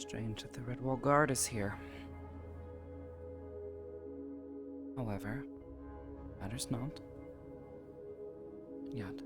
Strange that the Red Wall Guard is here. However, matters not. Yet.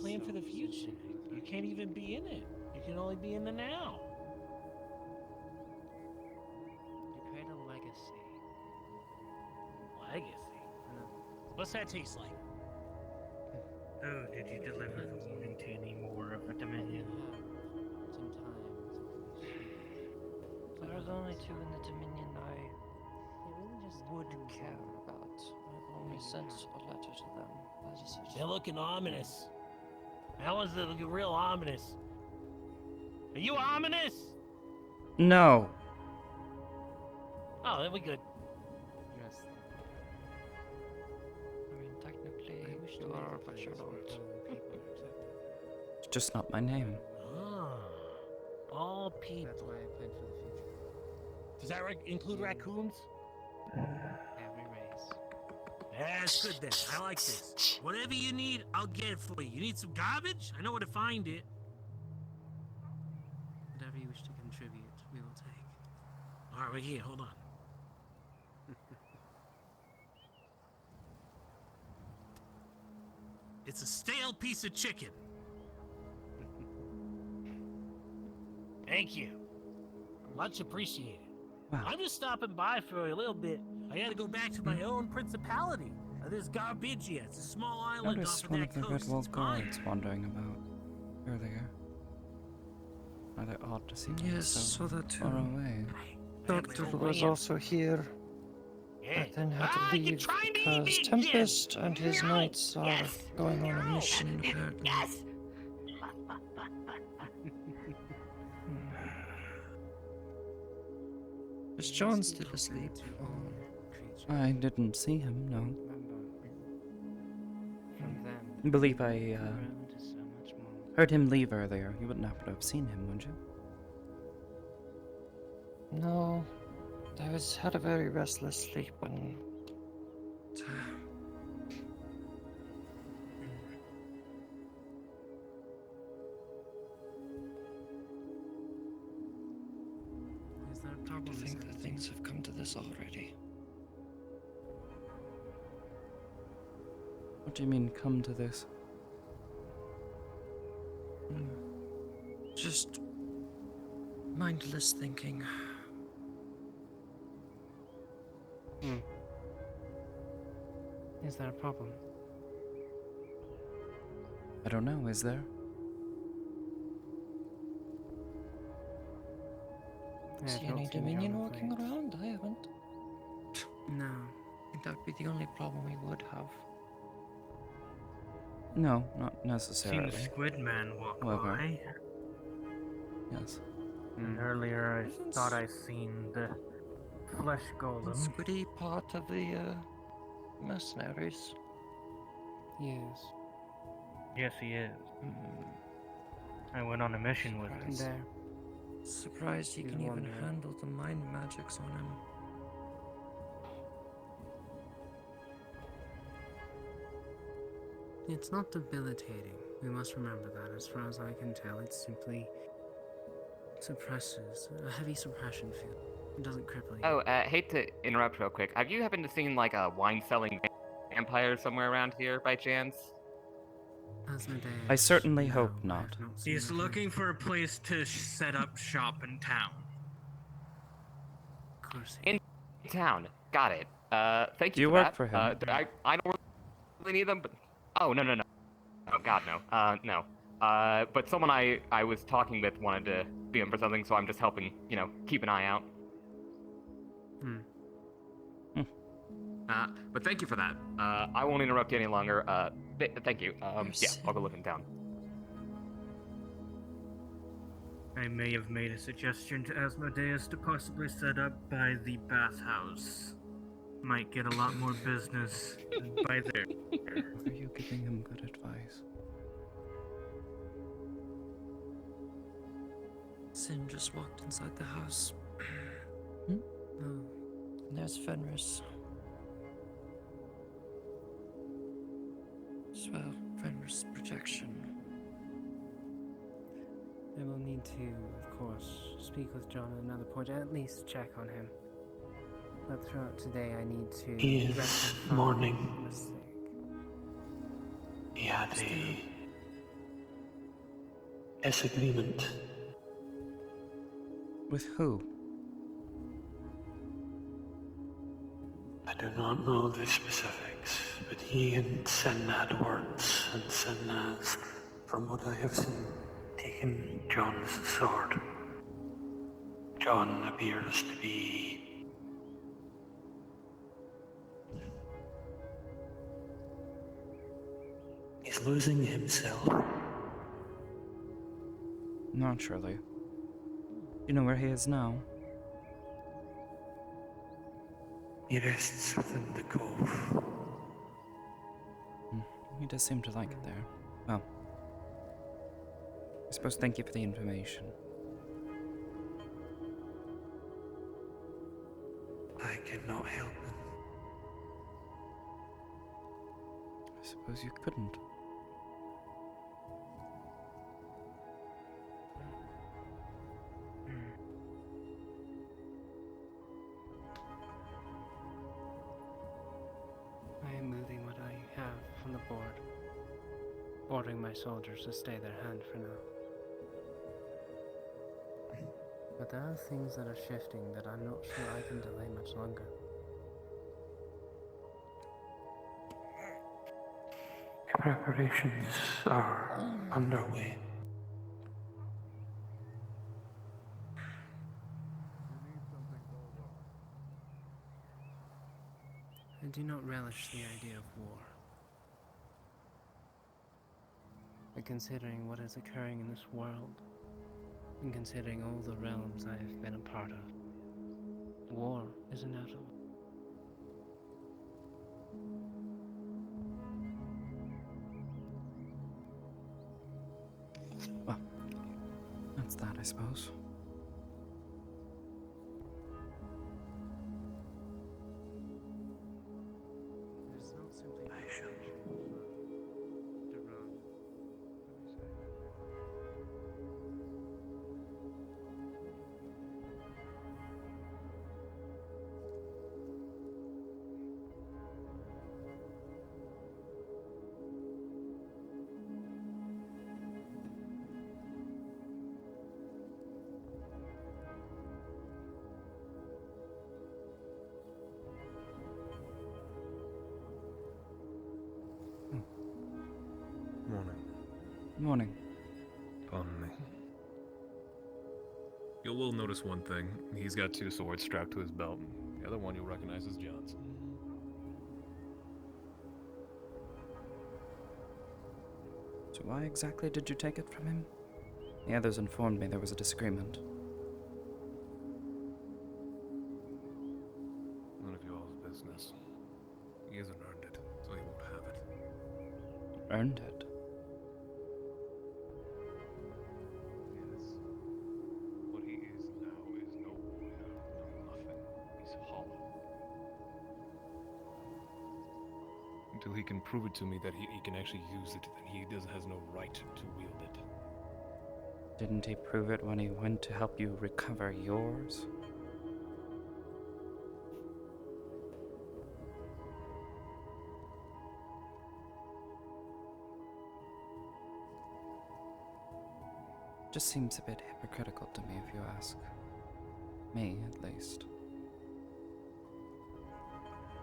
Plan for the future. You can't even be in it. You can only be in the now. You create a legacy. Legacy? What's that taste like? Oh, did you deliver the warning to any more of a dominion? Sometimes. There's only 2 in the Dominion I would care about. I've only sent a letter to them. They're looking ominous. That one's looking real ominous. Are you ominous? No! Oh, then we good. Yes. I mean, technically, you are, but you're not. It's just not my name. Ah, all people. That's why I plan for the future. Does that include raccoons? Every race. That's good then. I like this. Whatever you need, I'll get it for you. You need some garbage? I know where to find it. Whatever you wish to contribute, we will take. All right, right here. Hold on. It's a stale piece of chicken. Thank you. Much appreciated. Wow. I'm just stopping by for a little bit. I gotta go back to my own principality. This Garbigia. It's a small I island off noticed of one that of the coast. Red Wall It's mine. Guards wandering about earlier. Rather odd to see him Yes, so so that far away. Doctor was also here, Yeah. but then had Ah, to you're leave trying to eat me because again. Tempest and his No. knights are Yes. going on a No. mission, apparently. Yes. Is John still asleep? I didn't see him, no. Remember, from them, I believe grown I to so much more. heard him leave earlier. You wouldn't happen to have seen him, would you? No, had a very restless sleep and Is there a I problem? think that things have come to this already. What do you mean, come to this? Just mindless thinking. Is there a problem? I don't know, is there? I See have not any seen Dominion your walking complaint. around? I haven't. No. I think that would be the only problem we would have. No, not necessarily. Seen Squidman walk However. by. Yes. And earlier I thought I seen the flesh golem. Squiddy part of the mercenaries. Yes. Yes, he is. I went on a mission with him. Surprised. There. Surprised he He's can even wondering. handle the mind magics on him. It's not debilitating. We must remember that. As far as I can tell, it simply suppresses a heavy suppression field. It doesn't cripple you. Oh, hate to interrupt real quick. Have you happened to seen like a wine-selling vampire somewhere around here by chance? I certainly No, hope I have not. seen He's that. looking for a place to set up shop in town. Of course. In town. Got it. Thank Do you you for work that. for him? I don't really need them, but... Oh, no. Oh, God, no. No. But someone I was talking with wanted to be in for something, so I'm just helping, keep an eye out. But thank you for that. I won't interrupt you any longer. Thank you. Yeah, I'll go look in town. I may have made a suggestion to Asmodeus to possibly set up by the bathhouse. Might get a lot more business by there. Are you giving him good advice? Sin just walked inside the house. Hmm? Oh, there's Fenris. Well, Fenris projection. I will need to, of course, speak with John at another point, at least check on him. But throughout today, I need to. He is rectify mourning. the mistake. He had a disagreement. With who? I do not know the specifics, but he and Sin had words, and Sin has, from what I have seen, taken John's sword. John appears to be he's losing himself. Naturally. You know where he is now? He rests within the cove. He does seem to like it there. Well, I suppose thank you for the information. I cannot help him. I suppose you couldn't. I am moving what I have from the board. Ordering my soldiers to stay their hand for now. But there are things that are shifting that I'm not sure I can delay much longer. Preparations are underway. I do not relish the idea of war. But considering what is occurring in this world, and considering all the realms I have been a part of, war is inevitable. Well, that's that, I suppose. It's not simply I shall. Morning. Morning. Pardon me. You will notice one thing. He's got two swords strapped to his belt. The other one you'll recognize as John's. So why exactly did you take it from him? The others informed me there was a disagreement. None of y'all's business. He hasn't earned it, so he won't have it. Earned it. Yes. What he is now is no warrior, no nothing. He's hollow. Until he can prove it to me that he can actually use it, then he has no right to wield it. Didn't he prove it when he went to help you recover yours? Just seems a bit hypocritical to me, if you ask. Me, at least.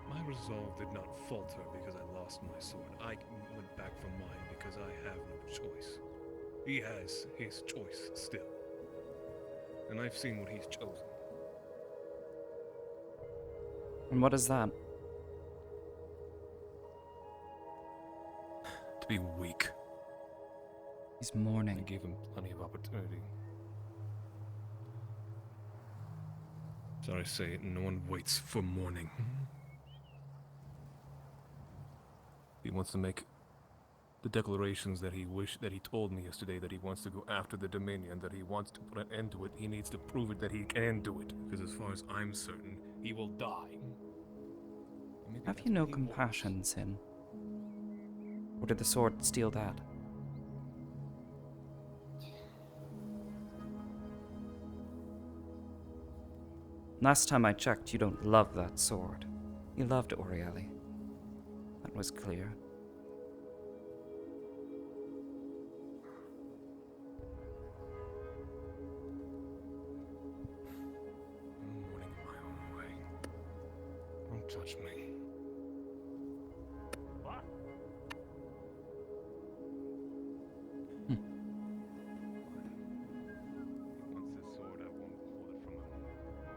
My resolve did not falter because I lost my sword. I went back for mine because I have no choice. He has his choice still. And I've seen what he's chosen. And what is that? To be weak. He's I mourning. gave him plenty of opportunity. Sorry to say it, no one waits for morning. He wants to make the declarations that he told me yesterday, that he wants to go after the Dominion, that he wants to put an end to it. He needs to prove it that he can do it. Because as far as I'm certain, he will die. Maybe Have that's you no what he wants. compassion, Sin? Or did the sword steal that? Last time I checked, you don't love that sword. You loved Orieli. That was clear. I'm mourning in my own way. Don't judge me. What? He wants this sword, I won't hold it from him. But I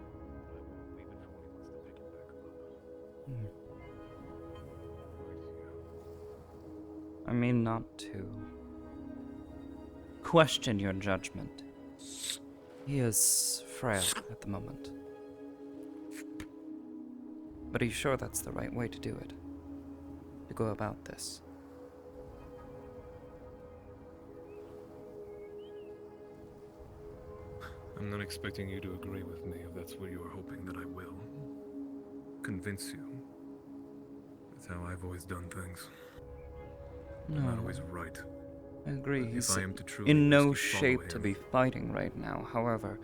won't leave it for when he wants to pick it back up. Hmm. Right here. I mean, not to question your judgment. He is frail at the moment. But are you sure that's the right way to do it? To go about this? I'm not expecting you to agree with me if that's what you are hoping that I will. Convince you. That's how I've always done things. I'm not No, always right. I agree. But He's if I am to truly in no risk follow shape to him, be fighting right now. However,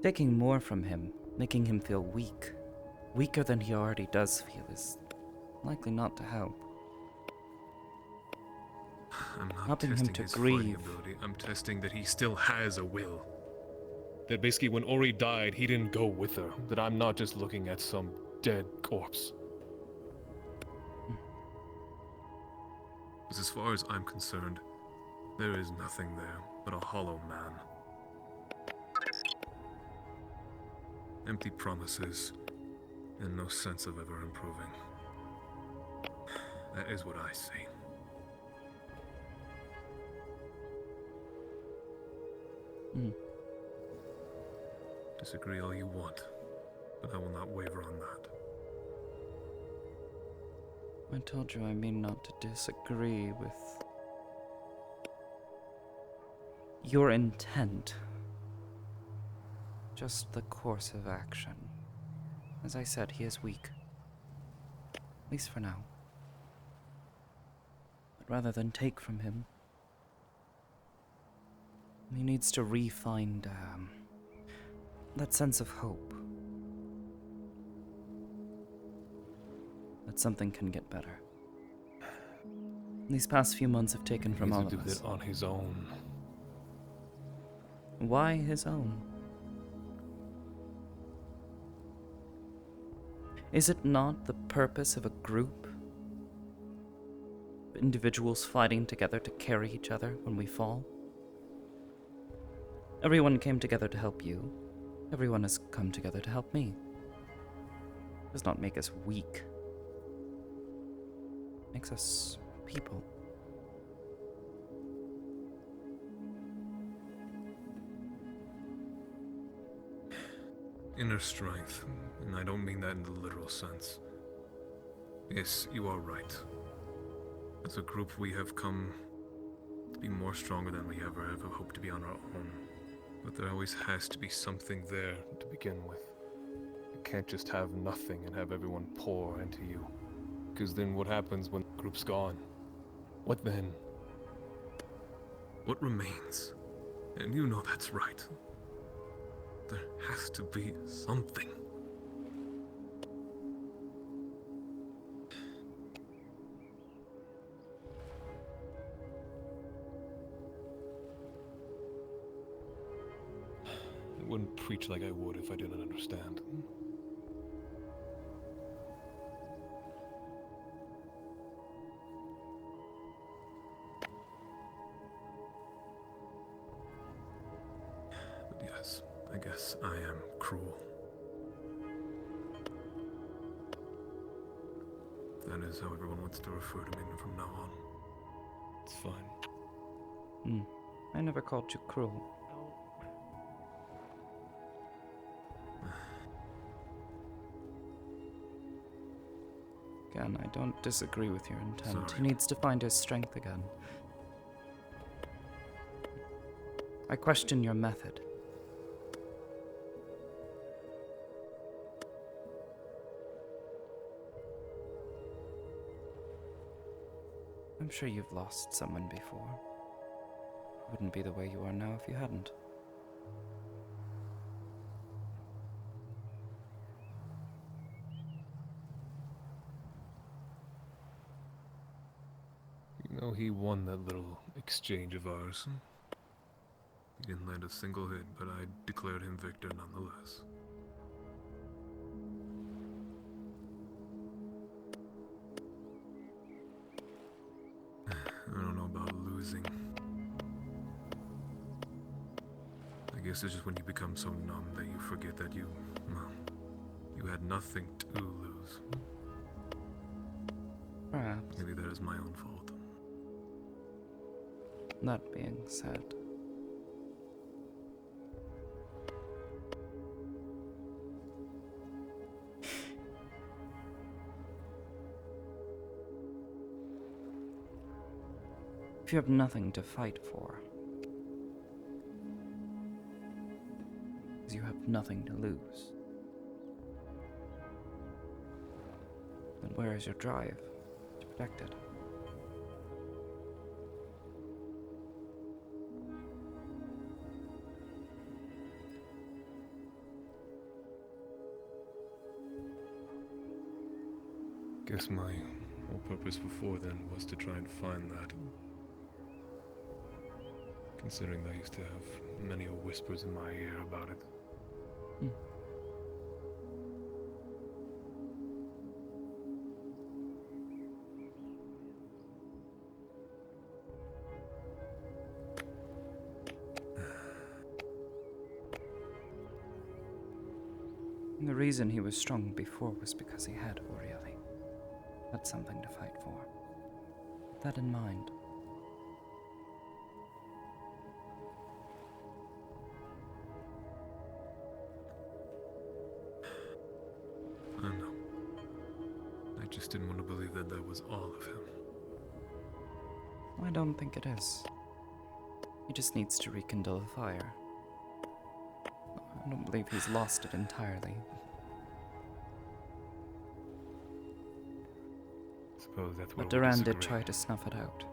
taking more from him, making him feel weak, weaker than he already does feel, is likely not to help. I'm not Helping him testing to his fighting grieve. ability. I'm testing that he still has a will. That basically when Ori died, he didn't go with her. That I'm not just looking at some dead corpse. Because as far as I'm concerned, there is nothing there but a hollow man. Empty promises, and no sense of ever improving. That is what I see. Hmm. Disagree all you want, but I will not waver on that. I told you I mean not to disagree with your intent. Just the course of action. As I said, he is weak. At least for now. But rather than take from him, he needs to re-find that sense of hope. That something can get better. These past few months have taken from all He of needs us. to do that on his own. Why his own? Is it not the purpose of a group? Individuals fighting together to carry each other when we fall? Everyone came together to help you. Everyone has come together to help me. It does not make us weak. It makes us people. Inner strength, and I don't mean that in the literal sense. Yes, you are right. As a group, we have come to be more stronger than we ever hoped to be on our own. But there always has to be something there to begin with. You can't just have nothing and have everyone pour into you. Because then what happens when the group's gone? What then? What remains? And you know that's right. There has to be something. I wouldn't preach like I would if I didn't understand. Yes, I guess I am cruel. That is how everyone wants to refer to me from now on. It's fine. I never called you cruel. Again, I don't disagree with your intent. Sorry. He needs to find his strength again. I question your method. I'm sure you've lost someone before. Wouldn't be the way you are now if you hadn't. You know, he won that little exchange of ours. He didn't land a single hit, but I declared him victor nonetheless. I don't know about losing. I guess it's just when you become so numb that you forget that you had nothing to lose. Perhaps. Maybe that is my own fault. That being said, if you have nothing to fight for, you have nothing to lose, then where is your drive to protect it? Guess my whole purpose before then was to try and find that. Considering I used to have many whispers in my ear about it. And the reason he was strong before was because he had Orieli. Had something to fight for. Keep that in mind. I know. I just didn't want to believe that that was all of him. I don't think it is. He just needs to rekindle the fire. I don't believe he's lost it entirely. Suppose that's where But we Duran did disagree. try to snuff it out.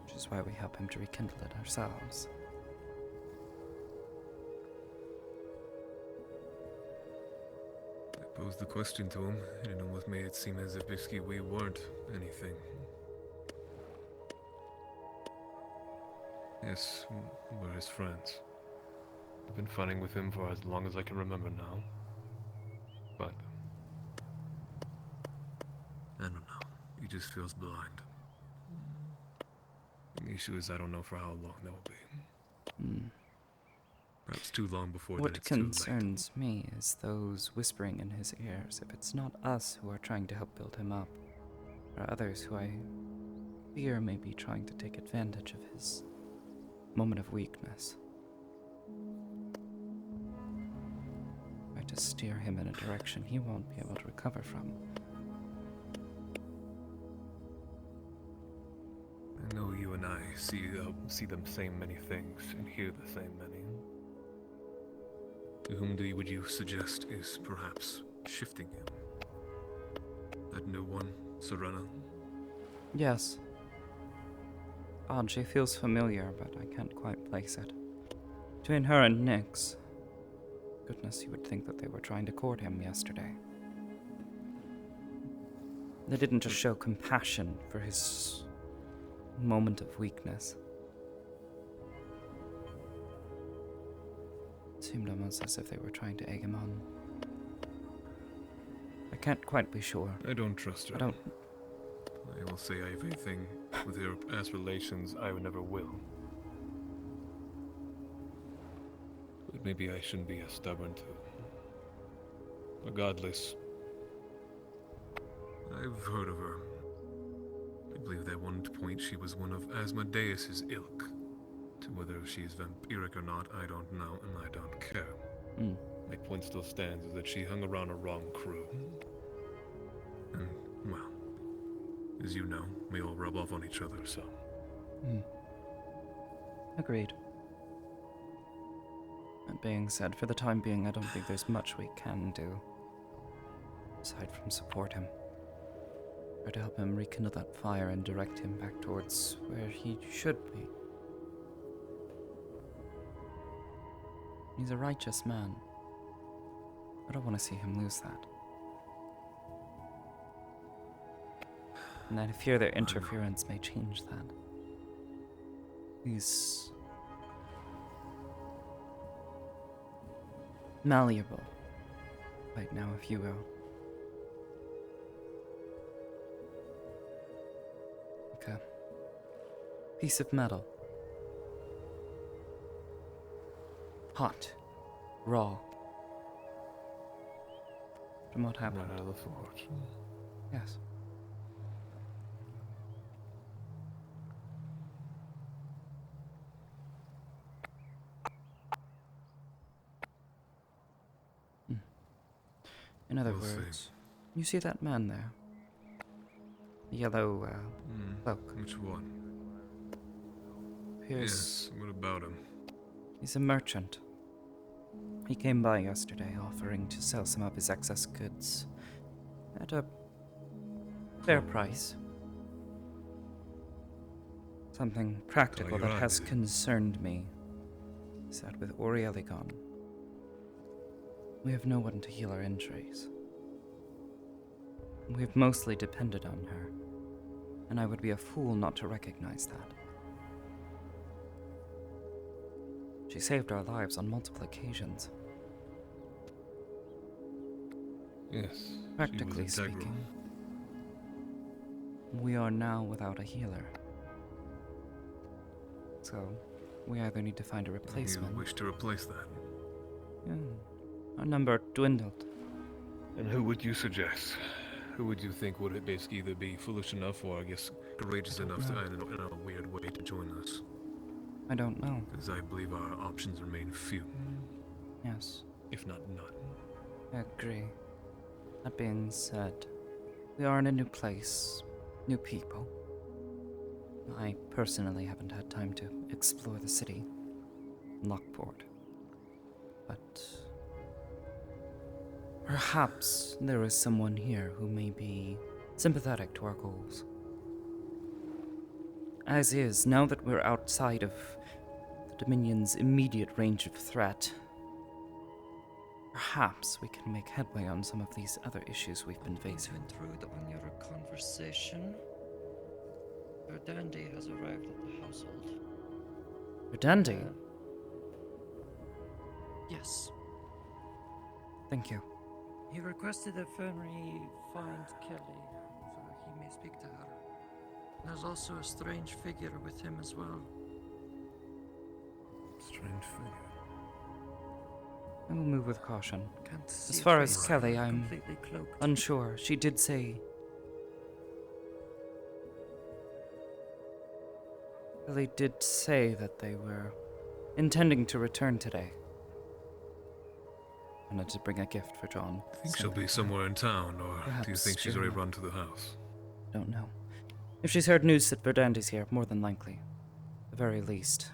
Which is why we help him to rekindle it ourselves. I posed the question to him, and it almost made it seem as if basically we weren't anything. Yes, we're his friends. I've been fighting with him for as long as I can remember now. But I don't know. He just feels blind. The issue is I don't know for how long that will be. Perhaps too long before then What it's too late. concerns me is those whispering in his ears. If it's not us who are trying to help build him up, or others who I fear may be trying to take advantage of his moment of weakness. Try to steer him in a direction he won't be able to recover from. I know you and I see them saying many things and hear the same many. To whom would you suggest is perhaps shifting him? That new one, Serena? Yes. Odd, she feels familiar, but I can't quite place it. Between her and Nyx, goodness, you would think that they were trying to court him yesterday. They didn't just show compassion for his moment of weakness. It seemed almost as if they were trying to egg him on. I can't quite be sure. I don't trust her. I don't. I will say everything with her past relations I would never will. But maybe I shouldn't be as stubborn too. Regardless, I've heard of her. I believe that at one point she was one of Asmodeus's ilk. To whether she's vampiric or not, I don't know, and I don't care. My point still stands is that she hung around a wrong crew. And, well, as you know, we all rub off on each other, so. Agreed. That being said, for the time being, I don't think there's much we can do. Aside from support him. Try to help him rekindle that fire and direct him back towards where he should be. He's a righteous man. I don't want to see him lose that. And I fear their interference may change that. He's malleable right now, if you will. Like a piece of metal. Hot. Raw. From what happened. Not out of the forge. Yes. In other We'll see. words, you see that man there? The yellow cloak. Which one? Here's Yes, what about him? He's a merchant. He came by yesterday offering to sell some of his excess goods at a fair price. Something practical you're that right, has dude. concerned me is that with Orieli gone, we have no one to heal our injuries. We've mostly depended on her, and I would be a fool not to recognize that. She saved our lives on multiple occasions. Yes. Practically she was integral. speaking, we are now without a healer. So, we either need to find a replacement. You wish to replace that? Yeah, our number dwindled. And who would you suggest? Who would you think would basically either be foolish enough or, I guess, courageous enough to, in a weird way, to join us? I don't know. Because I believe our options remain few, Yes, if not none. I agree. That being said, we are in a new place, new people. I personally haven't had time to explore the city, Lockport. But perhaps there is someone here who may be sympathetic to our goals. As is, now that we're outside of the Dominion's immediate range of threat, perhaps we can make headway on some of these other issues we've been facing. To intrude on your conversation, Verdandi has arrived at the household. Verdandi? Yes. Thank you. He requested that Fenry find Kelly so that he may speak to her. There's also a strange figure with him as well. Strange figure. I will move with caution. Can't see As a far as face, Kelly, I'm completely cloaked. unsure. She did say... Kelly did say that they were intending to return today. I wanted to bring a gift for John. Think she'll be somewhere in town, or do you Perhaps think she's during already run to the house? Don't know. If she's heard news that Verdandi's here, more than likely. At the very least.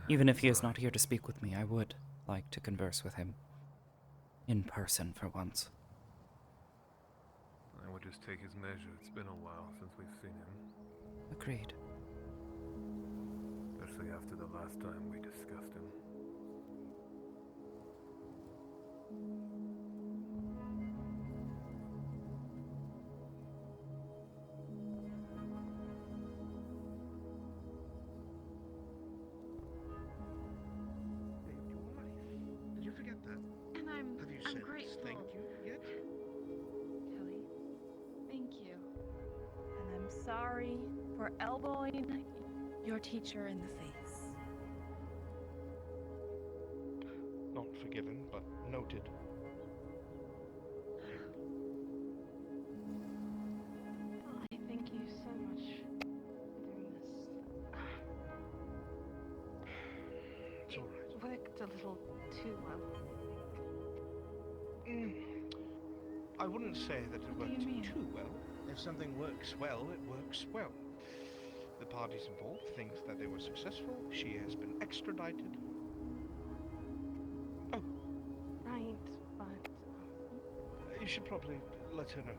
Even if he is not here to speak with me, I would like to converse with him. In person, for once. I would just take his measure. It's been a while since we've seen him. Agreed. Especially after the last time we discussed him. Did you forget that? And Have you I'm said grateful. thank you yet? Kelly, thank you. And I'm sorry for elbowing your teacher in the face. Don't forgiven, but noted. I thank you so much for doing this. It's alright. It worked a little too well. I wouldn't say that it What do you worked mean? too well. If something works well, it works well. The parties involved think that they were successful. She has been extradited. Oh, Right, but you should probably let her know.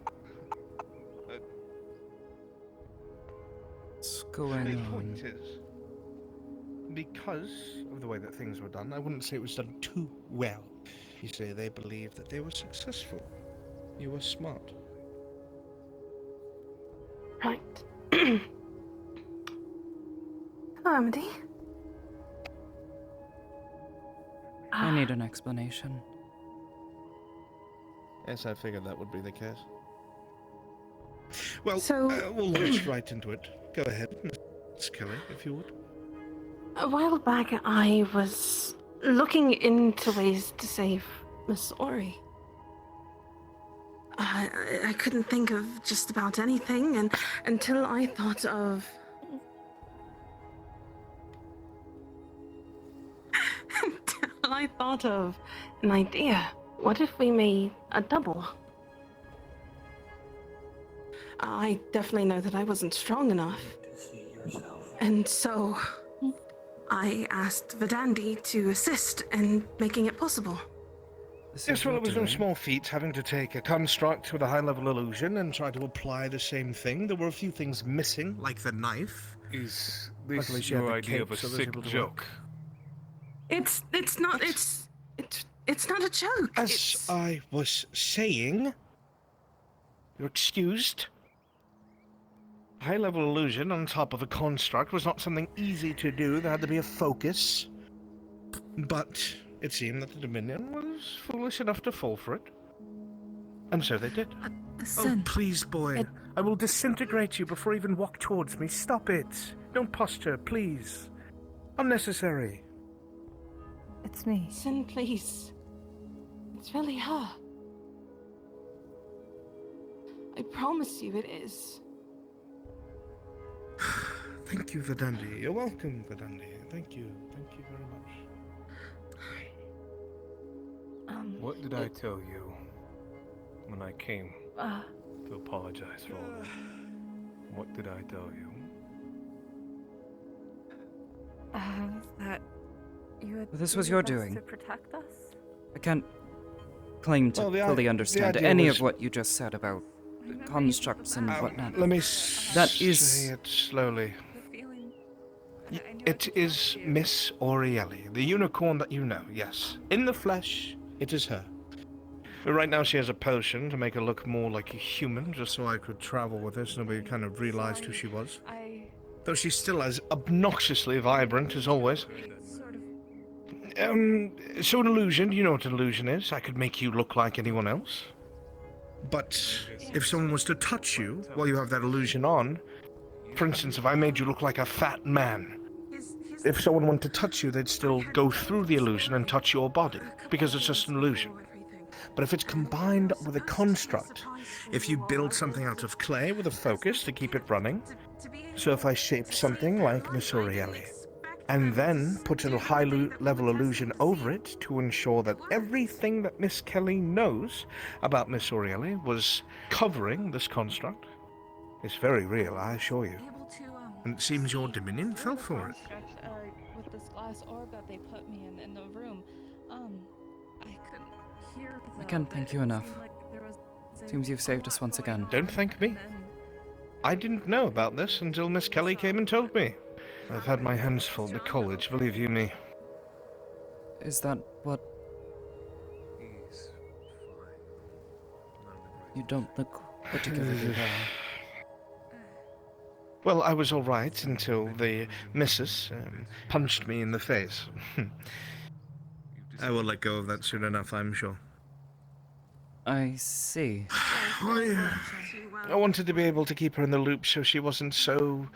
What's going The on? point is, because of the way that things were done, I wouldn't say it was done too well. You say they believe that they were successful. You were smart. right. Hello, Amity. I need an explanation. Yes, I figured that would be the case. Well, So- we'll launch right into it. Go ahead, Miss Kelly, if you would. A while back, I was looking into ways to save Miss Ori. I couldn't think of just about anything, and until I thought of an idea. What if we made a double? I definitely know that I wasn't strong enough. To see yourself. And so I asked Vedandi to assist in making it possible. This Yes, is well, your it was no doing. small feat having to take a construct with a high-level illusion and try to apply the same thing. There were a few things missing, like the knife. Is Luckily this she had your the idea of cape, a so it was sick able to joke? It's not it's not a joke. As It's I was saying, you're excused. High-level illusion on top of a construct was not something easy to do. There had to be a focus. But it seemed that the Dominion was foolish enough to fall for it. And so they did. Listen, please, boy. it- I will disintegrate you before you even walk towards me. Stop it. Don't posture, please. Unnecessary. It's me. Listen, please. It's really her. I promise you it is. Thank you, Vedandi. You're welcome, Vedandi. Thank you. Thank you very much. What did I tell you when I came to apologize for all this? What did I tell you? That you had This was needed your us doing. to protect us? I can't claim to Well, the fully the understand idea any was- of what you just said about constructs and whatnot. Let me That is- say it slowly. The feeling. It is Miss Orielli, the unicorn that you know, yes. In the flesh, it is her. But right now she has a potion to make her look more like a human, just so I could travel with her so nobody kind of realized who she was. Though she's still as obnoxiously vibrant as always. So an illusion, you know what an illusion is. I could make you look like anyone else. But if someone was to touch you while you have that illusion on, for instance, if I made you look like a fat man, if someone wanted to touch you, they'd still go through the illusion and touch your body, because it's just an illusion. But if it's combined with a construct, if you build something out of clay with a focus to keep it running, so if I shaped something like Miss Orielli, and then put a high-level illusion over it to ensure that everything that Miss Kelly knows about Miss Orielli was covering this construct, it's very real, I assure you. And it seems your Dominion fell for it. With this glass orb that they put me in the room, I couldn't hear. I can't thank you enough. Seems you've saved us once again. Don't thank me. I didn't know about this until Miss Kelly came and told me. I've had my hands full at college, believe you me. Is that what He's fine. Not in a great you don't look particularly well? Well, I was all right until the missus punched me in the face. I will let go of that soon enough, I'm sure. I see. I wanted to be able to keep her in the loop so she wasn't so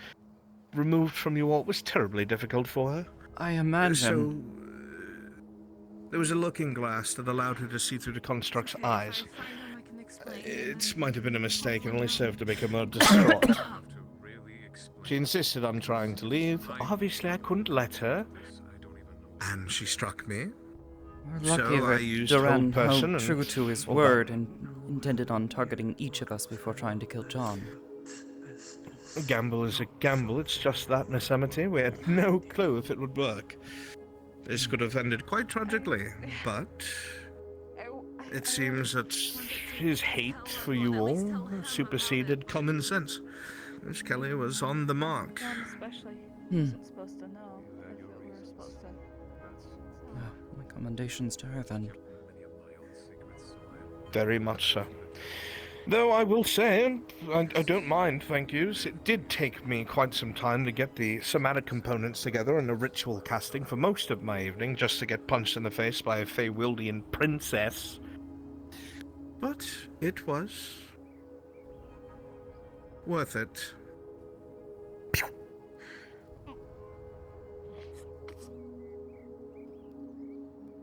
removed from you all. It was terribly difficult for her. I imagine. There was a looking glass that allowed her to see through the construct's eyes. It might have been a mistake and only served to make her more distraught. She insisted on trying to leave. Obviously, I couldn't let her. And she struck me. We're lucky So I that used Duran hold person held and true to his all word that. and intended on targeting each of us before trying to kill John. A gamble is a gamble. It's just that, Miss Amity. We had no clue if it would work. This could have ended quite tragically, but it seems that his hate for you all superseded common sense. Miss Kelly was on the mark. John especially. Hmm. Wasn't supposed to know if we were supposed to. My commendations to her then. Very much so. Though I will say, I don't mind, thank yous. It did take me quite some time to get the somatic components together and the ritual casting for most of my evening, just to get punched in the face by a Feywildian princess. But it was worth it.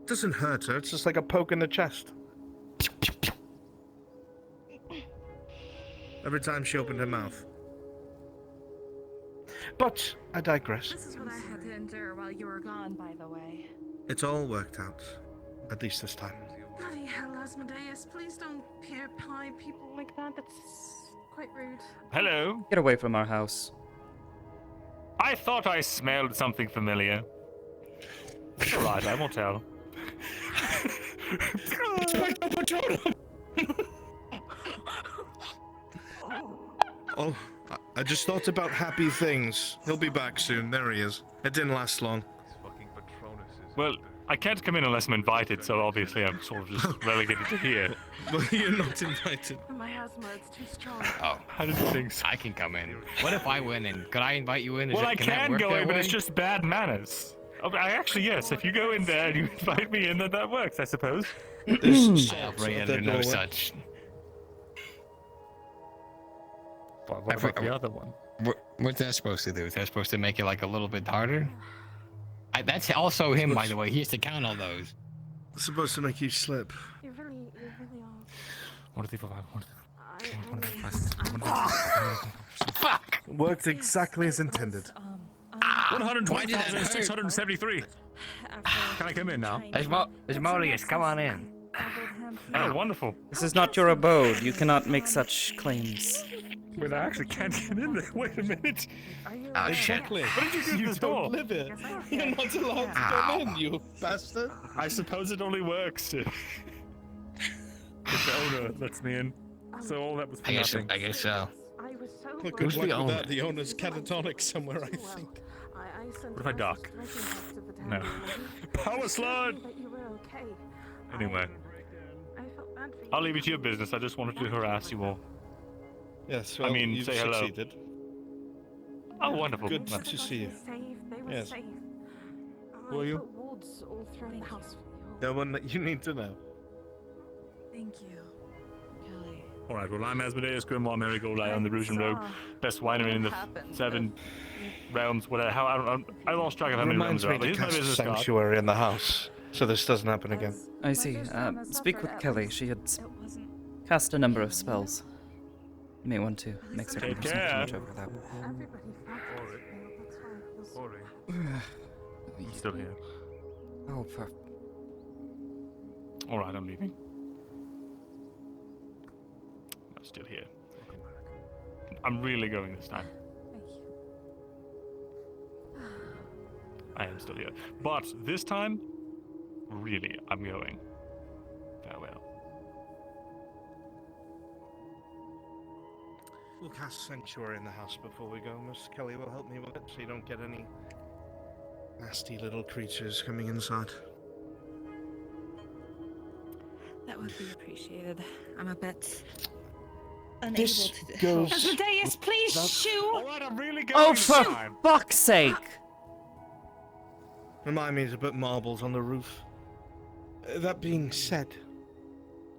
Doesn't hurt her, it's just like a poke in the chest. Every time she opened her mouth. But I digress. This is what I had to endure while you were gone, by the way. It's all worked out. At least this time. Bloody hell, Asmodeus, please don't peer pie people like that. That's quite rude. Hello. Get away from our house. I thought I smelled something familiar. It's alright, I won't tell. Expecto Patronum! Oh, I just thought about happy things. He'll be back soon. There he is. It didn't last long. Well, I can't come in unless I'm invited, so obviously I'm sort of just relegated to here. But you're not invited. My asthma, it's too strong. Oh, How did you think so? I can come in. What if I win in? Could I invite you in? Well, I that can work go that in, but way? it's just bad manners. Oh, I actually, yes, if you go in there and you invite me in, then that works, I suppose. I'll bring under no such. Well, what about the other one? What's that supposed to do? Is that supposed to make it like a little bit harder? That's also him, by the way. He has to count all those. It's supposed to make you slip. You really are. What are the Fuck! Worked exactly as intended. 120,673. Can I come in now? Asmodeus, come on in. Oh, wonderful. This is not your abode. You cannot make such claims. Wait, I actually can't get in there. Wait a minute. Oh, shit. What did you do to this door? Live here. You're not allowed to come in, you bastard. I suppose it only works if the owner lets me in. So all that was for nothing. I guess so. I was so Well, Who's good the luck with owner? that. The owner's catatonic somewhere, I think. What if I duck? No. Power slide! Anyway, I'll leave it to your business. I just wanted to harass you all. Yes, I well, mean, you've say hello. succeeded. Oh, wonderful. Good That's- to see you. They were Yes. safe. Were you? I put wards all throughout the house for you. No one that you need to know. Thank you, Kelly. Alright, well, I'm Asmodeus Grimoire Marigold. I own the Rouge and Rogue. Best winery in the happened, 7 realms, whatever. I lost track of how many realms Reminds there me are. But to here's my cast business card. sanctuary in the house, so this doesn't happen again. I see. Speak with Kelly. She had cast a number of spells. You may want to make certain Take there's not too care. much overlap. Everybody that's fine. I'm still here. Oh, for... Alright, I'm leaving. I'm still here. I'm really going this time. I am still here. But this time, really, I'm going. Farewell. We'll cast sanctuary in the house before we go. Miss Kelly will help me with it, so you don't get any nasty little creatures coming inside. That would be appreciated. I'm a bit unable This to. goes. Asmodeus, please shoo! Alright, I'm really going Oh, this for time. fuck's sake! Remind me to put marbles on the roof. That being said,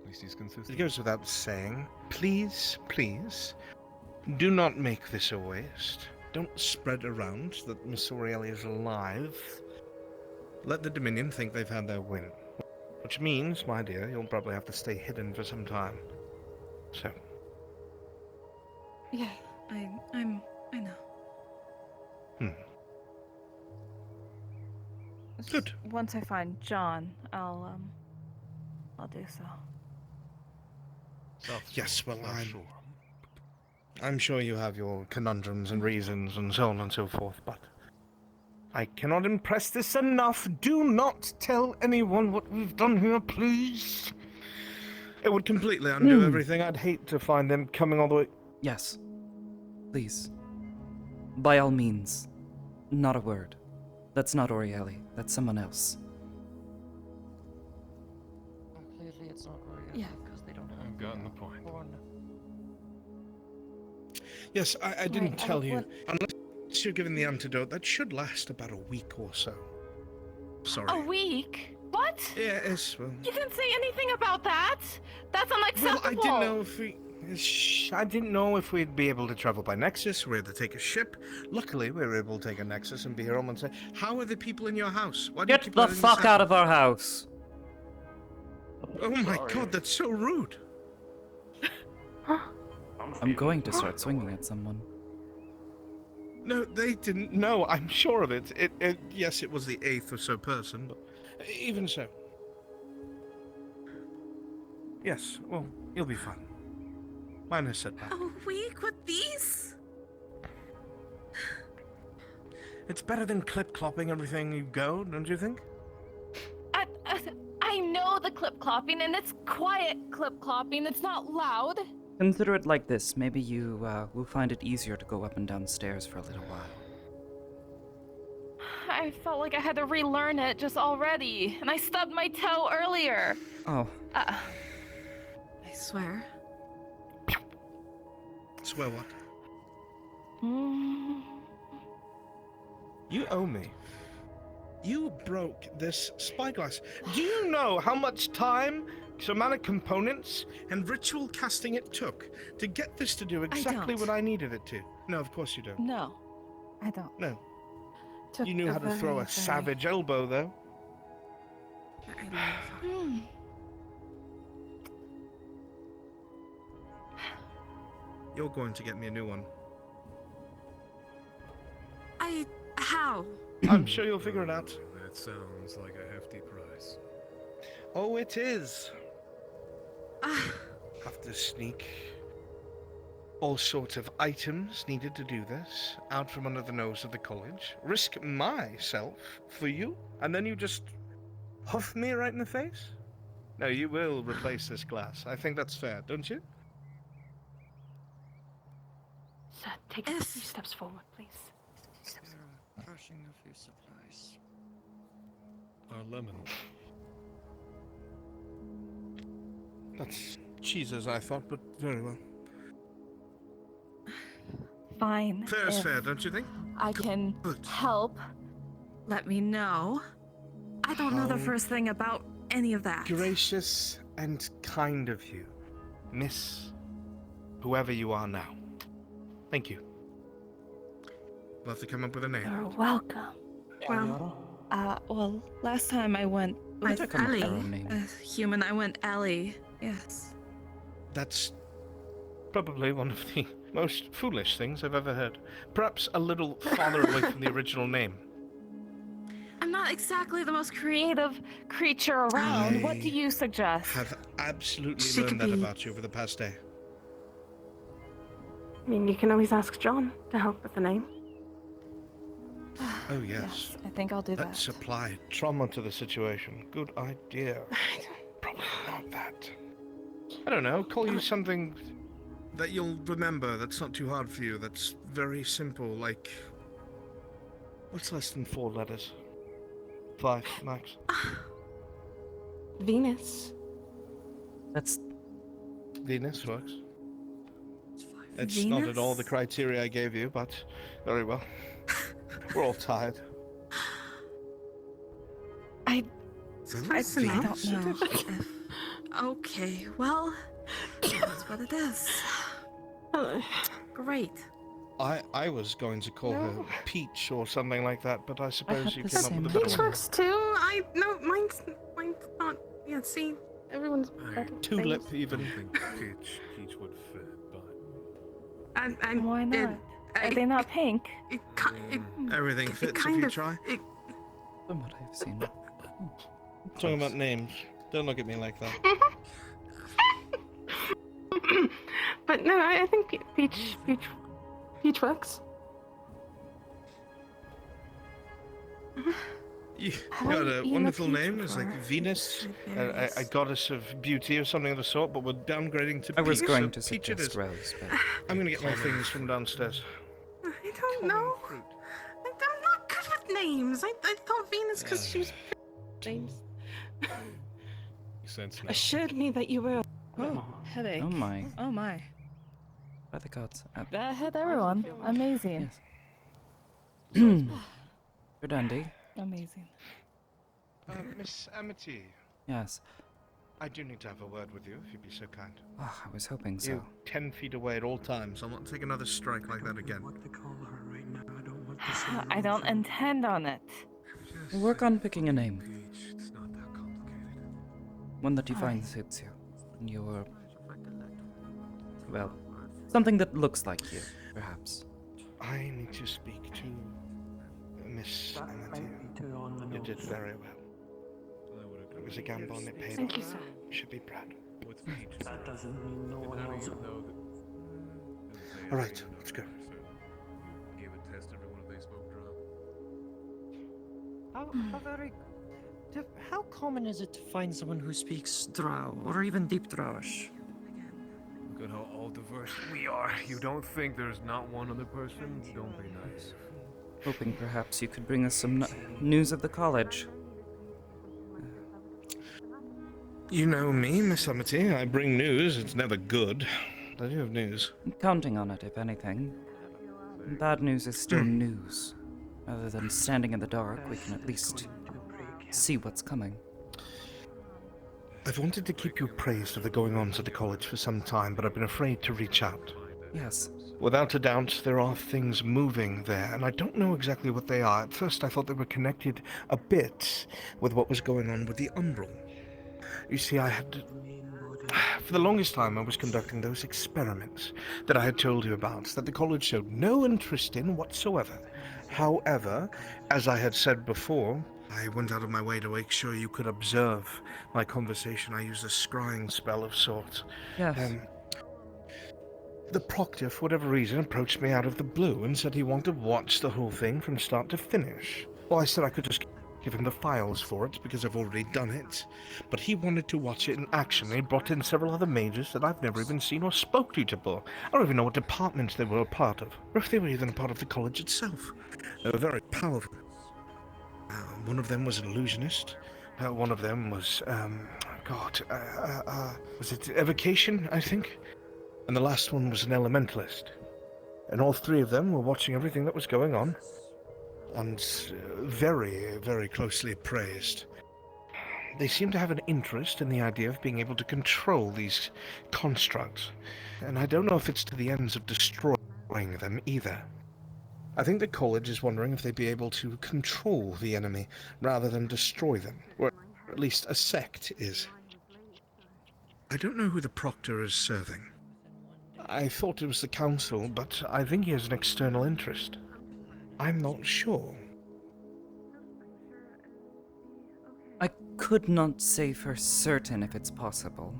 At least he's it consistent. goes without saying, please, do not make this a waste. Don't spread around that Miss Aurelia is alive. Let the Dominion think they've had their win. Which means, my dear, you'll probably have to stay hidden for some time. So. Yeah, I know. Good. Once I find John, I'll do so. Yes, well, I'm sure you have your conundrums and reasons and so on and so forth, but I cannot impress this enough. Do not tell anyone what we've done here, please. It would completely undo everything. I'd hate to find them coming all the way. Yes. Please. By all means. Not a word. That's not Orieli. That's someone else. Clearly it's not Orieli, Yeah. because they don't have I've gotten the point. horn. Yes, I didn't Right, tell you. Unless you're given the antidote, that should last about a week or so. Sorry. A week? What? Yes, well. You didn't say anything about that. That's unacceptable. Well, I didn't know if we. I didn't know if we'd be able to travel by Nexus. We had to take a ship. Luckily, we were able to take a Nexus and be here home and say, "How are the people in your house? Why do you Get keep the letting this fuck out happen?" of our house! Oh my god, that's so rude. I'm going to start swinging at someone. No, they didn't know. I'm sure of it. Yes, it was the 8th or so person, but even so. Yes, well, you'll be fine. Mine has said that. A week with these? It's better than clip-clopping everything you go, don't you think? I know the clip-clopping, and it's quiet clip-clopping. It's not loud. Consider it like this. Maybe you will find it easier to go up and down stairs for a little while. I felt like I had to relearn it just already, and I stubbed my toe earlier. Oh. I swear. Swear what? Mm. You owe me. You broke this spyglass. Do you know how much time, shamanic components, and ritual casting it took to get this to do exactly what I needed it to? No, of course you don't. No, I don't. No. Took You knew how to throw a savage elbow, though. You're going to get me a new one. How? I'm sure you'll figure it out. That sounds like a hefty price. Oh, it is. Have to sneak all sorts of items needed to do this out from under the nose of the college. Risk myself for you, and then you just huff me right in the face? No, you will replace this glass. I think that's fair, don't you? Sir, take a few steps forward, please. Crushing a few supplies. Our lemon. That's cheese, I thought, but very well. Fine. Fair is if fair, don't you think? I can help. Let me know. I don't know the How first thing about any of that. Gracious and kind of you, Miss whoever you are now. Thank you. We'll have to come up with a name. You're welcome. Well, last time I went with come up with Ellie, our own name. a human, I went Ellie. Yes. That's probably one of the most foolish things I've ever heard. Perhaps a little farther away from the original name. I'm not exactly the most Creative creature around. What do you suggest? Have absolutely She learned could that be- about you over the past day. I mean, you can always ask John to help with the name. Oh, yes. I think I'll do that. Let's apply trauma to the situation. Good idea. Probably not that. I don't know, call you something that you'll remember, that's not too hard for you, that's very simple, like... What's less than 4 letters? 5, max. Venus. That's... Venus works. It's not at all the Venus? criteria I gave you, but very well. We're all tired. I Venus? don't know. Okay, well, that's what it is. Great. I was going to call her Peach or something like that, but I suppose had you the came up same with a better Peach one. works too. No, mine's not Yeah, see, everyone's better. Tulip, even. I think peach would fit, but And Why not? Are they not pink? Everything fits if you try. From what I've seen. Talking about names. Don't look at me like that. But no, I think peach works. You Have got I a eaten a wonderful peach name. It's like before? Venus, Berries. a goddess of beauty or something of the sort, but we're downgrading to I was peach, going so to peach it suggest is. rose, but I'm gonna get my things from downstairs. I don't know. I'm not good with names. I thought Venus because she was names. sense now. Assured me that you were. Oh, headache. oh my. Oh my. By the gods. That hit everyone. Amazing. Yes. Good, Andy. Amazing. Miss Amity, Yes. I do need to have a word with you, if you'd be so kind. Oh, I was hoping so. You 10 feet away at all times. I'll not take another strike like that again. I don't intend on it. We'll work on picking a name. It's not that complicated. One that you find suits you. And you're... well, something that looks like you, perhaps. I need to speak to Miss Amity. You did very well. It was a gamble and it paid Thank off. you, sir. You should be proud. With peach. That doesn't mean no one else. All right, let's go. You gave a test every one of they spoke drow. How common is it to find someone who speaks Drow, or even Deep Drowish? Look at how all diverse we are. You don't think there's not one other person? Don't be nice. Hoping perhaps you could bring us some news of the college. You know me, Miss Amity. I bring news. It's never good. I do have news. I'm counting on it, if anything. Bad news is still news. Rather than standing in the dark, we can at least see what's coming. I've wanted to keep you appraised of the going-ons at the college for some time, but I've been afraid to reach out. Yes. Without a doubt, there are things moving there, and I don't know exactly what they are. At first, I thought they were connected a bit with what was going on with the Umbral. You see, for the longest time, I was conducting those experiments that I had told you about, that the college showed no interest in whatsoever. However, as I had said before, I went out of my way to make sure you could observe my conversation. I used a scrying spell of sorts. Yes. The proctor, for whatever reason, approached me out of the blue and said he wanted to watch the whole thing from start to finish. Well, I said I could just give him the files for it because I've already done it. But he wanted to watch it in action. He brought in several other mages that I've never even seen or spoke to before. I don't even know what departments they were a part of, or if they were even a part of the college itself. They were very powerful. One of them was an illusionist. One of them was, was it evocation, I think? And the last one was an elementalist. And all three of them were watching everything that was going on. And very, very closely appraised. They seem to have an interest in the idea of being able to control these constructs. And I don't know if it's to the ends of destroying them either. I think the college is wondering if they'd be able to control the enemy rather than destroy them. Or at least a sect is. I don't know who the proctor is serving. I thought it was the council, but I think he has an external interest. I'm not sure. I could not say for certain if it's possible.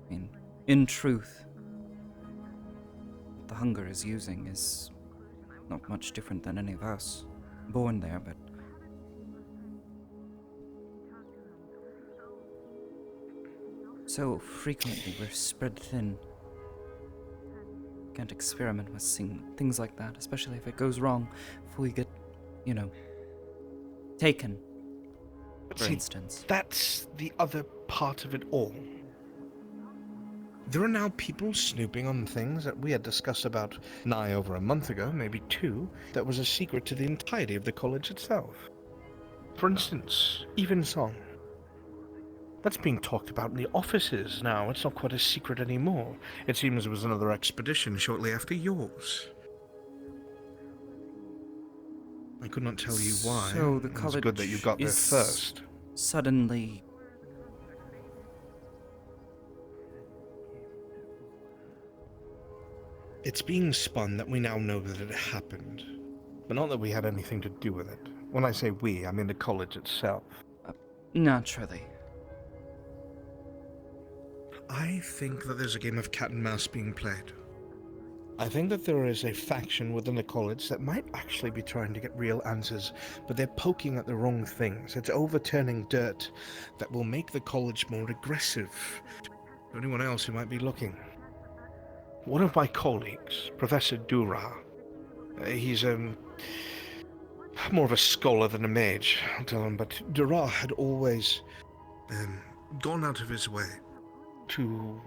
I mean, in truth, what the hunger is using is not much different than any of us. Born there, but... so frequently we're spread thin. Can't experiment with seeing things like that, especially if it goes wrong, if we get, taken, for instance. That's the other part of it all. There are now people snooping on things that we had discussed about nigh over a month ago, maybe 2, that was a secret to the entirety of the college itself. For instance, Evensong. That's being talked about in the offices now. It's not quite a secret anymore. It seems there was another expedition shortly after yours. I could not tell you why. So the It's college good that you got there is first. Suddenly It's being spun that we now know that it happened, but not that we had anything to do with it. When I say we, I mean the college itself. Naturally. I think that there's a game of cat and mouse being played. I think that there is a faction within the college that might actually be trying to get real answers, but they're poking at the wrong things. It's overturning dirt that will make the college more aggressive to anyone else who might be looking. One of my colleagues, Professor Dura, he's more of a scholar than a mage, I'll tell him, but Dura had always gone out of his way to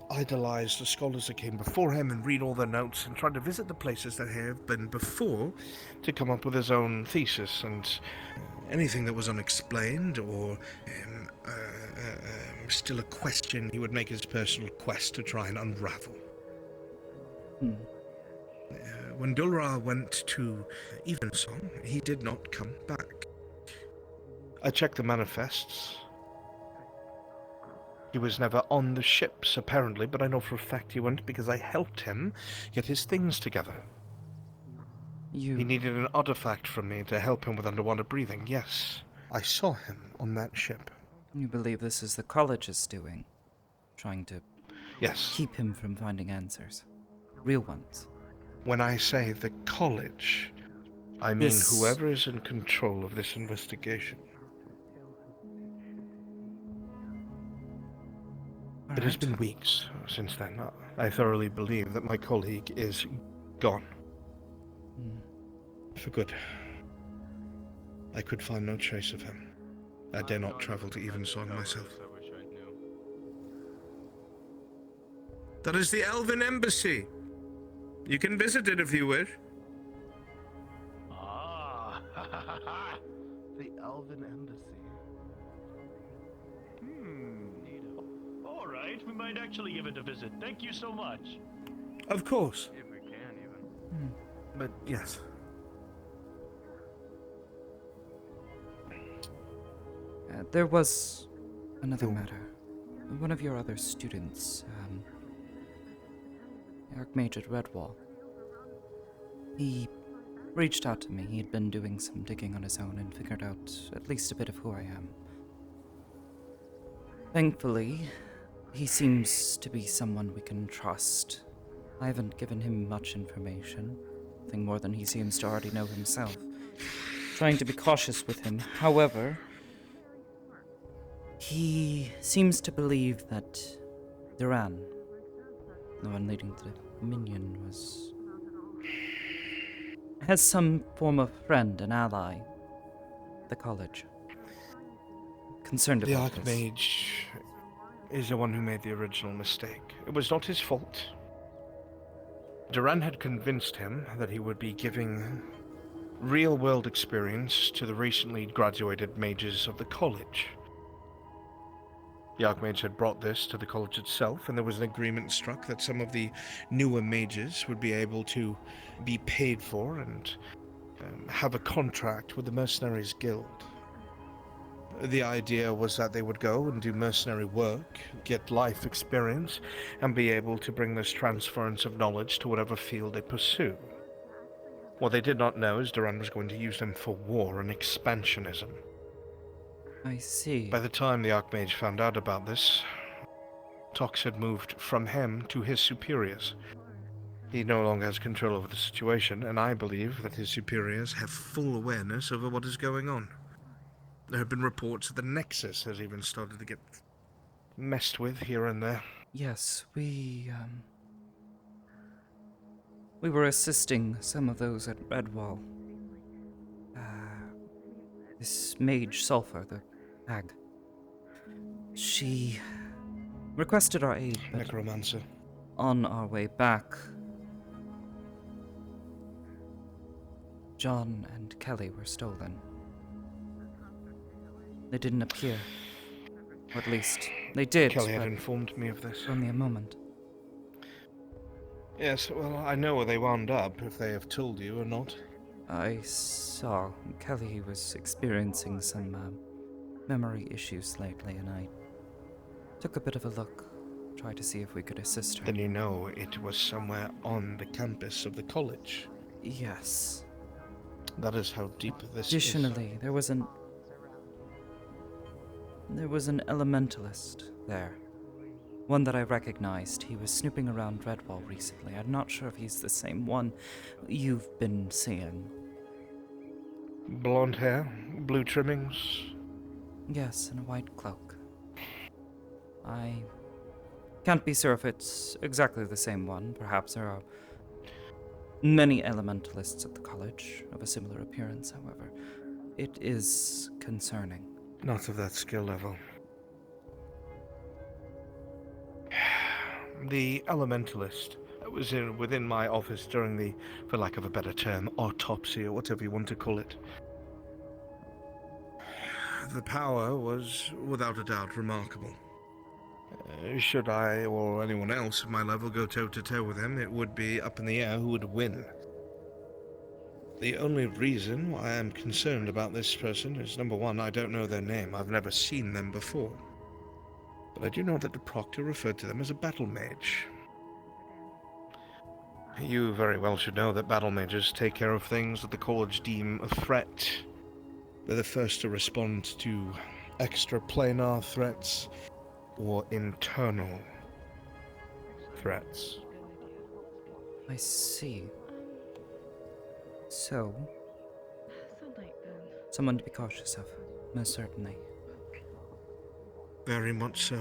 idolize the scholars that came before him and read all their notes and try to visit the places that have been before to come up with his own thesis, and anything that was unexplained or still a question, he would make his personal quest to try and unravel. When Dulra went to Evensong, he did not come back. I checked the manifests. He was never on the ships, apparently, but I know for a fact he went because I helped him get his things together. He needed an artifact from me to help him with underwater breathing. Yes, I saw him on that ship. You believe this is the college's doing? Trying to keep him from finding answers? Real ones? When I say the college, I mean whoever is in control of this investigation. It has been weeks since then. I thoroughly believe that my colleague is gone. For good. I could find no trace of him. I dare not travel to Evensong myself. That is the Elven Embassy. You can visit it if you wish. Ah, the Elven Embassy. All right, we might actually give it a visit. Thank you so much. Of course. If we can, even. But yes. There was another matter. One of your other students, Archmage at Redwall. He reached out to me. He'd been doing some digging on his own and figured out at least a bit of who I am. Thankfully, he seems to be someone we can trust. I haven't given him much information, nothing more than he seems to already know himself. Trying to be cautious with him. However, he seems to believe that Duran, the one leading the Dominion, has some form of friend and ally at the college. Concerned about this. The Archmage is the one who made the original mistake. It was not his fault. Duran had convinced him that he would be giving real-world experience to the recently graduated mages of the college. The Archmage had brought this to the college itself, and there was an agreement struck that some of the newer mages would be able to be paid for and have a contract with the Mercenaries Guild. The idea was that they would go and do mercenary work, get life experience, and be able to bring this transference of knowledge to whatever field they pursue. What they did not know is Duran was going to use them for war and expansionism. I see. By the time the Archmage found out about this, talks had moved from him to his superiors. He no longer has control over the situation, and I believe that his superiors have full awareness over what is going on. There have been reports that the Nexus has even started to get messed with here and there. Yes, we were assisting some of those at Redwall. This mage Sulfur, the hag. She requested our aid, but Necromancer. On our way back, John and Kelly were stolen. They didn't appear. Or at least, they did. Kelly had informed me of this. Only a moment. Yes, well, I know where they wound up, if they have told you or not. I saw Kelly was experiencing some memory issues lately, and I took a bit of a look. try to see if we could assist her. Then you know it was somewhere on the campus of the college. Yes. That is how deep this Additionally, there was an elementalist there. One that I recognized. He was snooping around Redwall recently. I'm not sure if he's the same one you've been seeing. Blonde hair, blue trimmings. Yes, and a white cloak. I can't be sure if it's exactly the same one. Perhaps there are many elementalists at the college of a similar appearance, however. It is concerning. Not of that skill level. The elementalist was within my office during the, for lack of a better term, autopsy or whatever you want to call it. The power was, without a doubt, remarkable. Should I or anyone else of my level go toe-to-toe with him, it would be up in the air who would win. The only reason why I'm concerned about this person is, number one, I don't know their name. I've never seen them before. But I do know that the proctor referred to them as a battle mage. You very well should know that battle mages take care of things that the college deem a threat. They're the first to respond to extraplanar threats or internal threats. I see. So, someone to be cautious of, most certainly. Very much so.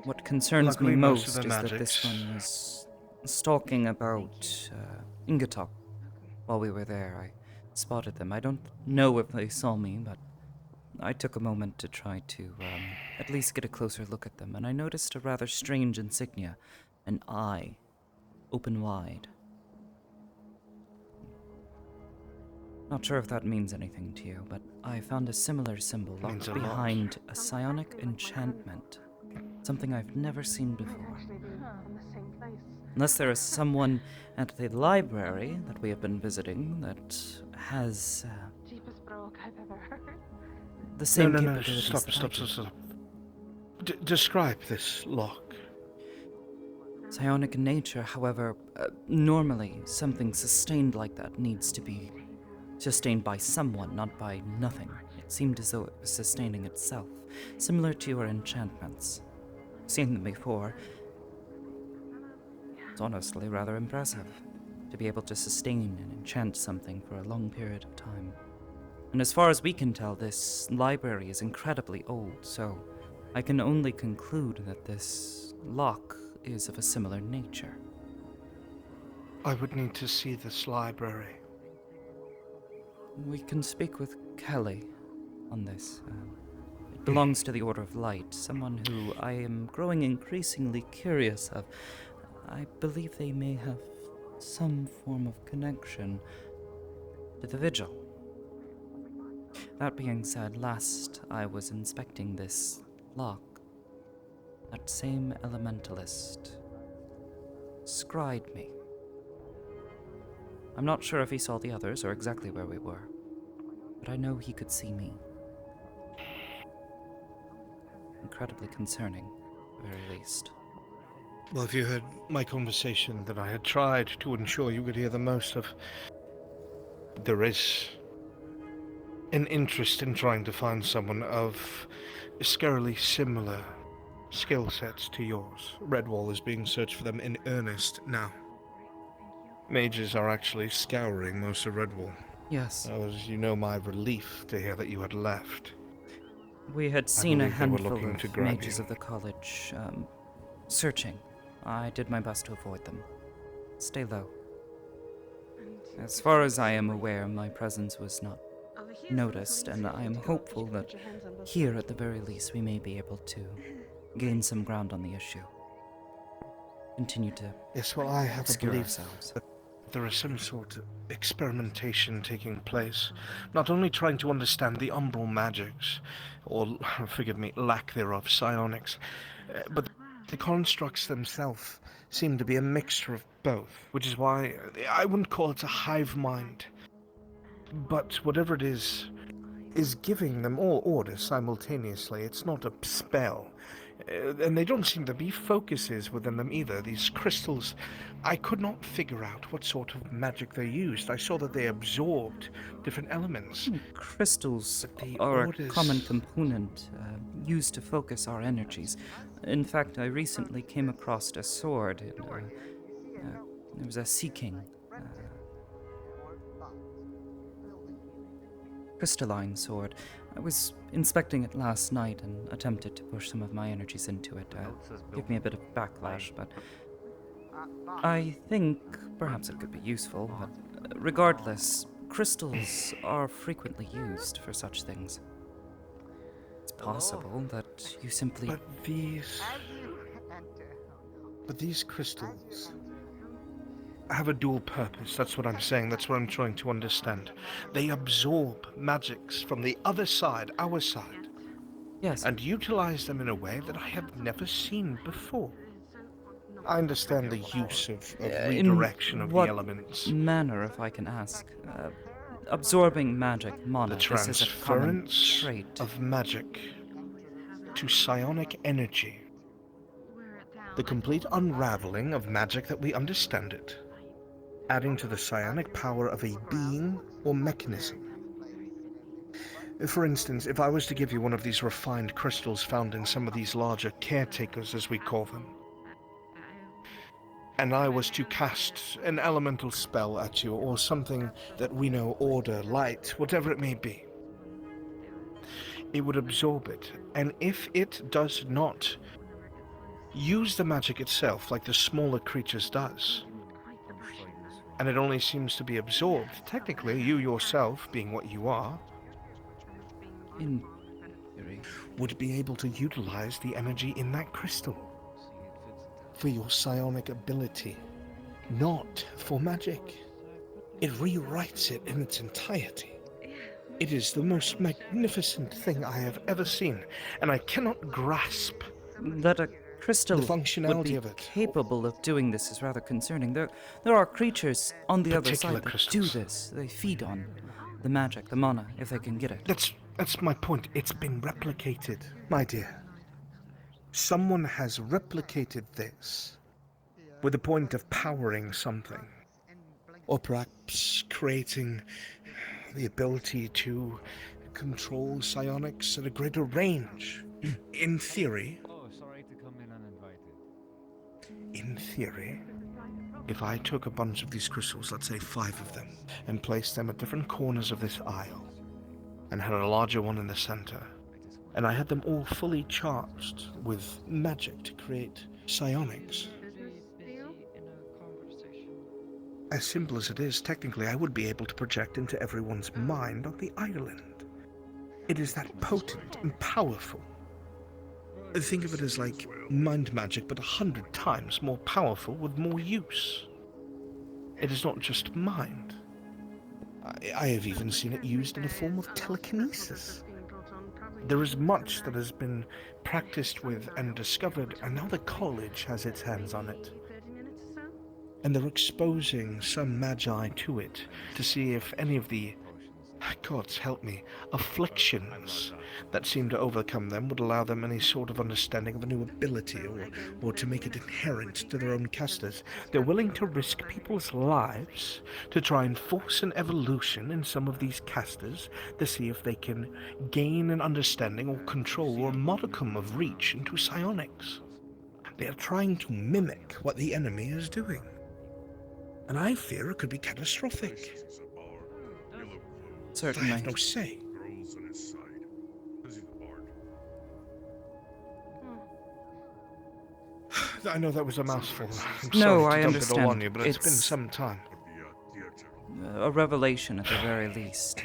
What concerns Luckily, me most most of is the that this magics- one was stalking about Ingatok while we were there. I spotted them. I don't know if they saw me, but I took a moment to try to at least get a closer look at them, and I noticed a rather strange insignia, an eye, open wide. Not sure if that means anything to you, but I found a similar symbol Means locked a lot. behind a psionic enchantment. Something I've never seen before. Unless there is someone at the library that we have been visiting that has the same No, capabilities stop, that I stop, do. stop, stop. Describe this lock. Psionic in nature, however, normally something sustained like that needs to be sustained by someone, not by nothing. It seemed as though it was sustaining itself, similar to your enchantments. Seen them before. It's honestly rather impressive to be able to sustain and enchant something for a long period of time. And as far as we can tell, this library is incredibly old, so I can only conclude that this lock is of a similar nature. I would need to see this library. We can speak with Kelly on this. It belongs to the Order of Light, someone who I am growing increasingly curious of. I believe they may have some form of connection to the Vigil. That being said, last I was inspecting this lock, that same elementalist scryed me. I'm not sure if he saw the others or exactly where we were, but I know he could see me. Incredibly concerning, at the very least. Well, if you heard my conversation, that I had tried to ensure you could hear the most of, there is an interest in trying to find someone of scarily similar skill sets to yours. Redwall is being searched for them in earnest now. Mages are actually scouring most of Redwall. Yes. As you know, my relief to hear that you had left. We had seen a believe they were handful looking to of grab mages you. of the college, searching. I did my best to avoid them. Stay low. As far as I am aware, my presence was not noticed, and I am hopeful that here, at the very least, we may be able to gain some ground on the issue. Continue to Yes, well, I have a obscure belief ourselves. that there is some sort of experimentation taking place, not only trying to understand the umbral magics, or, forgive me, lack thereof, psionics, but the constructs themselves seem to be a mixture of both, which is why I wouldn't call it a hive mind. But whatever it is giving them all orders simultaneously. It's not a spell. And they don't seem to be focuses within them either. These crystals, I could not figure out what sort of magic they used. I saw that they absorbed different elements. Crystals The are a orders... common component used to focus our energies. In fact, I recently came across a sword. It was a Sea King. Crystalline sword. I was inspecting it last night and attempted to push some of my energies into it. Give me a bit of backlash, but I think perhaps it could be useful. But regardless, crystals are frequently used for such things. It's possible that you simply... But these crystals have a dual purpose. That's what I'm saying. That's what I'm trying to understand. They absorb magics from the other side, our side. Yes. And utilize them in a way that I have never seen before. I understand the use of redirection of the elements. In what manner, if I can ask? Absorbing magic mana. The transference of magic to psionic energy. The complete unraveling of magic that we understand it. Adding to the psionic power of a being or mechanism. For instance, if I was to give you one of these refined crystals found in some of these larger caretakers, as we call them, and I was to cast an elemental spell at you, or something that we know, order, light, whatever it may be, it would absorb it, and if it does not use the magic itself like the smaller creatures does, and it only seems to be absorbed, technically, you yourself, being what you are, in theory, would be able to utilize the energy in that crystal for your psionic ability, not for magic. It rewrites it in its entirety. It is the most magnificent thing I have ever seen, and I cannot grasp that a crystal the functionality would be of it. Capable of doing this is rather concerning. There are creatures on the other side that crystals. do this. They feed on the magic, the mana, if they can get it. That's my point. It's been replicated, my dear. Someone has replicated this with the point of powering something, or perhaps creating the ability to control psionics at a greater range. In theory, if I took a bunch of these crystals, let's say 5 of them, and placed them at different corners of this aisle, and had a larger one in the center, and I had them all fully charged with magic to create psionics. As simple as it is, technically I would be able to project into everyone's mind on the island. It is that potent and powerful. Think of it as like mind magic, but 100 times more powerful with more use. It is not just mind. I have even seen it used in a form of telekinesis. There is much that has been practiced with and discovered, and now the college has its hands on it. And they're exposing some magi to it to see if any of the, gods help me, afflictions that seem to overcome them would allow them any sort of understanding of a new ability, or to make it inherent to their own casters. They're willing to risk people's lives to try and force an evolution in some of these casters to see if they can gain an understanding or control or a modicum of reach into psionics. They are trying to mimic what the enemy is doing. And I fear it could be catastrophic. Certainly. I have no say. I know that was a mouthful. I'm sorry I to dump understand. it all on you, but it's been some time. A revelation at the very least.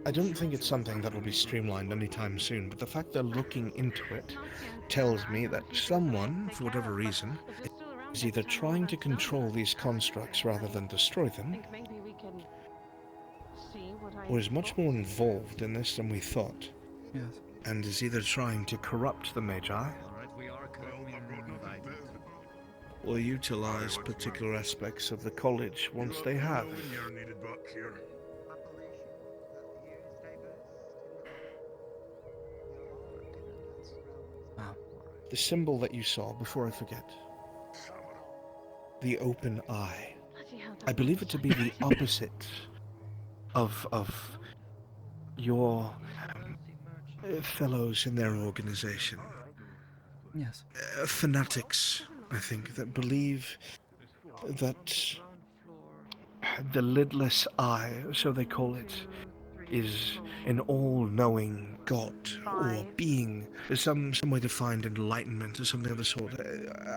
I don't think it's something that will be streamlined anytime soon, but the fact they're looking into it tells me that someone, for whatever reason, is either trying to control these constructs rather than destroy them, or is much more involved in this than we thought. Yes. And is either trying to corrupt the Magi, or utilize particular aspects of the college once they have. The symbol that you saw, before I forget. The open eye. I believe it to be the opposite of your fellows in their organization. Yes. Fanatics, I think, that believe that the lidless eye, so they call it, is an all-knowing god or being, some way to find enlightenment or something of the sort.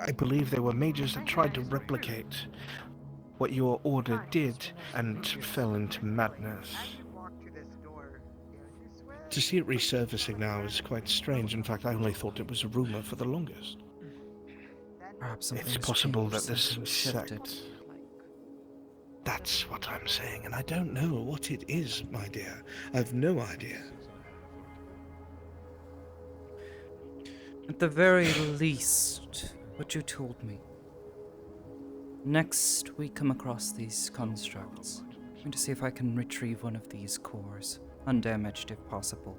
I believe there were mages that tried to replicate what your order did and fell into madness. To see it resurfacing now is quite strange. In fact, I only thought it was a rumor for the longest. Perhaps It's possible that this sect... That's what I'm saying, and I don't know what it is, my dear. I've no idea. At the very least, what you told me. Next, we come across these constructs. I'm going to see if I can retrieve one of these cores, undamaged if possible.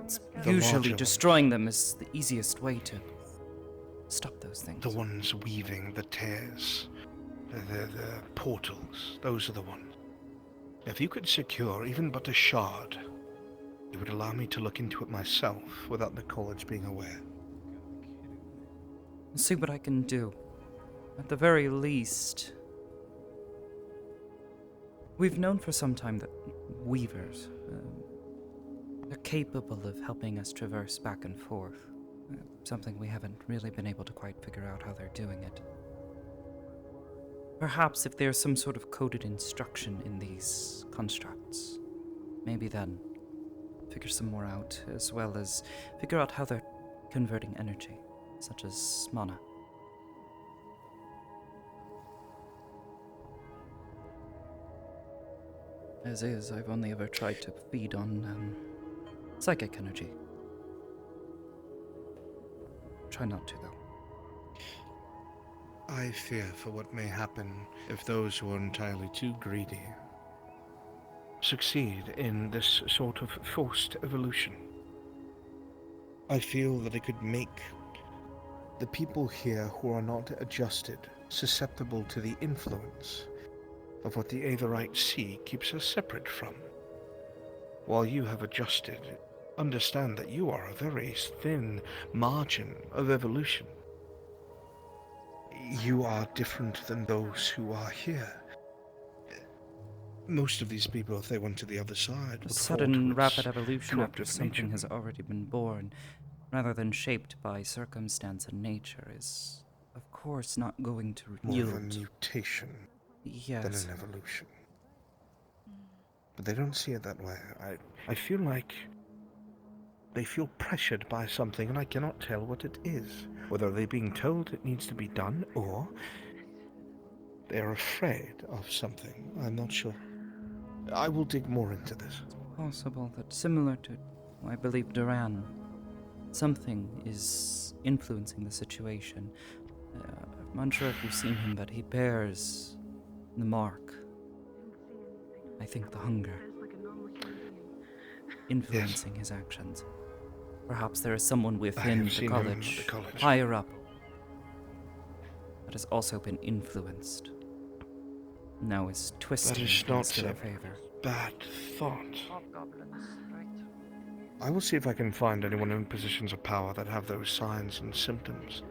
It's usually destroying them is the easiest way to stop those things. The ones weaving the tears. The portals, those are the ones. If you could secure even but a shard, it would allow me to look into it myself without the college being aware. I'll see what I can do. At the very least, we've known for some time that weavers, they're capable of helping us traverse back and forth. Something we haven't really been able to quite figure out how they're doing it. Perhaps if there's some sort of coded instruction in these constructs, maybe then figure some more out, as well as figure out how they're converting energy, such as mana. As is, I've only ever tried to feed on psychic energy. Try not to, though. I fear for what may happen if those who are entirely too greedy succeed in this sort of forced evolution. I feel that it could make the people here who are not adjusted susceptible to the influence of what the Aetherite Sea keeps us separate from. While you have adjusted, understand that you are a very thin margin of evolution. You are different than those who are here. Most of these people, if they went to the other side, would Sudden, rapid evolution after something has already been born, rather than shaped by circumstance and nature, is, of course, not going to yield. More of a mutation yes. than an evolution. But they don't see it that way. I feel like they feel pressured by something, and I cannot tell what it is. Whether they're being told it needs to be done, or they're afraid of something. I'm not sure. I will dig more into this. It's possible that, similar to, I believe, Duran, something is influencing the situation. I'm unsure if you've seen him, but he bears the mark. I think the hunger influencing his actions. Perhaps there is someone within the college, higher up, that has also been influenced. Now is twisting things to their favor. Bad thought. I will see if I can find anyone in positions of power that have those signs and symptoms.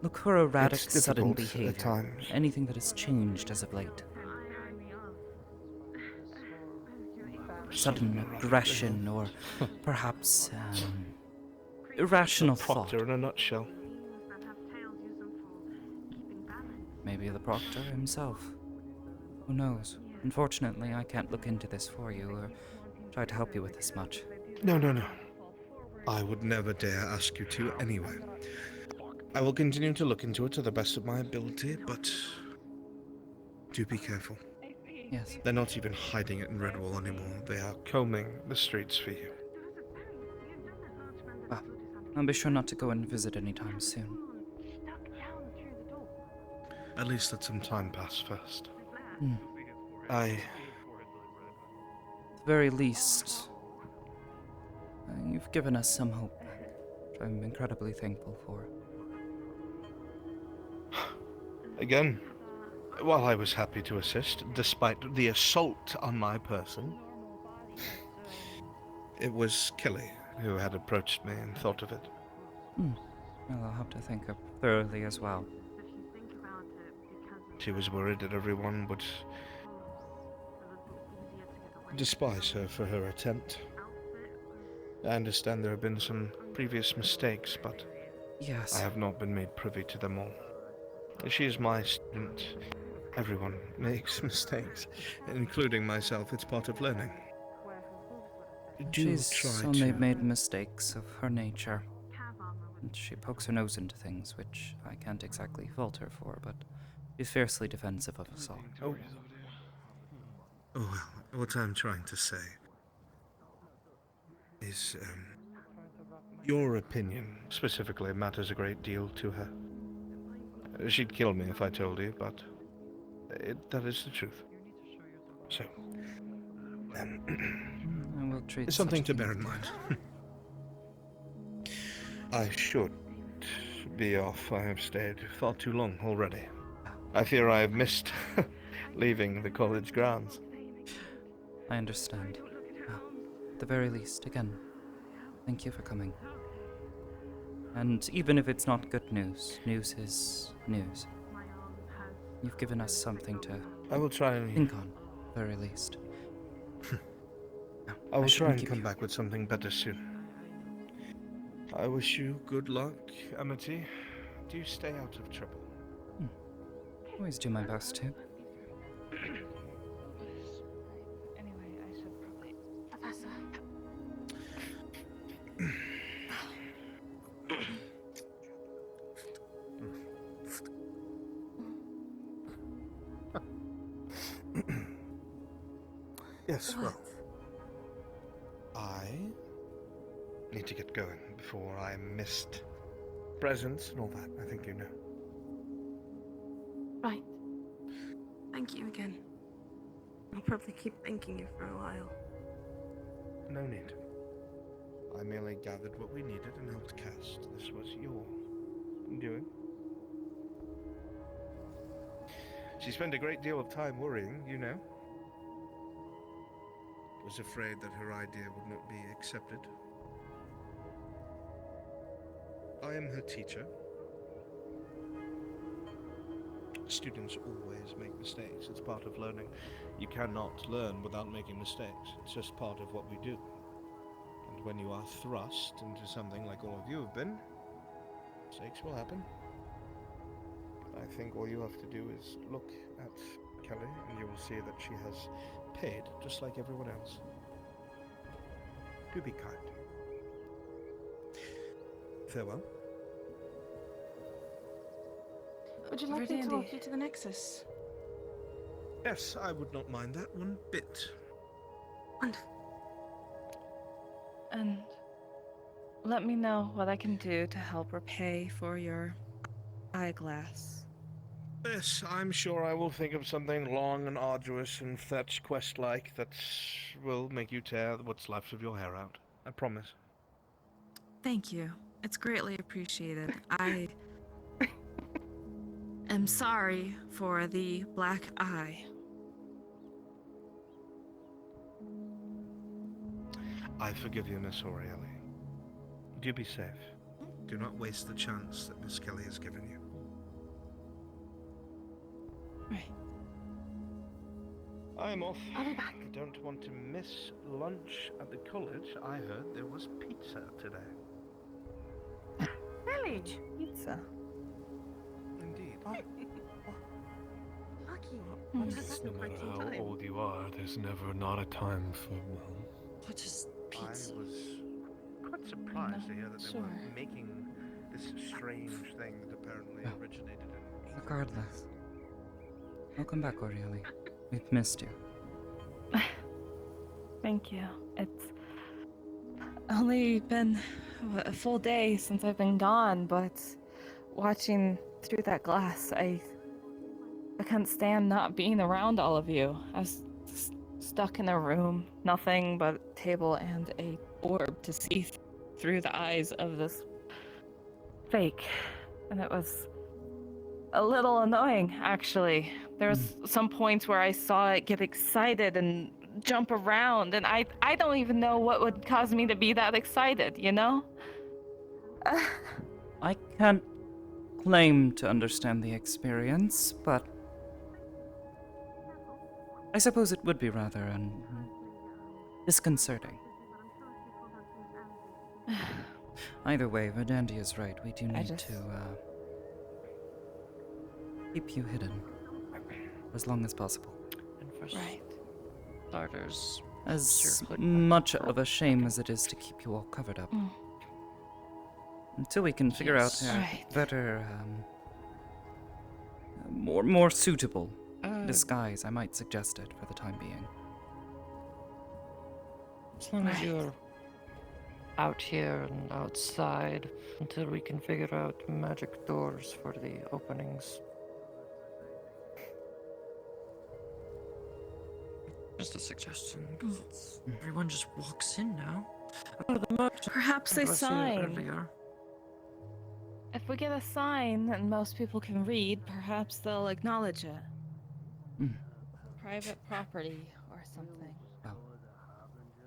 Look for erratic, sudden difficult behavior. at times. Anything that has changed as of late. Sudden aggression, or perhaps irrational thought. Proctor in a nutshell. Maybe the Proctor himself. Who knows? Unfortunately, I can't look into this for you or try to help you with this much. No. I would never dare ask you to anyway. I will continue to look into it to the best of my ability, but do be careful. Yes. They're not even hiding it in Redwall anymore. They are combing the streets for you. Well, I'll be sure not to go and visit anytime soon. At least let some time pass first. At the very least, you've given us some hope. I'm incredibly thankful for. Again, while I was happy to assist, despite the assault on my person, it was Kelly who had approached me and thought of it. Well, I'll have to think up thoroughly as well. She was worried that everyone would despise her for her attempt. I understand there have been some previous mistakes, but yes, I have not been made privy to them all. She is my student. Everyone makes mistakes, including myself. It's part of learning. She's only made mistakes of her nature. And she pokes her nose into things, which I can't exactly fault her for, but she's fiercely defensive of us all. Oh well, what I'm trying to say is, your opinion specifically matters a great deal to her. She'd kill me if I told you, but that is the truth. So, I will treat it's something to such bear in mind. I should be off. I have stayed far too long already. I fear I have missed leaving the college grounds. I understand. At the very least, again, thank you for coming. And even if it's not good news, news is news. You've given us something to I will try and think on, at the very least. I will try and come back with something better soon. I wish you good luck, Amity. Do you stay out of trouble? Always do my best to. Anyway, I should probably. Professor. Yes, well, I need to get going before I missed presents and all that. I think you know. Right. Thank you again. I'll probably keep thanking you for a while. No need. I merely gathered what we needed and helped cast. This was your doing. She spent a great deal of time worrying, you know. Was afraid that her idea would not be accepted. I am her teacher. Students always make mistakes. It's part of learning. You cannot learn without making mistakes. It's just part of what we do. And when you are thrust into something like all of you have been, mistakes will happen. I think all you have to do is look at Kelly and you will see that she has paid just like everyone else. Do be kind. Farewell. Would you like me to walk you to the Nexus? Yes, I would not mind that one bit. Wonderful. And let me know what I can do to help repay for your eyeglass. Yes, I'm sure I will think of something long and arduous and fetch quest-like that will make you tear what's left of your hair out. I promise. Thank you. It's greatly appreciated. I am sorry for the black eye. I forgive you, Miss Aureli. Do be safe. Do not waste the chance that Miss Kelly has given you. Right. I'm off. I'll be back. I don't want to miss lunch at the college. I heard there was pizza today. Really? Pizza. Indeed. Lucky. No matter how old you are, there's never not a time for, well... What is I was quite surprised to hear that they were making this strange thing that apparently originated in... Regardless. Welcome back, Aureli. We've missed you. Thank you. It's only been a full day since I've been gone, but watching through that glass, I couldn't stand not being around all of you. I was stuck in a room, nothing but a table and a orb to see through the eyes of this fake, and it was a little annoying, actually. There was some points where I saw it get excited and jump around, and I don't even know what would cause me to be that excited, you know? I can't claim to understand the experience, but I suppose it would be rather disconcerting. Either way, Verdandi is right. We do need to keep you hidden for as long as possible. And for Right. starters, As much of a shame as it is to keep you all covered up. Until we can figure out a better, more suitable disguise, I might suggest it for the time being. as long as you're out here and outside until we can figure out magic doors for the openings. Just a suggestion, because everyone just walks in now. Perhaps a sign. If we get a sign and most people can read, perhaps they'll acknowledge it. Private property or something. Well,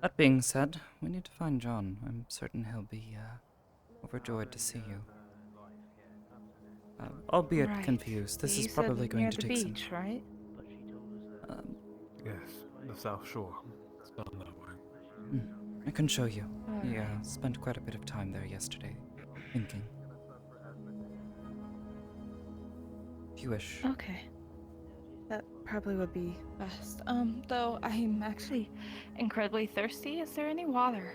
that being said, we need to find John. I'm certain he'll be overjoyed to see you. Albeit confused, this is probably going to take some... beach, right? Yes, the South Shore. It's down that way. I can show you. He spent quite a bit of time there yesterday, thinking. If you wish. Okay. That probably would be best. Though I'm actually incredibly thirsty. Is there any water?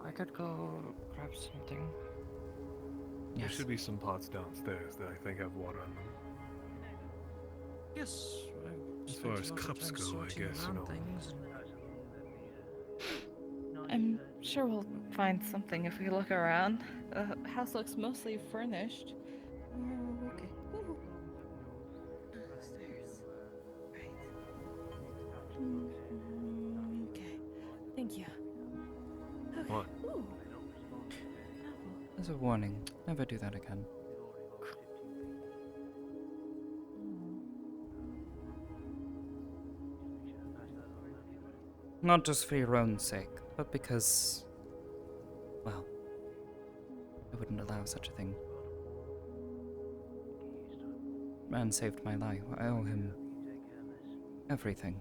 I could go grab something. There should be some pots downstairs that I think have water in them. Yes. As far as cups go, I guess, you know. I'm sure we'll find something if we look around. The house looks mostly furnished. Okay. Stairs. Right. Okay. Thank you. Okay. What? Ooh. As a warning, never do that again. Not just for your own sake, but because, well, I wouldn't allow such a thing. Man saved my life. I owe him everything.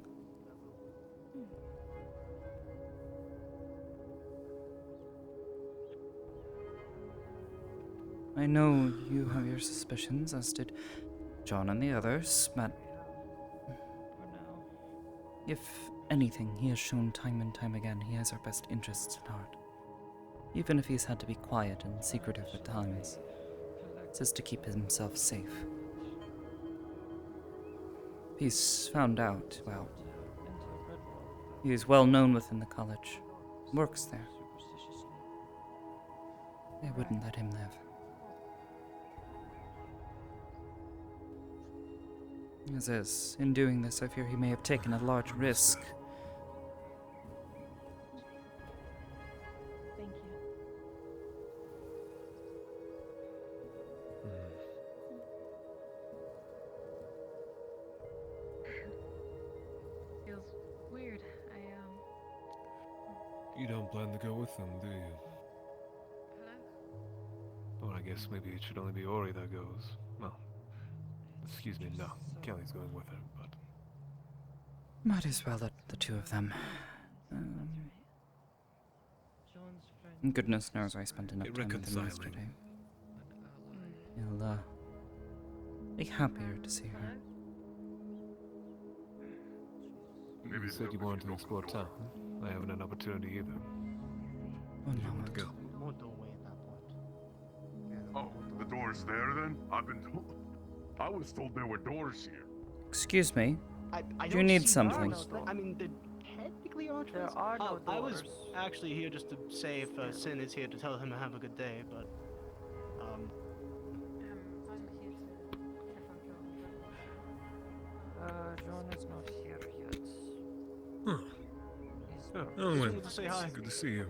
I know you have your suspicions, as did John and the others, but if anything, he has shown time and time again he has our best interests at heart. Even if he's had to be quiet and secretive at times, it's just to keep himself safe. If he's found out, well, he is well known within the college, works there. They wouldn't let him live. As is, in doing this, I fear he may have taken a large risk. Thank you. Feels weird. You don't plan to go with them, do you? Or I guess maybe it should only be Ori that goes. Well, excuse me, no. Kelly's going with her, but... Might as well let the two of them. Goodness knows I spent enough time with him yesterday. He'll, be happier to see her. Maybe you said you wanted to explore town. I haven't an opportunity either. Oh, You want to go? Oh, the door's there then? I was told there were doors here. Excuse me. I Do you don't need see something? doors. I mean, there technically are doors. There are no I was doors. actually here just to say if Sin is here to tell him to have a good day, but John is not here yet. Huh. He's Oh, well, to say hi. good to see you.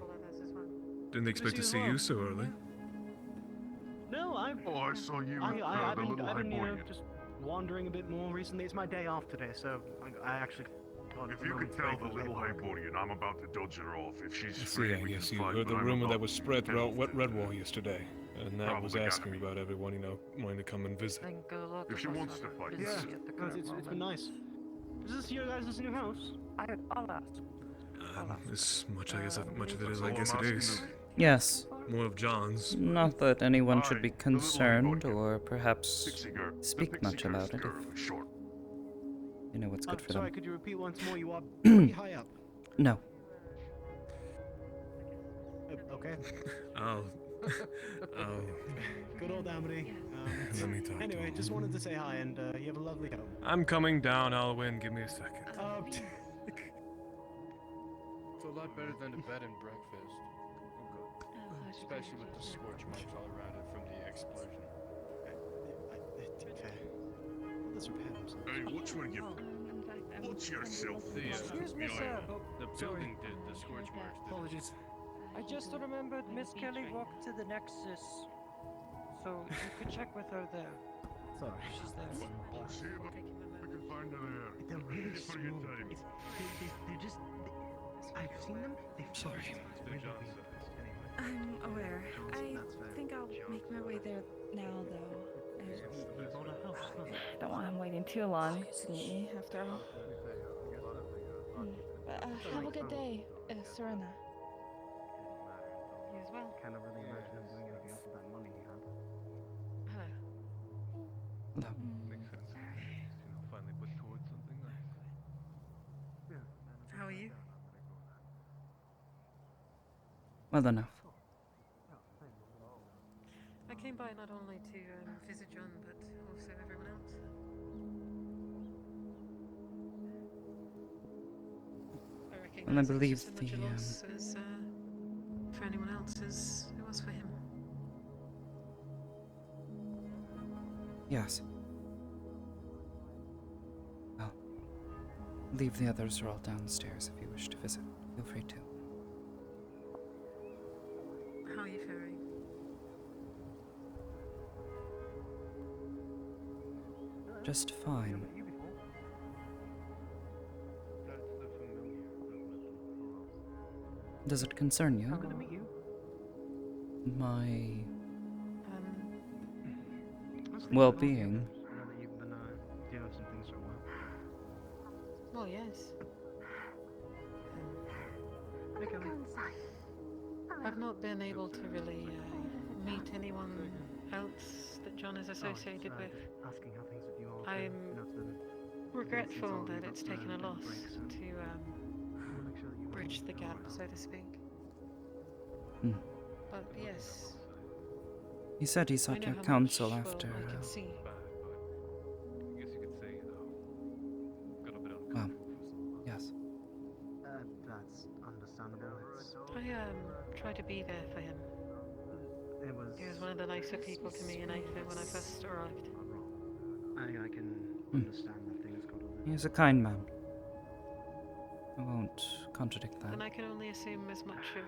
Didn't expect to see you so early. No, I saw you I, with I, I've the been, little I've been, Hyborian. just wandering a bit more recently. It's my day off today, so I actually. If you could tell the little Hyborian I'm about to dodge her off, if she's I see, free, I we guess can you fight, heard the but I'm rumor that about was to spread throughout delve Redwall yesterday, and that was Probably gotta asking about everyone, wanting to come and visit. Think a lot If she of us wants to are fight, busy Yeah, at the because current it's been moment. nice. Is this your guys' new house? I'll ask. As much, I guess, much of it That's as all I guess I'm it asking is. of you. Yes. More of John's. Not that anyone should Aye, be the little concerned Hyborian. or perhaps Pixie girl. The speak pixie much about it girl if who's short. you know what's good for Sorry, them. could you repeat once more? You are pretty high up. No. Okay. I'll Good old Amity. Let me talk to Anyway, him. just wanted to say hi, and you have a lovely home. I'm coming down, Alwyn. Give me a second. It's a lot better than a bed and breakfast. Especially with the scorch marks all around it from the explosion. Let's repair himself. Hey, watch where you... Watch yourself. Excuse me, sir. The building did the scorch marks. Apologies. I just remembered Miss Kelly walked to the Nexus, so you could check with her there. Sorry. She's there. I'll see you. We can find her there. They're really Just forget small. time. They're just. I've seen them. Sorry. I'm aware. I think I'll make my way there now, though. I don't want him waiting too long to meet me, after all. But have a good day, Serena. You as well. Can't really imagine him doing anything else with that money he had. Hello. Makes sense. Finally put towards something nice. How are you? Well enough. I came by not only to visit John, but also everyone else. I recognize And I it's believe just as much a the, loss as for anyone else as it was for him. Yes. Well, I believe the others are all downstairs if you wish to visit. Feel free to. How are you faring? Just fine. Does it concern you? Good to meet you. My That's the well-being. I know that you've been dealing with some things for a while. Well, yes. I've not been able to really meet anyone else that John is associated with. Asking how things with you all. I'm regretful that it's taken a loss to bridge the gap, so to speak. Hmm. But yes, He said he I sought know your how counsel much, after. well, I can see. I guess you could say, got a bit Well, yes. That's understandable. I tried to be there for him. He was one of the nicer people to me in Aether when I first arrived. I can understand that things got a little. He is a kind man. I won't contradict that. And I can only assume as much of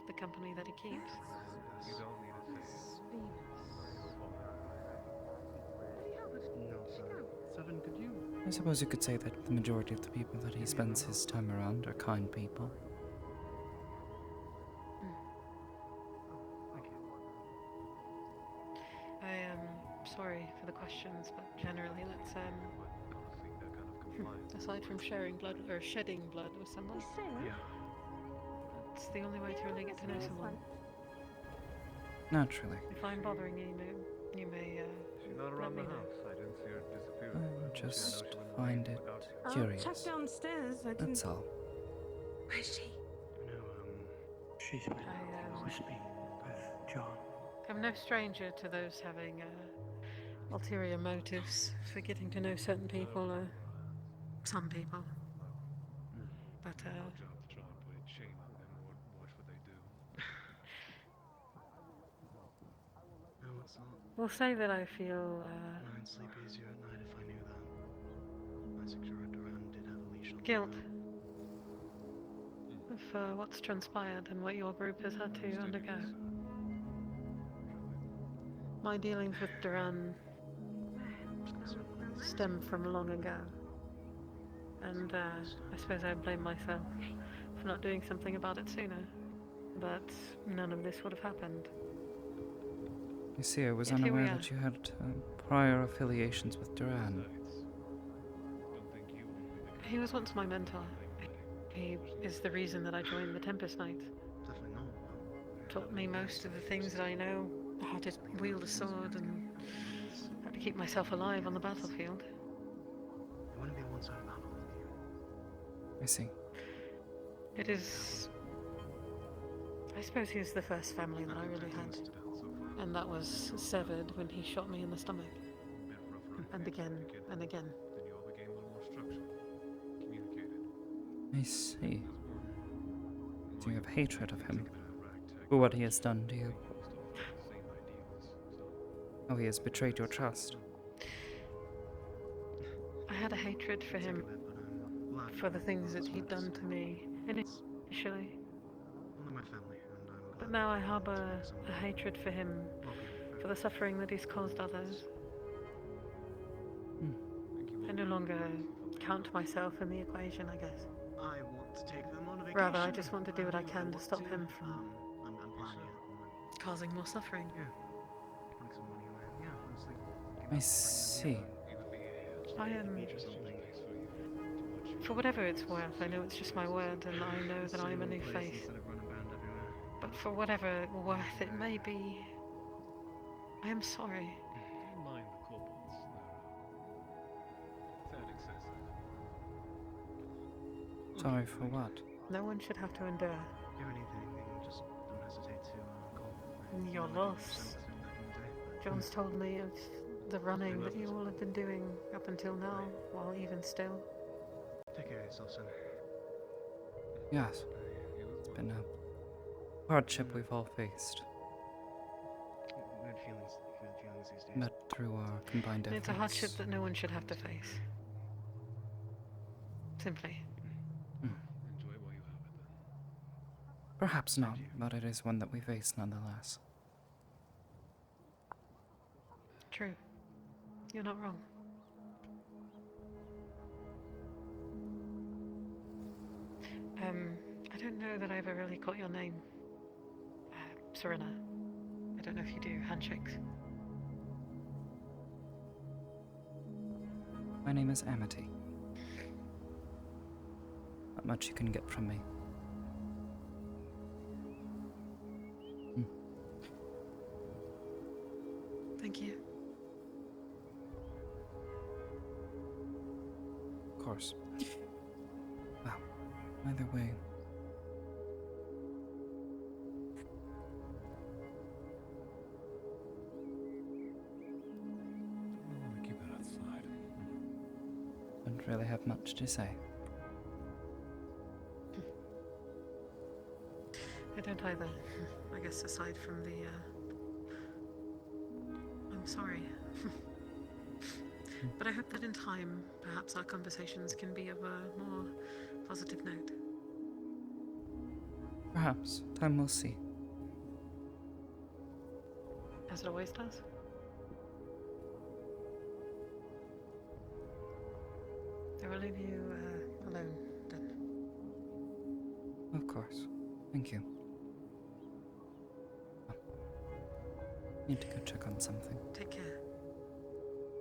the company that he keeps. You don't need to say. No, Seven, could you? I suppose you could say that the majority of the people that he spends his time around are kind people. I am sorry for the questions, but generally let's aside from sharing blood or shedding blood with someone, it's the only way to really get to know someone. Naturally. If I'm bothering you, you may She's not let around me the know. house. I didn't see her disappear. I just find it I'll curious. check downstairs. I didn't. That's all. Where's she? No, She's been speaking with John. I'm no stranger to those having ulterior motives for getting to know certain people, some people. But Our job to try and put shame on them or watch what they do. no, it's not. we'll say that I feel I'd sleep easier at night if I knew that. My security Duran did have a leash on. guilt. for what's transpired and what your group has had to undergo. My dealings with Duran stem from long ago, and I suppose I blame myself for not doing something about it sooner, but none of this would have happened. You see, I was Yet here we unaware are. that you had prior affiliations with Duran. He was once my mentor. He is the reason that I joined the Tempest Knights. Taught me most of the things that I know, how to wield a sword and how to keep myself alive on the battlefield. It wouldn't be a one-sided battle. I see. It is... I suppose he was the first family that I really had. And that was severed when he shot me in the stomach. And again, and again. I see. Do you have hatred of him? For what he has done to you? How he has betrayed your trust? I had a hatred for him, for the things that he'd done to me, initially. But now I harbor a hatred for him, for the suffering that he's caused others. I no longer count myself in the equation, I guess. I want to take them on a vacation. Rather, I just want to do what I can to stop him from causing more suffering. I see. I am... For whatever it's worth, I know it's just my word, and I know that I am a new face. But for whatever worth it may be, I am sorry. Sorry for what? No one should have to endure. If you anything, just don't hesitate to call. Your loss. John's told me of the running that you all have been doing up until now, while even still. Take care of yourself, son. Yes. It's been a hardship we've all faced. Good feelings these days. But through our combined efforts... It's a hardship that no one should have to face. Simply. Perhaps not, but it is one that we face nonetheless. True. You're not wrong. I don't know that I ever really caught your name. Serena. I don't know if you do handshakes. My name is Amity. Not much you can get from me. Thank you. Of course. Well, either way. Keep it outside. Don't really have much to say. I don't either. I guess aside from the, I'm sorry. But I hope that in time, perhaps our conversations can be of a more positive note. Perhaps. Time will see. As it always does. I will leave you alone, then. Of course. Thank you. Need to go check on something. Take care.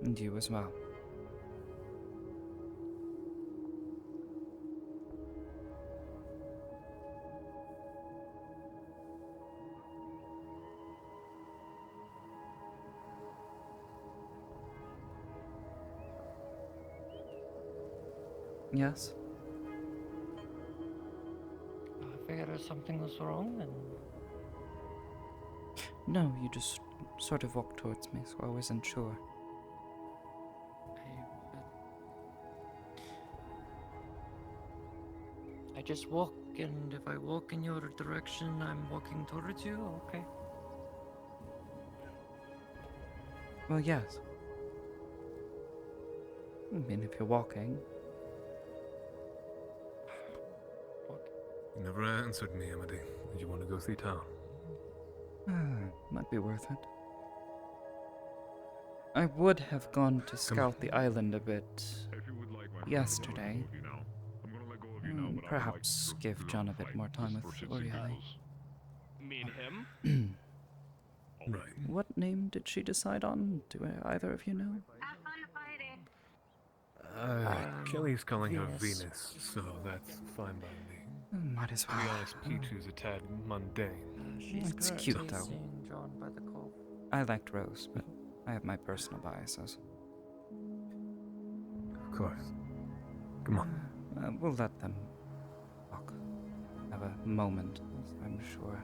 And you as well. Yes? I figured something was wrong and... No, you just sort of walked towards me, so I wasn't sure. I just walk, and if I walk in your direction, I'm walking towards you, okay? Well, yes. I mean, if you're walking. You never answered me, Amity. Did you want to go see town? Might be worth it. I would have gone to scout the island a bit yesterday. Perhaps give John a bit more time with Orieli. Mean him? Right. What name did she decide on? Do either of you know? Kelly's calling her Venus. Venus, so that's fine by me. Might as To be well. honest, Pichu's a tad mundane. It's cute though. I liked Rose, but I have my personal biases. Of course. Come on. We'll let them talk. Have a moment, I'm sure.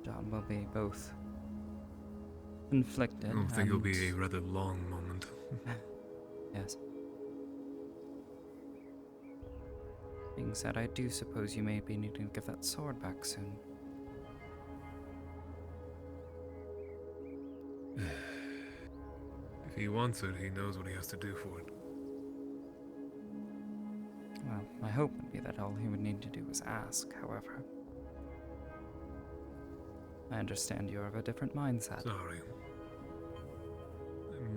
John will be both conflicted. I don't think it'll be a rather long moment. Yes. Being said, I do suppose you may be needing to give that sword back soon. If he wants it, he knows what he has to do for it. Well, my hope would be that all he would need to do was ask, however. I understand you're of a different mindset. Sorry.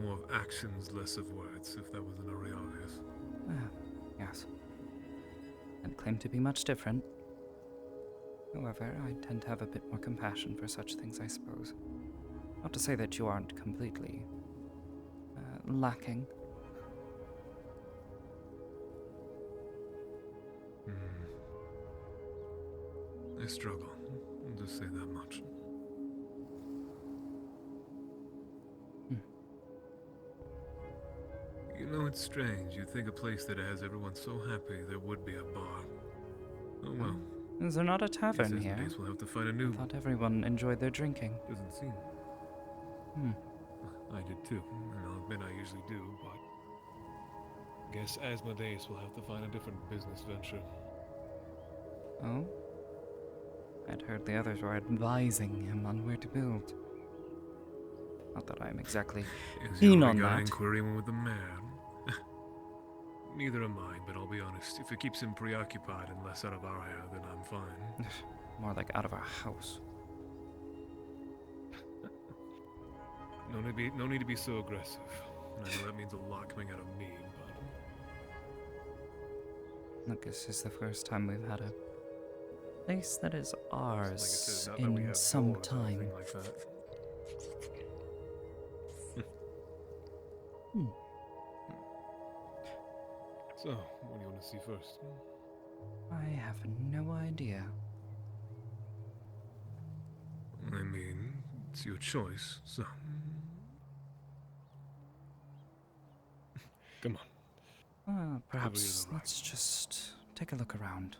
More of actions, less of words, if that wasn't already obvious. Yes. And claim to be much different. However, I tend to have a bit more compassion for such things, I suppose. Not to say that you aren't completely lacking. I struggle. I'll just say that much. You know, it's strange. You'd think a place that has everyone so happy there would be a bar. Oh well. Is there not a tavern here? Guess we'll have to find a new I thought everyone enjoyed their drinking. Doesn't seem. I did too, and I'll admit I usually do, but guess Asmodeus will have to find a different business venture. Oh? I'd heard the others were advising him on where to build. Not that I'm exactly keen on that. Inquiry with the man. Neither am I, but I'll be honest. If it keeps him preoccupied and less out of our hair, then I'm fine. More like out of our house. No need to be so aggressive. I know that means a lot coming out of me, but Look, this is the first time we've had a place that is ours Like I said, not that we in have some doors or anything time. like that. So, what do you want to see first? I have no idea. I mean, it's your choice, so. Come on. Perhaps let's just take a look around.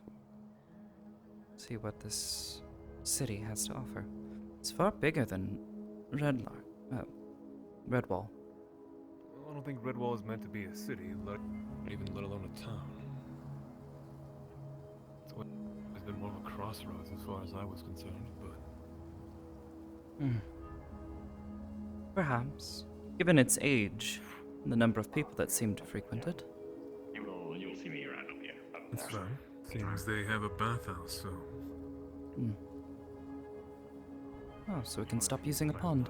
See what this city has to offer. It's far bigger than Redwall. I don't think Redwall is meant to be a city, let alone a town. It's always been more of a crossroads as far as I was concerned, but... Perhaps. Given its age, and the number of people that seem to frequent it. You'll see me around up here. That's fine. Seems they have a bathhouse, so... Oh, so we can stop using a pond.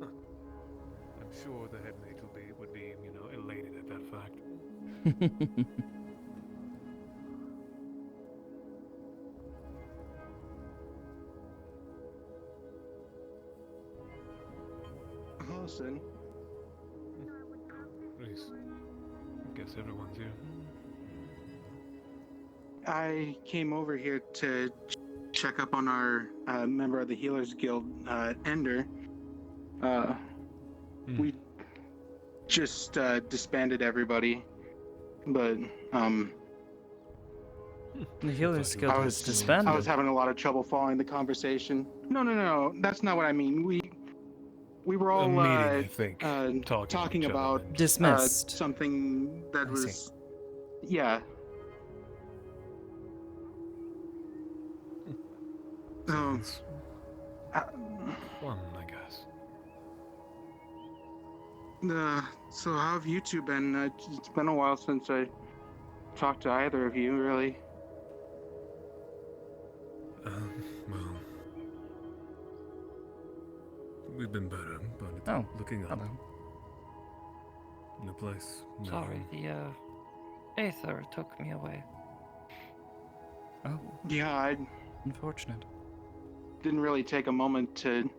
I'm sure the head mage would be, elated at that fact. Listen. Reese, guess everyone's here. I came over here to check up on our member of the Healers Guild, Ender. We just disbanded everybody, but the Healers Guild was disbanded. I was having a lot of trouble following the conversation. No, that's not what I mean. We were all meeting, I think, talking about dismissed something that was yeah. Fun, I guess. So how have you two been? It's been a while since I talk to either of you, really. Well, we've been better, but it's Oh, looking up. hello. New place. new Sorry, home. the Aether took me away. Oh, Yeah, I unfortunate. didn't really take a moment to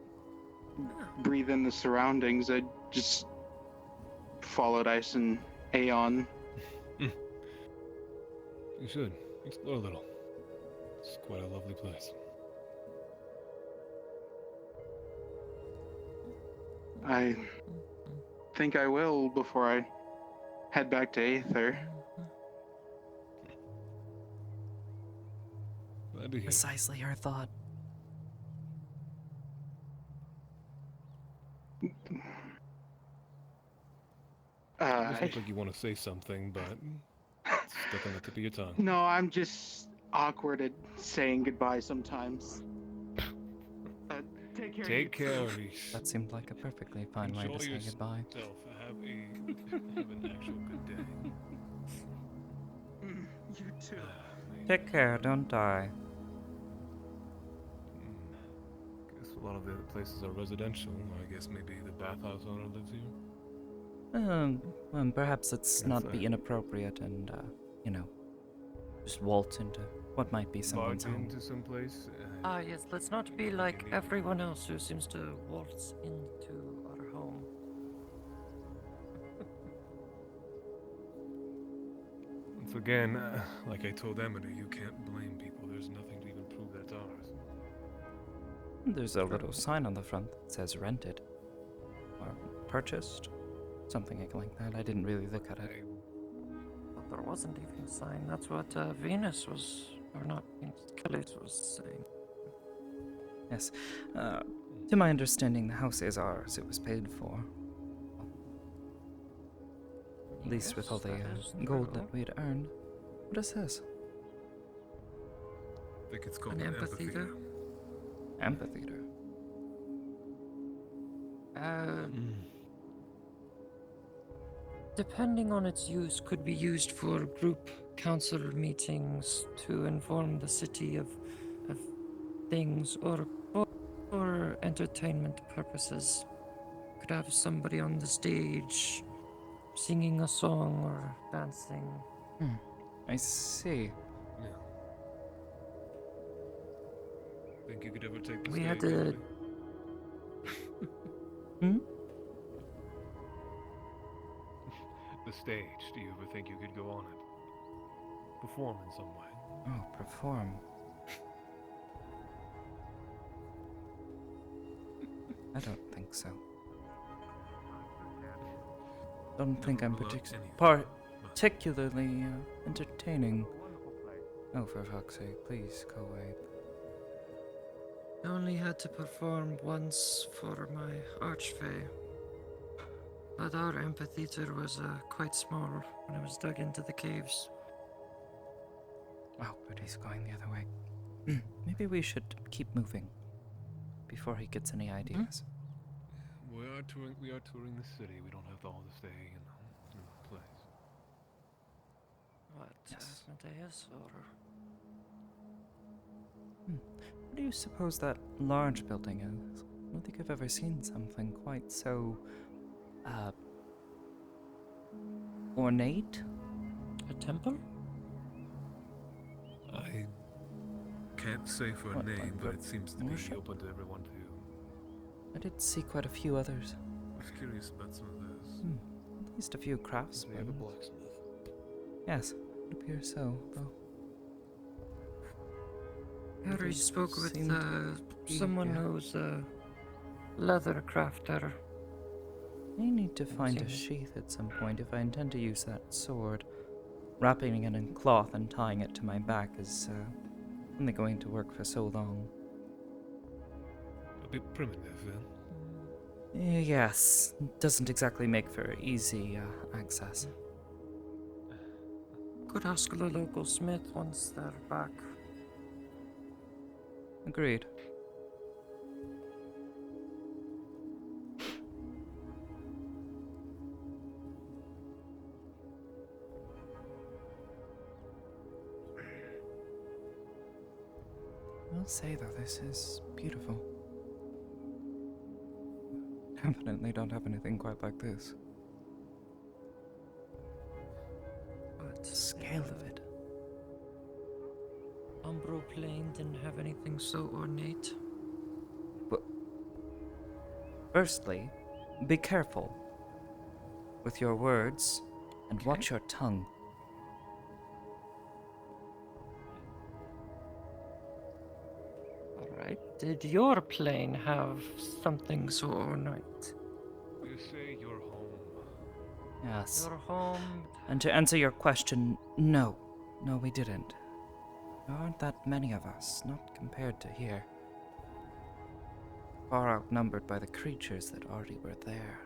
breathe in the surroundings. I just followed Ice and Aeon. You should explore a little. It's quite a lovely place. I think I will before I head back to Aether. Glad to hear. Precisely her thought. You look like you want to say something, but it's stuck on the tip of your tongue. No, I'm just awkward at saying goodbye sometimes. Take care. Take care, Reese. That seemed like a perfectly fine way to Enjoy say goodbye. yourself. Have an actual good day. You too. Take care, don't die. Guess a lot of the other places are residential. I guess maybe the bathhouse owner lives here. Perhaps let's not be inappropriate and, just waltz into what might be someone's Barge home. into some place. Yes, let's not be like everyone else who seems to waltz into our home. Once again, like I told Amity, you can't blame people. There's nothing to even prove that's ours. There's a little sign on the front that says rented. Or purchased. Something like that. I didn't really look at it. But there wasn't even a sign. That's what Venus was, or not Venus, Kelly's was saying. Yes. To my understanding, the house is ours. It was paid for. At least with all the gold that we'd earned. What is this? I think it's called An an amphitheater? Amphitheater. Depending on its use, could be used for group council meetings to inform the city of things, or for entertainment purposes. Could have somebody on the stage singing a song or dancing. I see. Yeah. Think you could ever take the We stage? had to. The stage. Do you ever think you could go on it? Perform in some way? Oh, perform. I don't think so. Don't think I'm particularly entertaining. Oh, for fuck's sake, please go away. I only had to perform once for my archfey. But our amphitheater was quite small when it was dug into the caves. Oh, but he's going the other way. Maybe we should keep moving before he gets any ideas. We are touring the city. We don't have to all stay in the place. What, Asmodeus, or... What do you suppose that large building is? I don't think I've ever seen something quite so, ornate? A temple? I can't say for a name, but it seems to be open to everyone too. I did see quite a few others. I was curious about some of those. At least a few craftsmen. We have a blacksmith. Yes, it appears so, though. Harry spoke with seem to be, someone yeah. who's a leather crafter. I need to find a sheath at some point if I intend to use that sword. Wrapping it in cloth and tying it to my back is only going to work for so long. A bit primitive, then. Yes, doesn't exactly make for easy access. Could ask the local smith once they're back. Agreed. I'll say though, this is beautiful. Definitely don't have anything quite like this. But The scale of it. Umbro Plain didn't have anything so ornate. But firstly, be careful with your words and watch your tongue. Alright, did your plane have something so ornate? You say you're home. Yes. Your home. And to answer your question, no. No, we didn't. There aren't that many of us, not compared to here. Far outnumbered by the creatures that already were there.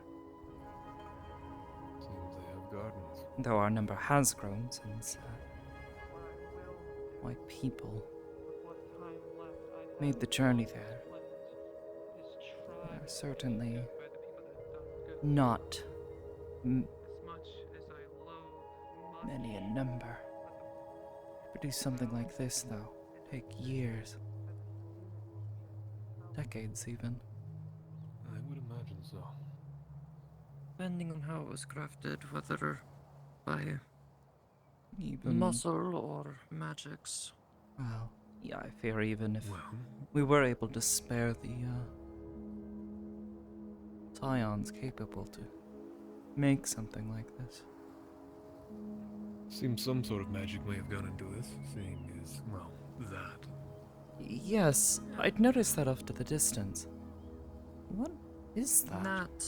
Seems they have gardens. Though our number has grown since white people made the journey there. They are certainly not many in number. To produce something like this, though, take years. Decades, even. I would imagine so. Depending on how it was crafted, whether by Even muscle or magics. Well, yeah, I fear even if we were able to spare the scions capable to make something like this. Seems some sort of magic may have gone into this, seeing as, well, that. Yes, I'd noticed that off to the distance. What is that? That,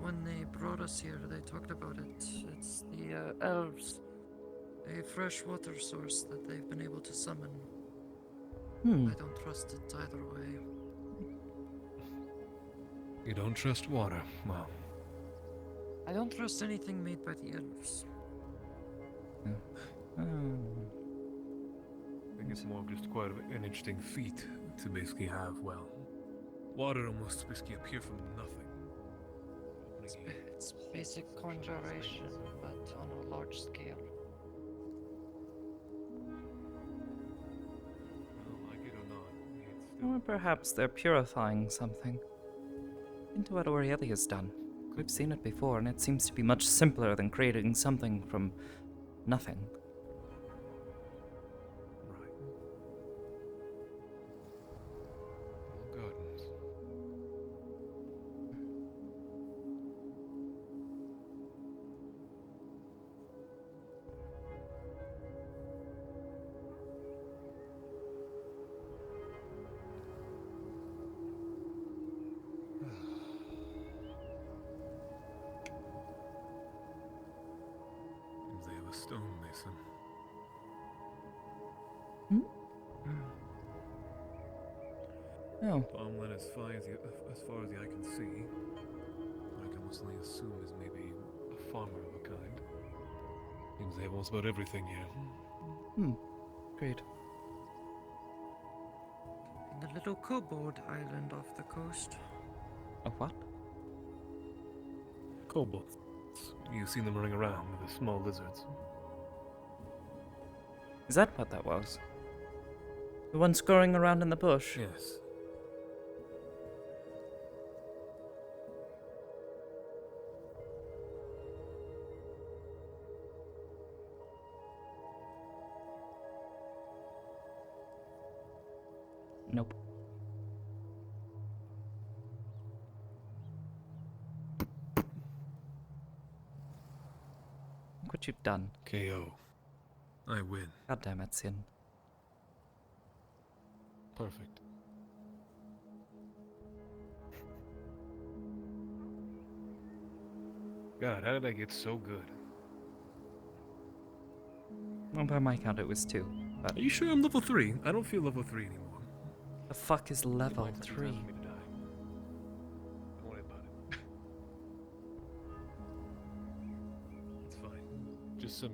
when they brought us here, they talked about it. It's the elves. A fresh water source that they've been able to summon. I don't trust it either way. You don't trust water? Well. I don't trust anything made by the elves. I think it's more of just quite an interesting feat to basically have, well, water almost basically appear from nothing. It's basic conjuration, but on a large scale. Like it or not, Or perhaps they're purifying something. Into what Aurieli has done. We've seen it before, and it seems to be much simpler than creating something from nothing. Gardens. They have a stonemason. Oh. Farmland as far as the eye can see. What I can mostly assume is maybe a farmer of a kind. Seems they have almost about everything here. Great. The little kobold island off the coast. A what? Kobolds. You've seen them running around with the small lizards. Is that what that was? The one scurrying around in the bush? Yes. Nope. Look what you've done. KO. I win. God damn it, Sin. Perfect. God, how did I get so good? Well, by my count, it was 2. But Are you sure I'm level 3? I don't feel level 3 anymore. the fuck is level Might be 3? time for me to die. Don't worry about it. It's fine. Just some,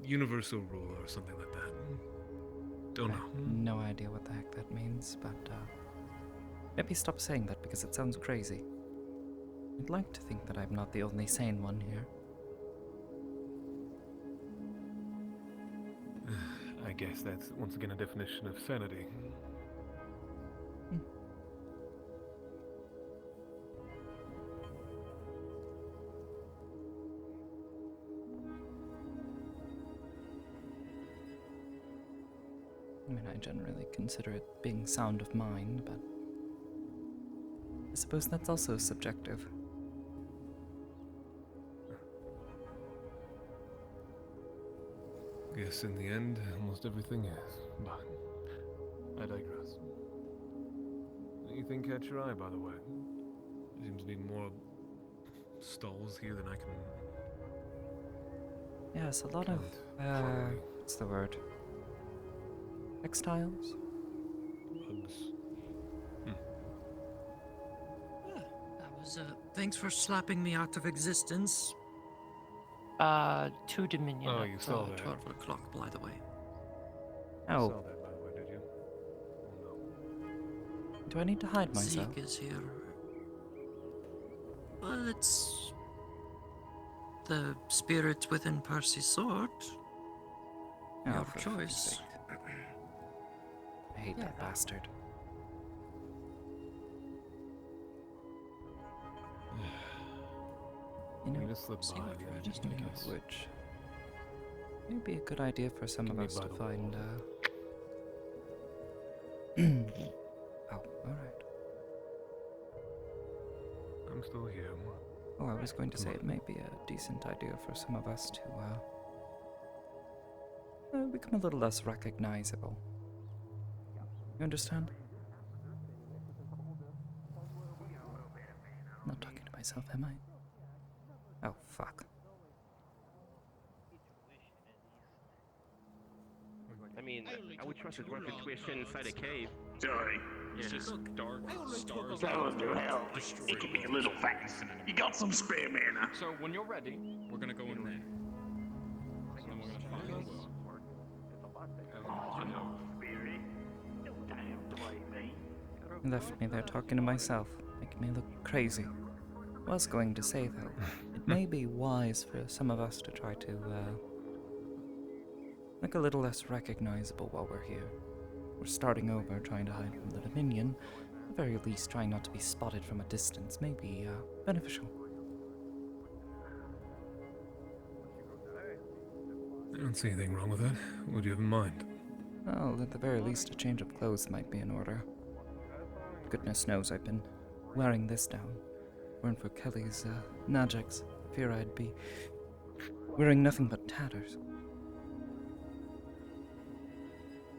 universal rule or something like that. Don't know. No idea what the heck that means, but maybe stop saying that because it sounds crazy. I'd like to think that I'm not the only sane one here. I guess that's once again a definition of sanity. I mean, I generally consider it being sound of mind, but I suppose that's also subjective. Guess in the end, almost everything is, but I digress. Anything catch your eye, by the way? There seems to be more stalls here than I can... Yes, a lot of, what's the word? Textiles? Bugs. That was, thanks for slapping me out of existence. 2 Dominion Oh, at you saw that. 12 o'clock, by the way. You Oh. saw that, by the way, did you? Oh, Do I need to hide myself? Zeke is here. Well, it's the spirit within Percy's sword. Oh, Your for choice. sake. I hate that bastard. You know, You just slip by again, just in speaking case. of which, it would be a good idea for some of Can be us to by the find, oh, alright. I'm still here. Oh, I was going to Come say on. it may be a decent idea for some of us to, become a little less recognizable. You understand? I'm not talking to myself, am I? Oh, fuck. I mean, I would trust his work intuition inside a cave. Sorry. Yeah. Dark stars. Fellas do hell. It can be a little fast. You got some spare mana? So when you're ready, we're gonna go in there. And then we're gonna find the will. Oh, no, Spirit. Don't have to blame me. You left me there talking to myself, making me look crazy. Was going to say, though, it may be wise for some of us to try to, look a little less recognizable while we're here. We're starting over, trying to hide from the Dominion. At the very least, trying not to be spotted from a distance may be, beneficial. I don't see anything wrong with that. What do you have in mind? Well, at the very least, a change of clothes might be in order. Goodness knows I've been wearing this down. Weren't for Kelly's, nagics, I fear I'd be wearing nothing but tatters.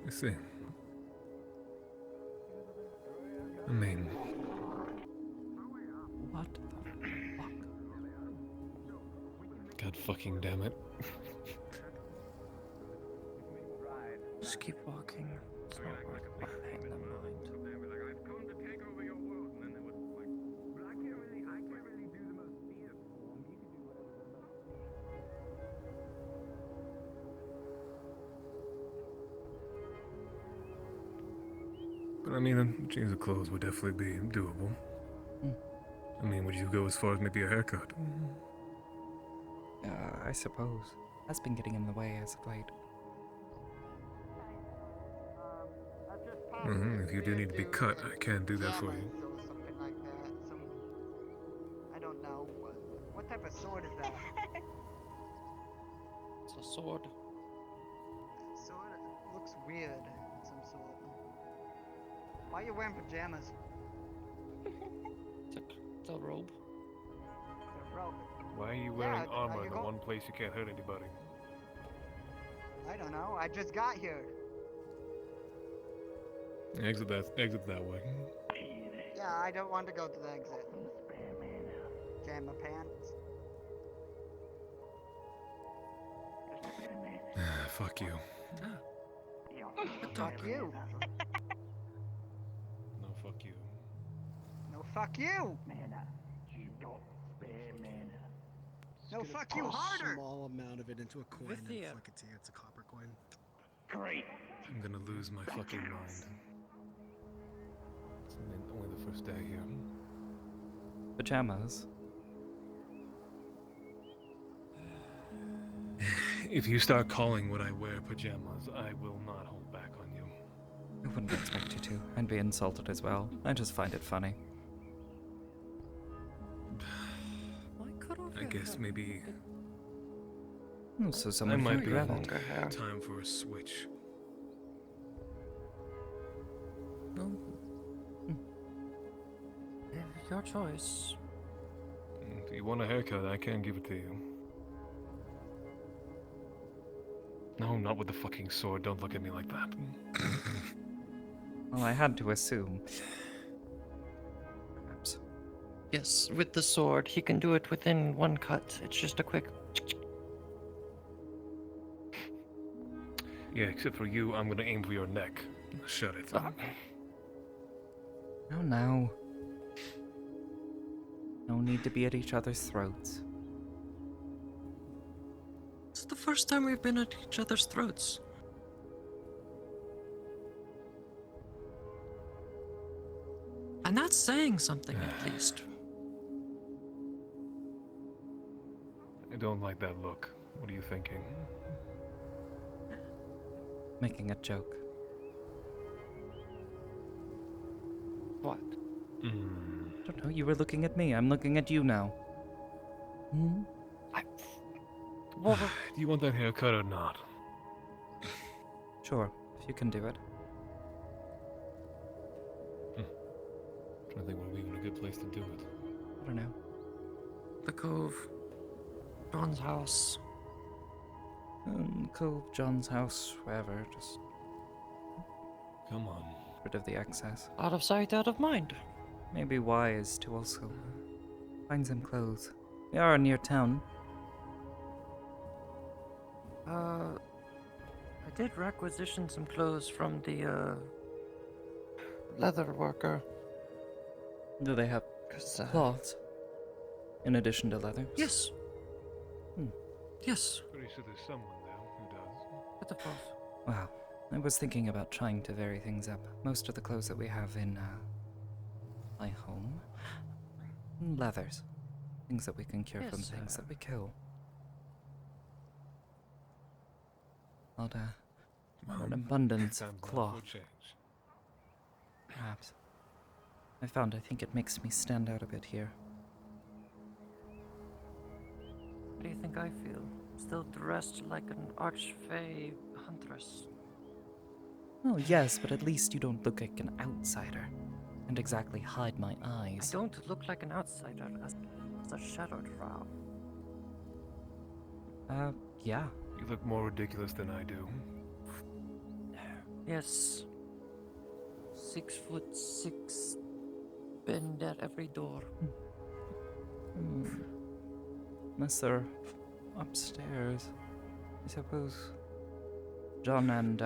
I see. I mean... What the fuck? God fucking damn it. Just keep walking. It's not worth paying them mind. But I mean, a change of clothes would definitely be doable. I mean, would you go as far as maybe a haircut? I suppose. That's been getting in the way as of late. If you do need to be cut, I can do that for you. Something like that. I don't know. What type of sword is that? It's a sword. Sword looks weird. Some sort. Why are you wearing pajamas? It's a robe. The robe. Why are you wearing Yeah, armor are you in the one place you can't hurt anybody? I don't know. I just got here. Exit that way. Yeah, I don't want to go to the exit. Jam my pants. Fuck you. Fuck you. No, fuck you. No, fuck you. No, fuck you harder. Small amount of it into a coin and Vithia. flick it to you. It's a copper coin. Great. I'm gonna lose my fucking mind. It's only the first day here. Pajamas. If you start calling what I wear pajamas, I will not hold back on you. I wouldn't expect you to. I'd be insulted as well. I just find it funny. I guess maybe Oh, so I someone might can be grab it. time for a switch. Your choice. If you want a haircut, I can give it to you. No, not with the fucking sword. Don't look at me like that. Well, I had to assume. Perhaps. Yes, with the sword, he can do it within one cut. It's just a quick. Yeah, except for you, I'm gonna aim for your neck. Shut it. No, no. No need to be at each other's throats. It's the first time we've been at each other's throats. And that's saying something, at least. I don't like that look. What are you thinking? Making a joke. What? I don't know, you were looking at me. I'm looking at you now. Hmm? Well, do you want that haircut or not? Sure, if you can do it. I think we're leaving a good place to do it. I don't know. The Cove. John's house. Cove, John's house, wherever. Just Come on. rid of the excess. Out of sight, out of mind. Maybe wise to also find some clothes. We are near town. I did requisition some clothes from the, leather worker. Do they have cloths in addition to leather? Yes. Yes. Pretty sure there's someone there who does. What the fuck? Wow. I was thinking about trying to vary things up. Most of the clothes that we have in, my home, leathers. Things that we can cure from Yes, things that we kill. Not an abundance of cloth. Perhaps. I think it makes me stand out a bit here. What do you think I feel? Still dressed like an archfey huntress. Oh, yes, but at least you don't look like an outsider. And exactly hide my eyes. I don't look like an outsider as a shadow drow. Yeah. You look more ridiculous than I do. Yes. 6'6", bend at every door. Unless they're upstairs. I suppose John and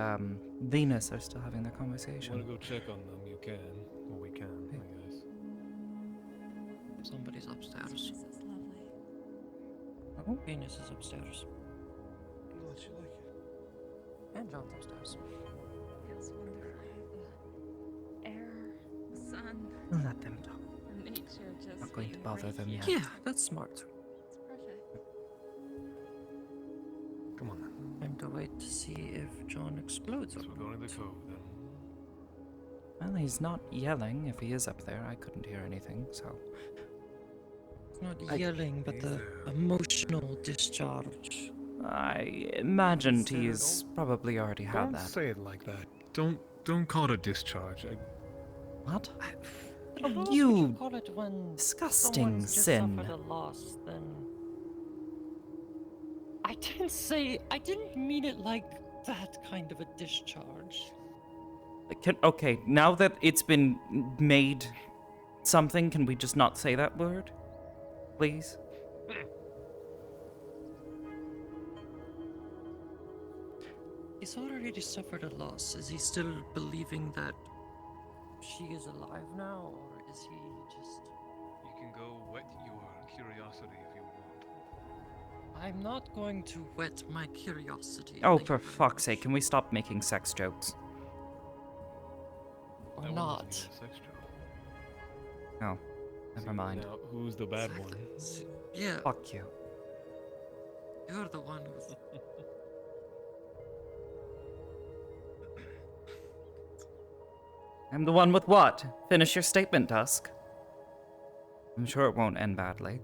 Venus are still having their conversation. Want to go check on them? You can. Or we can, I guess. Somebody's upstairs. This is lovely. Oh? Venus is upstairs. Glad you like it. And John's upstairs. Feels wonderful. The air, the sun, Let them talk. nature just. Not going to being bother right them here. yet. Yeah, that's smart. It's perfect. Come on then. Time to wait to see if John explodes. So we're going to the cove then. Well, he's not yelling. If he is up there, I couldn't hear anything, so. It's not yelling, but the emotional discharge. I imagined he's probably already had Don't that. say it like that. Don't call it a discharge. What? Suppose You what you call it when disgusting someone's just sin. suffered a loss, then I didn't mean it like that kind of a discharge. Okay, now that it's been made something, can we just not say that word? Please? He's already suffered a loss. Is he still believing that she is alive now, or is he just... You can go whet your curiosity if you want. I'm not going to whet my curiosity. Oh, thank for you. fuck's sake, can we stop making sex jokes? Or That not. wasn't even a sex joke. Oh, never mind. Now, who's the bad one? Yeah, Fuck you. you're the one who's I'm the one with what? Finish your statement, Dusk. I'm sure it won't end badly.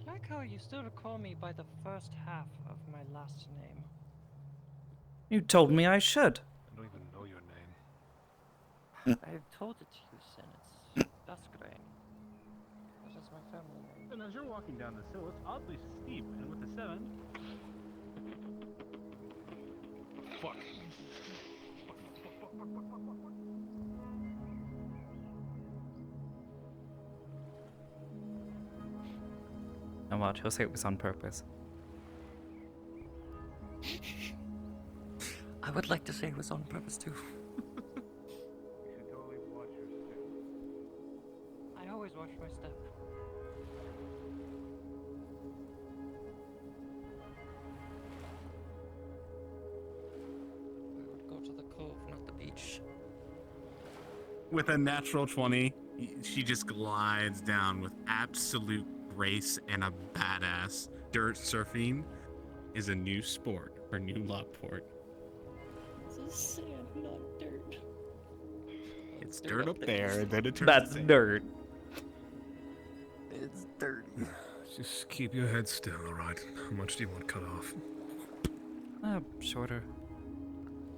I like how you still call me by the first half of my last name. You told me I should. I don't even know your name. I've told it to you, Sin. It's Duskrain. That is my family name. And as you're walking down this hill, it's oddly steep, and with the 7. Fuck. And watch, he'll say it was on purpose. I would like to say it was on purpose too. You should totally watch your step. I always watch my step. I would go to the cove, not the beach. With a natural 20, she just glides down with absolute grace and a badass. Dirt surfing is a new sport for New Lockport. This is sand, not dirt. It's dirt up there, and then it turns That's to sand. dirt. It's dirty. Just keep your head still, alright? How much do you want cut off? Shorter.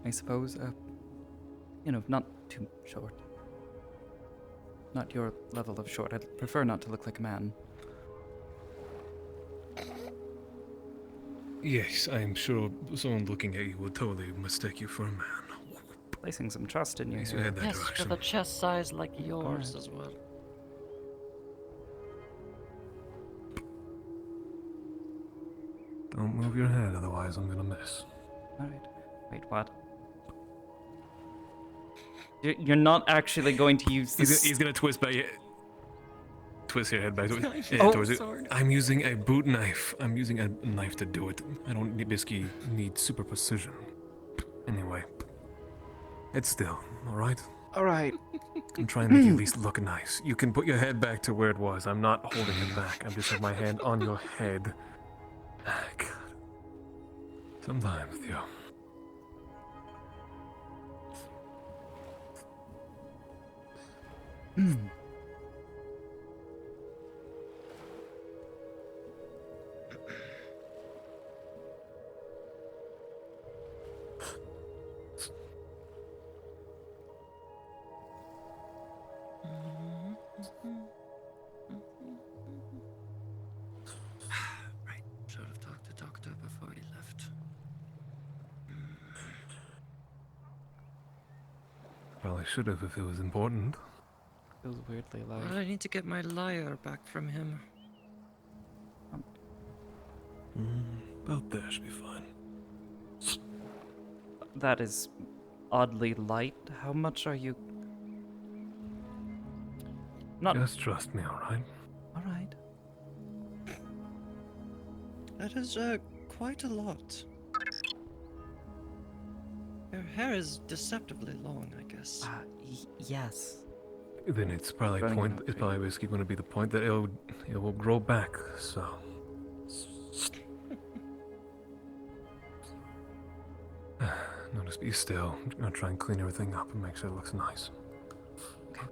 I suppose, not too short. Not your level of short. I'd prefer not to look like a man. Yes, I'm sure someone looking at you would totally mistake you for a man. Placing some trust in you. Yes, you head that Yes, direction. with a chest size like yours Alright. as well. Don't move your head, otherwise I'm gonna miss. Alright. Wait, what? You're not actually going to use this. He's gonna twist your head back Oh. towards it. I'm using a boot knife. I'm using a knife to do it. I don't basically need super precision. Anyway, head still, alright? Alright. I'm trying to make you at least look nice. You can put your head back to where it was. I'm not holding it back. I'm just have my hand on your head. Ah, God. Sometimes, Theo. Right. Should have talked to Doctor before he left. Probably should have if it was important. Feels weirdly like. Well, I need to get my lyre back from him. About there should be fine. That is oddly light. How much are you? Not. Just trust me, alright? Alright. That is quite a lot. Your hair is deceptively long, I guess. Yes. Then it's probably Running point. out It's for probably basically going to be the point that it will grow back. So. No, just be still. I'm gonna try and clean everything up and make sure it looks nice. Okay.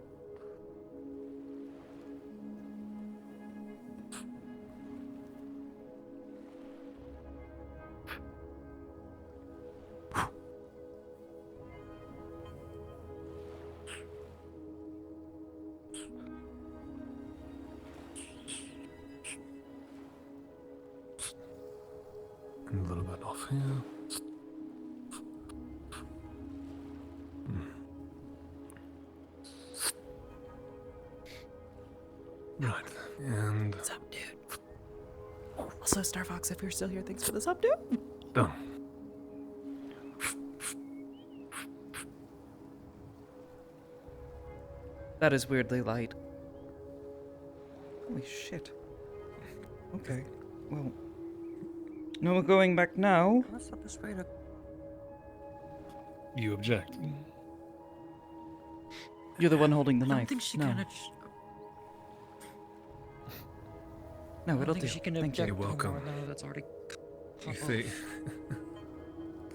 And a little bit off here. Right, and What's up, dude? Also, Star Fox, if you're still here, thanks for the sub, dude. done. That is weirdly light. Holy shit. Okay, well. No going back now. That's not this way to. You object? You're the one holding the I knife. don't think she no. can. No, I don't it'll think do. she can Thank you. object You're welcome. anymore now that's already. You cut say. off.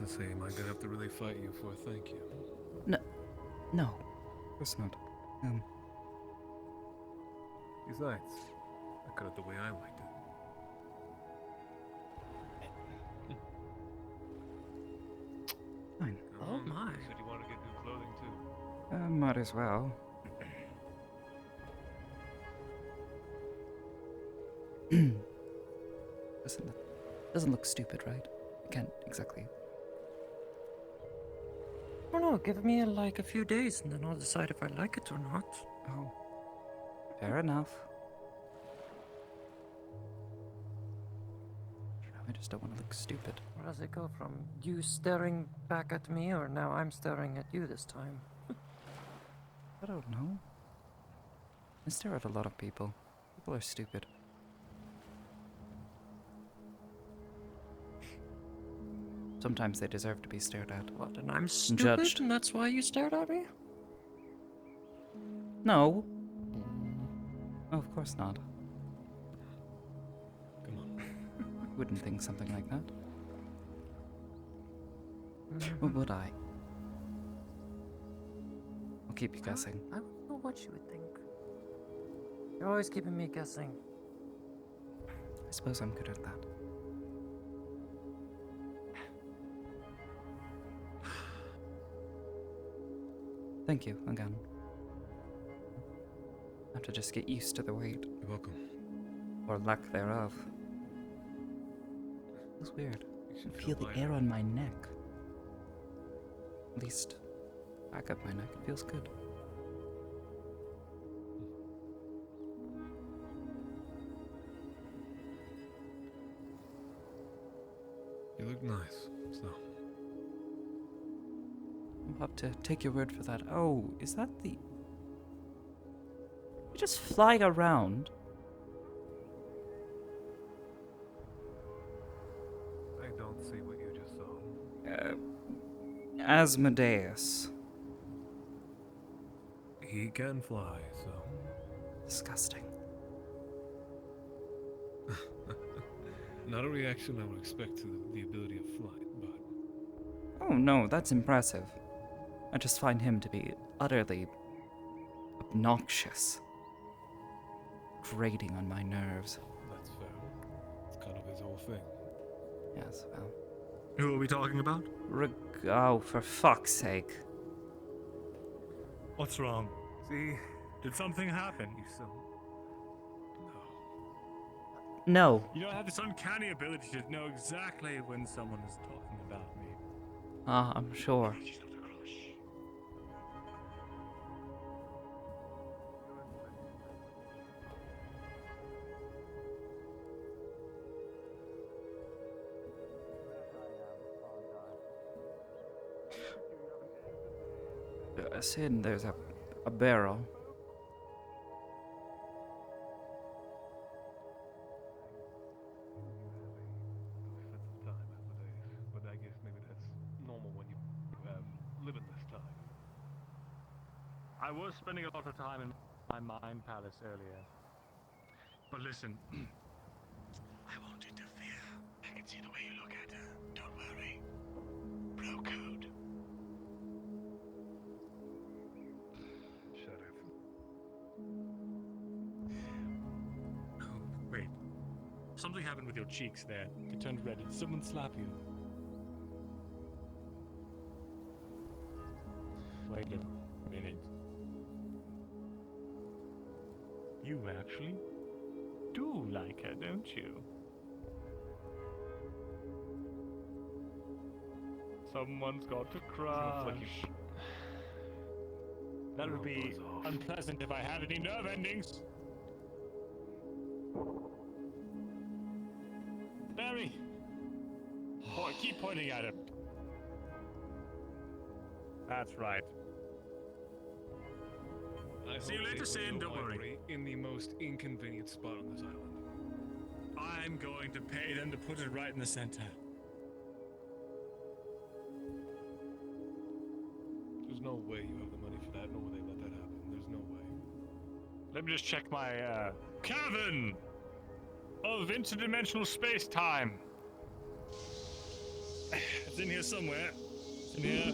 Let's say, am I gonna have to really fight you for a thank you? No, No, of course not. Besides, I cut it the way I liked it. Fine. Oh my. You said you wanted to get new clothing too. Might as well. Doesn't look stupid, right? I can't exactly. I don't know, give me like a few days and then I'll decide if I like it or not. Oh, fair enough. I just don't want to look stupid. Where does it go from you staring back at me or now I'm staring at you this time? I don't know. I stare at a lot of people. People are stupid. Sometimes they deserve to be stared at. What, and I'm stupid judged. and that's why you stared at me? No. Oh, of course not. Come on. Wouldn't think something like that. Or would I? I'll keep you guessing. I don't know what you would think. You're always keeping me guessing. I suppose I'm good at that. Thank you again. I have to just get used to the weight. You're welcome. Or lack thereof. Feels weird. I can feel the air on my neck. At least back up my neck. It feels good. You look nice, so. I'll have to take your word for that. Oh, is that the... You just fly around? I don't see what you just saw. Asmodeus. He can fly, so. Disgusting. Not a reaction I would expect to the ability of flight, but. Oh no, that's impressive. I just find him to be utterly obnoxious. Grating on my nerves. That's fair. It's kind of his whole thing. Yes, well. Who are we talking about? Oh, for fuck's sake. What's wrong? See? Did something happen? You so. No. You know, I have this uncanny ability to know exactly when someone is talking about me. I'm sure. Sin, there's a barrel. But I guess maybe that's normal when you have limitless time. I was spending a lot of time in my mind palace earlier. But listen, I won't interfere. I can see the way you look at her. Don't worry. Bro code. Shut up. oh, wait. Something happened with your cheeks there. They turned red. Did someone slap you? Wait a minute. You actually do like her, don't you? Someone's got to crush. That would be unpleasant if I had any nerve endings. Barry! Boy, keep pointing at him. That's right. See you later, Sin. Don't worry. In the most inconvenient spot on this island. I'm going to pay them to put it right in the center. There's no way you have the money for that, nor will they let that happen. There's no way. Let me just check my cavern of interdimensional space-time. It's in here somewhere. It's in here.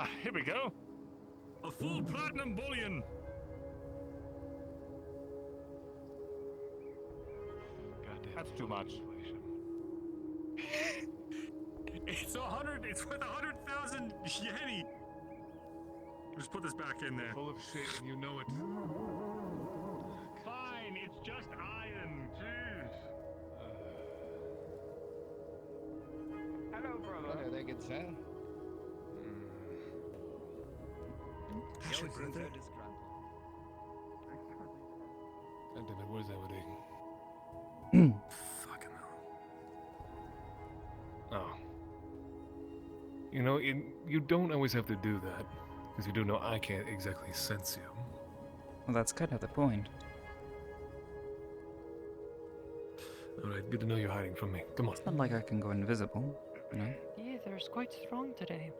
Ah, here we go. A full platinum bullion. That's too much. It's 100. It's worth 100,000 yeni. Just put this back in there. Full of shit, and you know it. Fine, it's just iron. Jeez. Hello, brother. Hello there, good sir. Ashley, brother. God damn it, where's Amity? Fucking hell. Oh. You know, you don't always have to do that, because you do know I can't exactly sense you. Well, that's kind of the point. Alright, good to know you're hiding from me. Come on. It's not like I can go invisible, you know? The Aether is quite strong today.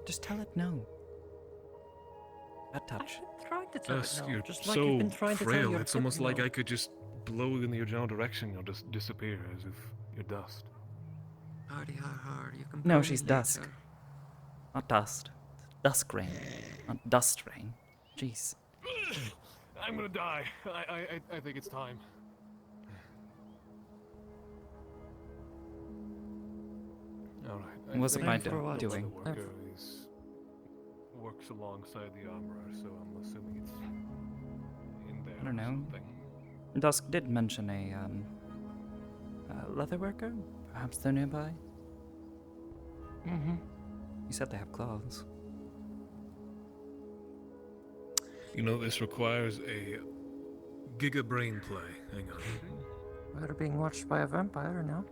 Just tell it no. That touch. Tried to tell it no, You're just like you've so been trying to tell frail, your it's almost kitten like no. I could just blow in your general direction, you'll just disappear as if you're dust. Hardy har, you can. No, she's dusk. Not dust. Dusk rain. Not dust rain. Jeez. I'm gonna die. I think it's time. Alright. What's think am I the doing? worker works alongside the armorer, so I'm assuming it's in there. I don't or know. something. Dusk did mention a leather worker. Perhaps they're nearby. Mm-hmm. You said they have claws. You know, this requires a giga brain play. Hang on. We're being watched by a vampire now.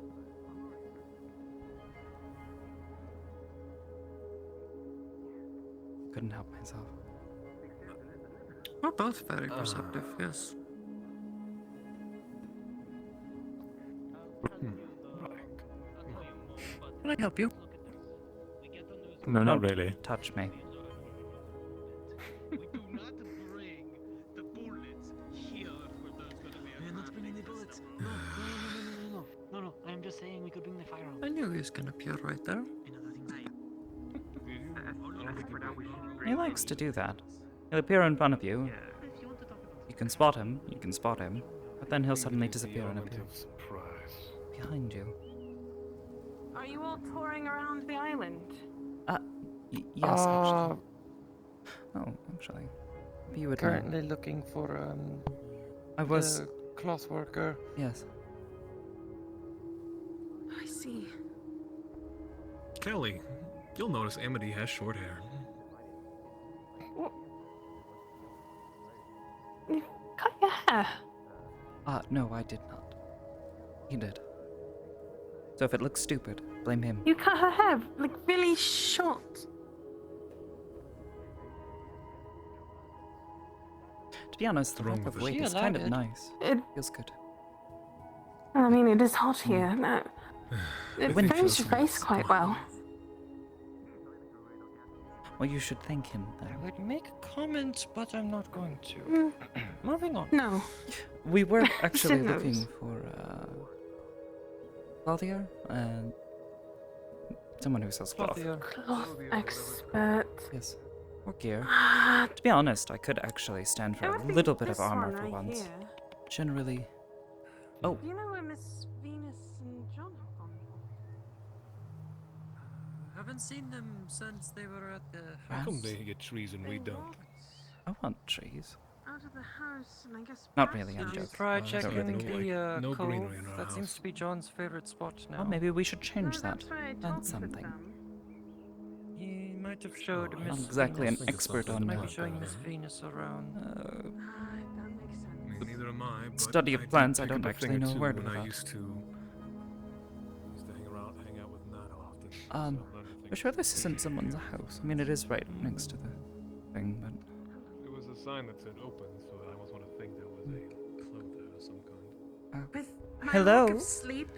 Couldn't help myself. We're both very perceptive, yes. Can I help you? No, not Don't really. Touch me. We do not bring the bullets here for those gonna be We're not bringing the bullets. No, I'm just saying we could bring the firearm. I knew he was gonna appear right there. He likes to do that. He'll appear in front of you. You can spot him. You can spot him. But then he'll suddenly disappear and appear behind you. Are you all touring around the island? Yes, actually. Oh, actually. If you would know. Currently looking for I was. the cloth worker. Yes. I see. Kelly, you'll notice Amity has short hair. You cut your hair. No, I did not. He did. So if it looks stupid, blame him. You cut her hair, like, really short. To be honest, the What's wrong wrap of with wig it? is She kind of allowed it. nice. It, Feels good. I mean, it is hot here. No. It Wind frames feels your face nice. quite well. Well, you should thank him I then. would make a comment, but I'm not going to. Mm. Moving on. No. We were actually Sid knows. looking for clothier and someone who sells cloth. Clothier. Cloth expert. Yes. Or gear. Ah, To be honest, I could actually stand for it a would be little bit of this armor one for right once. here. Generally. Oh, Do you know where Miss Venus and John have gone? Haven't seen them since they were at the How come house. they get trees and we don't? I want trees. Out of the house, and I guess. Not really, I'm past joking. Try I don't checking really know, the no cove. greenery in our That seems house. to be John's favorite spot now. Well, maybe we should change No, that. that's where I That's talked with something. them. He might have showed Oh, Miss Not exactly an Venus. expert on Might be that. showing Miss Venus around. That makes sense. I mean, neither am I. But Study of did plants, I pick don't up a actually thing or know a two word when about. I used to hang out with Nat often. so Um, I've learned a thing We're sure or two. this isn't someone's house. I mean, it is right next to the thing, but. It was a sign that said open, so I almost want to think there was a clue there of some kind. With my Hello? lack of sleep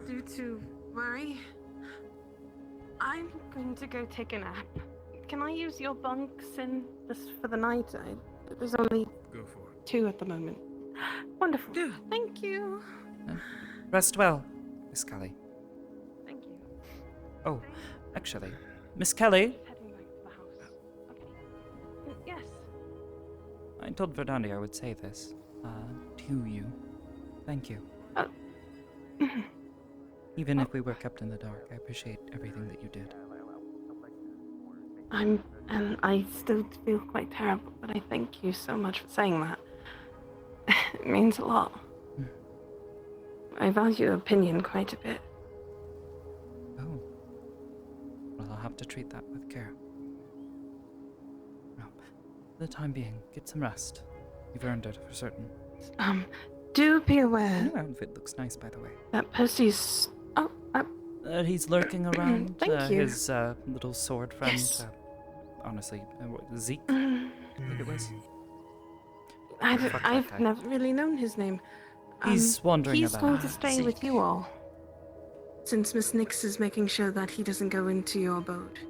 due to worry, I'm going to go take a nap. Can I use your bunks in this for the night? There's only Go for it. 2 at the moment. Wonderful. Thank you. Rest well, Miss Cully. Thank you. Oh, actually, Miss Kelly? Just heading back to the house. Okay. Yes. I told Verdandi I would say this, to you. Thank you. Even if we were kept in the dark, I appreciate everything that you did. And I still feel quite terrible, but I thank you so much for saying that. It means a lot. I value your opinion quite a bit. Oh. Well, I'll have to treat that with care. Now, for the time being, get some rest. You've earned it for certain. Do be aware. Your outfit looks nice, by the way. That Percy's... He's lurking around. Thank you. His little sword friend. Yes. Honestly, Zeke, I think it was. I've never really known his name. He's wandering He's about. going to stay with you all. Since Miss Nix is making sure that he doesn't go into your abode.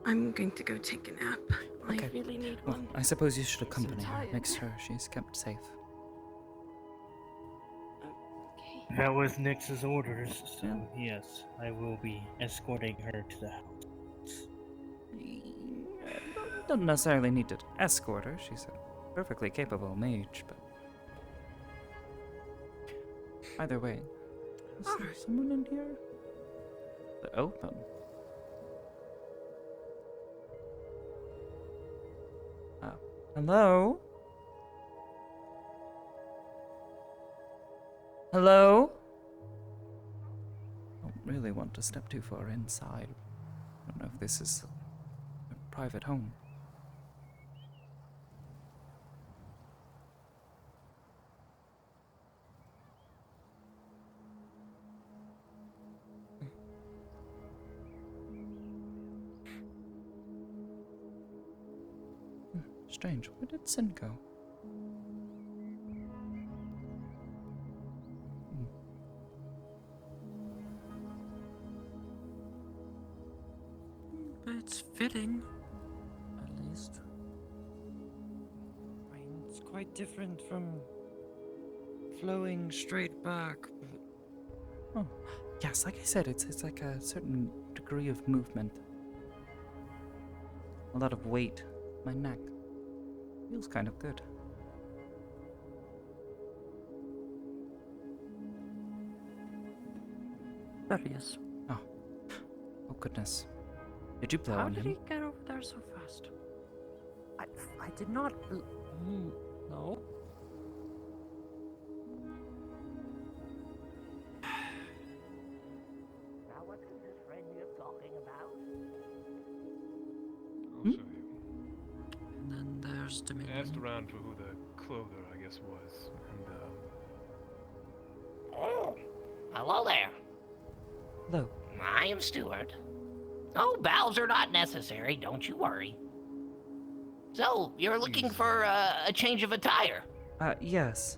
I'm going to go take a nap. Okay. I really need Well, one. I suppose you should accompany her. tired. Make sure she's kept safe. That was Nix's orders, so yes, I will be escorting her to the house. Don't necessarily need to escort her. She's a perfectly capable mage, but either way, is there someone in here? They're open. Hello? Hello? I don't really want to step too far inside. I don't know if this is a private home. Strange. Where did Sin go? It's fitting, at least. I mean, it's quite different from flowing straight back, but... Oh, yes, like I said, it's like a certain degree of movement. A lot of weight. My neck. Feels kind of good. There he is. Oh. Oh, goodness. Did you blow How on did him? he get over there so fast? I did not... No. Now what is this friend you're talking about? And then there's Dominion. I asked around for who the clother, I guess, was, and Oh, hello there. Hello. I am Stuart. Oh, bows are not necessary, don't you worry. So, you're looking for a change of attire? Yes.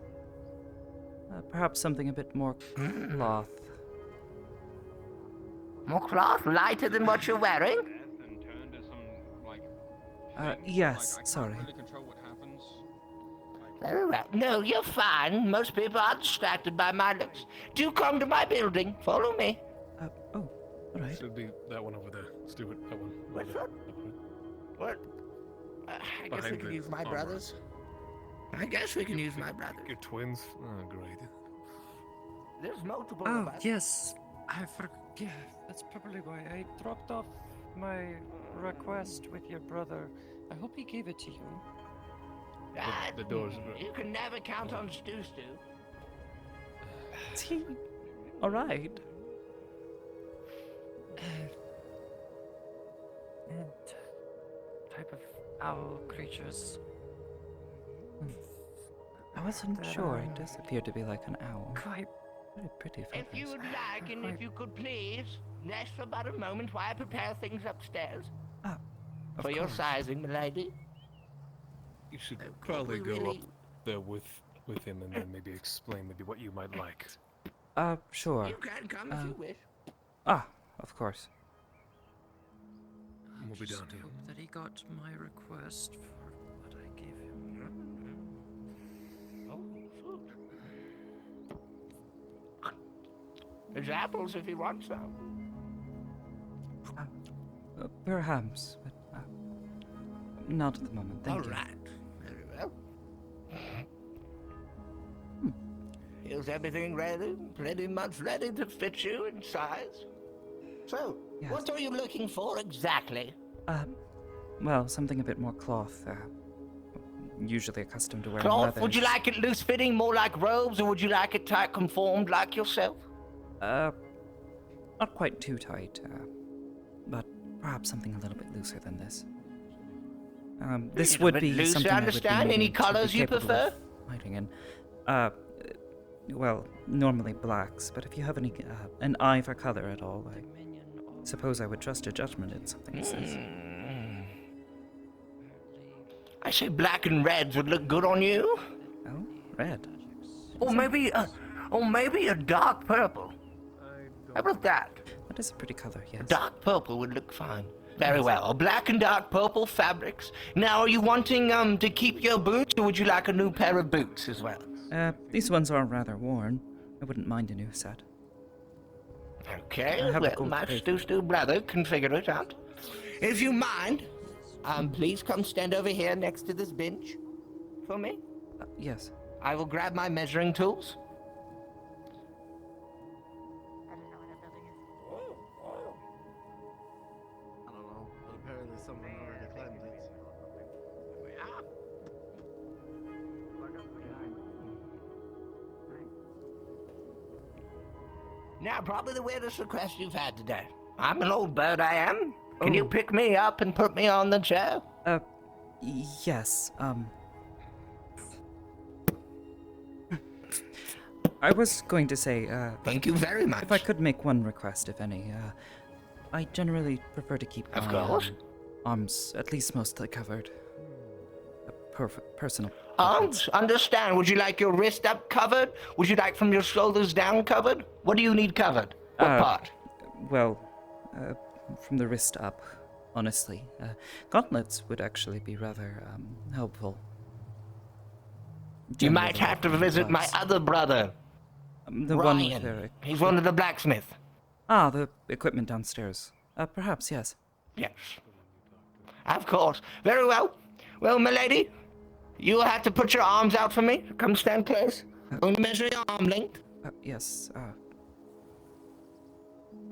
Perhaps something a bit more cloth. More cloth, lighter than what you're wearing? Yes, sorry. Very well. No, you're fine. Most people are distracted by my looks. Do come to my building. Follow me. All right. Should be that one over there. Stuart, that one. What's that? What? I guess we Behind can the use my armor. brothers. I guess we can use my brothers. Your twins? Oh, great. There's multiple Oh, of us. yes. I forgot. Yeah, that's probably why I dropped off my request with your brother. I hope he gave it to you. The doors. You can never count on Stu. Is he alright? And type of owl creatures. I wasn't sure. It does appear to be like an owl. Quite. Very pretty If you feathers. would like, and if you could please, rest for about a moment while I prepare things upstairs. For your course. sizing, milady. You should probably go really- up there with him and then maybe explain maybe what you might like. Sure. You can come if you wish. Of course. We'll be down here. Hope that he got my request for what I gave him. Oh, fruit. There's apples if you want some. Perhaps, but not at the moment. Thank you. All right. Very well. Is everything ready? Pretty much ready to fit you in size? So, Yes. what are you looking for exactly? Well, something a bit more cloth. Usually accustomed to wearing Cloth? leathers. Would you like it loose fitting, more like robes, or would you like it tight conformed like yourself? Not quite too tight, but perhaps something a little bit looser than this. This would be loose, something I I would be understand. Any needing to be colors you capable prefer? of hiding in. Well, normally blacks, but if you have any an eye for color at all, I suppose I would trust your judgment in something as this. I say black and reds would look good on you. Oh, red. Or maybe a dark purple. How about that? That is a pretty color, yes. Dark purple would look fine. Very well. Black and dark purple fabrics. Now, are you wanting to keep your boots, or would you like a new pair of boots as well? These ones are rather worn. I wouldn't mind a new set. Okay, well, my Stu brother can figure it out. If you mind, please come stand over here next to this bench for me. Yes. I will grab my measuring tools. I don't know, but apparently someone already claimed it. Now, probably the weirdest request you've had today. I'm an old bird, I am. Can you pick me up and put me on the chair? Yes, I was going to say, Thank you very much. If I could make one request, if any, I generally prefer to keep Of my course. arms at least mostly covered. Personal. Arms? Understand. Would you like your wrist up covered? Would you like from your shoulders down covered? What do you need covered? What part? Well, from the wrist up, honestly. Gauntlets would actually be rather helpful. You might have to visit my other brother. The Ryan. one with the... He's one of the blacksmith. Ah, the equipment downstairs. Perhaps, yes. Yes. Of course. Very well. Well, milady, you will have to put your arms out for me. Come stand close. I'm going to measure your arm length. Yes,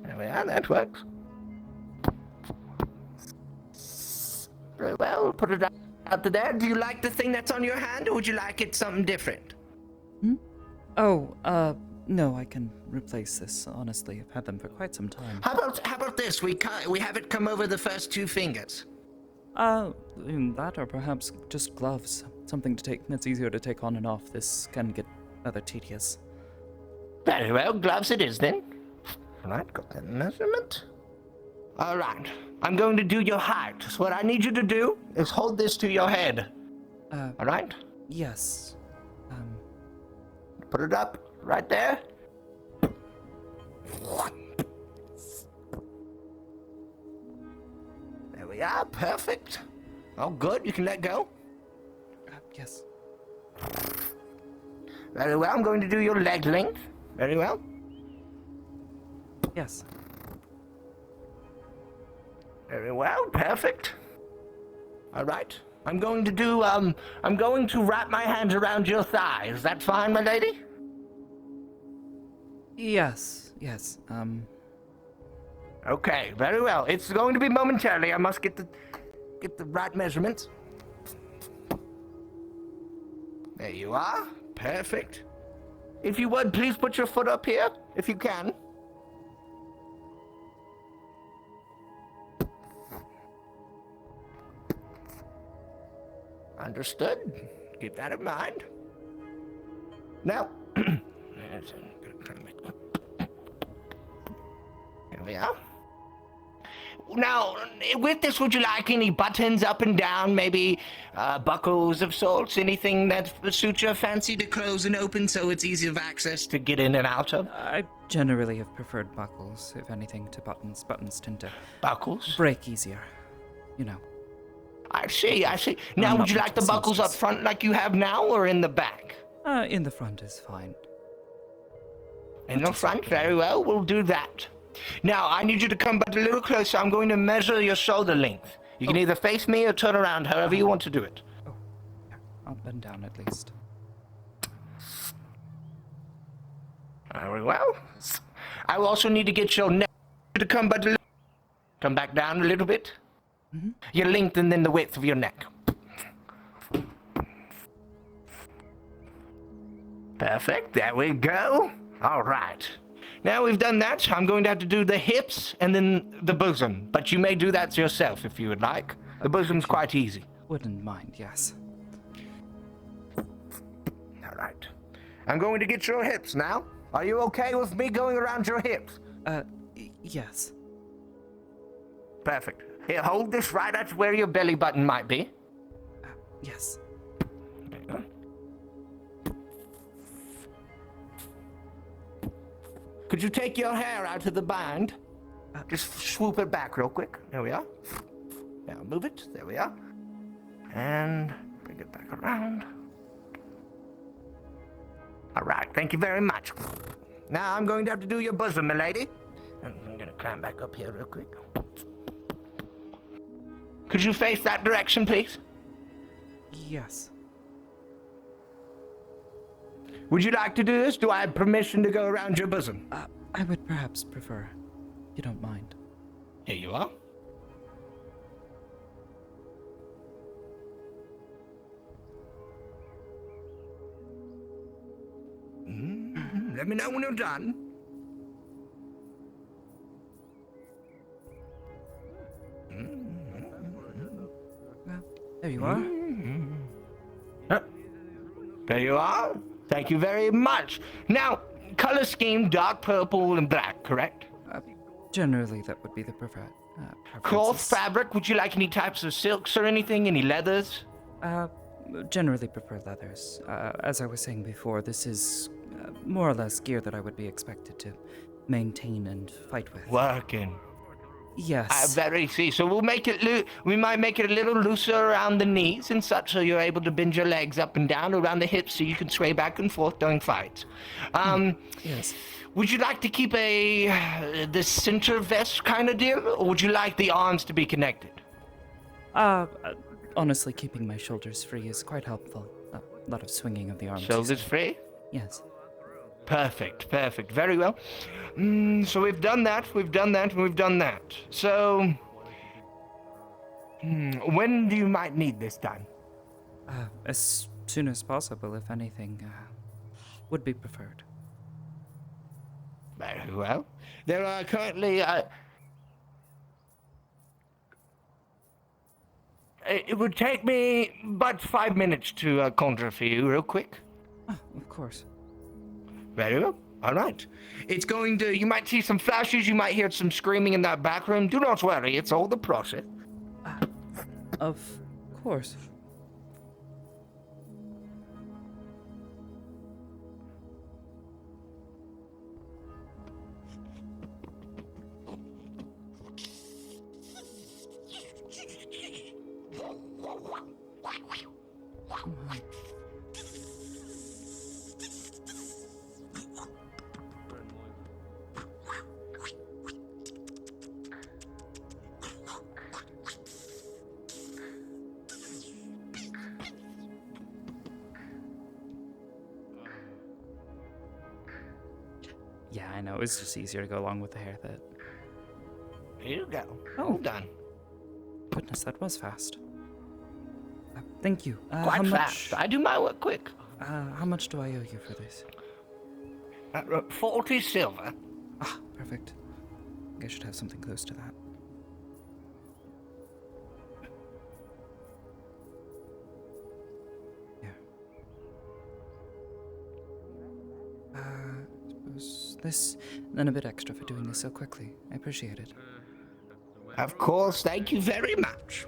There we are, that works. Very well, put it out to there. Do you like the thing that's on your hand, or would you like it something different? Oh, no, I can replace this, honestly. I've had them for quite some time. How about this? We have it come over the first two fingers. That or perhaps just gloves. Something that's easier to take on and off. This can get rather tedious. Very well, gloves it is then. Alright, got that measurement. Alright, I'm going to do your height. So what I need you to do is hold this to your head. Alright? Yes. Put it up, right there. There we are, perfect. Oh, good, you can let go. Yes. Very well, I'm going to do your leg length. Very well. Yes. Very well, perfect. All right. I'm going to wrap my hands around your thigh. Is that fine, my lady? Yes. Okay, very well. It's going to be momentarily. I must get the right measurements. There you are. Perfect. If you would, please put your foot up here, if you can. Understood. Keep that in mind. Now, here we are. Now, with this, would you like any buttons up and down, maybe buckles of sorts, anything that suits your fancy to close and open so it's easy of access to get in and out of? I generally have preferred buckles, if anything, to buttons. Buttons tend to... Buckles? Break easier, you know. I see. Now, would you like the buckles up front like you have now, or in the back? In the front is fine. In the front? Very well, we'll do that. Now, I need you to come but a little closer. I'm going to measure your shoulder length. You can either face me or turn around, however you want to do it. Oh, yeah. I'll bend down at least. Very well. I will also need to get your neck to come but a little. Come back down a little bit. Your length and then the width of your neck. Perfect. There we go. All right. Now we've done that, I'm going to have to do the hips and then the bosom. But you may do that yourself if you would like. The bosom's quite easy. Wouldn't mind, yes. All right. I'm going to get your hips now. Are you okay with me going around your hips? Yes. Perfect. Here, hold this right at where your belly button might be. Yes. There you go. Could you take your hair out of the bind? Just swoop it back real quick. There we are. Now move it. There we are. And bring it back around. All right. Thank you very much. Now I'm going to have to do your bosom, milady. And I'm going to climb back up here real quick. Could you face that direction, please? Yes. Would you like to do this? Do I have permission to go around your bosom? I would perhaps prefer, if you don't mind. Here you are. Let me know when you're done. Well, there you are. There you are. Thank you very much. Now, color scheme, dark purple and black, correct? Generally, that would be the preferred. Cloth, fabric, would you like any types of silks or anything? Any leathers? Generally prefer leathers. As I was saying before, this is more or less gear that I would be expected to maintain and fight with. Working. Yes. Very see. So we'll make it. We might make it a little looser around the knees and such, so you're able to bend your legs up and down around the hips, so you can sway back and forth during fights. Yes. Would you like to keep the center vest kind of deal, or would you like the arms to be connected? Honestly, keeping my shoulders free is quite helpful. A lot of swinging of the arms. Shoulders free? Yes. Perfect. Very well. So we've done that, and we've done that. So, when do you might need this done? As soon as possible, if anything, would be preferred. Very well. There are currently, it would take me but 5 minutes to conjure for you real quick. Of course. Very well. All right. It's going to, you might see some flashes, you might hear some screaming in that back room. Do not worry, it's all the process. Of course. Yeah, I know. It's just easier to go along with the haircut. Here you go. Oh, done. Goodness, that was fast. Thank you. Quite fast. I do my work quick. How much do I owe you for this? 40 silver. Ah, perfect. I think I should have something close to that. Suppose this, and then a bit extra for doing this so quickly. I appreciate it. Of course, thank you very much.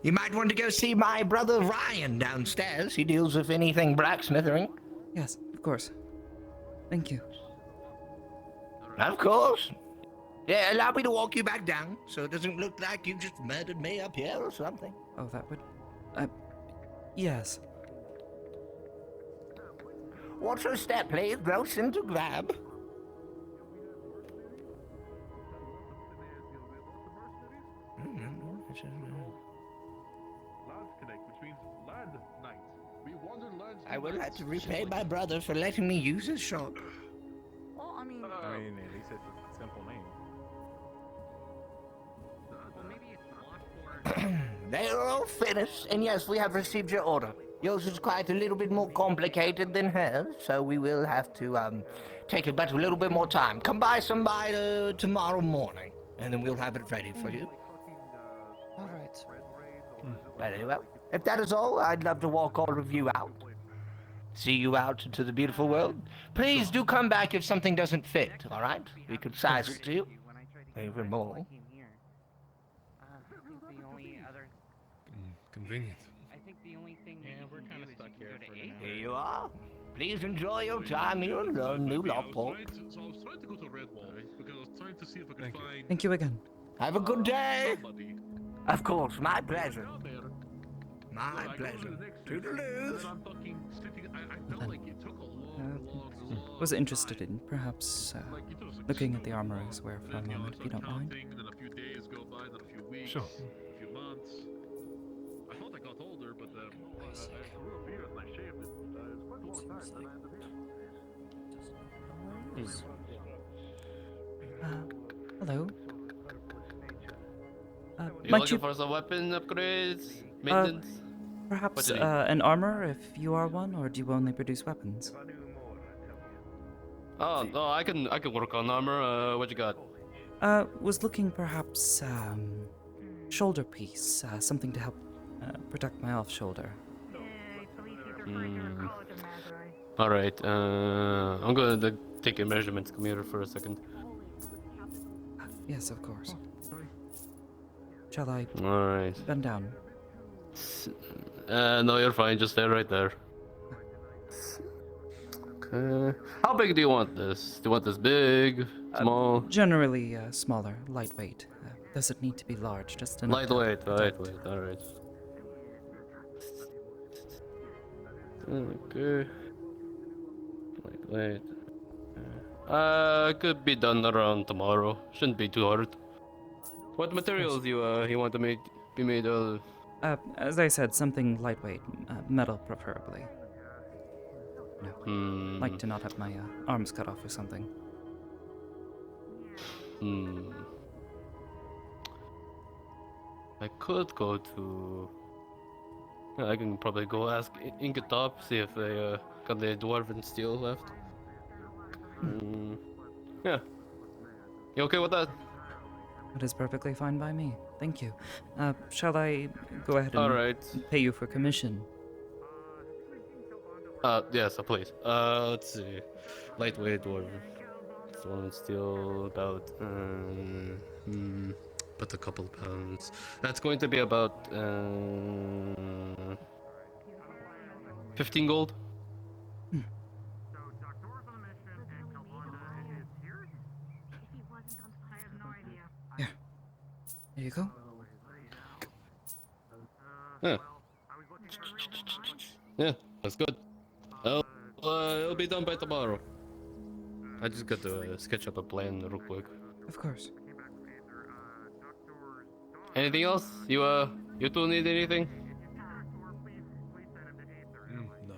You might want to go see my brother Ryan downstairs. He deals with anything blacksmithing. Yes, of course. Thank you. Of course. Yeah, allow me to walk you back down, so it doesn't look like you just murdered me up here or something. Oh, that would... yes. Watch your step, please. Gross into grab. had to repay my brother for letting me use his shop. Well, I mean, at least it's a simple name. They are all finished, and yes, we have received your order. Yours is quite a little bit more complicated than hers, so we will have to take it but a little bit more time. Come by tomorrow morning, and then we'll have it ready for you. All right. Very well. If that is all, I'd love to walk all of you out. See you out into the beautiful world. Please do come back if something doesn't fit, all right? We could size it to you. Even more. Convenient. I think the only thing we're kind of stuck here for now. Here you are. Please enjoy your time here in New Lockport. So I was trying to go to Red Wall because I was trying to see if I could find. Thank you again. Have a good day. Somebody. Of course, my pleasure. My pleasure. Toodaloo. I'm fucking sleeping. I felt like it took a long. Was interested in perhaps looking at the armor I wear for a moment, if you don't mind. Then a few days go by, then a few weeks, Sure. a few months. I thought I got older, but I grew a beard and I shaved it. It's quite a long time that I had the beard. Hello. You might looking you for some weapon upgrades? Maintenance? perhaps What do you need? an armor if you are one, or do you only produce weapons? Oh no, I can work on armor. What you got? Was looking perhaps shoulder piece, something to help protect my off shoulder. All right. I'm gonna take your measurements. Come here for a second. Yes, of course. Shall I All right. bend down? No, you're fine. Just stay right there. Okay. How big do you want this? Do you want this big, small? Generally smaller, lightweight. Does it need to be large? Just enough. Lightweight. Lightweight. All right. Okay. Lightweight. Could be done around tomorrow. Shouldn't be too hard. What materials you want to be made of? As I said, something lightweight, metal preferably. No, like to not have my arms cut off or something. I could go to. I can probably go ask Inkatop, see if they got the dwarven steel left. Yeah. You okay with that? That is perfectly fine by me. Thank you. Shall I go ahead and Alright. pay you for commission? Yes, please. Let's see. Lightweight dwarven. Stone steel about but a couple pounds. That's going to be about 15 gold. Here. There you go. Yeah. Yeah, that's good. It'll be done by tomorrow. I just got to sketch up a plan real quick. Of course. Anything else? You two need anything? No.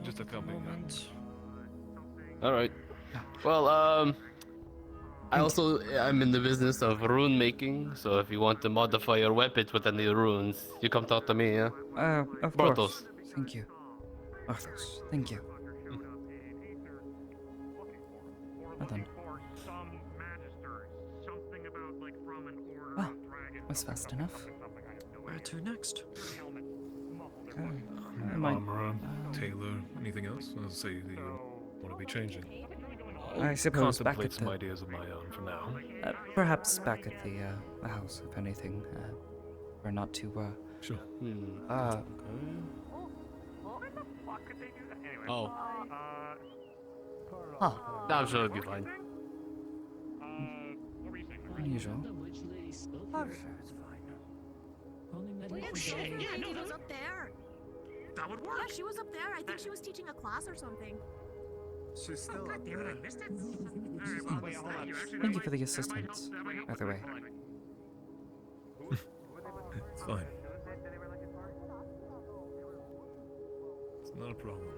Just a company. Alright. Well, I'm in the business of rune making, so if you want to modify your weapons with any runes, you come talk to me, yeah? Of Bartos. course. Thank you. Arthos, thank you. Well done. Well, was fast enough. Where to next? Armor, Taylor, anything else? I'll say that you want to be changing. I suppose back at Contemplate some the... ideas of my own for now. Perhaps back at the house, if anything. We're not too, Sure. Oh. Huh. I'm sure it'll be fine. Unusual. I'm sure it's fine. Oh shit, yeah, no, was up there. That would work. Yeah, she was up there. I think she was teaching a class or something. She's still God damn it, I missed it. Thank you for the assistance. Either way. It's fine. It's not a problem.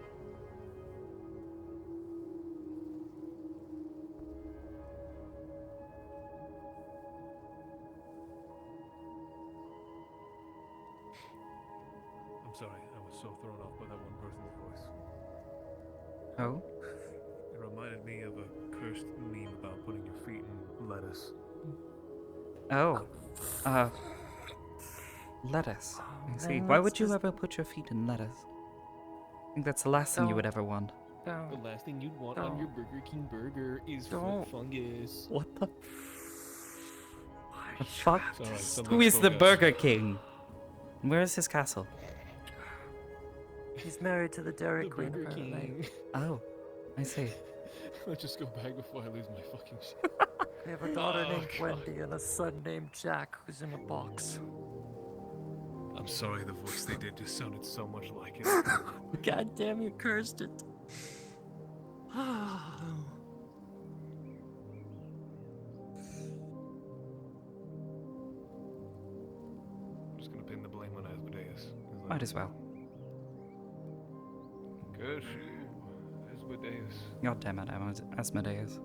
sorry, I was so thrown off by that one person's voice. Oh? It reminded me of a cursed meme about putting your feet in lettuce. Oh. Lettuce. I see. Then Why let's would you just- ever put your feet in lettuce? I think that's the last thing you would ever want. Don't. The last thing you'd want Don't. on your Burger King burger is Don't. fungus. What the? The fuck? Sorry, Who something is the spoke out. Burger King? Where is his castle? He's married to the Dairy The Queen, Burger apparently. King. Oh, I see. Let's just go back before I lose my fucking shit. We have a daughter Oh, named God. Wendy and a son named Jack who's in a box. I'm sorry, the voice they did just sounded so much like it. God damn, you cursed it. I'm just gonna pin the blame on Asmodeus. Might as well. Good for you, Asmodeus. God damn it, Asmodeus.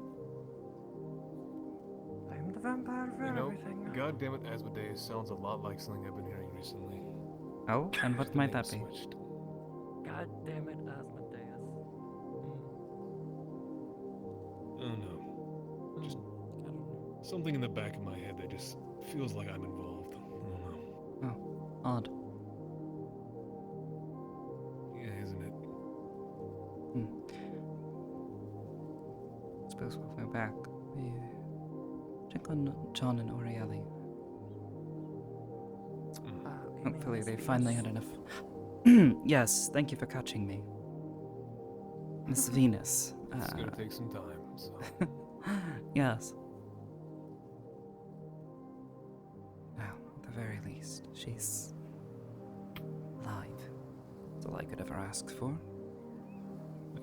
I'm the vampire for You know, everything. God damn it, Asmodeus sounds a lot like something I've been hearing recently. Oh, and what might that be? Switched. God damn it, Asmodeus. Oh no. Just something in the back of my head that just feels like I'm involved. I don't know. Oh, odd. Yeah, isn't it? Suppose we'll go back. Check on John and Orieli. Hopefully they finally had enough. Yes, thank you for catching me. Miss Venus. It's gonna take some time, so. Yes. Well, at the very least, she's alive. That's all I could ever ask for.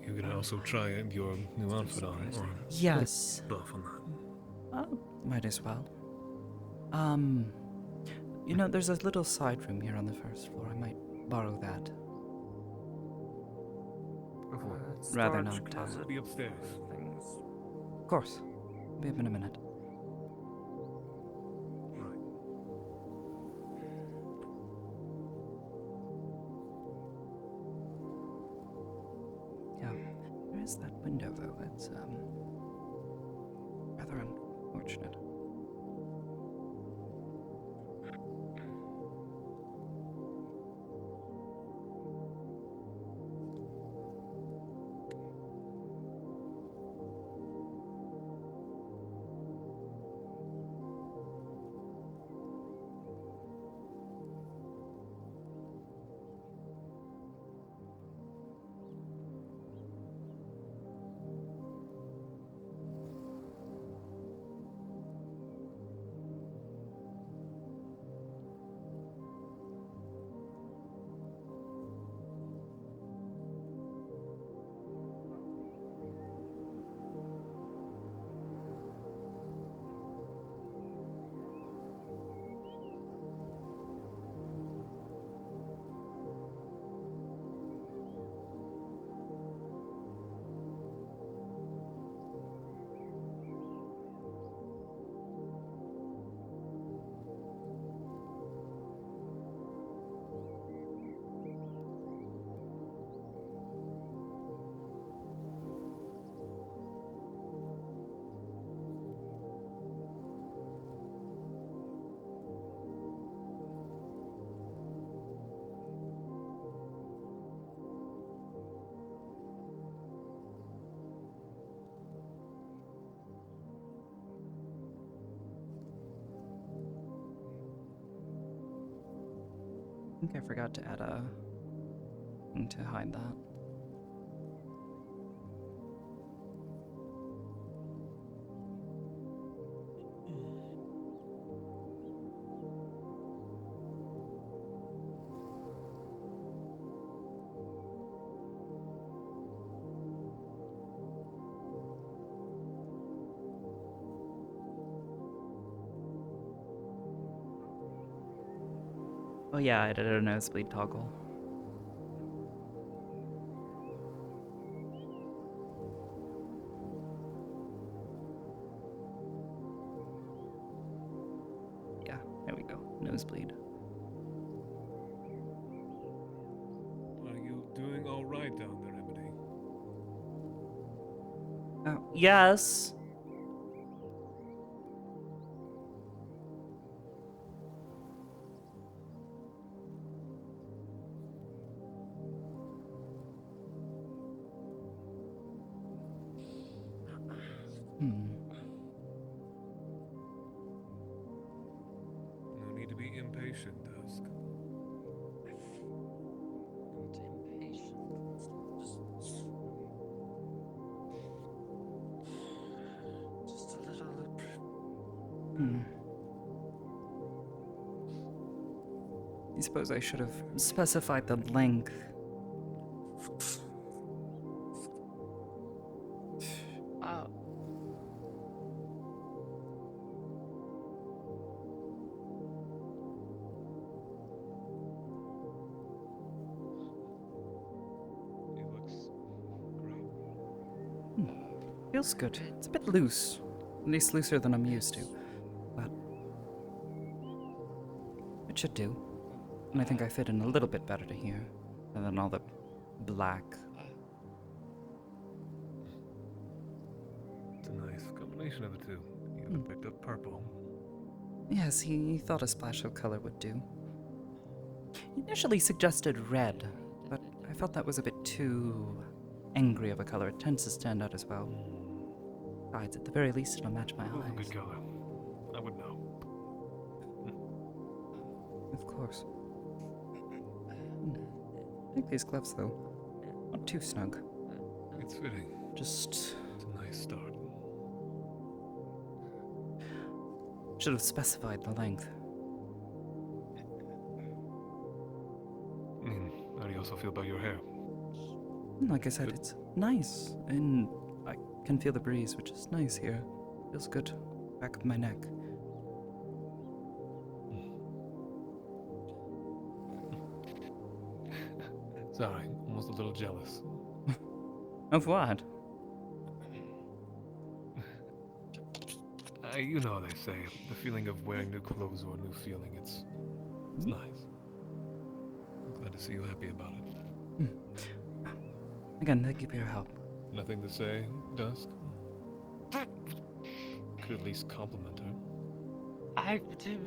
You can also try your new outfit on, or Yes. buff on that. Might as well. You know, there's a little side room here on the first floor. I might borrow that. Rather not. Be upstairs. Things. Of course. Be up in a minute. Yeah. There is that window though. That's rather unfortunate. I think I forgot to add a thing to hide that. Oh yeah, I did a nosebleed toggle. Yeah, there we go. Nosebleed. alright down there, Amity? Yes. No need to be impatient, Dusk. Just a little. I suppose I should have specified the length. He looks great. Feels good. It's a bit loose. At least looser than I'm used to. But it should do. And I think I fit in a little bit better to here than all the black. It's a nice combination of the two. You picked up purple. Yes, he thought a splash of color would do. He initially suggested red, but I felt that was a bit too angry of a color. It tends to stand out as well. Besides, at the very least, it'll match my Oh, eyes. good color. I would know. Of course. I like these gloves, though. Not too snug. It's fitting. Just... It's a nice start. should have specified the length. How do you also feel about your hair? Like I said, it's nice, and I can feel the breeze, which is nice here. Feels good. Back of my neck. Sorry, almost a little jealous. Of what? You know they say, the feeling of wearing new clothes or a new feeling, it's nice. I'm glad to see you happy about it. Again, thank you for your help. Nothing to say, Dusk? Could at least compliment her. I do.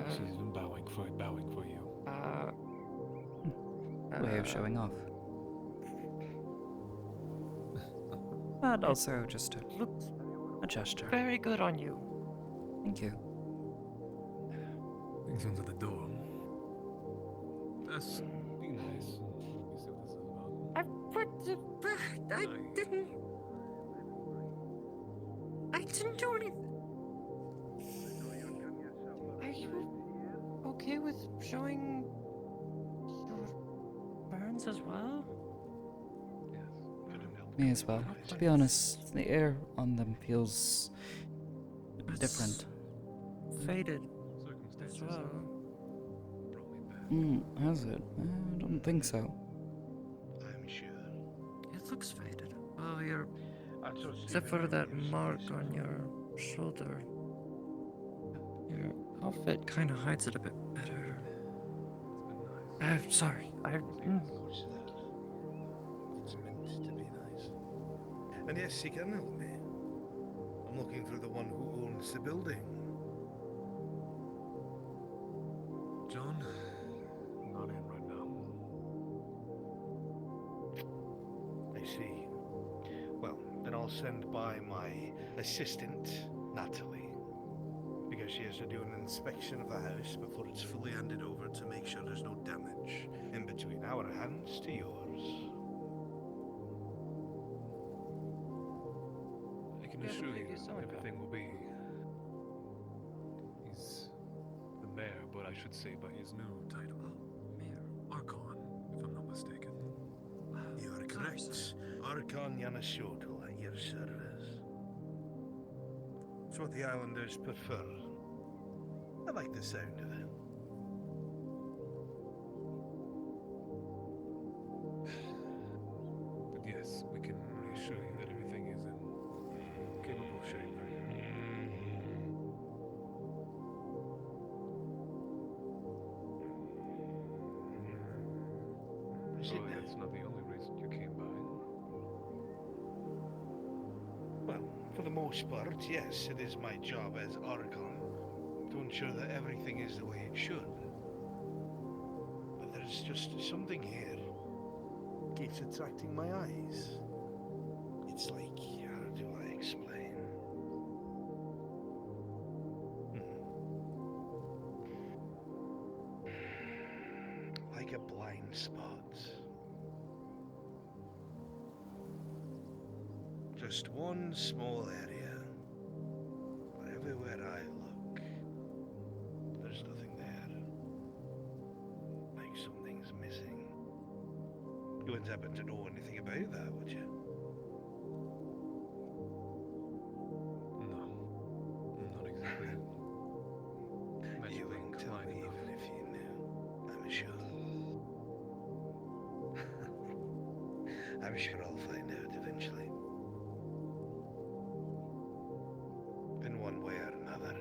She's been bowing for you. Way of showing off. But also just a gesture. Very good on you. Thank you. Things under the door. That's be nice. Let me see what this is about. I didn't do anything. Are you okay with showing your burns as well? Me as well. To be honest, the air on them feels different. Faded as well. Has it? I don't think so. I'm sure. It looks faded. Oh, except for that mark on your shoulder. Your outfit kind of hides it a bit better. I'm sorry. It's meant to be nice. And yes, you can help me. I'm looking for the one who owns the building. John? Not in right now. I see. Well, then I'll send by my assistant, Natalie. Because she has to do an inspection of the house before it's fully handed over to make sure there's no damage in between our hands to yours. I can assure you everything will be... He's the mayor, but I should say by his new title. Mayor. Archon, if I'm not mistaken. You are correct. Archon Yanashoto at your service. It's what the islanders prefer. I like the sound of it. But yes, we can reassure you that everything is in capable shape. Is it Surely now? that's not the only reason you came by. Well, for the most part, yes, it is my job as Archon to ensure that everything is the way it should. But there's just something here. Keeps attracting my eyes. It's like, how do I explain? Like a blind spot. Just one small area. But everywhere I look, there's nothing there. Like something's missing. You wouldn't happen to know anything about that, would you? No, not exactly. You wouldn't tell me even if you knew. I'm sure. I'm sure I'll find out eventually. In one way or another.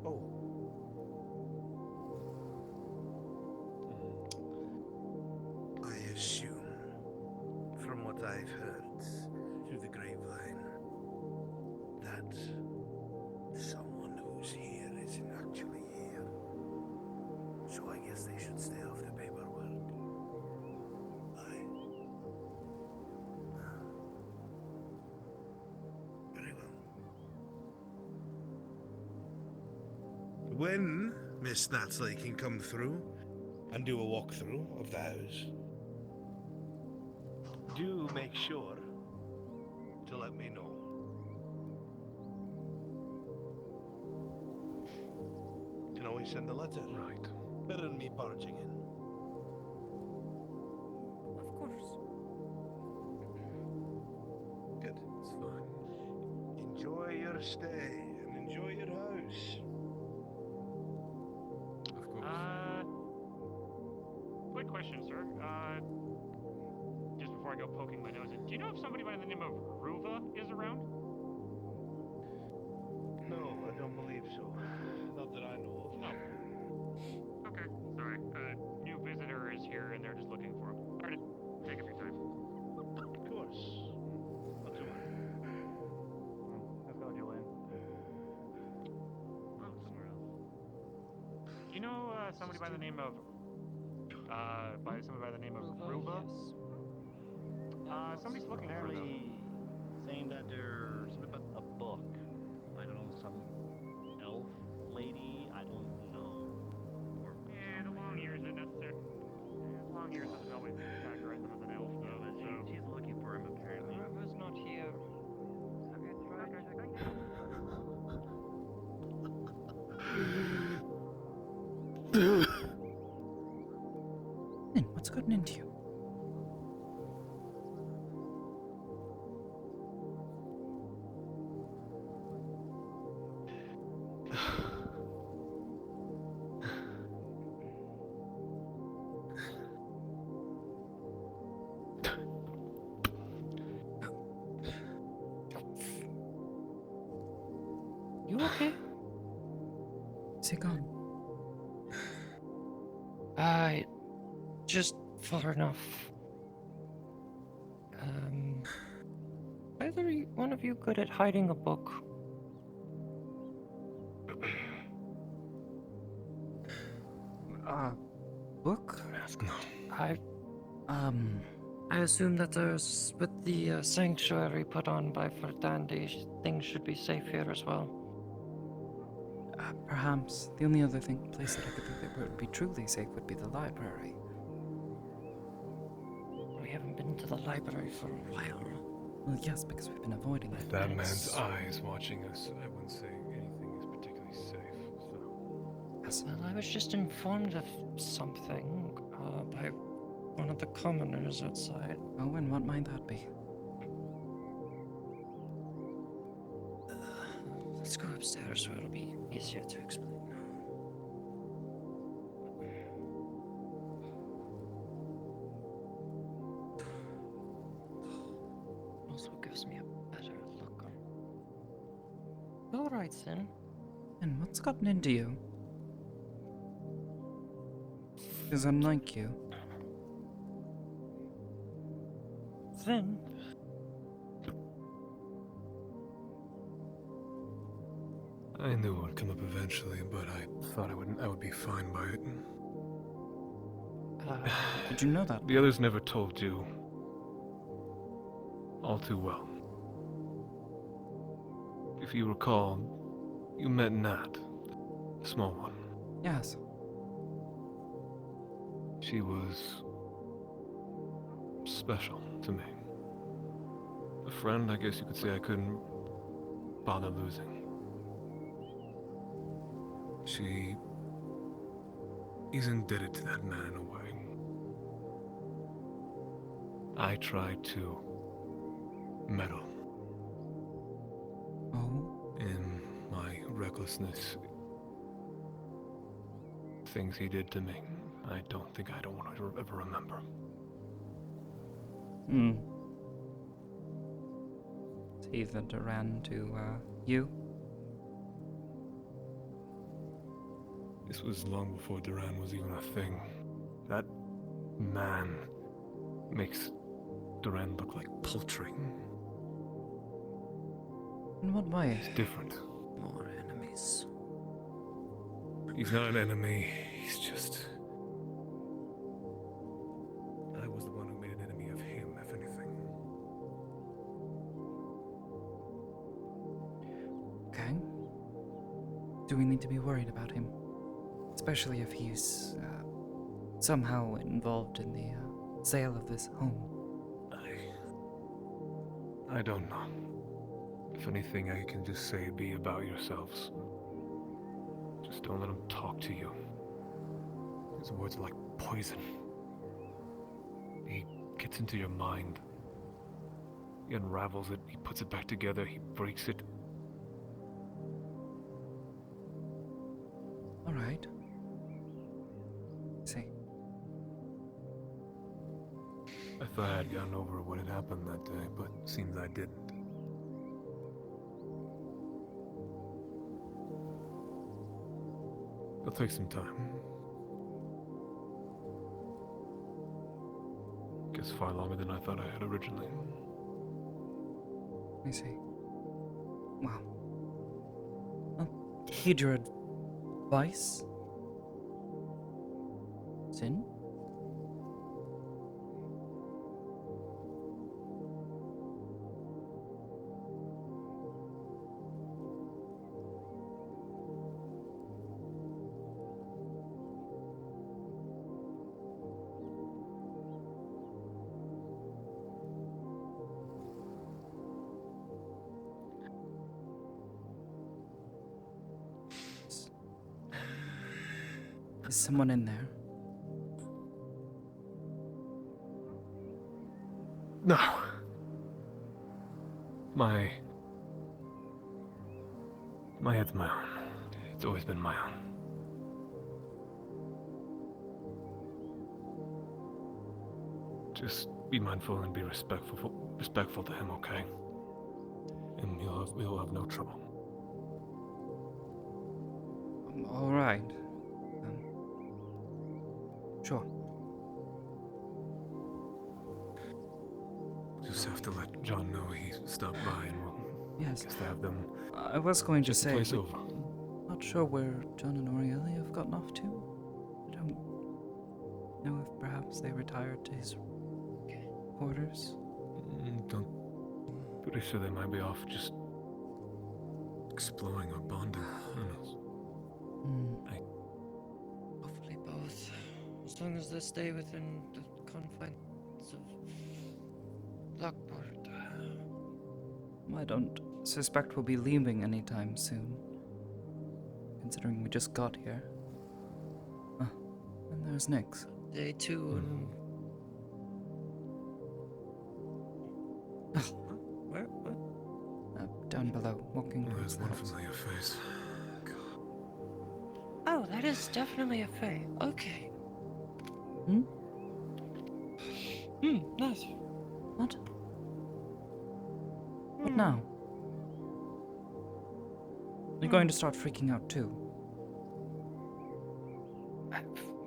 Oh. I assume, from what I've heard through the grapevine, that someone who's here isn't actually here. So I guess they should stay off the paperwork. Very well. When Miss Natalie can come through and do a walkthrough of the house, do make sure to let me know. You can always send a letter. Right. Better than me barging in. Of course. Good. It's fine. Enjoy your stay and enjoy your house. Of course. Quick question, sir. Just before I go poking my nose in, do you know if somebody by the name of Ruva is around? No, I don't believe so. Not that I know of. No. Okay, sorry. New visitor is here and they're just looking for him. Sorry to take up your time. Of course. Not to worry. Let's go, Julian. Do you know somebody by the name of Ruva? Somebody's looking for them. Saying that there's something about a book. I don't know, some elf lady. I don't know. Yeah, the long ears isn't necessary. Long ears doesn't always categorize them as an elf, though. Yeah, but she's looking for him apparently. Ruva's not here. Have you tried checking? What's gotten into you? You okay? Is he gone? Just far enough. Either one of you good at hiding a book? Book? I assume that there's, with the sanctuary put on by Ferdinand, things should be safe here as well. Perhaps. The only other place that I could think that would be truly safe would be the library. We haven't been to the library for a while. Well, yes, because we've been avoiding it. That man's eyes watching us, I wouldn't say anything is particularly safe, so... Yes. Well, I was just informed of something by one of the commoners outside. Oh, and what might that be? Let's go upstairs where it'll be easier to explain. Also gives me a better look. Alright then. And what's gotten into you? Because unlike you, then. I knew it would come up eventually, but I thought I would be fine by it. Did you know that? The others never told you all too well. If you recall, you met Nat, the small one. Yes. She was special to me. A friend, I guess you could say, I couldn't bother losing. He's indebted to that man in a way. I tried to meddle. Oh? In my recklessness. Things he did to me. I don't want to ever remember. He that ran to, you? This was long before Duran was even a thing. That man makes Duran look like poultry. In what way? He's different. More enemies. He's not an enemy, he's just... I was the one who made an enemy of him, if anything. Okay. Do we need to be worried about him? Especially if he's, somehow involved in the, sale of this home. I don't know. If anything, I can just say be about yourselves. Just don't let him talk to you. His words are like poison. He gets into your mind. He unravels it, he puts it back together, he breaks it. Alright. See. I thought I had gotten over what had happened that day, but it seems I didn't. It'll take some time. Guess far longer than I thought I had originally. I see. Wow. I'll heed your advice. Sin? Is someone in there? No. My head's my own. It's always been my own. Just be mindful and be respectful to him, okay? And we'll have no trouble. All right. Sure. Just have to let John know he stopped by and we'll just have them. I was going to say, place over. Not sure where John and Aurelia have gotten off to. I don't know if perhaps they retired to his quarters. Pretty sure they might be off just exploring or bonding. Who knows? Hopefully both. As long as they stay within the confines of Lockport. I don't suspect we'll be leaving anytime soon, considering we just got here. And there's Nyx. Day 2 and... Where? What? Down below, walking towards There's the one house. familiar face. Oh, that is definitely a Fae. Okay. Nice. What? What now? You're going to start freaking out too?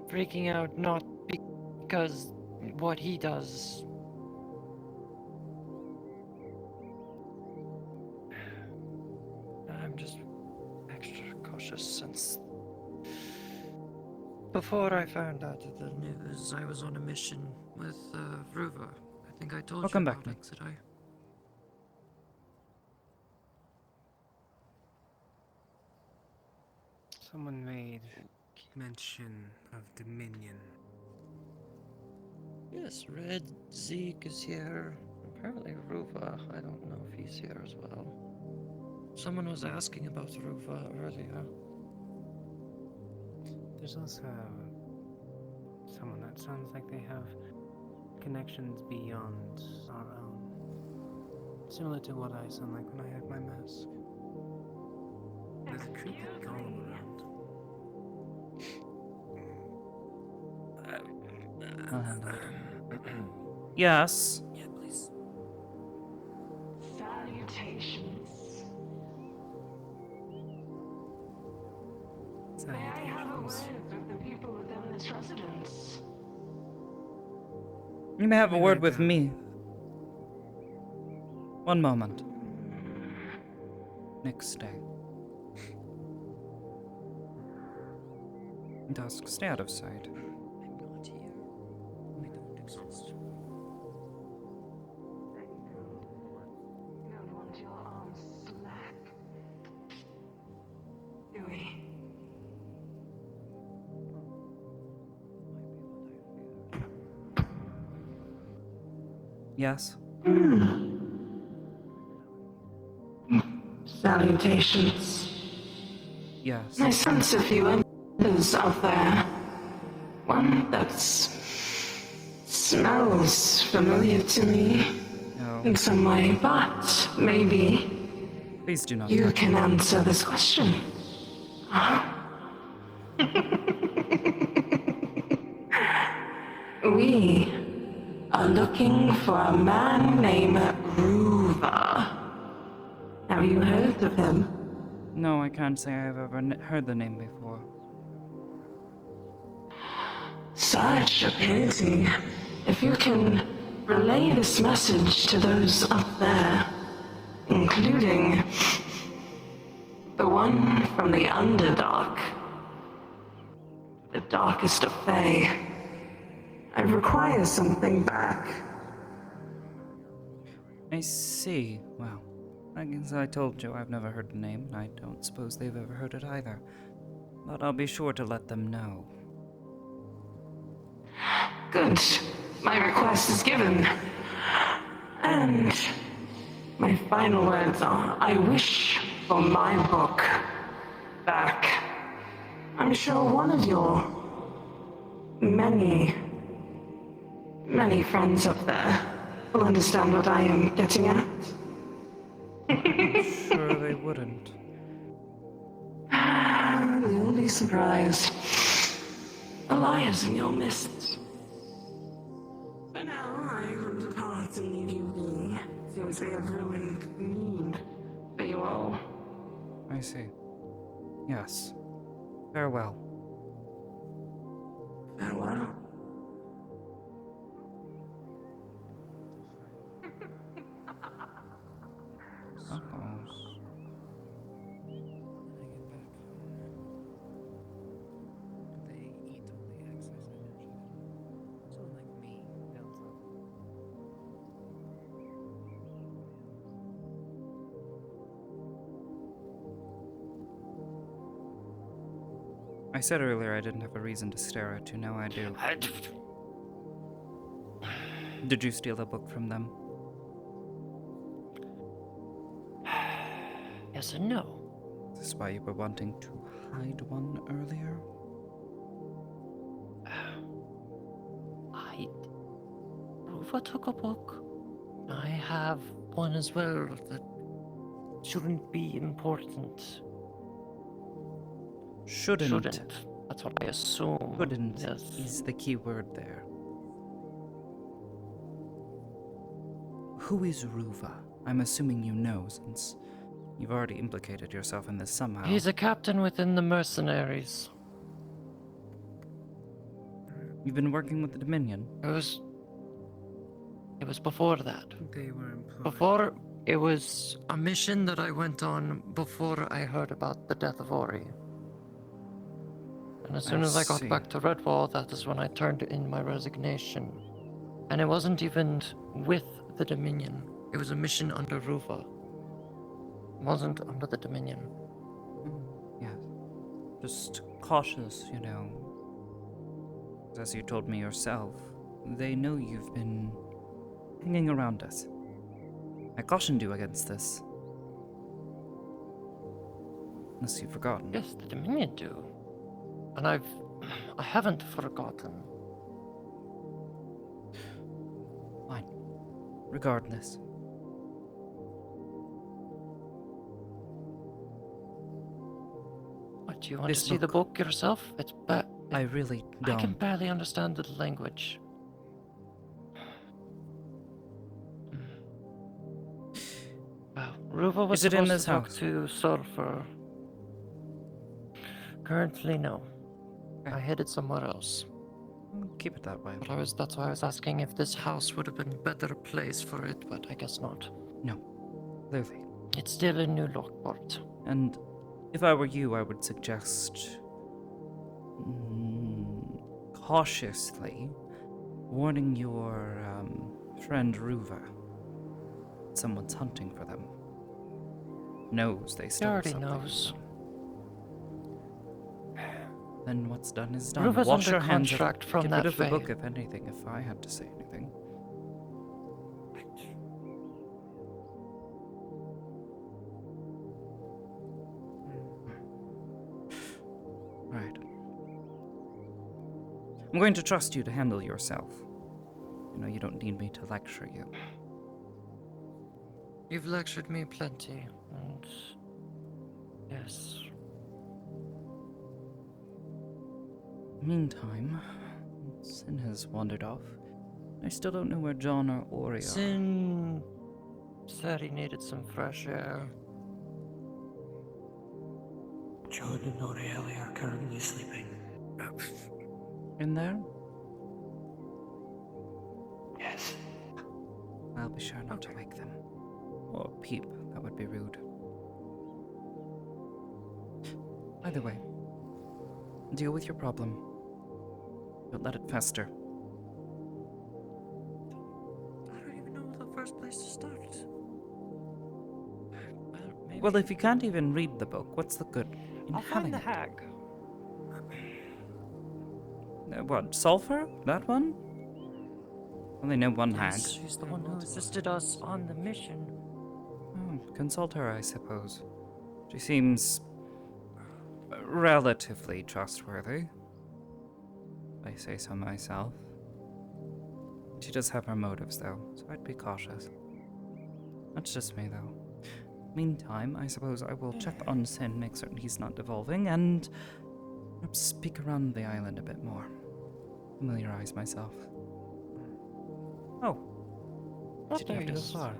Freaking out not because what he does. since before I found out of the news. I was on a mission with Ruva. I think I told Welcome you back, about it, did I? Someone made mention of Dominion. Yes, Red Zeke is here. Apparently Ruva, I don't know if he's here as well. Someone was asking about Ruva earlier. There's also someone that sounds like they have connections beyond our own. Similar to what I sound like when I have my mask. There's a creepy golem around. I'll handle it. Yes. Yeah, please. Salutations. May I have a word with the people within this residence? You may have a word with me. One moment. Next day. Dusk, stay out of sight. I'm not here. I don't exist. You don't want your arms slack, do we? Yes? Salutations. Yes. I sense a few embers out there. One that smells familiar to me No. in some way, but maybe Please do not. you can answer this question. We are looking for a man named Ruva. Have you heard of him? No, I can't say I've ever heard the name before. Such a pity. If you can relay this message to those up there, including the one from the Underdark, the darkest of Fae, I require something back. I see. Well, I guess I told you I've never heard the name, and I don't suppose they've ever heard it either. But I'll be sure to let them know. Good. My request is given. And my final words are, I wish for my book back. I'm sure one of your many friends up there will understand what I am getting at. Sure they wouldn't. You'll be surprised. A liar's in your midst. For now, I will depart and leave you be, since we have ruined need for you all. I see. Yes. Farewell. Farewell. They eat all the excess energy. Someone like me builds up. I said earlier I didn't have a reason to stare at you, now I do. Did you steal a book from them? Yes and no. Is this why you were wanting to hide one earlier? Ruva took a book. I have one as well that shouldn't be important. Shouldn't. That's what I assume. Shouldn't Yes. is the key word there. Who is Ruva? I'm assuming you know, since you've already implicated yourself in this somehow. He's a captain within the mercenaries. You've been working with the Dominion? It was before that. They were employed. Before, it was a mission that I went on before I heard about the death of Ori. And as soon as I got back to Redwall, that is when I turned in my resignation. And it wasn't even with the Dominion. It was a mission under Ruva. It wasn't under the Dominion. Yeah. Just cautious, you know. As you told me yourself, they know you've been hanging around us. I cautioned you against this. Unless you've forgotten. Yes, the Dominion do. And I haven't forgotten. Fine. Regardless. What, do you want to see the book yourself? It's I really don't. I can barely understand the language. Well, Ruva was Is it in supposed this to talk house? to Sulfur. Currently, no. I headed somewhere else. Keep it that way. But that's why I was asking if this house would have been a better place for it, but I guess not. No. Clearly. It's still in New Lockport. And if I were you, I would suggest cautiously warning your friend Ruva. Someone's hunting for them. Knows they He stole already something. knows. Then what's done is done. Ruva's Wash under your hands contract from Get that rid of the Fae. book, if anything, if I had to say anything. Right. I'm going to trust you to handle yourself. You know, you don't need me to lecture you. You've lectured me plenty, and yes. Meantime, Sin has wandered off. I still don't know where John or Ori are. Sin said he needed some fresh air. John and Ori are currently sleeping. In there? Yes. I'll be sure not to wake them. Or peep, that would be rude. Either way, deal with your problem. Don't let it fester. I don't even know the first place to start. Well, if you can't even read the book, what's the good in I'll having find the it? hag. What, Sulfur? That one? Only know one hag. Yes, she's the one who assisted us on the mission. Consult her, I suppose. She seems relatively trustworthy. If I say so myself. She does have her motives, though, so I'd be cautious. That's just me, though. Meantime, I suppose I will check on Sin, make certain he's not devolving, and perhaps speak around the island a bit more. Familiarize myself. Oh. Oh, there you are.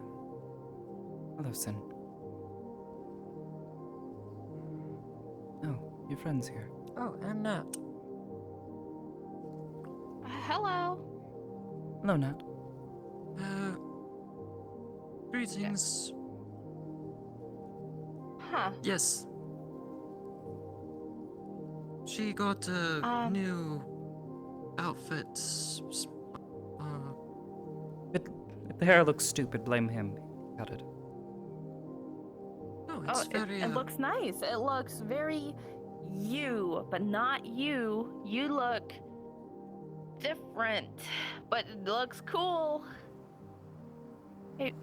Hello, Sin. Oh, your friend's here. Oh, and Nat. Hello. Hello, Nat. Greetings. Huh. Yes. She got a new outfit. If the hair looks stupid, blame him. Got it. No, it's very. It looks nice. It looks very you, but not you. You look different, but it looks cool. Hey,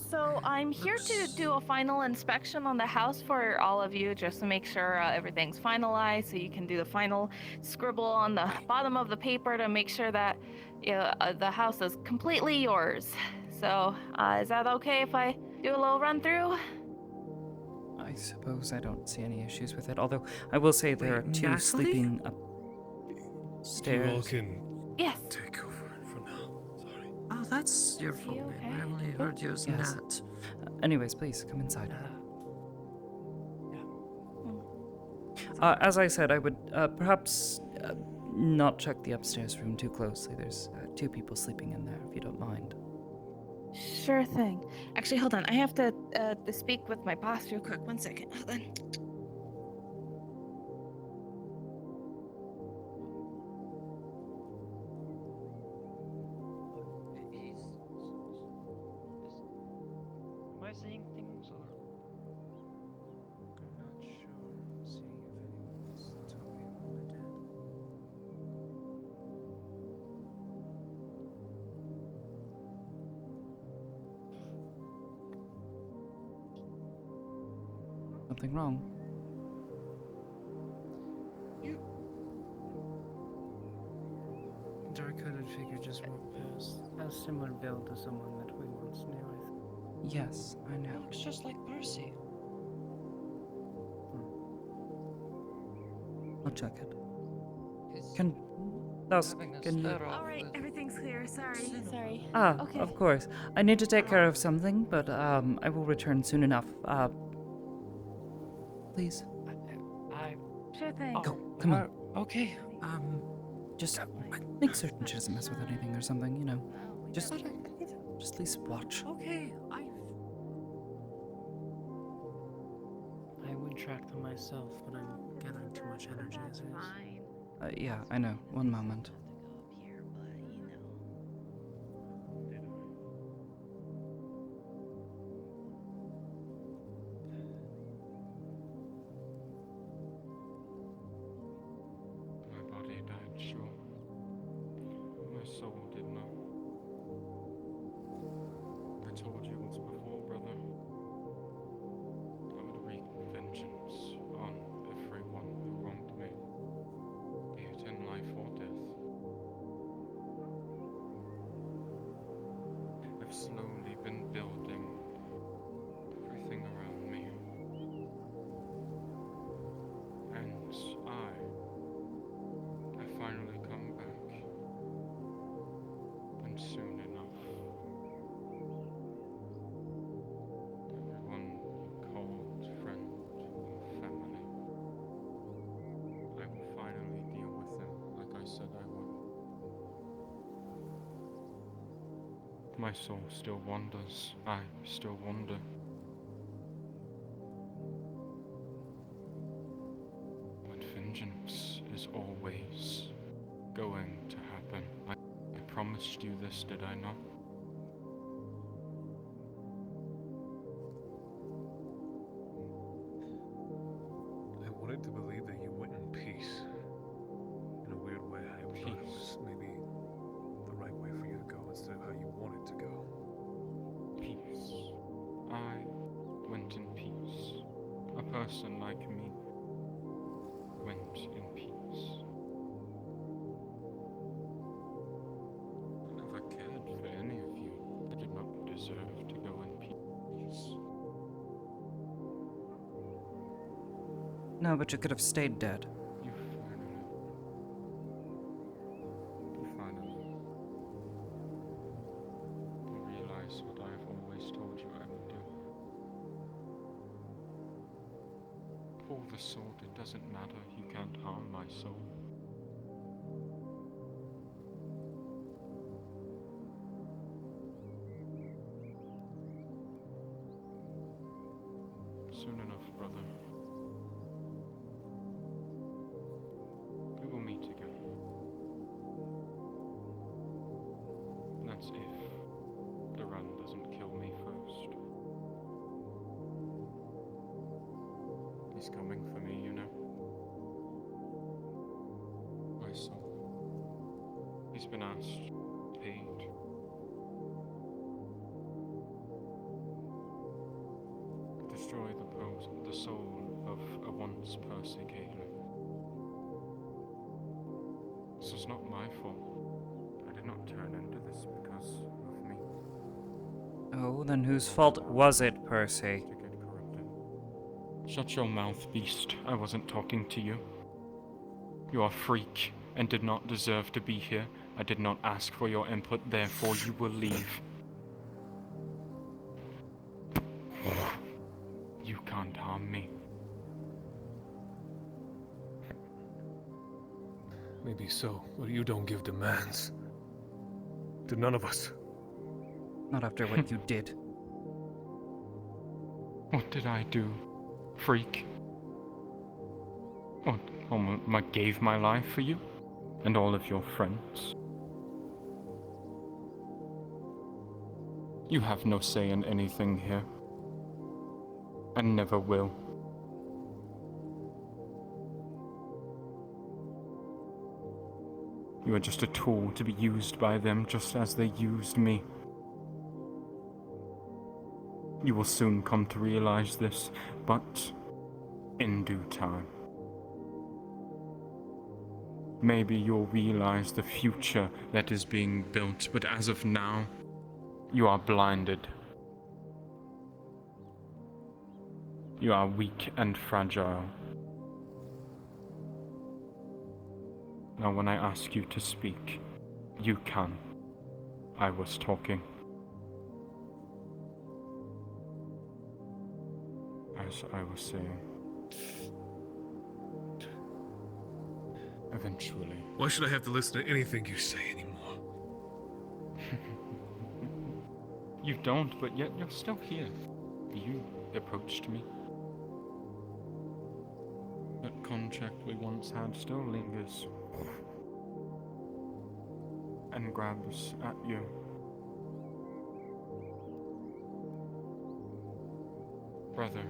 so I'm here to do a final inspection on the house for all of you, just to make sure everything's finalized, so you can do the final scribble on the bottom of the paper to make sure that the house is completely yours. So, is that okay if I do a little run through? I suppose I don't see any issues with it, although I will say there are two sleeping upstairs. You all can Yes. take over for now. Sorry. Oh, that's your full name. I only heard you as Yes. Nat. Anyways, please come inside. As I said, I would perhaps not check the upstairs room too closely. There's two people sleeping in there, if you don't mind. Sure thing. Actually, hold on. I have to speak with my boss real quick. 1 second. Hold on. saying things or? I'm not sure. Seeing if anyone's talking when I did. Something wrong? Dark-hooded figure just walked past. Has similar build to someone that we once knew, I think. Yes, I know. Looks just like Percy. I'll check it. Can Dusk, can you? Alright, everything's clear. Sorry. Ah, Okay. of course. I need to take care of something, but I will return soon enough. Please. Sure thing. Go, come on. Okay. Just make certain she doesn't mess with anything or something, you know. Just at least watch. Okay, I would track them myself, but I'm gathering too much energy as is. Yeah, I know. One moment. My body died, sure. My soul did not. I told you once before, brother. I would wreak vengeance on everyone who wronged me, be it in life or death. I've slowly been building everything around me. And I finally come back. And soon enough. Everyone called friend or family. I will finally deal with them like I said I would. My soul still wanders. I still wander. But vengeance is always going to happen. I promised you this, did I not? I wanted to believe that you went in peace. In a weird way, I thought it was maybe the right way for you to go instead of how you wanted to go. Peace. I went in peace. A person like me went in peace. I never cared for any of you. I did not deserve to go in peace. No, but you could have stayed dead. You finally realize what I have always told you I would do. Pull the sword, it doesn't matter, you can't harm my soul. Soon enough, brother. We will meet again. That's if the run doesn't kill me first. He's coming for me, you know. My soul. He's been asked, paid. Destroy the soul of a once Percy Galen. This was not my fault. I did not turn into this because of me. Oh, then whose fault was it, Percy? To get corrupted. Shut your mouth, beast. I wasn't talking to you. You are a freak and did not deserve to be here. I did not ask for your input, therefore you will leave. You can't harm me. Maybe so, but you don't give demands. To none of us. Not after what you did. What did I do, freak? What, almost gave my life for you? And all of your friends? You have no say in anything here. and never will. You are just a tool to be used by them just as they used me. You will soon come to realize this, but in due time. Maybe you'll realize the future that is being built, but as of now, you are blinded. You are weak and fragile. Now when I ask you to speak, you can. I was talking. As I was saying. Eventually. Why should I have to listen to anything you say anymore? You don't, but yet you're still here. You approached me. That contract we once had still lingers. And grabs at you. Brother,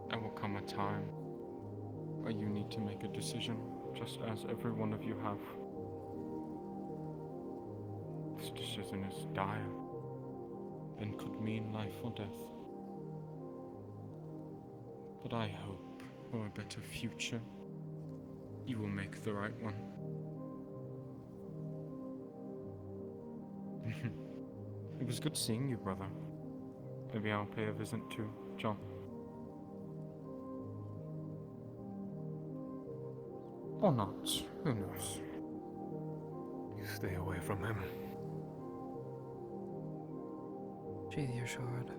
there will come a time where you need to make a decision, just as every one of you have. This decision is dire, and could mean life or death. But I hope for a better future, you will make the right one. It was good seeing you, brother. Maybe I'll pay a visit to John. Or not. Who knows? You stay away from him. Sheathe your sword.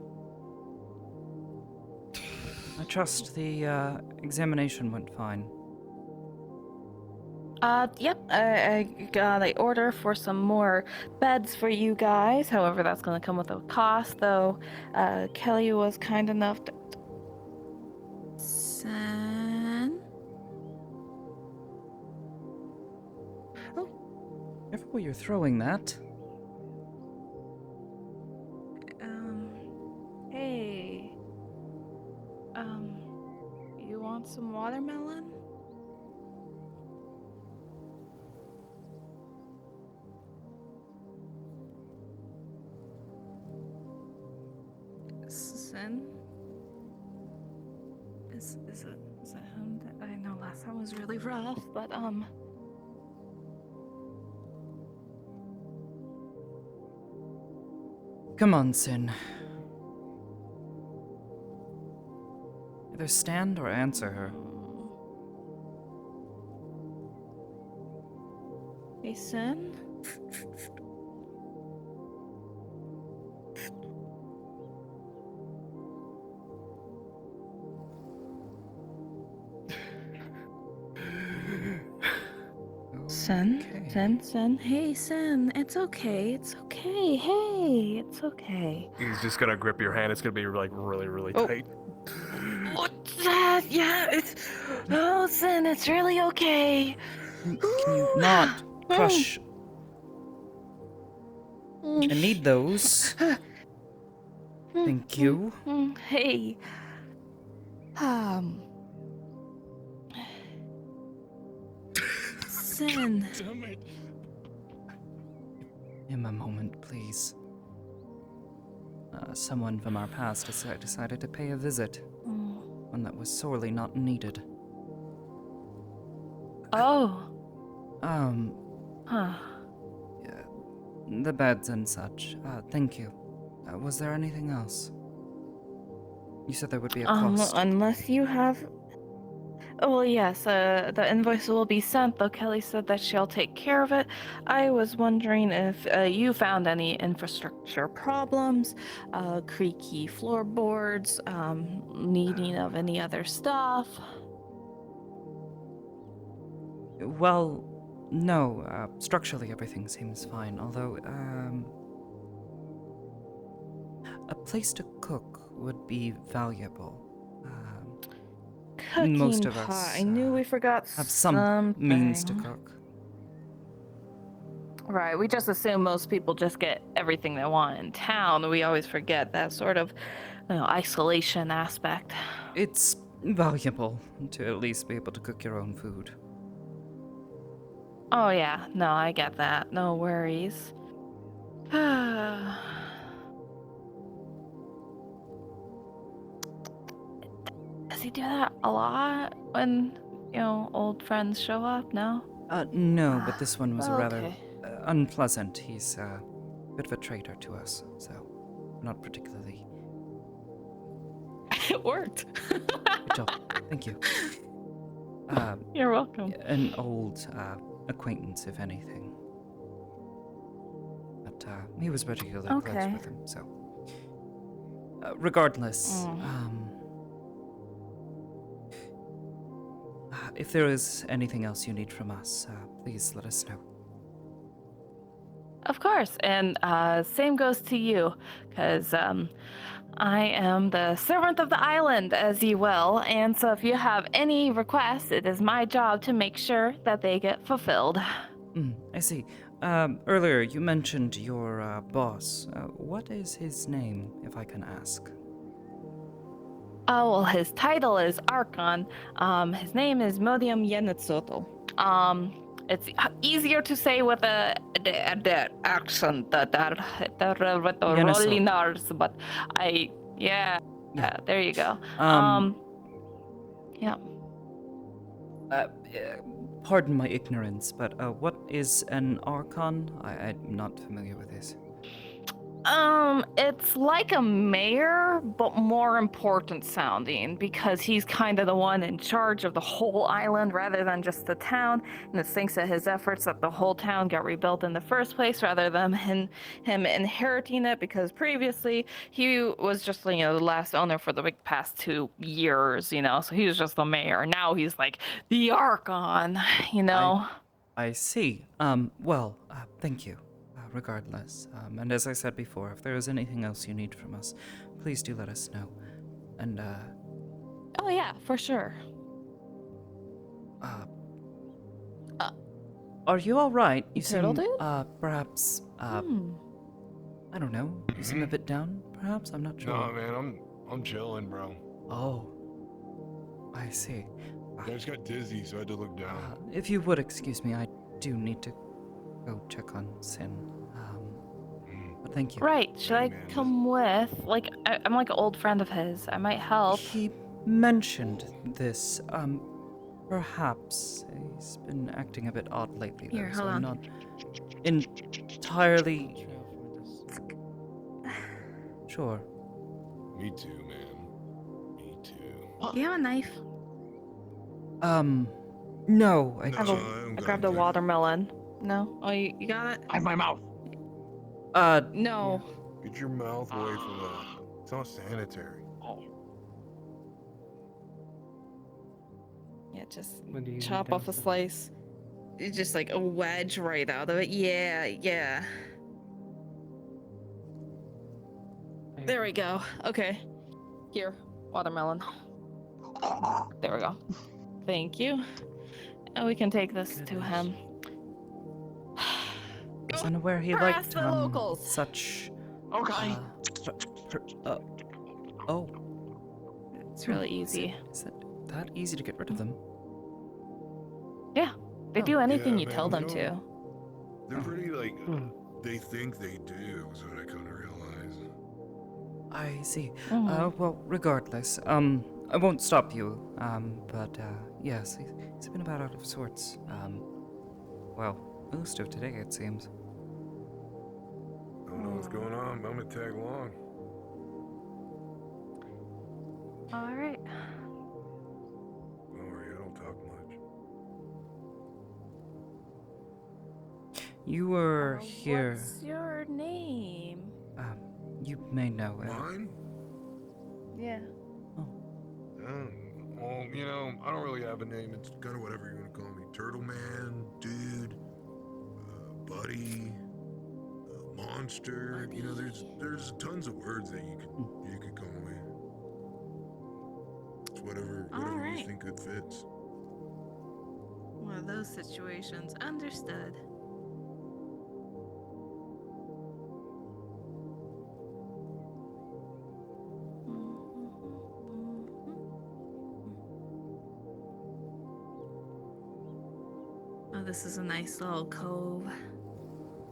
I trust the examination went fine. Yep, I got an order for some more beds for you guys. However, that's gonna come with a cost, though. Kelly was kind enough to... Sen? Oh, careful where you're throwing that. Hey. You want some watermelon? Sen? Is it him? I know last time was really rough, but Come on, Sin. Either stand or answer her. Hey, Sen? Sen, hey, Sen, it's okay, hey, it's okay. He's just gonna grip your hand. It's gonna be like really tight. What's that? Yeah, oh, Sen, it's really okay. Can you not crush? I need those. Thank you. Hey. Sen. Damn it. Give him a moment, please. Someone from our past decided to pay a visit. One that was sorely not needed. Oh. Yeah, the beds and such. Thank you. Was there anything else? You said there would be a cost. Unless you have... Oh, well, yes, the invoice will be sent, though Kelly said that she'll take care of it. I was wondering if you found any infrastructure problems, creaky floorboards, needing of any other stuff. Well, no. Structurally, everything seems fine, although, a place to cook would be valuable. Cooking Most of pot. us I knew we forgot have some means to cook. Right, we just assume most people just get everything they want in town. We always forget that sort of, isolation aspect. It's valuable to at least be able to cook your own food. Oh yeah, no, I get that. No worries. Does he do that a lot when, old friends show up? No? No, but this one was Well, rather okay. unpleasant. He's a bit of a traitor to us, so not particularly. It worked. Good job. Thank you. You're welcome. An old acquaintance, if anything. But he was particularly close Okay. with him, so. Regardless, if there is anything else you need from us, please let us know. Of course, and same goes to you, because I am the servant of the island, as you will, and so if you have any requests, it is my job to make sure that they get fulfilled. I see. Earlier, you mentioned your boss. What is his name, if I can ask? Oh, well, his title is Archon. His name is Modium Yenetsoto. It's easier to say with the accent, the Rollinars, but yeah, there you go. Yeah. Pardon my ignorance, but what is an Archon? I'm not familiar with this. It's like a mayor, but more important sounding because he's kind of the one in charge of the whole island rather than just the town. And it thanks to his efforts that the whole town got rebuilt in the first place rather than him inheriting it because previously he was just, the last owner for the past 2 years, so he was just the mayor. Now he's like the Archon, I see. Well, thank you. Regardless, and as I said before, if there is anything else you need from us, please do let us know. And oh yeah, for sure. Are you all right? You Turtle seem dude? perhaps I don't know. You seem a bit down, perhaps. I'm not sure. No, man, I'm chilling, bro. Oh, I see. I just got dizzy, so I had to look down. If you would excuse me, I do need to go check on Sin. But thank you. Right, should I come with? I'm like an old friend of his. I might help. He mentioned this. Perhaps. He's been acting a bit odd lately, though, Here, so hold I'm on. not entirely sure. Me too, man. Me too. Do you have a knife? No, I I grabbed a watermelon. No? Oh, you got it? I have my mouth. No. Get your mouth away from that. It's not sanitary. Yeah, just What do you chop do off a slice. It's just like a wedge right out of it. Yeah. There we go. Okay. Here, watermelon. There we go. Thank you. And we can take this to him. I was unaware he Harass liked the locals. such. Okay. Oh. It's really easy. Is it that easy to get rid of them? Yeah, they do anything Yeah, you man, tell them you to. know, They're pretty they think they do, is what I kind of realize. I see. Mhm. Well, regardless, I won't stop you. But yes, he's been about out of sorts. Well, most of today it seems. I don't know what's going on, but I'm gonna tag along. All right. Don't worry, I don't talk much. You were here. What's your name? You may know. Mine? Yeah. Well, you know, I don't really have a name. It's kind of whatever you want to call me. Turtle Man, dude, buddy, monster. You know, there's tons of words that you could call me. It's whatever you right. think it fits. One of those situations. Understood. Oh, this is a nice little cove.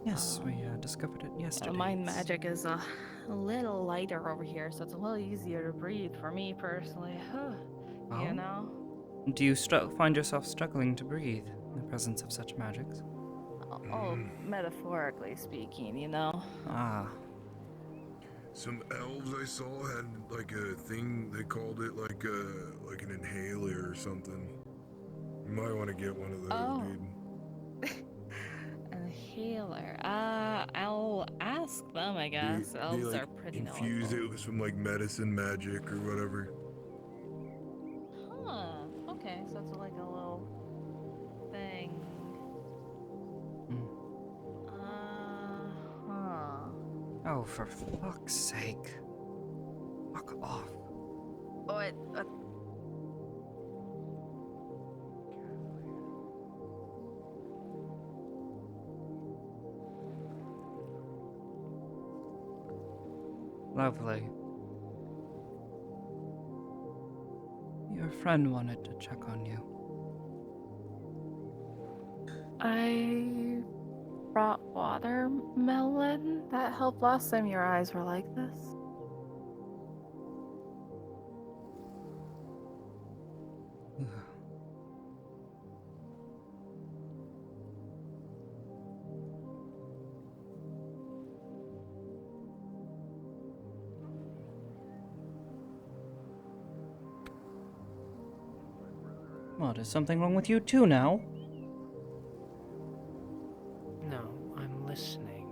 Yes, we discovered it yesterday. Mind It's- magic is a little lighter over here, so it's a little easier to breathe for me personally. Oh? You know? Do you find yourself struggling to breathe in the presence of such magics? Oh, metaphorically speaking, you know? Ah. Some elves I saw had like a thing, they called it like an inhaler or something. You might want to get one of those, dude. A healer. I'll ask them, I guess. They Elves like are pretty infuse knowledgeable. it with some like medicine magic or whatever. Huh. Okay, so it's like a little thing. Oh, for fuck's sake. Fuck off. What? Lovely. Your friend wanted to check on you. I brought watermelon. That helped last time your eyes were like this. What, is something wrong with you too now? No, I'm listening.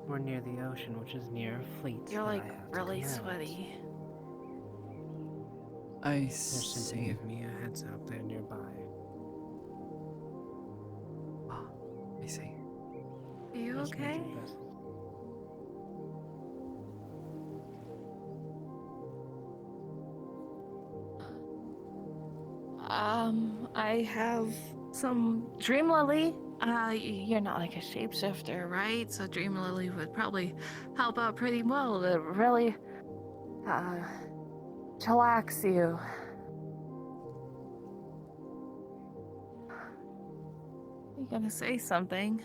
We're near the ocean, which is near a fleet. You're that I like have to really command. sweaty. I They're sent to give me a heads up they're nearby. I see. Are you Those okay? magic vessels. I have some Dream Lily. You're not like a shapeshifter, right? So Dream Lily would probably help out pretty well to really, chillax you. You gonna say something?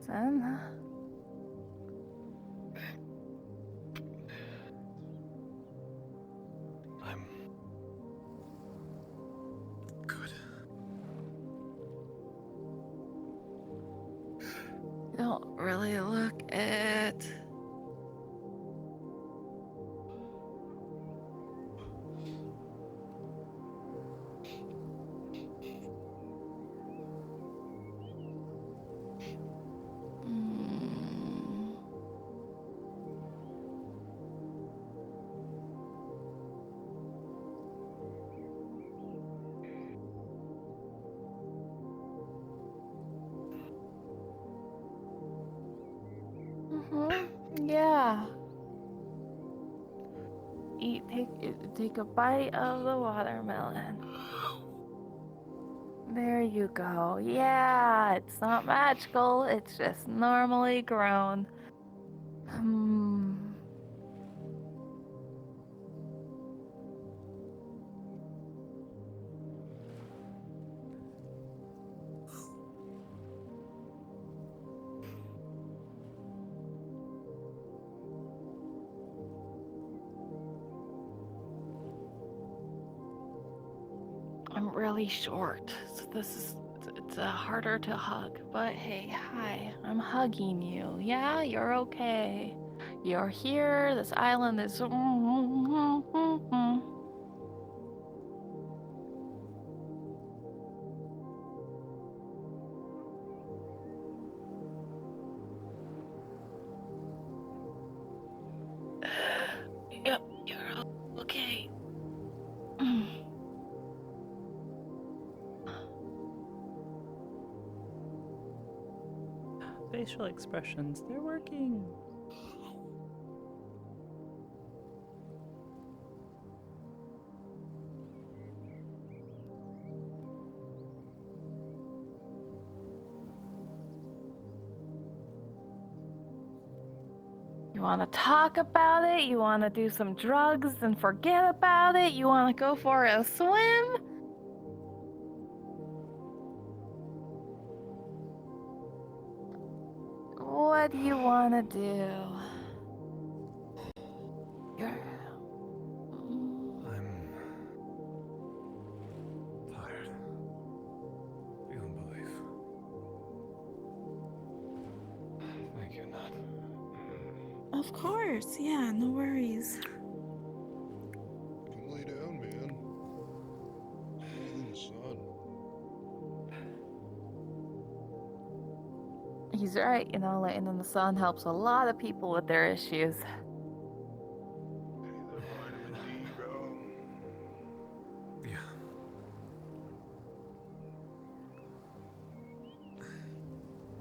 Zen? I'm good. You don't really look it. Yeah. Take a bite of the watermelon. There you go. Yeah, it's not magical. It's just normally grown. I'm really short, so it's harder to hug. But hey, hi, I'm hugging you. Yeah, you're okay. You're here. This island is. Yep, you're okay. Facial expressions, they're working. You want to talk about it? You want to do some drugs and forget about it? You want to go for a swim? What do you want to do? I'm tired. Beyond belief. Thank you, Nat. Of course, yeah, no worries. Come lay down, man. Breathe in the sun. He's right, you know, laying in the sun helps a lot of people with their issues. Vitamin D, bro. Yeah.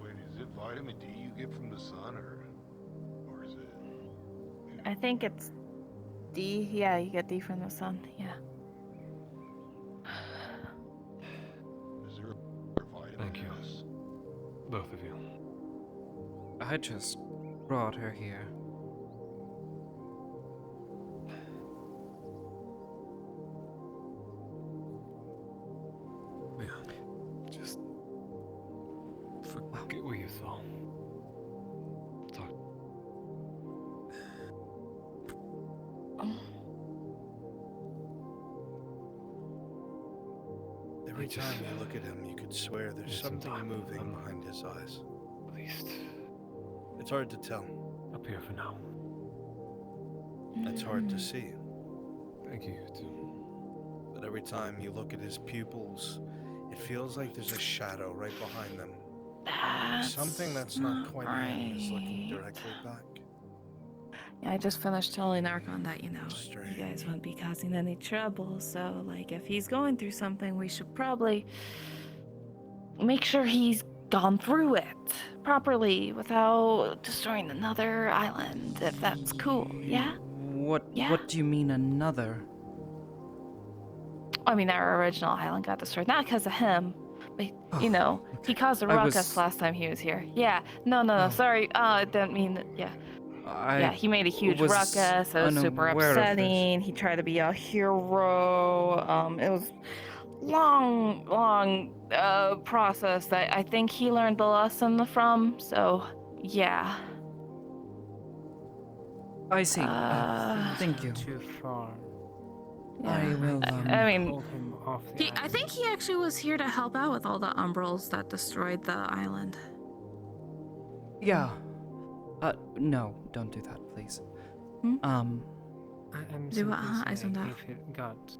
Wait, is it vitamin D you get from the sun, or is it? I think it's D. Yeah, you get D from the sun. Yeah. Is there a vitamin? Thank you. Both of you. I just brought her here. Yeah. Just forget what you thought. Talk. Every time you look at him, you could swear there's something moving behind his eyes. At least. It's hard to tell. Up here for now. It's hard to see. Thank you, too. But every time you look at his pupils, it feels like there's a shadow right behind them. Something that's not quite him is looking directly back. Yeah, I just finished telling Archon that, you know, you guys wouldn't be causing any trouble, so, like, if he's going through something, we should probably make sure he's gone through it properly without destroying another island, if that's cool, yeah? What do you mean another? I mean, our original island got destroyed, not because of him, but, you know, he caused a ruckus last time he was here. Yeah, no, sorry, I didn't mean that, yeah. Yeah, he made a huge ruckus. It was super upsetting. He tried to be a hero. It was long process that I think he learned the lesson from. So, yeah. I see. Thank you. Too far. Yeah. I will. I mean, Pull him off the I think he actually was here to help out with all the umbrals that destroyed the island. Yeah. No, don't do that, please. I'm Do what, simply huh? saying Isn't if it got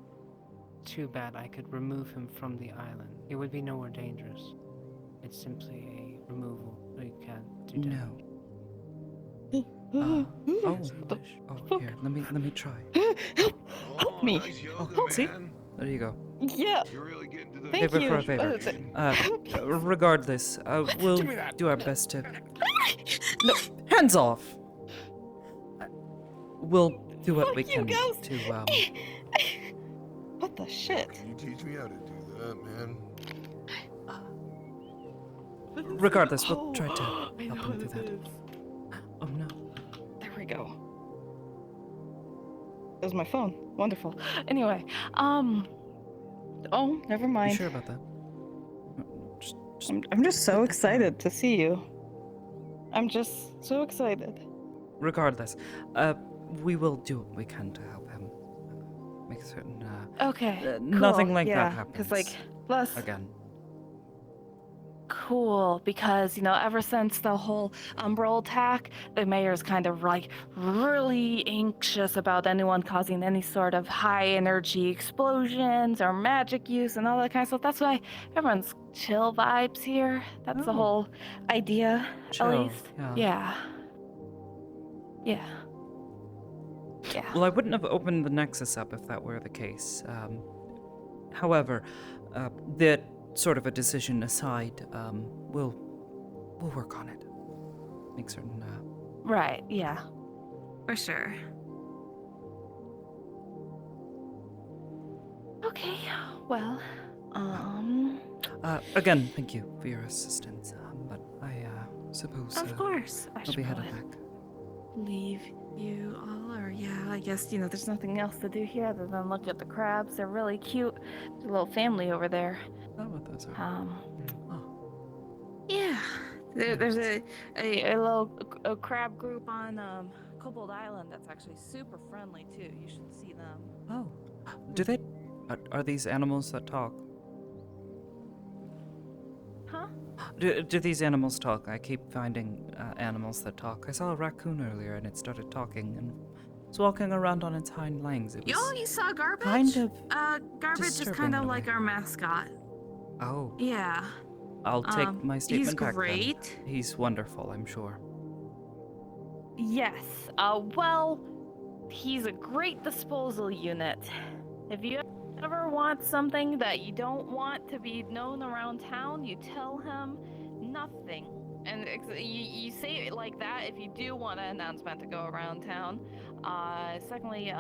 too bad, I could remove him from the island. It would be nowhere dangerous. It's simply a removal. You can't do damage. Here, let me try. Help me. See? There you go. Yeah. You're really getting to the Favor for a favor. Regardless, we'll do our best to. No, hands off. We'll do what we can to. What the shit? Can you teach me how to do that, man? Regardless, we'll try to help him through that. Oh no. There we go. That was my phone. Wonderful. Anyway, oh, never mind. You sure about that? I'm just so excited to see you. I'm just so excited. Regardless, we will do what we can to help him. Make certain. Okay. Cool. Nothing like yeah, that happens. Because, like, plus. Again. Cool, because, you know, ever since the whole Umbral attack, the mayor's kind of, like, really anxious about anyone causing any sort of high energy explosions or magic use and all that kind of stuff. That's why everyone's chill vibes here. That's the whole idea, Chill, at least. yeah. Yeah. Well, I wouldn't have opened the Nexus up if that were the case. However, that sort of a decision aside, we'll work on it. Make certain. Right. Yeah. For sure. Okay. Well. Again, thank you for your assistance. But I suppose. Of course. I I'll should be headed probably- back. leave you all, or yeah, I guess, there's nothing else to do here other than look at the crabs. They're really cute. There's a little family over there. Oh, what those are. Yeah. There's a little crab group on Kobold Island that's actually super friendly too. You should see them. Oh. Do they... Are these animals that talk? Huh? Do these animals talk? I keep finding animals that talk. I saw a raccoon earlier and it started talking and was walking around on its hind legs. It was Oh, you saw Garbage? kind of Garbage is disturbing kind in of a like way. our mascot. Oh. Yeah. I'll take my statement he's back then. great. He's wonderful, I'm sure. Yes. Well, he's a great disposal unit. If you ever want something that you don't want to be known around town, you tell him nothing. And you say it like that if you do want an announcement to go around town. Secondly,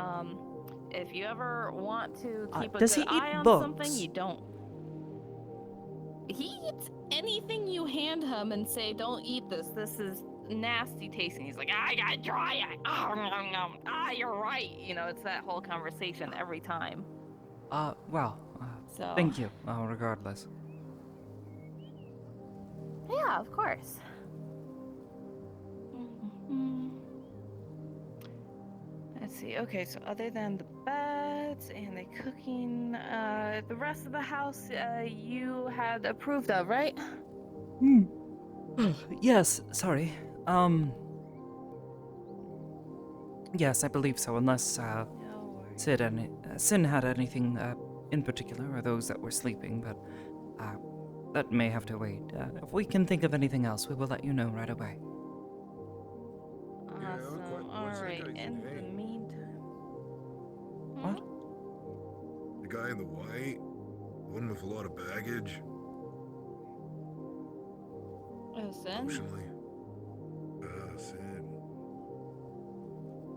if you ever want to keep a does good he eat eye on books? something, you don't. He eats anything you hand him and say, "Don't eat this. This is nasty tasting." He's like, "I got dry. You're right." It's that whole conversation every time. Well, So. thank you, regardless. Yeah, of course. Let's see. Okay, so other than the beds and the cooking, the rest of the house, you had approved of, right? Yes, sorry. Yes, I believe so, unless, Sin had anything, in particular, or those that were sleeping, but, that may have to wait. If we can think of anything else, we will let you know right away. Awesome. Alright, in the meantime. What? The guy in the white? The one with a lot of baggage? Oh, Sin? Emotionally. Sin.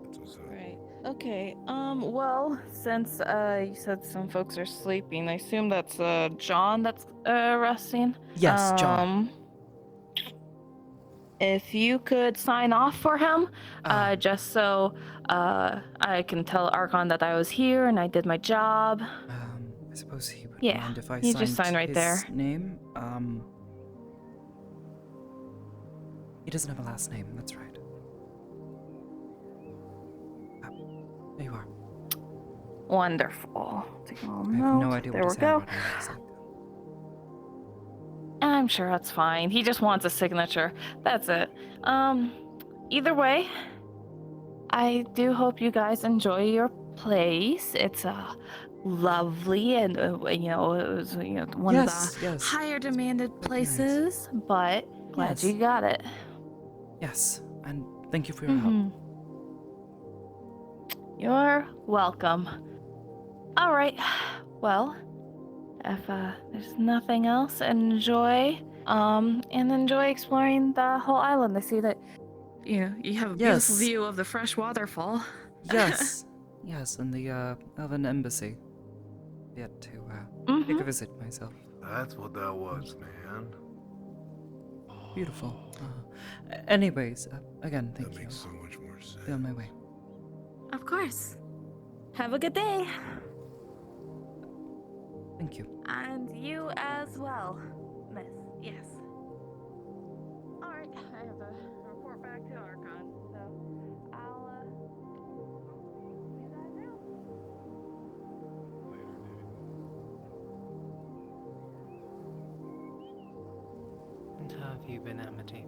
That's what's up. Right. Okay, well, since, you said some folks are sleeping, I assume that's, John that's, resting? Yes, John. If you could sign off for him, just so, I can tell Archon that I was here and I did my job. I suppose he would Yeah, mind if I you signed just sign right his there. name. He doesn't have a last name, that's right. There you are. Wonderful. Take a little I have no note. idea There what we his go. handwriting looks like. I'm sure that's fine. He just wants a signature. That's it. Either way, I do hope you guys enjoy your place. It's lovely, and it was one of the higher demanded places, but glad you got it. Yes, and thank you for your help. You're welcome. All right. Well, if there's nothing else, enjoy exploring the whole island. I see that you have a beautiful view of the fresh waterfall. Yes, yes, and the Elven Embassy. Yet to take a visit myself. That's what that was, man. Beautiful. Anyways, again, thank you. That makes so much more sense. Be on my way. Of course. Have a good day. Thank you. And you as well, miss. Yes. Alright, I have to report back to Archon, so I'll see you guys out. And how have you been, Amity?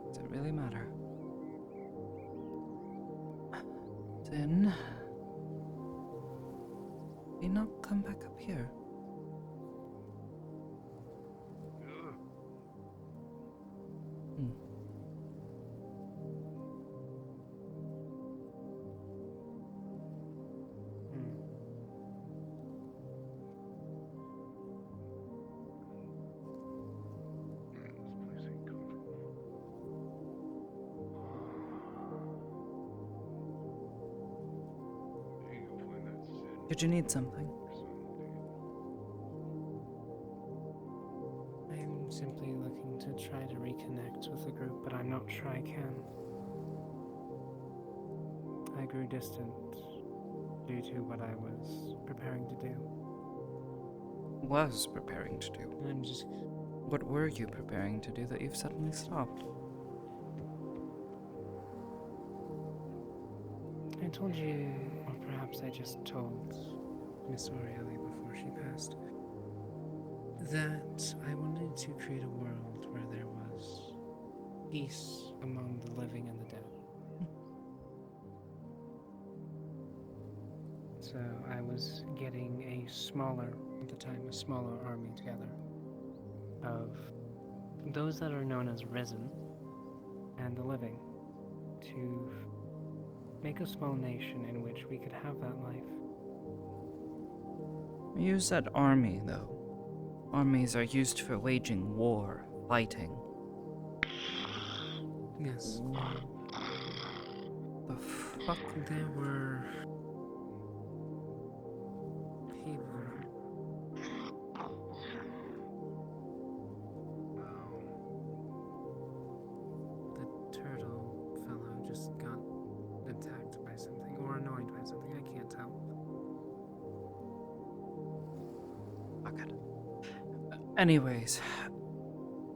Does it really matter? Then we not come back up here. Did you need something? I'm simply looking to try to reconnect with the group, but I'm not sure I can. I grew distant due to what I was preparing to do. Was preparing to do? I'm just... What were you preparing to do that you've suddenly stopped? I told you, or perhaps I just told Miss Aurelia before she passed, that I wanted to create a world where there was peace among the living and the dead. So I was getting a smaller, at the time, a smaller army together of those that are known as Risen and the living to make a small nation in which we could have that life. You said army, though. Armies are used for waging war, fighting. Yes. The fuck? There were people. The turtle fellow just got attacked by something or annoyed by something, I can't tell. Fuck it. Anyways,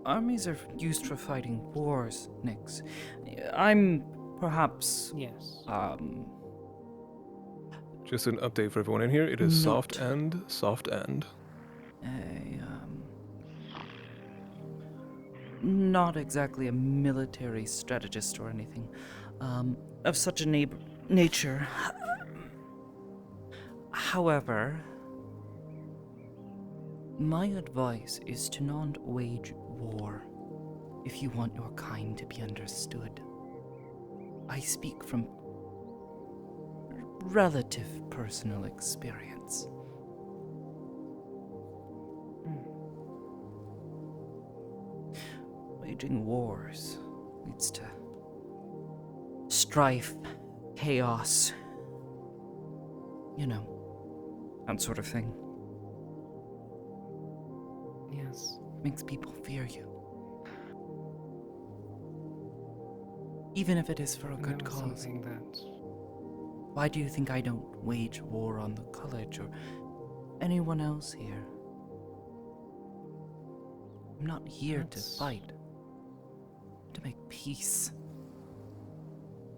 armies are used for fighting wars, Nix. I'm perhaps... Yes. Just an update for everyone in here. It is soft end, soft end. Not exactly a military strategist or anything of such a nature. However, my advice is to not wage war if you want your kind to be understood. I speak from relative personal experience. Waging wars leads to strife, chaos, you know, that sort of thing. Yes. Makes people fear you. Even if it is for a good cause. Why do you think I don't wage war on the college or anyone else here? I'm not here to fight. To make peace.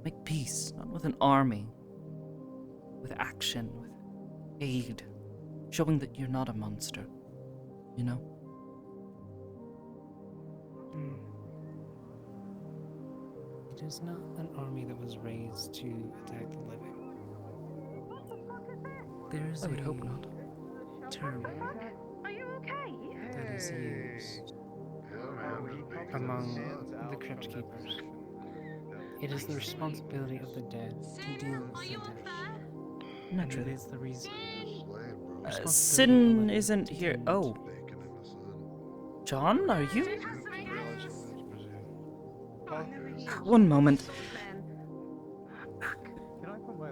Make peace, not with an army. With action, with aid. Showing that you're not a monster. You know? It is not an army that was raised to attack the living. There is I would hope not. term Are you okay? that is used among the Crypt Keepers. It is the responsibility of the dead to deal with the dead. Naturally. It is the reason. Sin isn't here. Oh. John, are you? One moment.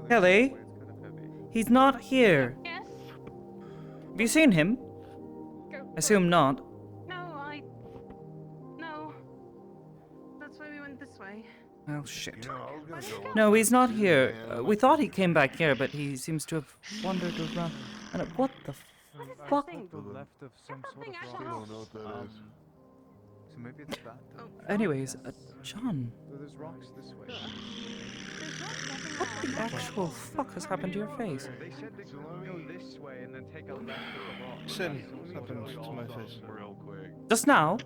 Kelly? He's not here. Yes? Have you seen him? Assume not. No. That's why we went this way. Well, shit. No, he's not here. We thought he came back here, but he seems to have wandered around. And what the fuck? Left of some sort of rock. I don't know what that is. So maybe it's that. Anyways, John. There's rocks this way. What the actual fuck has happened to your face? They said they could go this way and then take a left at the rock. Sin happened to my face. Real quick. Just now?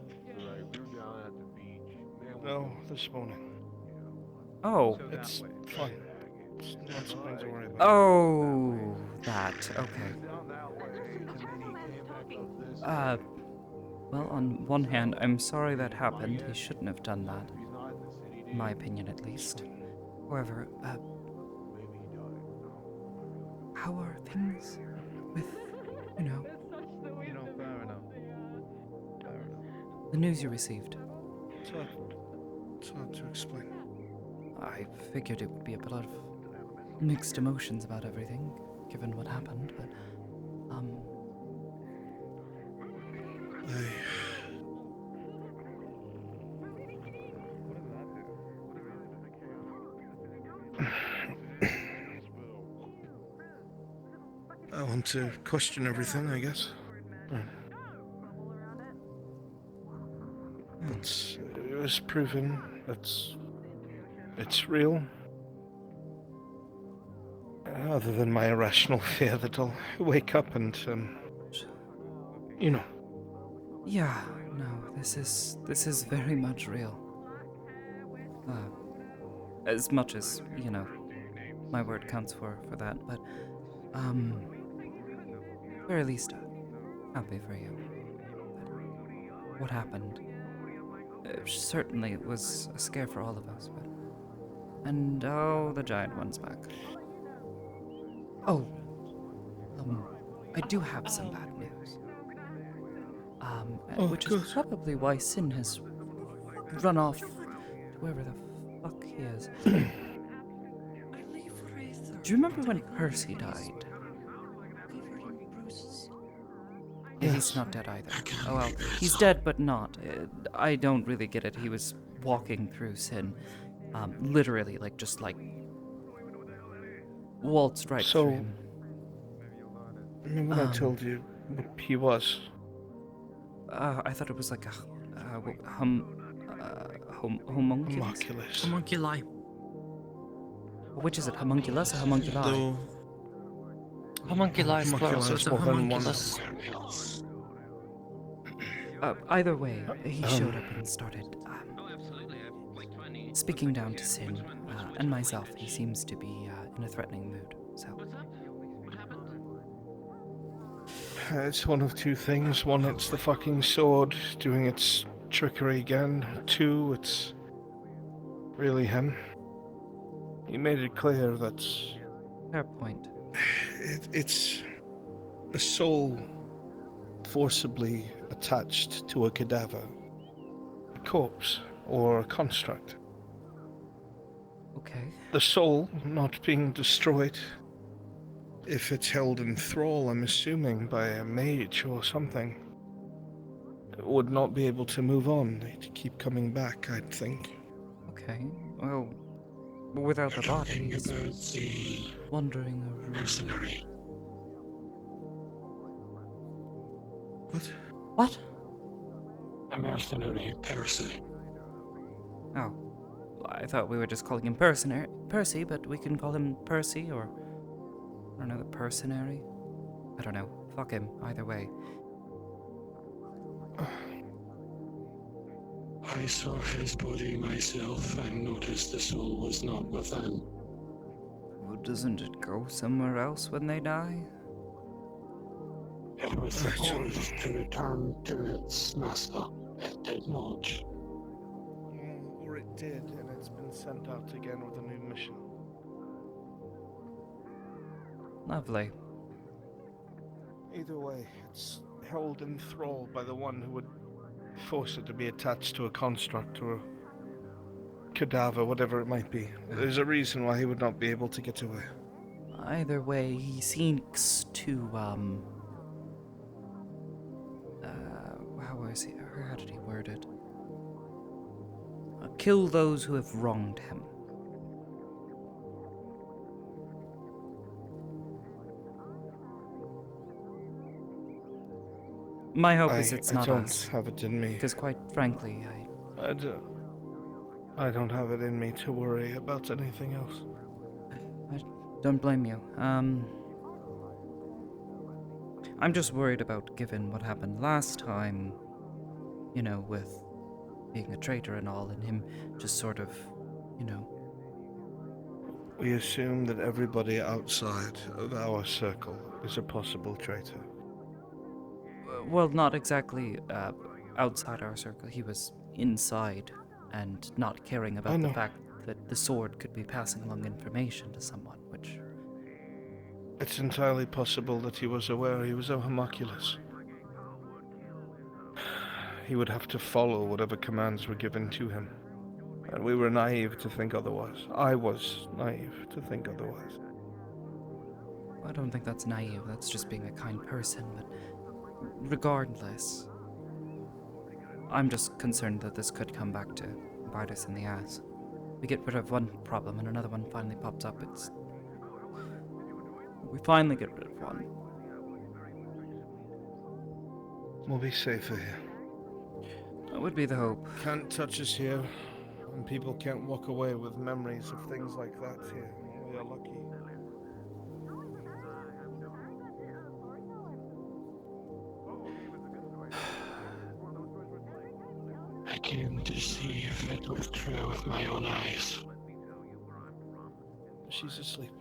No, this morning. Oh. It's fine. It's not something to worry about. Oh, that. Okay. Well, on one hand, I'm sorry that happened. He shouldn't have done that. In my opinion, at least. However, how are things with, you know, fair enough. the news you received? It's hard to explain. I figured it would be a lot of mixed emotions about everything, given what happened, but, I want to question everything, I guess. It was proven that it's real. Other than my irrational fear that I'll wake up and, you know. Yeah, no, this is very much real. As much as, you know, my word counts for that, but, very least, happy for you. But what happened? Certainly it was a scare for all of us, but... And, oh, the giant one's back. Oh, I do have some bad news. Which is probably why Sin has run off to wherever the fuck he is. Do you remember when Percy died? Yeah, he's not dead either. Oh well, he's dead but not. I don't really get it. He was walking through Sin, literally, just waltzed right through him. Remember when I told you what he was? I thought it was like a homunculus. Homunculi. Which is it, homunculus or homunculi? Homunculi is plural, so it's a homunculus. Either way, he showed up and started speaking down to Sin and myself. He seems to be in a threatening mood, so... It's one of two things. One, it's the fucking sword doing its trickery again. Two, it's really him. He made it clear that... Fair point. It's a soul forcibly attached to a cadaver, a corpse, or a construct. Okay. The soul not being destroyed. If it's held in thrall, I'm assuming, by a mage or something, it would not be able to move on. It'd keep coming back, I'd think. Okay, well, without the body, he's wandering mercenary. What? A mercenary Percy. Oh, I thought we were just calling him Percy, but we can call him Percy or... I don't know, the Personary? I don't know. Fuck him, either way. I saw his body myself and noticed the soul was not within. Well, doesn't it go somewhere else when they die? It was supposed to return to its master. It did not. Or it did, and it's been sent out again with a new mission. Lovely. Either way, it's held in thrall by the one who would force it to be attached to a construct or a cadaver, whatever it might be. There's a reason why he would not be able to get away. Either way, he seeks to, how did he word it? Kill those who have wronged him. My hope is it's not us. I don't have it in me. Because quite frankly, I don't have it in me to worry about anything else. I don't blame you. I'm just worried about, given what happened last time, you know, with being a traitor and all, and him just sort of, you know... We assume that everybody outside of our circle is a possible traitor. Well, not exactly outside our circle. He was inside and not caring about the fact that the sword could be passing along information to someone, which... It's entirely possible that he was aware he was a homunculus. He would have to follow whatever commands were given to him. And we were naive to think otherwise. I was naive to think otherwise. I don't think that's naive, that's just being a kind person, but regardless, I'm just concerned that this could come back to bite us in the ass. We get rid of one problem and another one finally pops up. We finally get rid of one. We'll be safer here. That would be the hope. Can't touch us here, and people can't walk away with memories of things like that here. We are lucky. I came to see if it was true with my own eyes. She's asleep.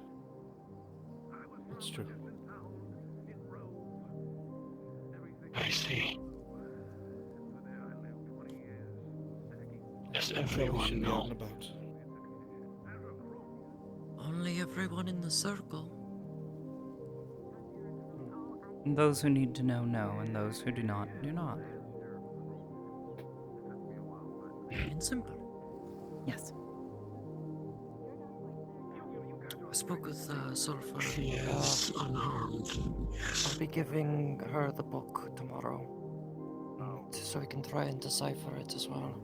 It's true. I see. Does everyone know? Only everyone in the circle. And those who need to know, know, and those who do not, do not. Plain and simple. Yes. I spoke with Sulfur. She is unharmed. Yes. I'll be giving her the book tomorrow, so we can try and decipher it as well.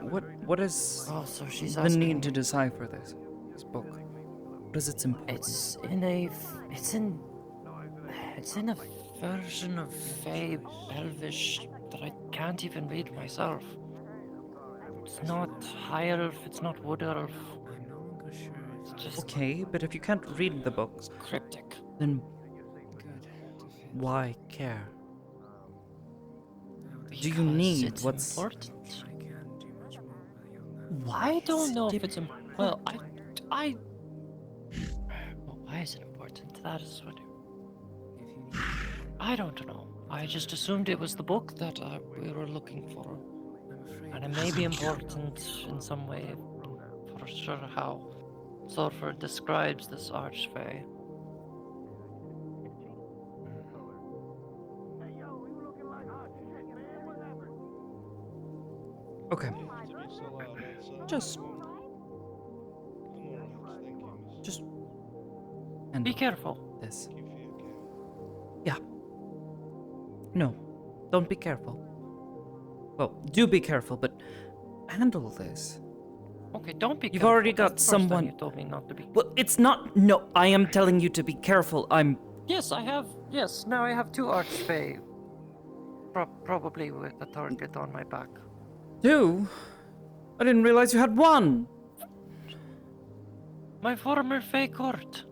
What is so she's the asking, need to decipher this book? What is its importance? It's in a version of Fae Elvish that I can't even read myself. It's not High Elf, it's not Wood Elf. It's just Okay, but if you can't read the books, cryptic. then why care? Do you need it's what's important? I don't know if it's well. Well, why is it important? That is what. I don't know. I just assumed it was the book that we were looking for, and it may be important in some way. For sure, how Sulfur describes this archfey. Okay. Just and be careful. This. Yeah. No, don't be careful. Well, do be careful, but handle this. Okay, don't be. You've already got That's the first time someone. You told me not to be. Well, it's not. No, I am telling you to be careful. Yes, I have. Yes, now I have two archfey. Probably with a target on my back. Two? I didn't realize you had one. My former Fey court.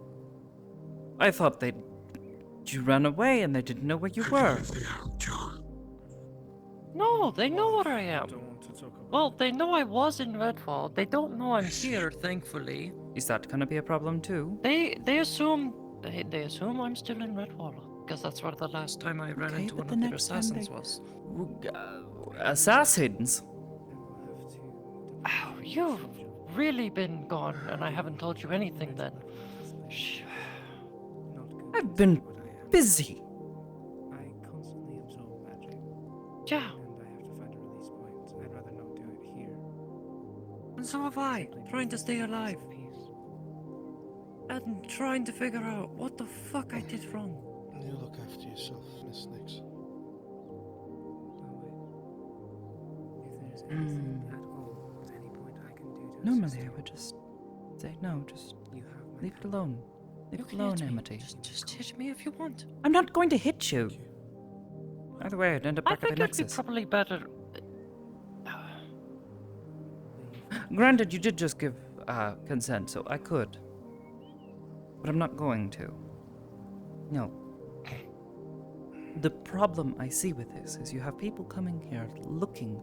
I thought you ran away and they didn't know where you were. No, they know where I am. Well, they know I was in Redfall. They don't know I'm here, thankfully. Is that gonna be a problem too? They assume I'm still in Redfall because that's where the last time I ran into one of their assassins was. Assassins? Oh, you've really been gone, and I haven't told you anything then. I've been busy. I constantly absorb magic. Yeah. And I have to find a release point. I'd rather not do it here. And so have I, trying to stay alive. And trying to figure out what the fuck I did wrong. You look after yourself, Miss Nix. If there's anything at all, at any point I can do to Normally assist I you, would just say no, just you have my leave it alone. Leave You it can alone, hit me. Amity. Just hit me if you want. I'm not going to hit you. Either way, I'd end up I back at think the it'd be Nexus. probably better. Granted, you did just give consent, so I could. But I'm not going to. No. The problem I see with this is you have people coming here looking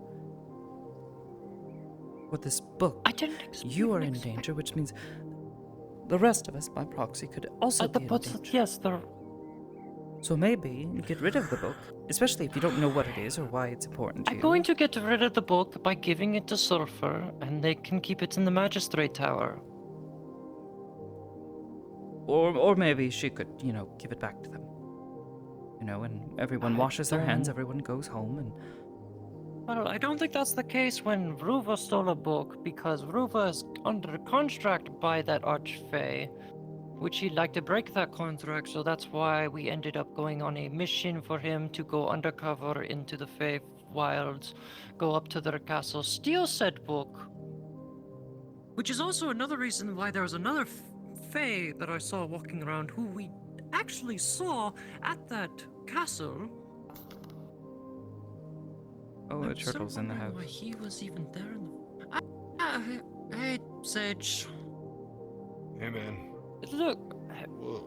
for this book. I didn't expect. You are in danger, which means the rest of us, by proxy, could also be in danger. Yes, there. So maybe get rid of the book, especially if you don't know what it is or why it's important to I'm you. going to get rid of the book by giving it to Sulfur, and they can keep it in the Magistrate Tower. Or maybe she could, give it back to them. And everyone washes their hands, everyone goes home, and... Well, I don't think that's the case when Ruva stole a book, because Ruva is under contract by that Archfey which he'd like to break that contract, so that's why we ended up going on a mission for him to go undercover into the Fey Wilds, go up to their castle, steal said book. Which is also another reason why there was another Fey that I saw walking around who we actually saw at that castle. Oh, the turtle's in the Why house. he was even there in the... hey, Sage. Hey, man. Look. Whoa.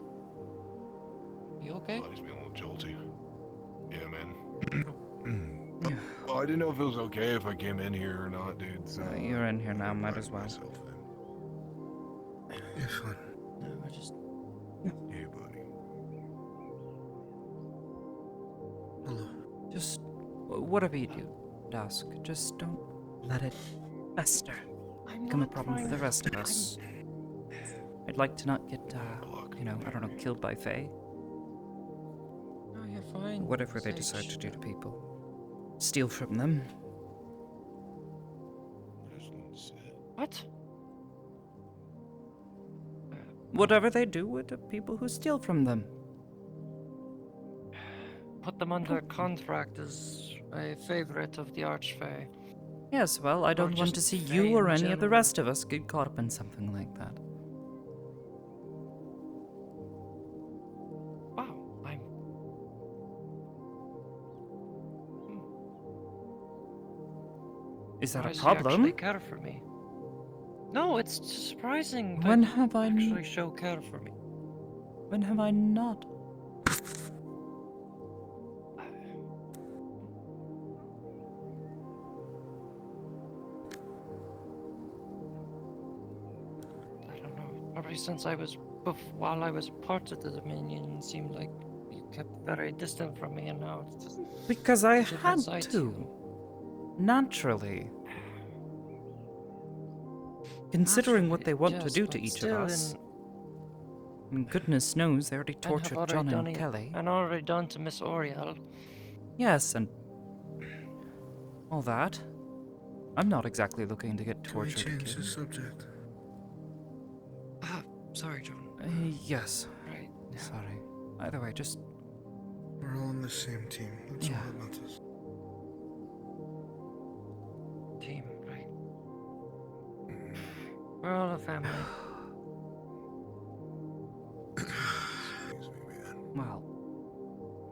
You okay? Body's being a little jolty. Yeah, man. Well, I didn't know if it was okay if I came in here or not, dude. So You're in here now, might as well. You're fine. No, I just... Hey, buddy. Hello. Just whatever you do, Dusk, just don't let it fester. Become a problem for the rest of us. I'd like to not get, you know, I don't know, killed by Fae. No, you're fine. Whatever they decide to do to people. Steal from them. What? Whatever they do with the people who steal from them. Put them under contract as a favorite of the Archfey. Yes, well, I don't want to see you or any of the rest of us get caught up in something like that. Wow, I'm... Is that a surprised you problem? actually care for me. No, it's surprising. When that have I you actually show care for me? When have I not? I don't know. Probably since I was, while I was part of the Dominion, it seemed like you kept very distant from me, and now it's just... Because I different had side to. Naturally. Considering what they want to yes, do to but each of still us. And goodness knows they already and have tortured already John done and it- Kelly. And already done to Miss Oriel. Yes, and all that. I'm not exactly looking to get Can we tortured change again. the subject? Sorry, John. Yes. Right. Sorry. Either way, just... We're all on the same team. That's all that matters. Team, right. We're all a family. Well,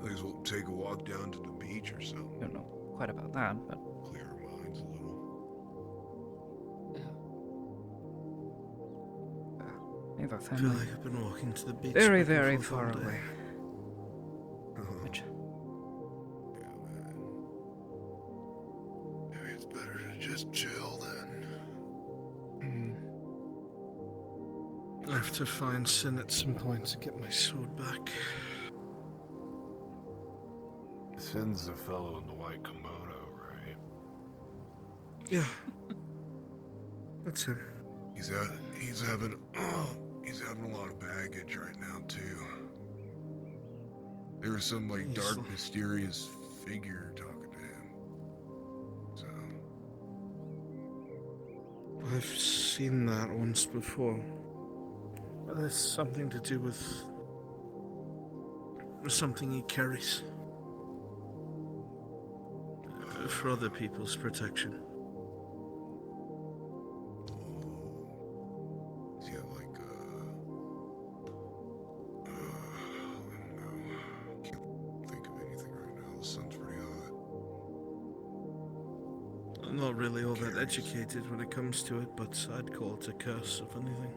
Might as well take a walk down to the beach or something. I don't know quite about that, but... Clear our minds a little. We have a I feel family. like I've been walking to the beach. Very, back and very forth far all day. away. Which... Maybe it's better to just chill then. I have to find Sin at some point to get my sword back. Sin's the fellow in the white kimono, right? Yeah. That's him. He's having a lot of baggage right now too. There was some like dark, mysterious figure talking to him. So I've seen that once before. There's something to do with something he carries for other people's protection. is he like I don't know. Can't think of anything right now. The sun's pretty hot. I'm not really all that educated when it comes to it, but I'd call it a curse, if anything.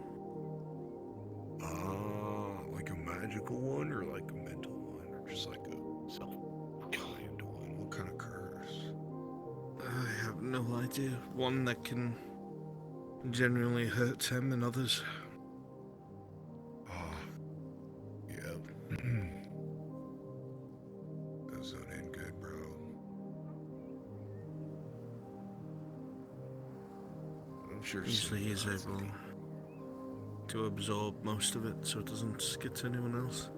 Like a magical one or like a mental one or just like a self-kind one? What kind of curse? I have no idea. One that can genuinely hurt him and others. Yep. Doesn't end good, bro. I'm sure Usually Sin he's knows able it. to absorb most of it so it doesn't get to anyone else.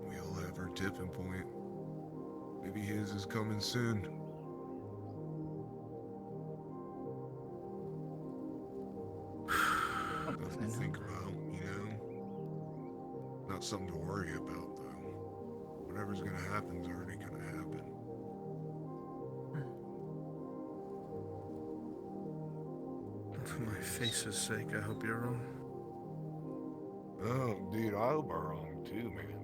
We all have our tipping point. Maybe his is coming soon. Something to think about, you know? Not something to worry about, though. Whatever's gonna happen's already gonna happen. For my face's sake, I hope you're wrong. Oh, dude, I hope I'm wrong too, man.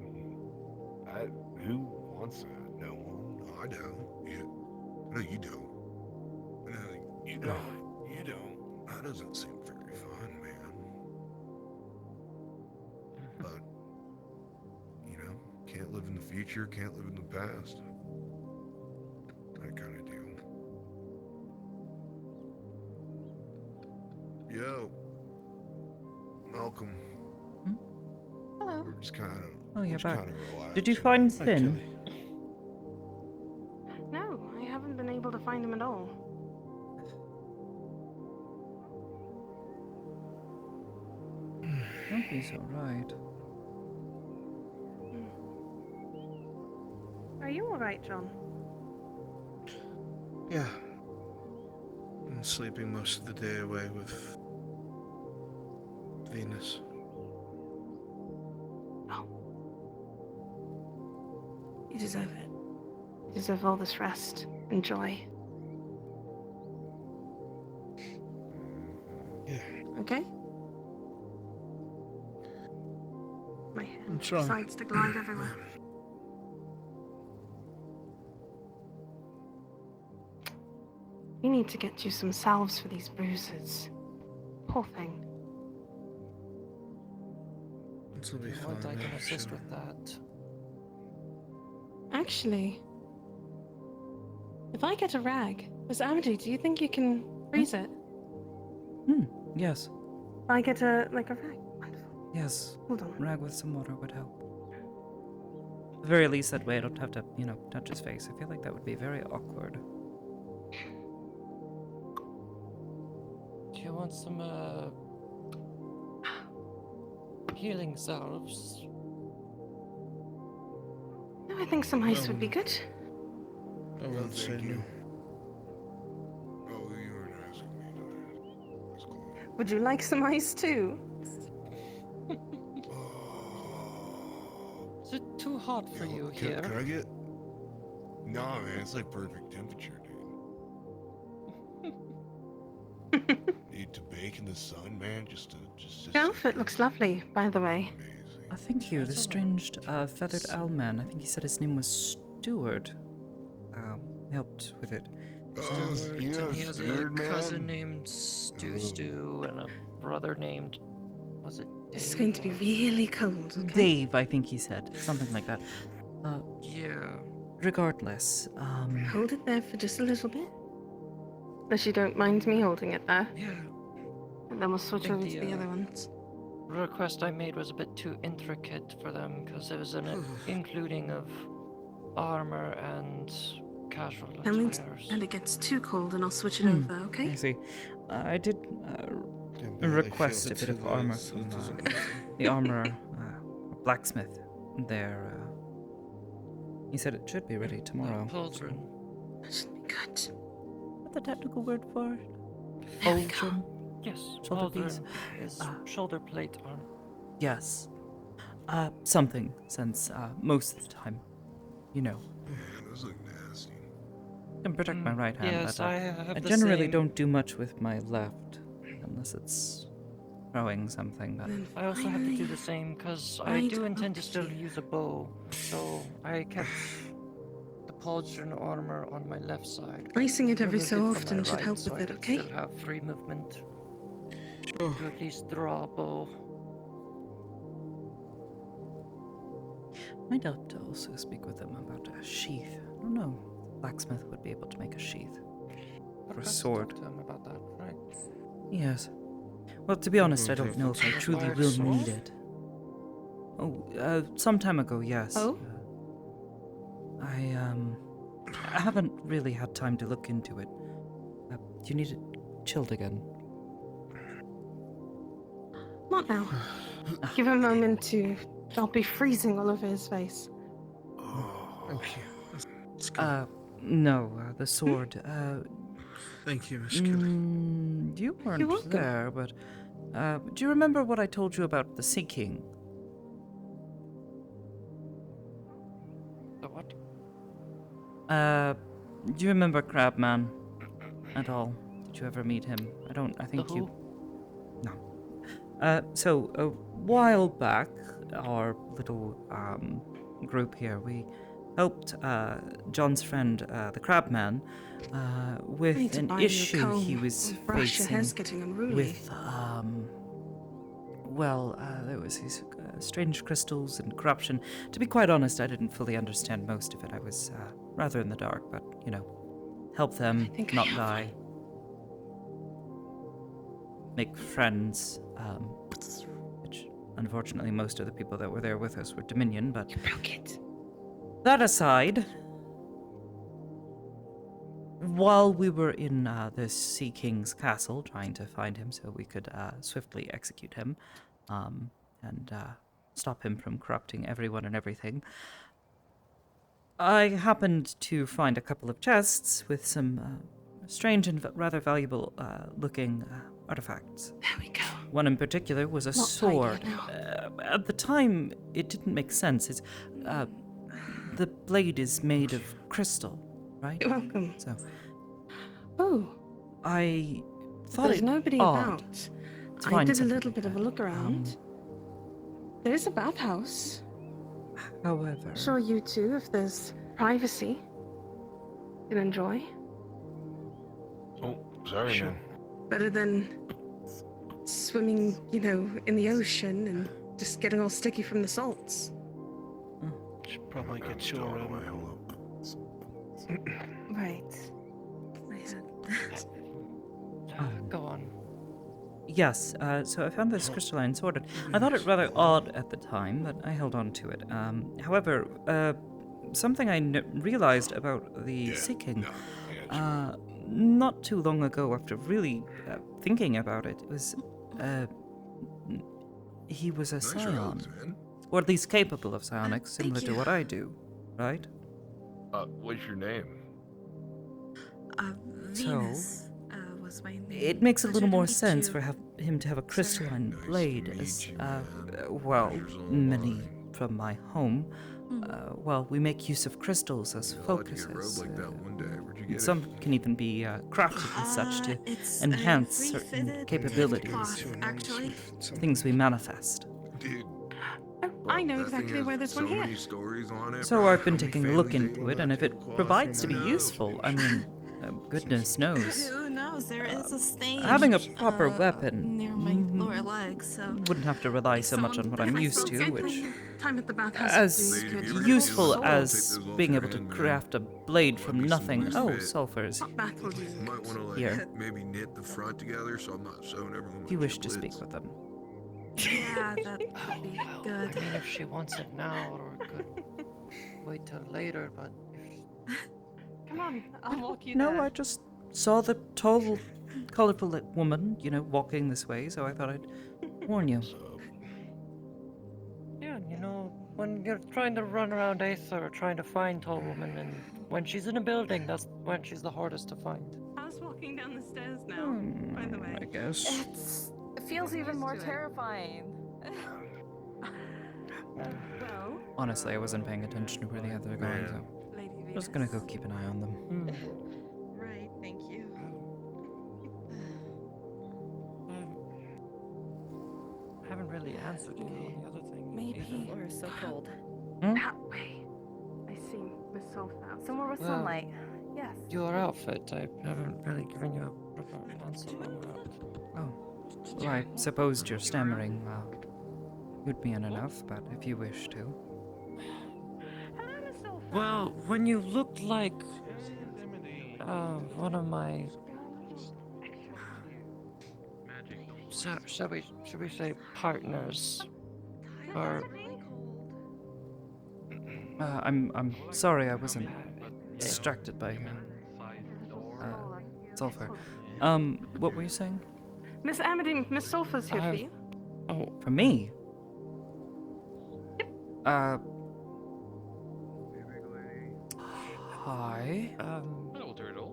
Who wants that? No one. No, I don't. No, you don't. No, you don't. You don't. That doesn't seem very fun, man. But, you know, can't live in the future, can't live in the past. That kind of deal. Yo, Malcolm. Hello. We're just kind of. Oh, you're back. Relaxed. Did you find Finn? No, I haven't been able to find him at all. Don't be so right. Are you alright, John? Yeah. I'm sleeping most of the day away with Venus. You deserve it. You deserve all this rest and joy. Yeah. Okay? My hand trying. decides to glide everywhere. We need to get you some salves for these bruises. Poor thing. This will be If you fine. want, I can yeah, assist sure. with that. Actually, if I get a rag, Miss Amity, do you think you can freeze it? Yes. If I get a rag? Yes. Hold on. Rag with some water would help. At the very least, that way I don't have to, touch his face. I feel like that would be very awkward. Do you want some, healing salves? No, I think some ice would be good. I won't say no. Oh, you weren't asking me. That's cool. Would you like some ice too? Is it too hot for you here? Can I get? Nah, man, it's like perfect temperature, dude. Need to bake in the sun, man. Just. Your outfit looks lovely, by the way. Thank you. The strange feathered owl man. I think he said his name was Stewart. Helped with it. Stewart, and he has a cousin named Stew and a brother named, was it Dave? It's going to be really cold, okay? Dave, I think he said. Something like that. Yeah. Regardless, Hold it there for just a little bit. Unless you don't mind me holding it there. Yeah. And then we'll switch think over to the other ones. Request I made was a bit too intricate for them because there was an including of armor and casual attires. And it gets too cold and I'll switch it over, okay? I see. I did request a bit of armor from the armorer, blacksmith there. He said it should be ready tomorrow. Pauldron. That should be good. What's the technical word for it? There we go. Pauldron? Yes, Shoulder piece? pauldron is shoulder plate armor. Yes. Something, since most of the time, Man, those look nasty. I can protect my right hand, yes, but I have I the generally same- don't do much with my left, unless it's throwing something. But I also have to do the same because I do intend to still use a bow, so I kept the pauldron armor on my left side. Placing it every Removed so from my often should right, help so with I it, could okay? Still have free movement to at least draw a bow. I'd have to also speak with them about a sheath. I don't know. Blacksmith would be able to make a sheath for a Perhaps sword. talk to him about that, right? Yes. Well, to be honest, I don't know if I truly Large will sword? need it. Oh, some time ago, yes. Oh? I haven't really had time to look into it. You need it chilled again. Not now. Give him a moment to not be freezing all over his face. Thank you. No, the sword. Thank you, Miss Kelly. You weren't welcome. there, but Do you remember what I told you about the Sea King? The what? Do you remember Crabman at all? Did you ever meet him? I think you... No. So, a while back, our little, group here, we helped, John's friend, the Crabman, with an issue he was facing with, there was these strange crystals and corruption. To be quite honest, I didn't fully understand most of it. I was rather in the dark, but, you know, help them not die. Make friends, which unfortunately most of the people that were there with us were Dominion, but... You broke it. That aside, while we were in the Sea King's castle trying to find him so we could swiftly execute him, and stop him from corrupting everyone and everything, I happened to find a couple of chests with some strange and rather valuable looking artifacts. There we go. One in particular was a sword. At the time, it didn't make sense. It's, the blade is made of crystal, right? You're welcome. So, I thought there's it nobody odd about. to I find did a something little like bit of a that. look around. There is a bathhouse. However, Sure, you too, if there's privacy, can enjoy. Oh, sorry, man. Better than swimming, you know, in the ocean and just getting all sticky from the salts. Should probably get your Right. Go on. Yes, so I found this crystalline sword. I thought it rather odd at the time, but I held on to it. However, something I realized about the Sea King, not too long ago, after really thinking about it, was he was a scion, or at least capable of psionics, similar to what I do, right? What's your name? Venus was my name. It makes a Pleasure little to more meet sense you. for him to have a crystalline blade, as, many from my home. We make use of crystals as focuses. Some can even be crafted as such to enhance certain capabilities, actually. things we manifest. Dude. I know exactly where there's one here. So I've been taking a look into it, and if it provides to be useful, I mean, goodness knows. Who knows? There is a stain. Having a proper weapon near my lower leg, so wouldn't have to rely so much on what I'm used to, which, Time at the bathhouse as useful as being able to craft a blade from nothing. Oh, sulfur's here. Maybe knit the front together so I'm not sewing everything. If you wish to speak with them. yeah, that would be good. I mean, if she wants it now, or could wait till later, but... Come on, I'll walk you No, there. I just saw the tall, colorful woman, walking this way, so I thought I'd warn you. Yeah, you know, when you're trying to run around Aether, trying to find tall woman, and when she's in a building, that's when she's the hardest to find. I was walking down the stairs now, by the way. I guess. It feels even more terrifying. Well, Honestly, I wasn't paying attention to where the others are going, so I'm just gonna go keep an eye on them. Right, thank you. I haven't really answered you on the other thing. Maybe we're so cold. that way. I see Miss Soulfound. Somewhere with Well, sunlight. Yes. Your outfit, I haven't really given you a proper answer on that. Well, I supposed your stammering would be enough, but if you wish to. Well, when you looked like one of my, should we say partners, or I'm sorry I wasn't distracted by sulfur. What were you saying? Miss Amity, Miss Sulphur's here for you. Oh, for me? Hi. Hello, turtle.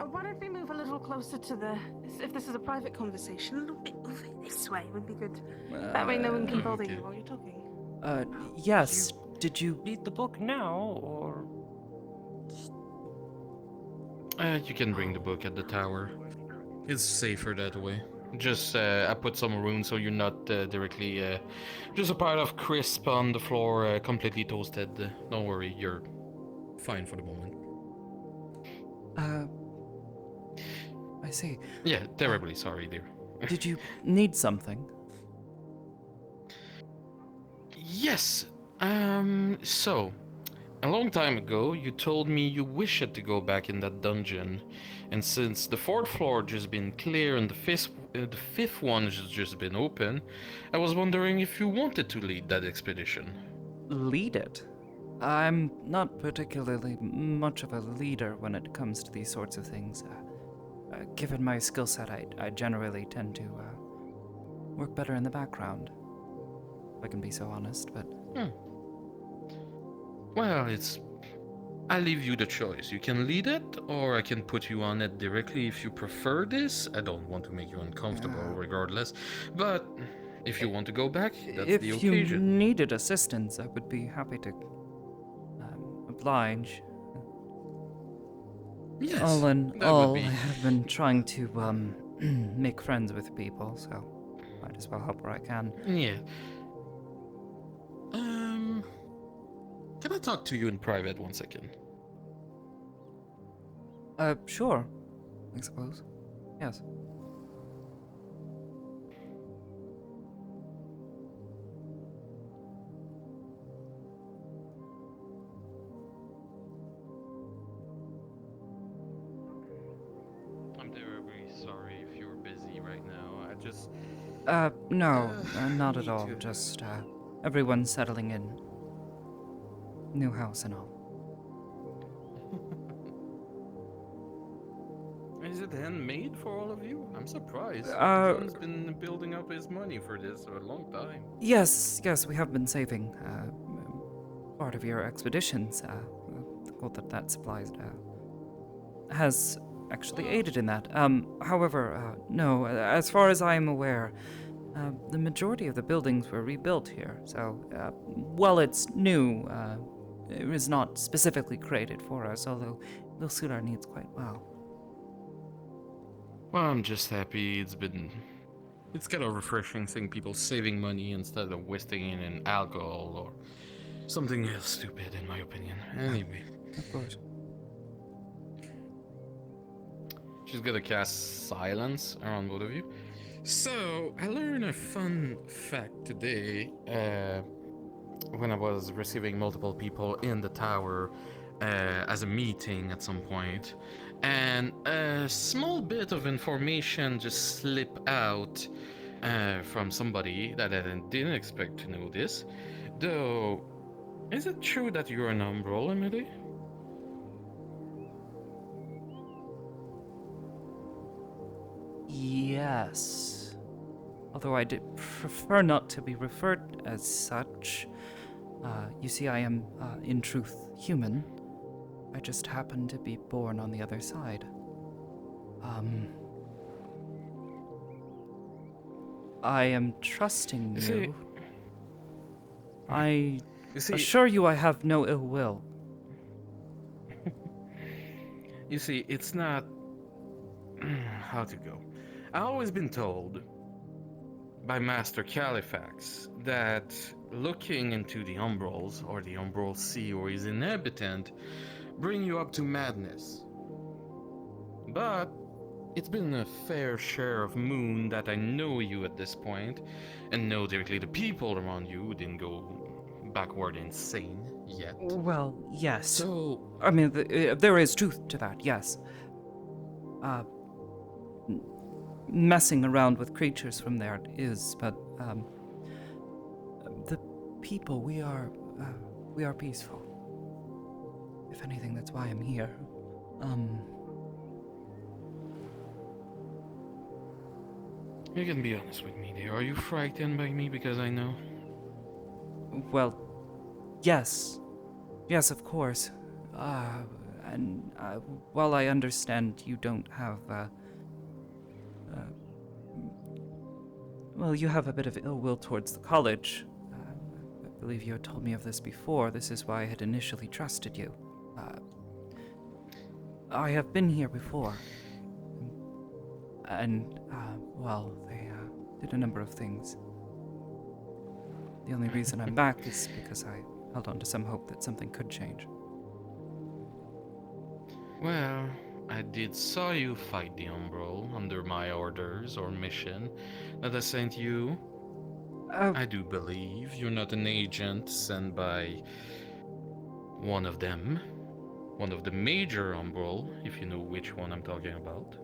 Oh, why don't we move a little closer to the... If this is a private conversation, a little bit over this way would be good. That way no one can bother you while you're talking. Yes. Did you read the book now, or... You can bring the book at the tower. It's safer that way. Just, I put some runes so you're not directly, just a pile of crisp on the floor, completely toasted. Don't worry, you're fine for the moment. I see. Yeah, terribly sorry, dear. Did you need something? Yes. So, a long time ago, you told me you wished to go back in that dungeon, and since the 4th floor just been clear and the fifth one has just been open, I was wondering if you wanted to lead that expedition. Lead it? I'm not particularly much of a leader when it comes to these sorts of things. Given my skill set, I generally tend to work better in the background. If I can be so honest, but... Well, I leave you the choice. You can lead it, or I can put you on it directly if you prefer this. I don't want to make you uncomfortable regardless, but if you want to go back, that's the occasion. If you needed assistance, I would be happy to oblige. Yes, all in that all, would be... I have been trying to make friends with people, so might as well help where I can. Yeah. Can I talk to you in private 1 second? Sure. I suppose. Yes. I'm terribly sorry if you're busy right now. I just... No, not at all. Just, everyone's settling in. New house and all. Is it handmade for all of you? I'm surprised. John's been building up his money for this for a long time. Yes, we have been saving. Part of your expeditions, the gold that supplies, has actually aided in that. However, no, as far as I am aware, the majority of the buildings were rebuilt here, so, while it's new, it was not specifically created for us, although it'll suit our needs quite well. Well, I'm just happy it's kind of refreshing seeing people saving money instead of wasting it in alcohol or something else stupid, in my opinion. Anyway. Of course. She's gonna cast silence around both of you. So, I learned a fun fact today, when I was receiving multiple people in the tower as a meeting at some point, and a small bit of information just slipped out from somebody that I didn't expect to know this. Though, is it true that you're an umbral, Amity? Yes. Although I did prefer not to be referred as such. You see, I am, in truth, human. I just happen to be born on the other side. I am trusting you. I assure you I have no ill will. You see, it's not... how to go. I've always been told by Master Califax that looking into the umbrals, or the umbral sea or his inhabitant, bring you up to madness. But it's been a fair share of moon that I know you at this point, and know directly the people around you who didn't go backward insane yet. Well, yes. So... I mean, there is truth to that, yes. Messing around with creatures from there is, but, the people, we are peaceful. If anything, that's why I'm here. You can be honest with me, dear. Are you frightened by me because I know? Well, yes. Yes, of course. And while I understand you don't have, well, you have a bit of ill will towards the college. I believe you had told me of this before. This is why I had initially trusted you. I have been here before. And, well, they did a number of things. The only reason I'm back is because I held on to some hope that something could change. Well, I did saw you fight the Umbral under my orders or mission that I sent you. I do believe you're not an agent sent by one of them. One of the major Umbral, if you know which one I'm talking about.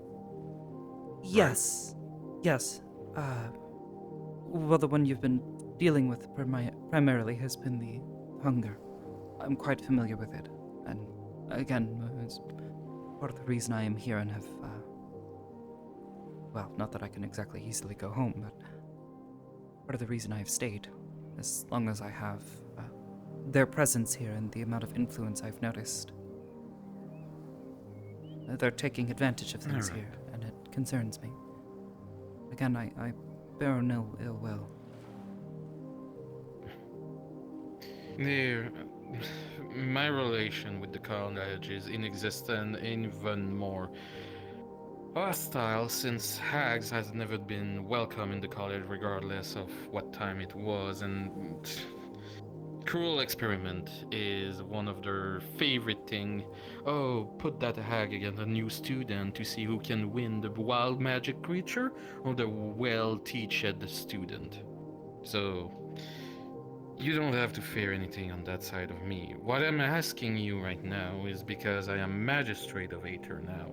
Yes. Right? Yes. Well, the one you've been dealing with primarily has been the hunger. I'm quite familiar with it. And again, it's part of the reason I am here and have, well, not that I can exactly easily go home, but part of the reason I have stayed, as long as I have their presence here and the amount of influence I've noticed. They're taking advantage of things here, and it concerns me. Again, I bear no ill will. My relation with the college is inexistent and even more hostile since Hags has never been welcome in the college regardless of what time it was, and cruel experiment is one of their favorite thing. Oh, put that hag against a new student to see who can win, the wild magic creature or the well-teached student. So you don't have to fear anything on that side of me. What I'm asking you right now is because I am magistrate of Aether now.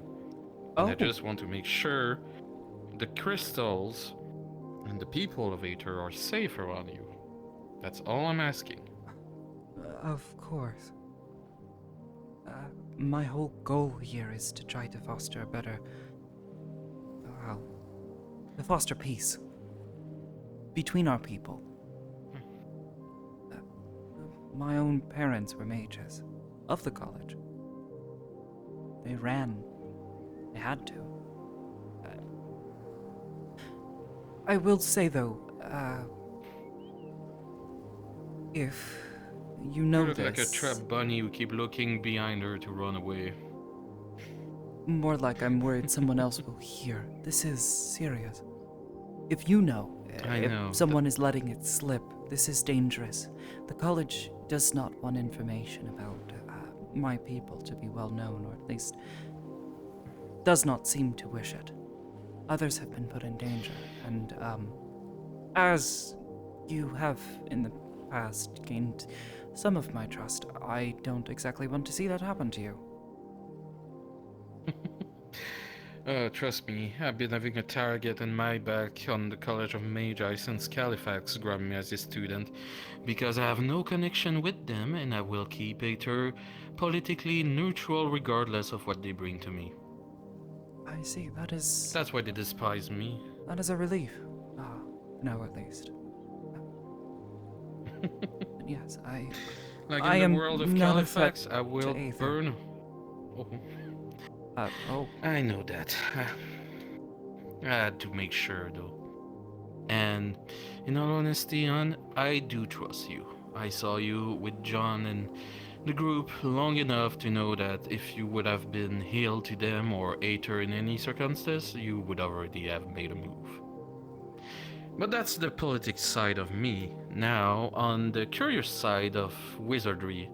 And I just want to make sure the crystals and the people of Aether are safe around you. That's all I'm asking. Of course. My whole goal here is to try to foster a better... well, to foster peace between our people. My own parents were mages of the college. They ran. They had to. I will say, though, if you know you look this... like a trapped bunny who keep looking behind her to run away. More like I'm worried someone else will hear. This is serious. If you know, if someone is letting it slip, this is dangerous. The college does not want information about my people to be well known, or at least does not seem to wish it. Others have been put in danger, and as you have in the past gained some of my trust, I don't exactly want to see that happen to you. Trust me, I've been having a target on my back on the College of Magi since Califax grabbed me as a student, because I have no connection with them and I will keep Aether politically neutral regardless of what they bring to me. I see, That's why they despise me. That is a relief. No, at least. Yes, Like I in am the world of not Califax, I will burn... I know that. I had to make sure, though. And in all honesty, I do trust you. I saw you with John and the group long enough to know that if you would have been hailed to them or Aether in any circumstance, you would already have made a move. But that's the politics side of me. Now, on the curious side of wizardry,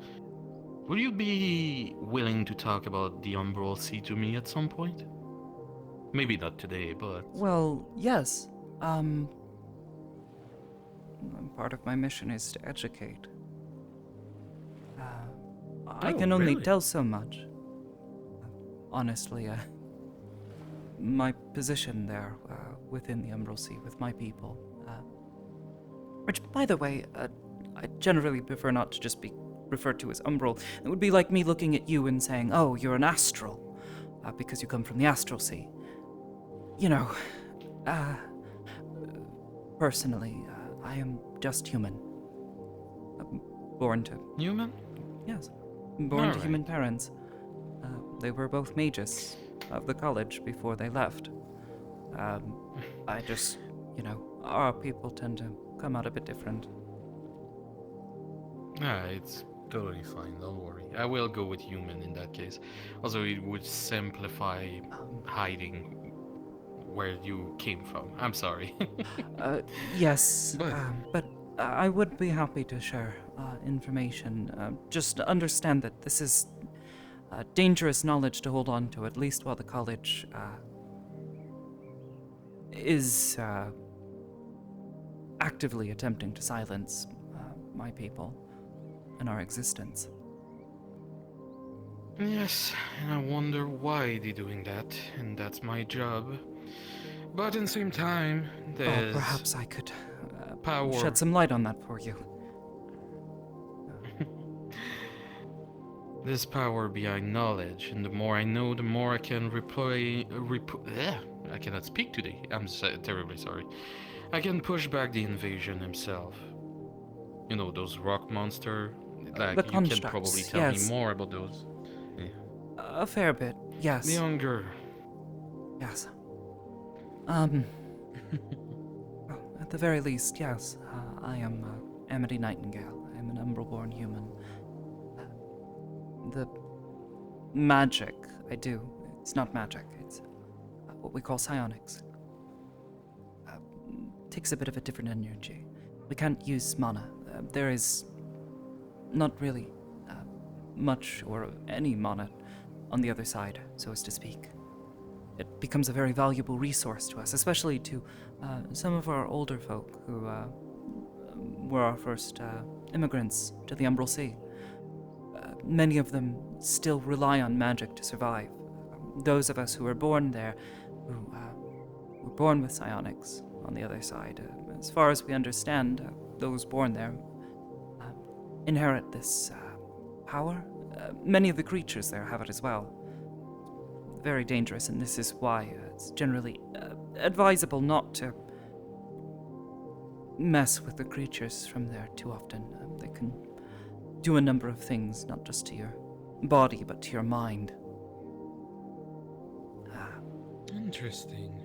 would you be willing to talk about the Umbral Sea to me at some point? Maybe not today, but... Well, yes. Part of my mission is to educate. I can only tell so much. Honestly, my position there within the Umbral Sea with my people, which, by the way, I generally prefer not to just be referred to as Umbral. It would be like me looking at you and saying, oh, you're an Astral, because you come from the Astral Sea. You know, personally, I am just human. Born to... Human? Yes. Born to human parents. They were both mages of the college before they left. I just, our people tend to come out a bit different. It's totally fine, don't worry. I will go with human in that case. Also, it would simplify hiding where you came from. I'm sorry. Yes, but I would be happy to share information. Just understand that this is dangerous knowledge to hold on to, at least while the college is actively attempting to silence my people and our existence. Yes, and I wonder why they're doing that, and that's my job. But in the same time, there's perhaps I could power. shed some light on that for you. There's power behind knowledge, and the more I know, the more I can I cannot speak today. I'm terribly sorry. I can push back the invasion himself. You know, those rock monster. Like, the you can constructs, probably tell yes. me more about those. Yeah. A fair bit, yes. The hunger. Yes. Well, at the very least, yes. I am Amity Nightingale. I am an Umbral-born human. The magic I do, it's not magic, it's what we call psionics. Takes a bit of a different energy. We can't use mana. There is not really much or any mana on the other side, so as to speak. It becomes a very valuable resource to us, especially to some of our older folk who were our first immigrants to the Umbral Sea. Many of them still rely on magic to survive. Those of us who were born there, who were born with psionics on the other side, as far as we understand, those born there inherit this power. Many of the creatures there have it as well. Very dangerous, and this is why it's generally advisable not to mess with the creatures from there too often. They can do a number of things, not just to your body, but to your mind. Interesting.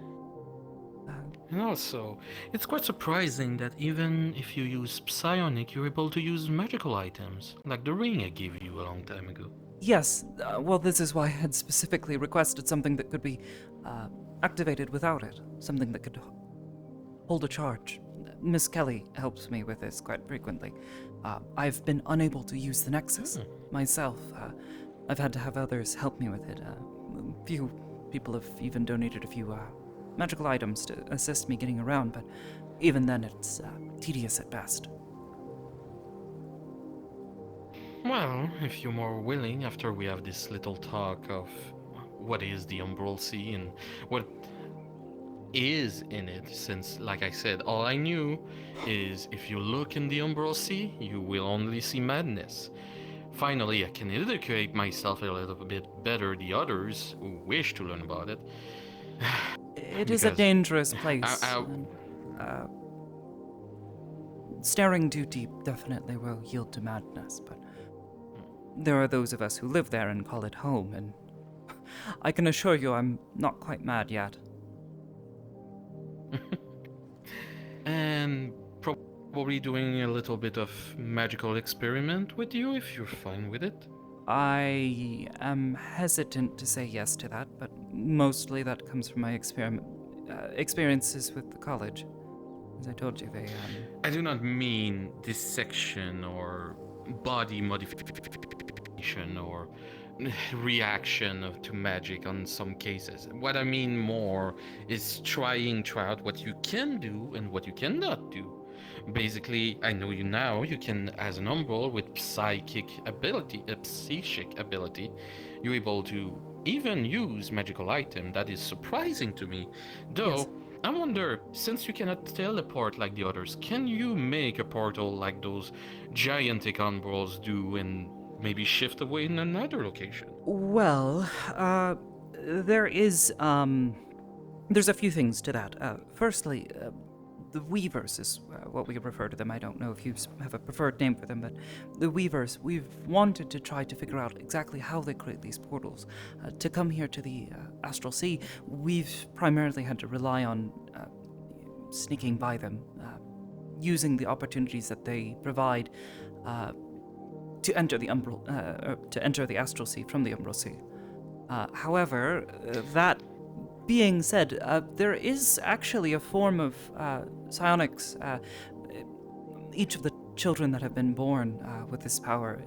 And also, it's quite surprising that even if you use psionic, you're able to use magical items, like the ring I gave you a long time ago. Yes, well, this is why I had specifically requested something that could be activated without it, something that could hold a charge. Miss Kelly helps me with this quite frequently. I've been unable to use the Nexus myself. I've had to have others help me with it. A few people have even donated a few magical items to assist me getting around, but even then it's tedious at best. Well, if you're more willing, after we have this little talk of what is the Umbral Sea and what is in it, since, like I said, all I knew is if you look in the Umbral Sea, you will only see madness. Finally, I can educate myself a little bit better, the others who wish to learn about it. It is a dangerous place. Staring too deep definitely will yield to madness, but there are those of us who live there and call it home, and I can assure you I'm not quite mad yet. And probably doing a little bit of magical experiment with you if you're fine with it. I am hesitant to say yes to that, but mostly that comes from my experiences with the college. As I told you, they I do not mean dissection or body modification or reaction to magic on some cases. What I mean more is trying out what you can do and what you cannot do. Basically, I know you now, you can, as an umbral with psychic ability, you're able to even use magical item. That is surprising to me. Though, yes. I wonder, since you cannot teleport like the others, can you make a portal like those gigantic umbrals do and maybe shift away in another location? Well, there's a few things to that. Firstly, the Weavers is what we refer to them. I don't know if you have a preferred name for them, but the Weavers, we've wanted to try to figure out exactly how they create these portals. To come here to the Astral Sea, we've primarily had to rely on sneaking by them, using the opportunities that they provide to enter the Astral Sea from the Umbral Sea. However, that being said, there is actually a form of psionics. Each of the children that have been born with this power,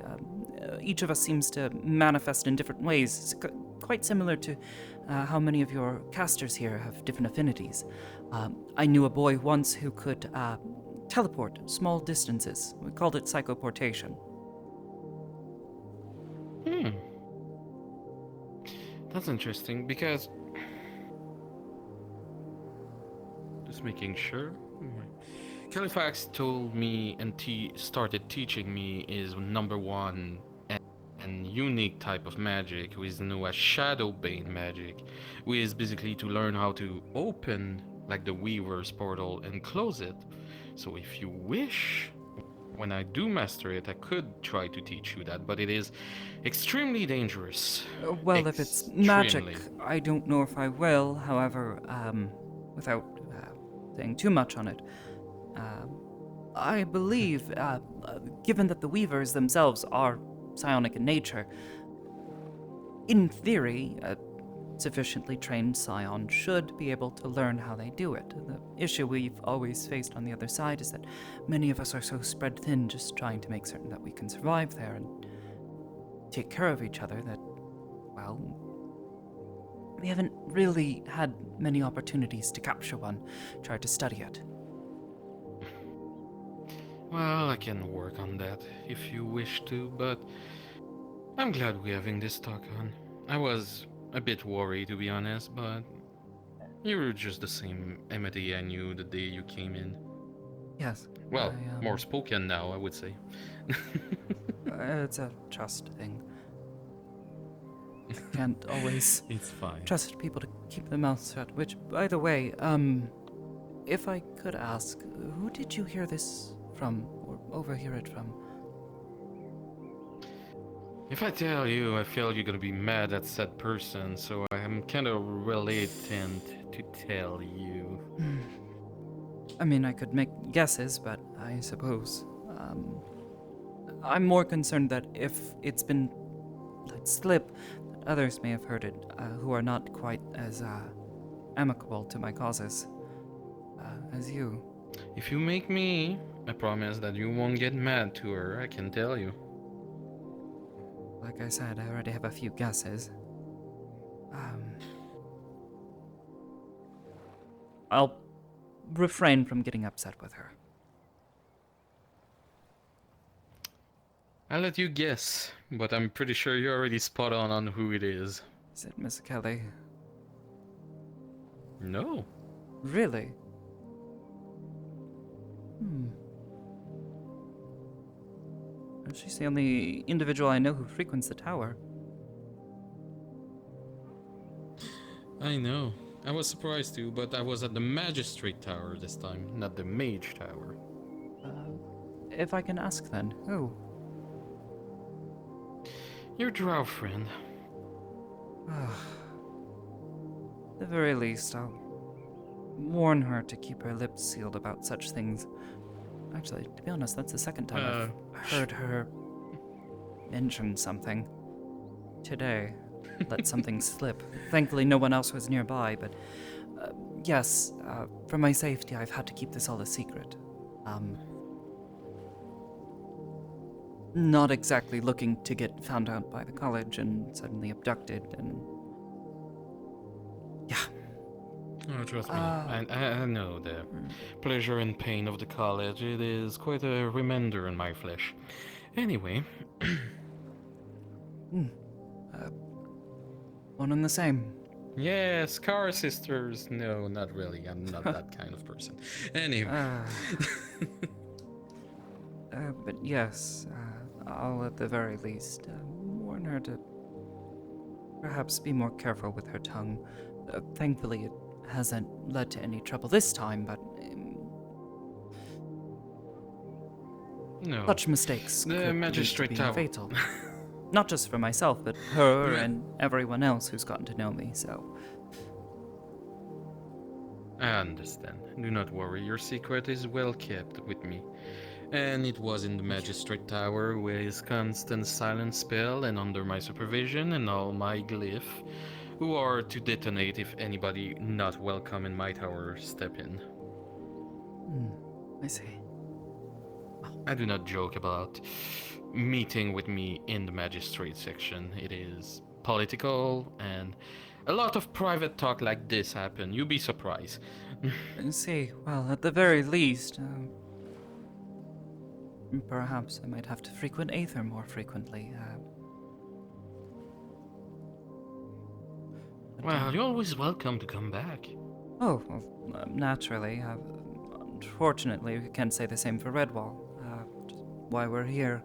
each of us seems to manifest in different ways. It's quite similar to how many of your casters here have different affinities. I knew a boy once who could teleport small distances. We called it psychoportation. That's interesting, because... Just making sure. Califax told me and started teaching me is number one and unique type of magic, which is known as Shadowbane magic, which is basically to learn how to open like the Weaver's portal and close it. So if you wish, when I do master it, I could try to teach you that, but it is extremely dangerous. Well, if it's magic, I don't know if I will. However, without saying too much on it, I believe, given that the Weavers themselves are psionic in nature, in theory, a sufficiently trained scion should be able to learn how they do it. The issue we've always faced on the other side is that many of us are so spread thin just trying to make certain that we can survive there and take care of each other that, well, we haven't really had many opportunities to capture one, try to study it. Well, I can work on that if you wish to, but I'm glad we're having this talk on. I was a bit worried, to be honest, but you're just the same Amity I knew the day you came in. Yes. Well, more spoken now, I would say. It's a trust thing. Can't always it's fine. Trust people to keep their mouths shut, which, by the way, if I could ask, who did you hear this from, or overhear it from? If I tell you, I feel you're gonna be mad at said person, so I'm kind of reluctant to tell you. I mean, I could make guesses, but I suppose, I'm more concerned that if it's been let slip, that others may have heard it, who are not quite as, amicable to my causes, as you. If you make me, I promise that you won't get mad to her, I can tell you. Like I said, I already have a few guesses. I'll refrain from getting upset with her. I'll let you guess, but I'm pretty sure you're already spot on who it is. Is it Miss Kelly? No. Really? She's the only individual I know who frequents the tower. I know. I was surprised too, but I was at the Magistrate Tower this time, not the Mage Tower. If I can ask then, who? Your drow friend. At the very least, I'll warn her to keep her lips sealed about such things. Actually, to be honest, that's the second time I've heard her mention something today. Let something slip. Thankfully, no one else was nearby, but yes, for my safety, I've had to keep this all a secret. Not exactly looking to get found out by the college and suddenly abducted and... Yeah. Oh, trust me, I know the pleasure and pain of the college. It is quite a reminder in my flesh. Anyway. One and the same. Yes, car sisters. No, not really. I'm not that kind of person. Anyway. But yes, I'll at the very least warn her to perhaps be more careful with her tongue. Thankfully, it hasn't led to any trouble this time, but No. Such mistakes The could lead to magistrate being tower. fatal. Not just for myself, but her and everyone else who's gotten to know me, so... I understand. Do not worry, your secret is well kept with me. And it was in the magistrate tower with constant silent spell and under my supervision and all my glyph, who are to detonate if anybody not welcome in my tower step in. I see. I do not joke about meeting with me in the magistrate section. It is political and a lot of private talk like this happen. You'd be surprised. I see. Well, at the very least, perhaps I might have to frequent Aether more frequently. Well, you're always welcome to come back. Oh, well, naturally. Unfortunately, we can't say the same for Redwall. Which is why we're here.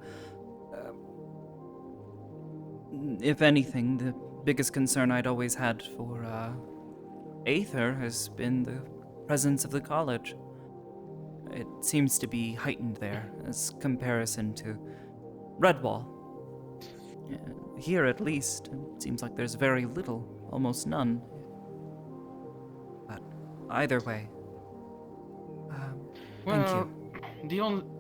If anything, the biggest concern I'd always had for Aether has been the presence of the college. It seems to be heightened there as comparison to Redwall. Here, at least, it seems like there's very little, almost none. But either way, thank you.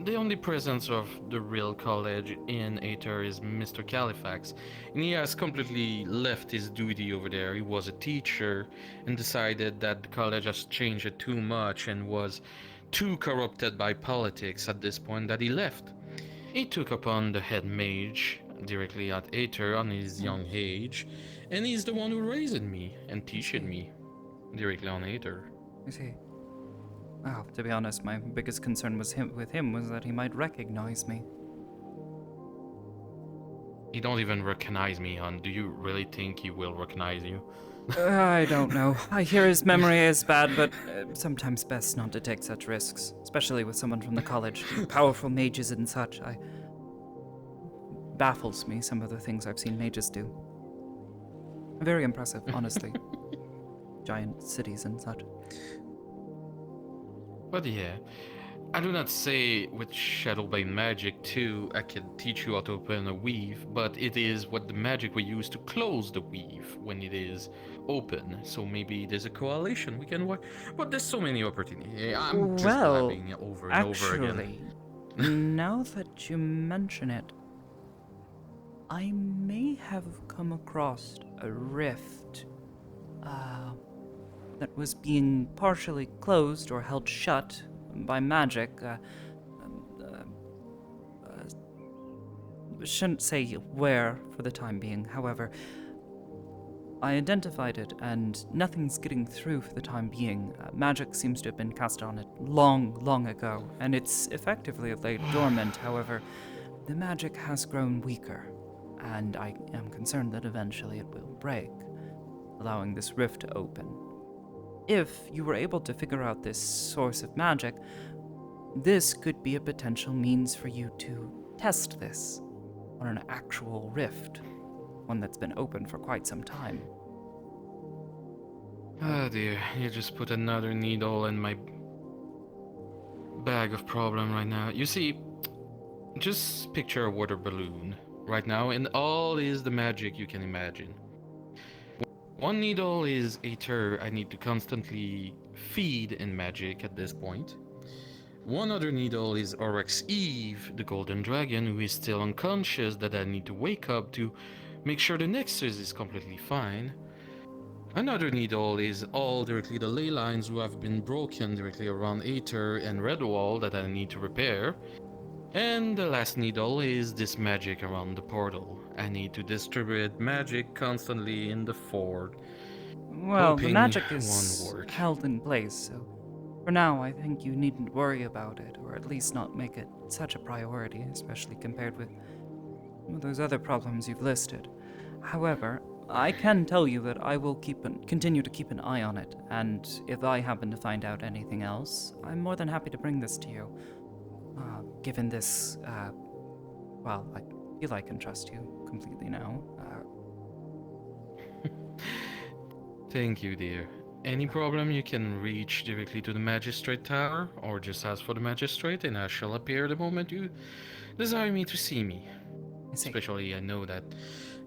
The only presence of the real college in Aether is Mr. Califax, and he has completely left his duty over there. He was a teacher and decided that the college has changed it too much and was too corrupted by politics at this point that he left. He took upon the head mage directly at Aether on his young age, and he's the one who raised me and teaching me directly on Aether. I see. Well, to be honest, my biggest concern was with him was that he might recognize me. He don't even recognize me, hon. Do you really think he will recognize you? I don't know. I hear his memory is bad, but sometimes best not to take such risks, especially with someone from the college, powerful mages and such. Baffles me some of the things I've seen mages do. Very impressive, honestly. Giant cities and such. But yeah, I do not say with Shadowbane magic too I can teach you how to open a weave, but it is what the magic we use to close the weave when it is open. So maybe there's a coalition we can work, but there's so many opportunities. I'm just blabbing over and over again. Now that you mention it, I may have come across a rift that was being partially closed or held shut by magic. Shouldn't say where for the time being, however. I identified it, and nothing's getting through for the time being. Magic seems to have been cast on it long ago, and it's effectively laid dormant. However, the magic has grown weaker, and I am concerned that eventually it will break, allowing this rift to open. If you were able to figure out this source of magic, this could be a potential means for you to test this on an actual rift, one that's been open for quite some time. Oh dear, you just put another needle in my bag of problem right now. You see, just picture a water balloon right now, and all is the magic you can imagine. One needle is Aether I need to constantly feed in magic at this point. One other needle is Oryx Eve, the golden dragon, who is still unconscious, that I need to wake up to make sure the Nexus is completely fine. Another needle is all directly the ley lines who have been broken directly around Aether and Redwall that I need to repair. And the last needle is this magic around the portal. I need to distribute magic constantly in the fort. Well, the magic is held in place, so for now I think you needn't worry about it, or at least not make it such a priority, especially compared with those other problems you've listed. However, I can tell you that I will continue to keep an eye on it, and if I happen to find out anything else, I'm more than happy to bring this to you. Given this, well, I feel I can trust you completely now. Thank you, dear. any problem, you can reach directly to the Magistrate Tower, or just ask for the Magistrate, and I shall appear the moment you desire me to see me. Especially, I know that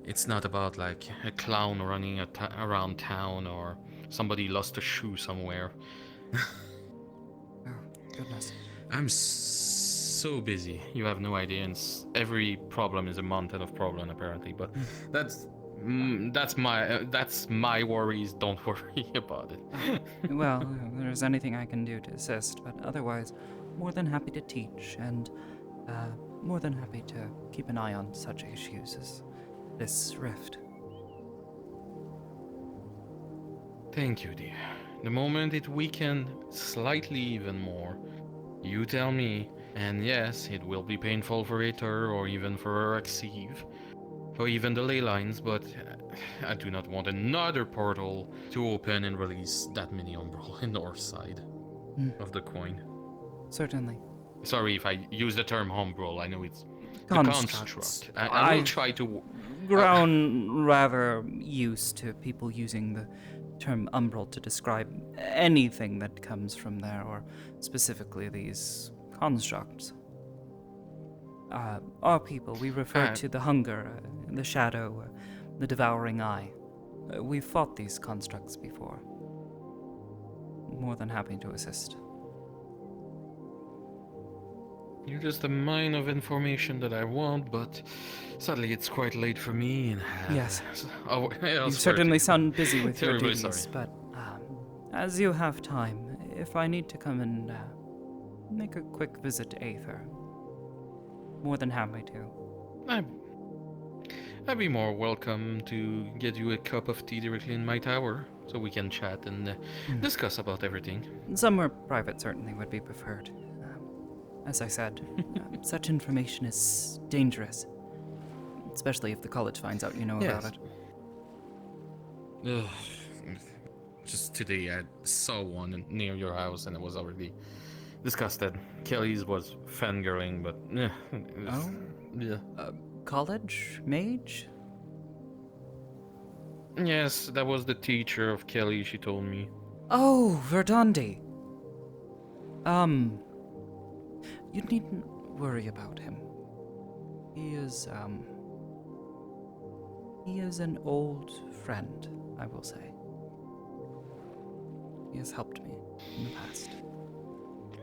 it's not about like a clown running around town or somebody lost a shoe somewhere. Oh, goodness. I'm so busy. You have no idea. And every problem is a mountain of problem, apparently. But that's my worries. Don't worry about it. Well, if there's anything I can do to assist, but otherwise, more than happy to teach and more than happy to keep an eye on such issues as this rift. Thank you, dear. The moment it weakened slightly even more, you tell me, and yes, it will be painful for Aether or even for Axiv, or even the ley lines, but I do not want another portal to open and release that many Umbral in North side of the coin. Certainly. Sorry if I use the term Umbral, I know it's Constructs. the construct. I will try to... grown rather used to people using the term umbral to describe anything that comes from there, or specifically these constructs. Our people, we refer to the hunger, the shadow, the devouring eye. We've fought these constructs before. More than happy to assist. You're just a mine of information that I want, but sadly it's quite late for me and Yes. You certainly sound busy with your Terribly duties, sorry. but as you have time, if I need to come and make a quick visit to Aether, more than happy to. I'd be more welcome to get you a cup of tea directly in my tower, so we can chat and discuss about everything. Somewhere private certainly would be preferred. As I said, such information is dangerous, especially if the college finds out you know about it. Just today I saw one near your house and it was already discussed that Kelly's was fangirling, but yeah. College mage? Yes, that was the teacher of Kelly, she told me. Oh, Verdandi. You needn't worry about him. He is an old friend, I will say. He has helped me in the past.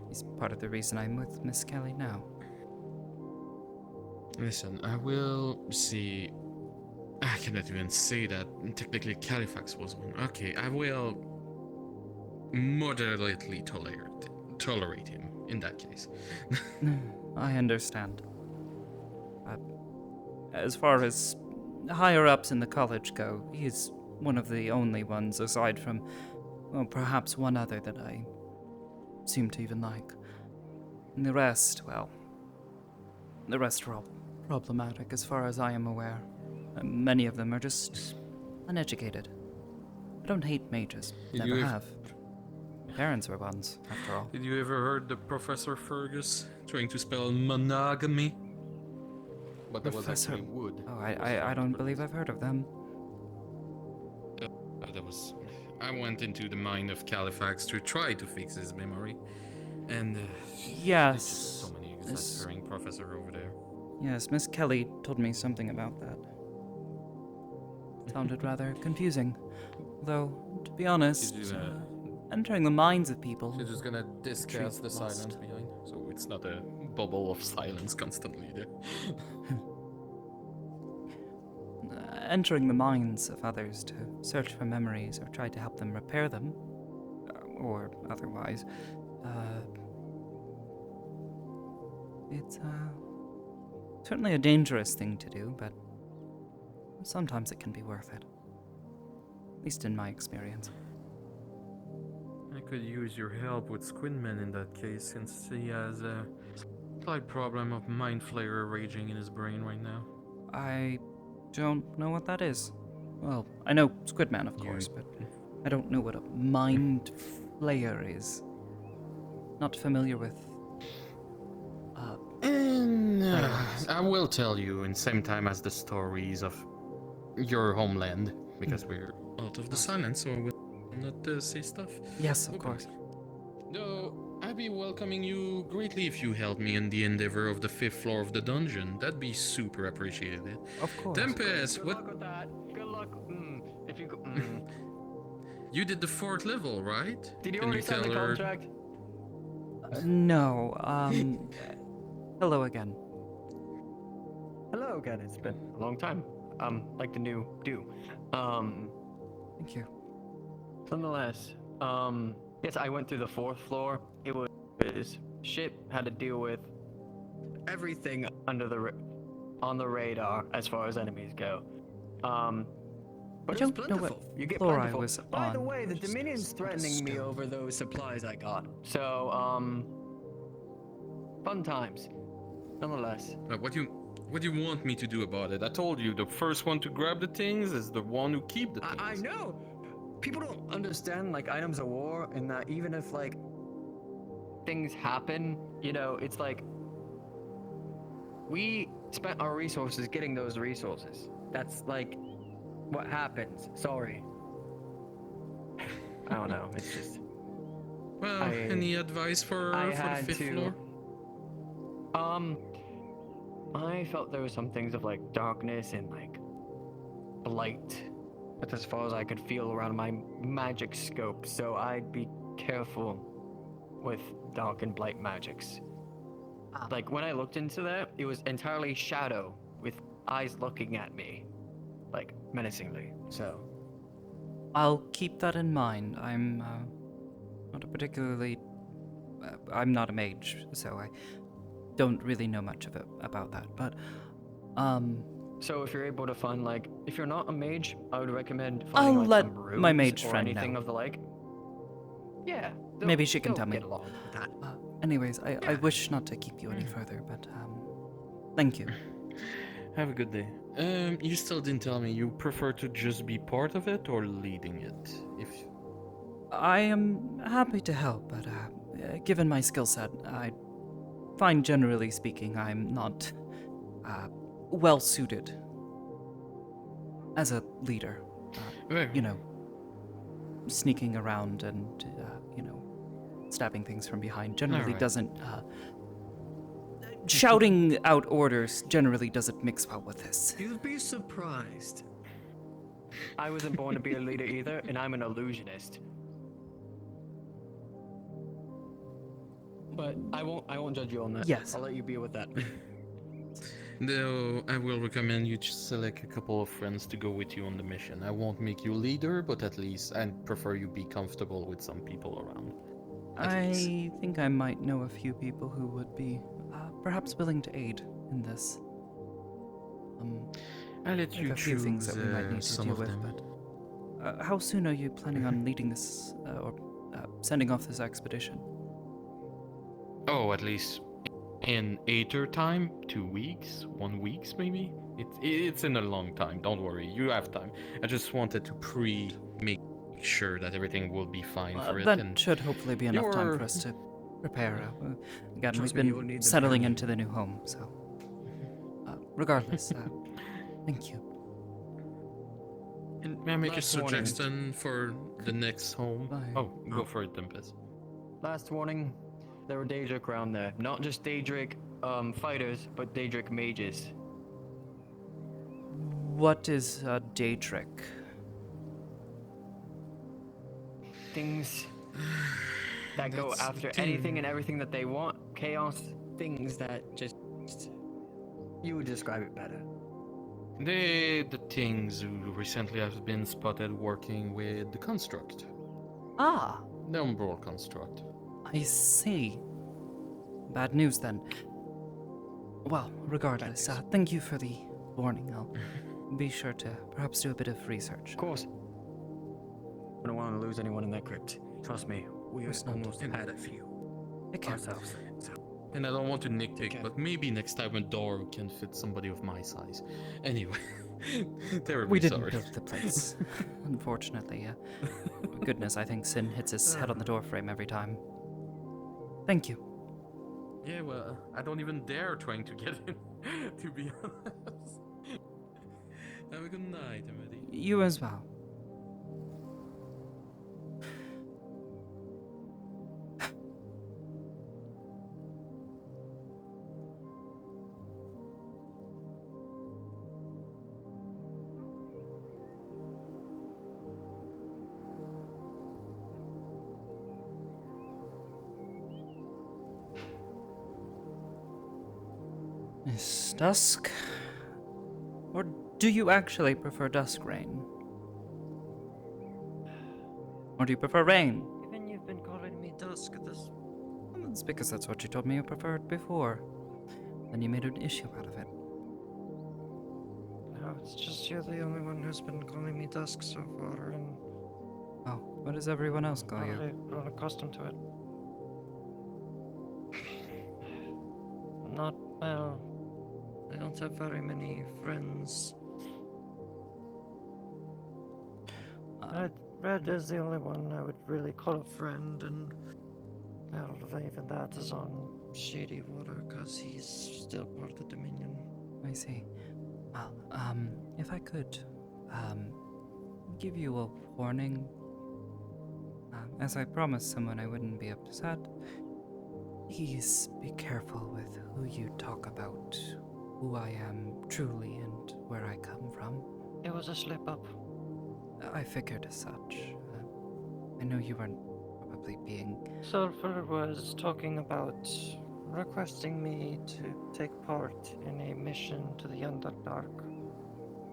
He's part of the reason I'm with Miss Kelly now. Listen, I will see... I cannot even say that. Technically, Califax was one. Okay, I will moderately tolerate him in that case. I understand. As far as higher-ups in the college go, he's one of the only ones, aside from, well, perhaps one other that I seem to even like. And the rest are all problematic as far as I am aware. Many of them are just uneducated. I don't hate mages. Never have. My parents were ones, after all. Did you ever heard the Professor Fergus trying to spell monogamy? But that was actually wood. Oh, I don't believe I've heard of them. I went into the mind of Califax to try to fix his memory. And yes. There's just so many exasperating professor over there. Yes, Miss Kelly told me something about that. Sounded rather confusing. Though, to be honest, entering the minds of people... She's just gonna discuss the silence behind, so it's not a bubble of silence constantly there. Entering the minds of others to search for memories or try to help them repair them, or otherwise, it's certainly a dangerous thing to do, but sometimes it can be worth it. At least in my experience. I could use your help with Squidman in that case, since he has a slight problem of mind flare raging in his brain right now. I don't know what that is. Well, I know Squidman, of course, but I don't know what a mind flayer is. Not familiar with... I will tell you in same time as the stories of your homeland, because we're out of the silence, so I will not say stuff? Yes, of Okay. course. No, I'd be welcoming you greatly if you help me in the endeavor of the 5th floor of the dungeon. That'd be super appreciated. Of course. Tempest, Good what? luck with that. Good luck. If you go. You did the 4th level, right? Did you Can already sign the tell her? contract? No, hello again. Hello again. It's been a long time. Like the new do. Thank you. Nonetheless, yes, I went through the 4th floor. It was shit. Had to deal with everything on the radar as far as enemies go. But I it's don't know what plentiful. You get floor I plentiful. was By the on. way, the Dominion's threatening me over those supplies I got. So, fun times. Nonetheless. What do you want me to do about it? I told you the first one to grab the things is the one who keep the things. I know. People don't understand like items of war, and that even if like things happen, you know, it's like we spent our resources getting those resources. That's like what happens. Sorry. I don't know. It's just. Well, any advice for the 5th floor? I felt there were some things of like darkness and like blight. That's as far as I could feel around my magic scope, so I'd be careful with dark and blight magics. Like when I looked into that, it was entirely shadow with eyes looking at me, like menacingly. So I'll keep that in mind. I'm not a particularly. I'm not a mage, so I don't really know much of it about that. But So if you're able to find like, if you're not a mage, I would recommend I'll finding like let some runes my mage or friend anything know. of the like. Yeah. Maybe she can they'll tell me. get along with that. Anyways, I wish not to keep you any further, but thank you. Have a good day. You still didn't tell me. You prefer to just be part of it or leading it? If I am happy to help, but given my skill set, I find generally speaking I'm not well suited as a leader. You know, sneaking around and stabbing things from behind generally doesn't. Shouting out orders generally doesn't mix well with this. You'd be surprised. I wasn't born to be a leader either, and I'm an illusionist. But I won't judge you on that. Yes. I'll let you be with that. Though I will recommend you to select a couple of friends to go with you on the mission. I won't make you leader, but at least I'd prefer you be comfortable with some people around. I think I might know a few people who would be perhaps willing to aid in this. I'll let you a few things that we might choose, need to some deal of with, them. but how soon are you planning on leading this or sending off this expedition? Oh, at least in Aether time, 2 weeks, 1 week maybe. It's in a long time. Don't worry, you have time. I just wanted to make sure that everything will be fine for it. That And should hopefully be enough time for us to prepare. Again, we've been settling into the new home, so regardless, thank you. May I make a Last warning. suggestion for the next home? Oh, go for it, Tempest. Last warning, there were Daedric around there. Not just Daedric fighters, but Daedric mages. What is a Daedric? Things that go That's after the anything thing. and everything that they want. Chaos things that just... You would describe it better. The things who recently have been spotted working with the construct. Ah, The Umbral construct. I see. Bad news then. Well, regardless, thank you for the warning. I'll be sure to perhaps do a bit of research. Of course. We don't want to lose anyone in that crypt. Trust me, we Course not. almost had a few ourselves. And I don't want to nitpick, but maybe next time a door can fit somebody of my size. Anyway, terribly We didn't sorry. build the place, unfortunately. Goodness, I think Sin hits his head on the doorframe every time. Thank you. Yeah, well, I don't even dare trying to get in, to be honest. Have a good night, Amity. You as well. Miss Dusk? Or do you actually prefer Dusk Rain? Or do you prefer Rain? Given you've been calling me Dusk, this. It's because that's what you told me you preferred before. Then you made an issue out of it. No, it's just you're the only one who's been calling me Dusk so far, and. Oh, what does everyone else call I've you? already grown accustomed to it. Not well. I don't have very many friends. Red is the only one I would really call a friend, and well, even that is on shady water because he's still part of the Dominion. I see. Well, if I could, give you a warning. As I promised someone I wouldn't be upset, please be careful with who you talk about, who I am truly and where I come from. It was a slip-up. I figured as such. I know you weren't probably being... Sulfur was talking about requesting me to take part in a mission to the Underdark.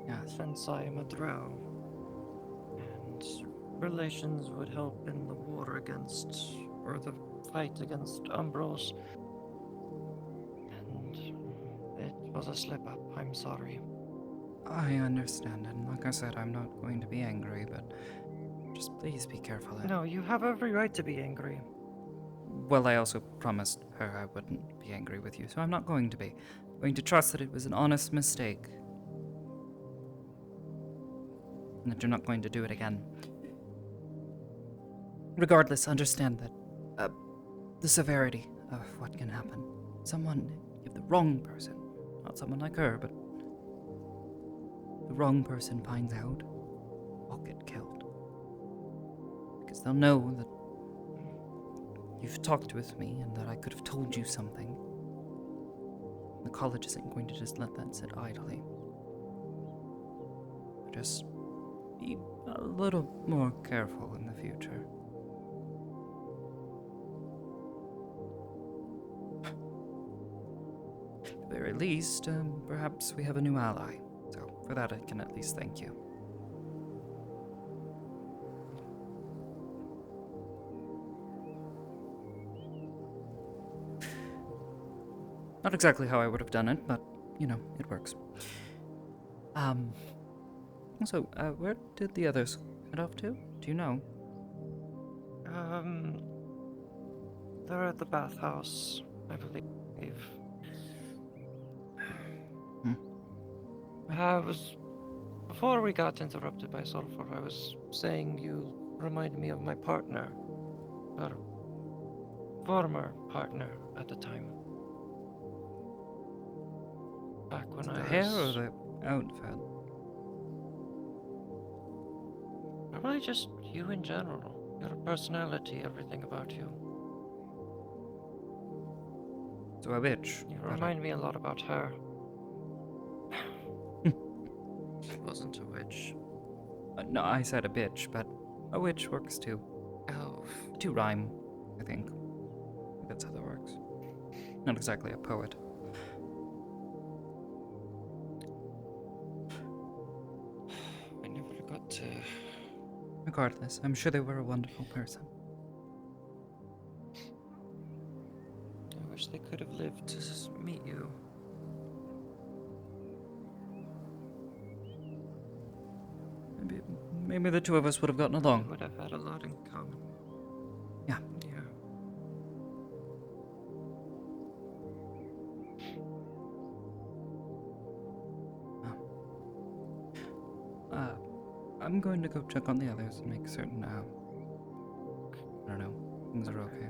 Yes. Since I am a drow. And relations would help in the war against, or the fight against Umbros. And it was a slip-up. I'm sorry. I understand, and like I said, I'm not going to be angry, but just please be careful. No, you have every right to be angry. Well, I also promised her I wouldn't be angry with you, so I'm not going to be. I'm going to trust that it was an honest mistake. And that you're not going to do it again. Regardless, understand that the severity of what can happen. Someone, if the wrong person, not someone like her, but the wrong person finds out, will get killed. Because they'll know that you've talked with me and that I could have told you something. The college isn't going to just let that sit idly. Just be a little more careful in the future. At the very least, perhaps we have a new ally. So for that I can at least thank you. Not exactly how I would have done it, but, you know, it works. So, where did the others head off to? Do you know? They're at the bathhouse, I believe. Before we got interrupted by Sulfur, I was saying you remind me of my partner. Or former partner at the time. Back when I was... The hair or the outfit? Probably just you in general. Your personality, everything about you. So a bitch. You remind me a lot about her. She wasn't a witch. No, I said a bitch, but a witch works too. Oh. To rhyme, I think. That's how that works. Not exactly a poet. I never got to... Regardless, I'm sure they were a wonderful person. I wish they could have lived to meet you. Maybe the two of us would have gotten along. We would have had a lot in common. Yeah. Yeah. I'm going to go check on the others and make certain, I don't know, things are okay.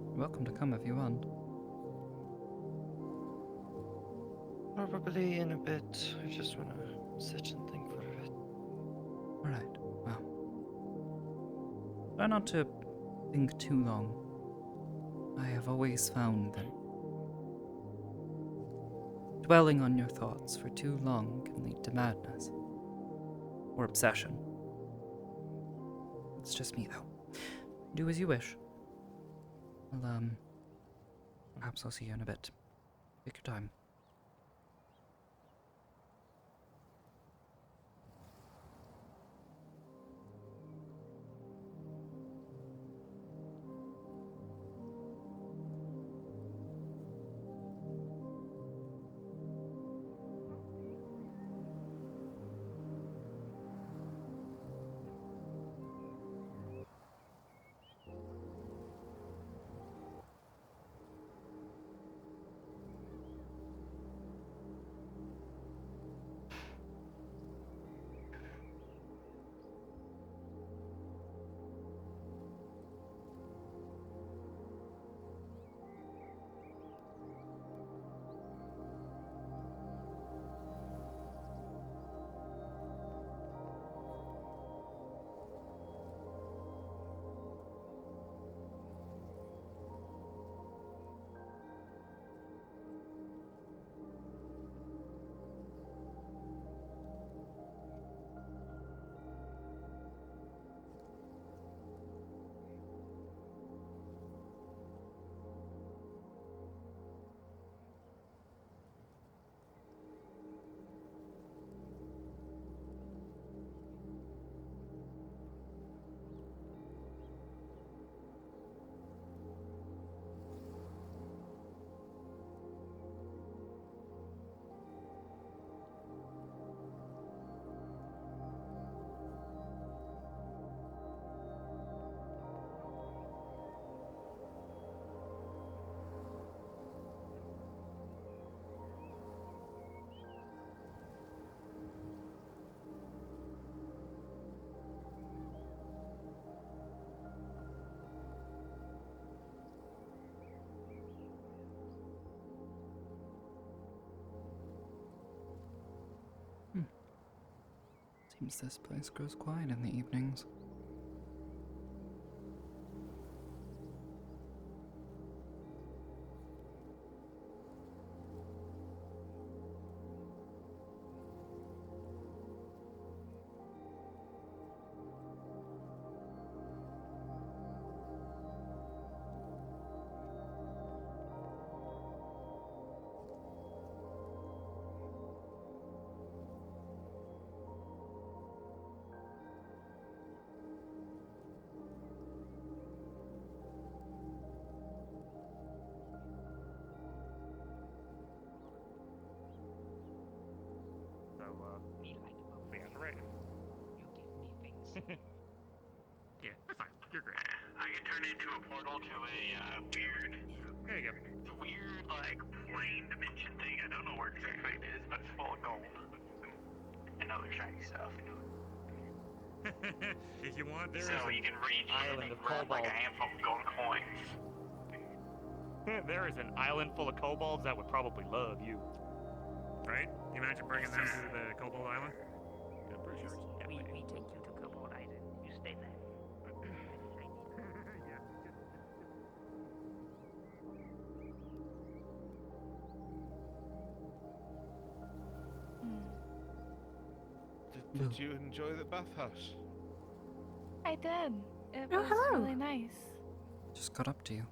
You're welcome to come if you want. Probably in a bit. I just want to sit and think for a bit. Alright, well. Try not to think too long. I have always found that dwelling on your thoughts for too long can lead to madness. Or obsession. It's just me, though. Do as you wish. Well, Perhaps I'll see you in a bit. Take your time. Seems this place grows quiet in the evenings. Yeah, that's fine. You're great. I can turn into a portal to a weird, There you go. weird like plane dimension thing. I don't know where exactly it is, but it's full of gold and other shiny stuff. If you want, there So is you can reach island and of grab like a kobolds. handful of gold coins. There is an island full of kobolds that would probably love you. Right? You imagine bringing them to the Kobold Island? I'm pretty sure it's We take you to Kobold Island. You stay there. Did you enjoy the bathhouse? I did. It Oh, was hello. really nice. Just got up to you.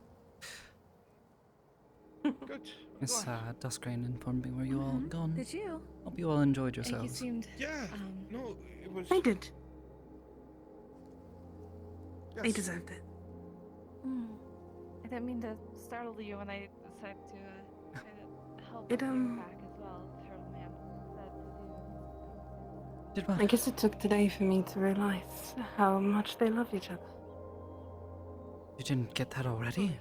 Good. Miss Duskrain informed me where you all had gone. Did you? Hope you all enjoyed You yourselves. seemed. Yeah. No, it was. I did. Yes. They deserved it. I didn't mean to startle you when I decided to try to help It, you back as well. Turtle Man said to do. Did what? I guess it took today for me to realize how much they love each other. You didn't get that already?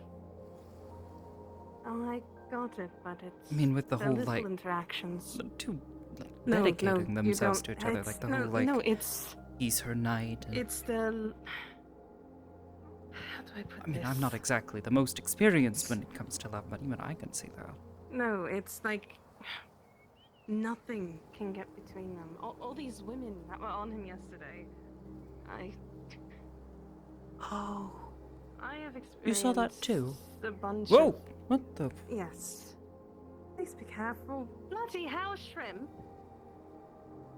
Oh, I got it, but it's. I mean, with the the whole, little like, interactions. Two, like, No, dedicating you themselves to don't- each other, it's- like the no, whole, like, no, it's he's her knight. And, it's the. How do I put I mean, this? I'm not exactly the most experienced when it comes to love, but even I can see that. No, it's like nothing can get between them. All these women that were on him yesterday. Oh. I have experienced. You saw that too? A bunch Whoa! of. What the? Yes. Please be careful. Bloody hell, Shrimp!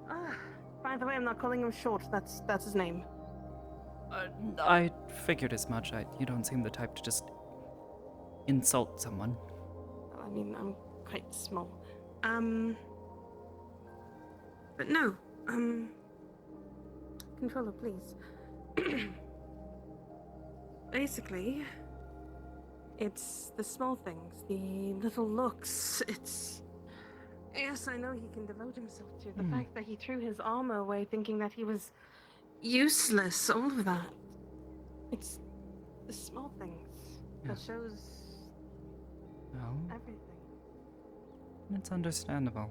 Ah, by the way, I'm not calling him Short. That's his name. I figured as much. You don't seem the type to just insult someone. I mean, I'm quite small. But no, controller, please. Basically, it's the small things, the little looks. It's... Yes, I know he can devote himself to. The fact that he threw his armor away thinking that he was useless, all of that. It's the small things that shows Well, everything. it's understandable.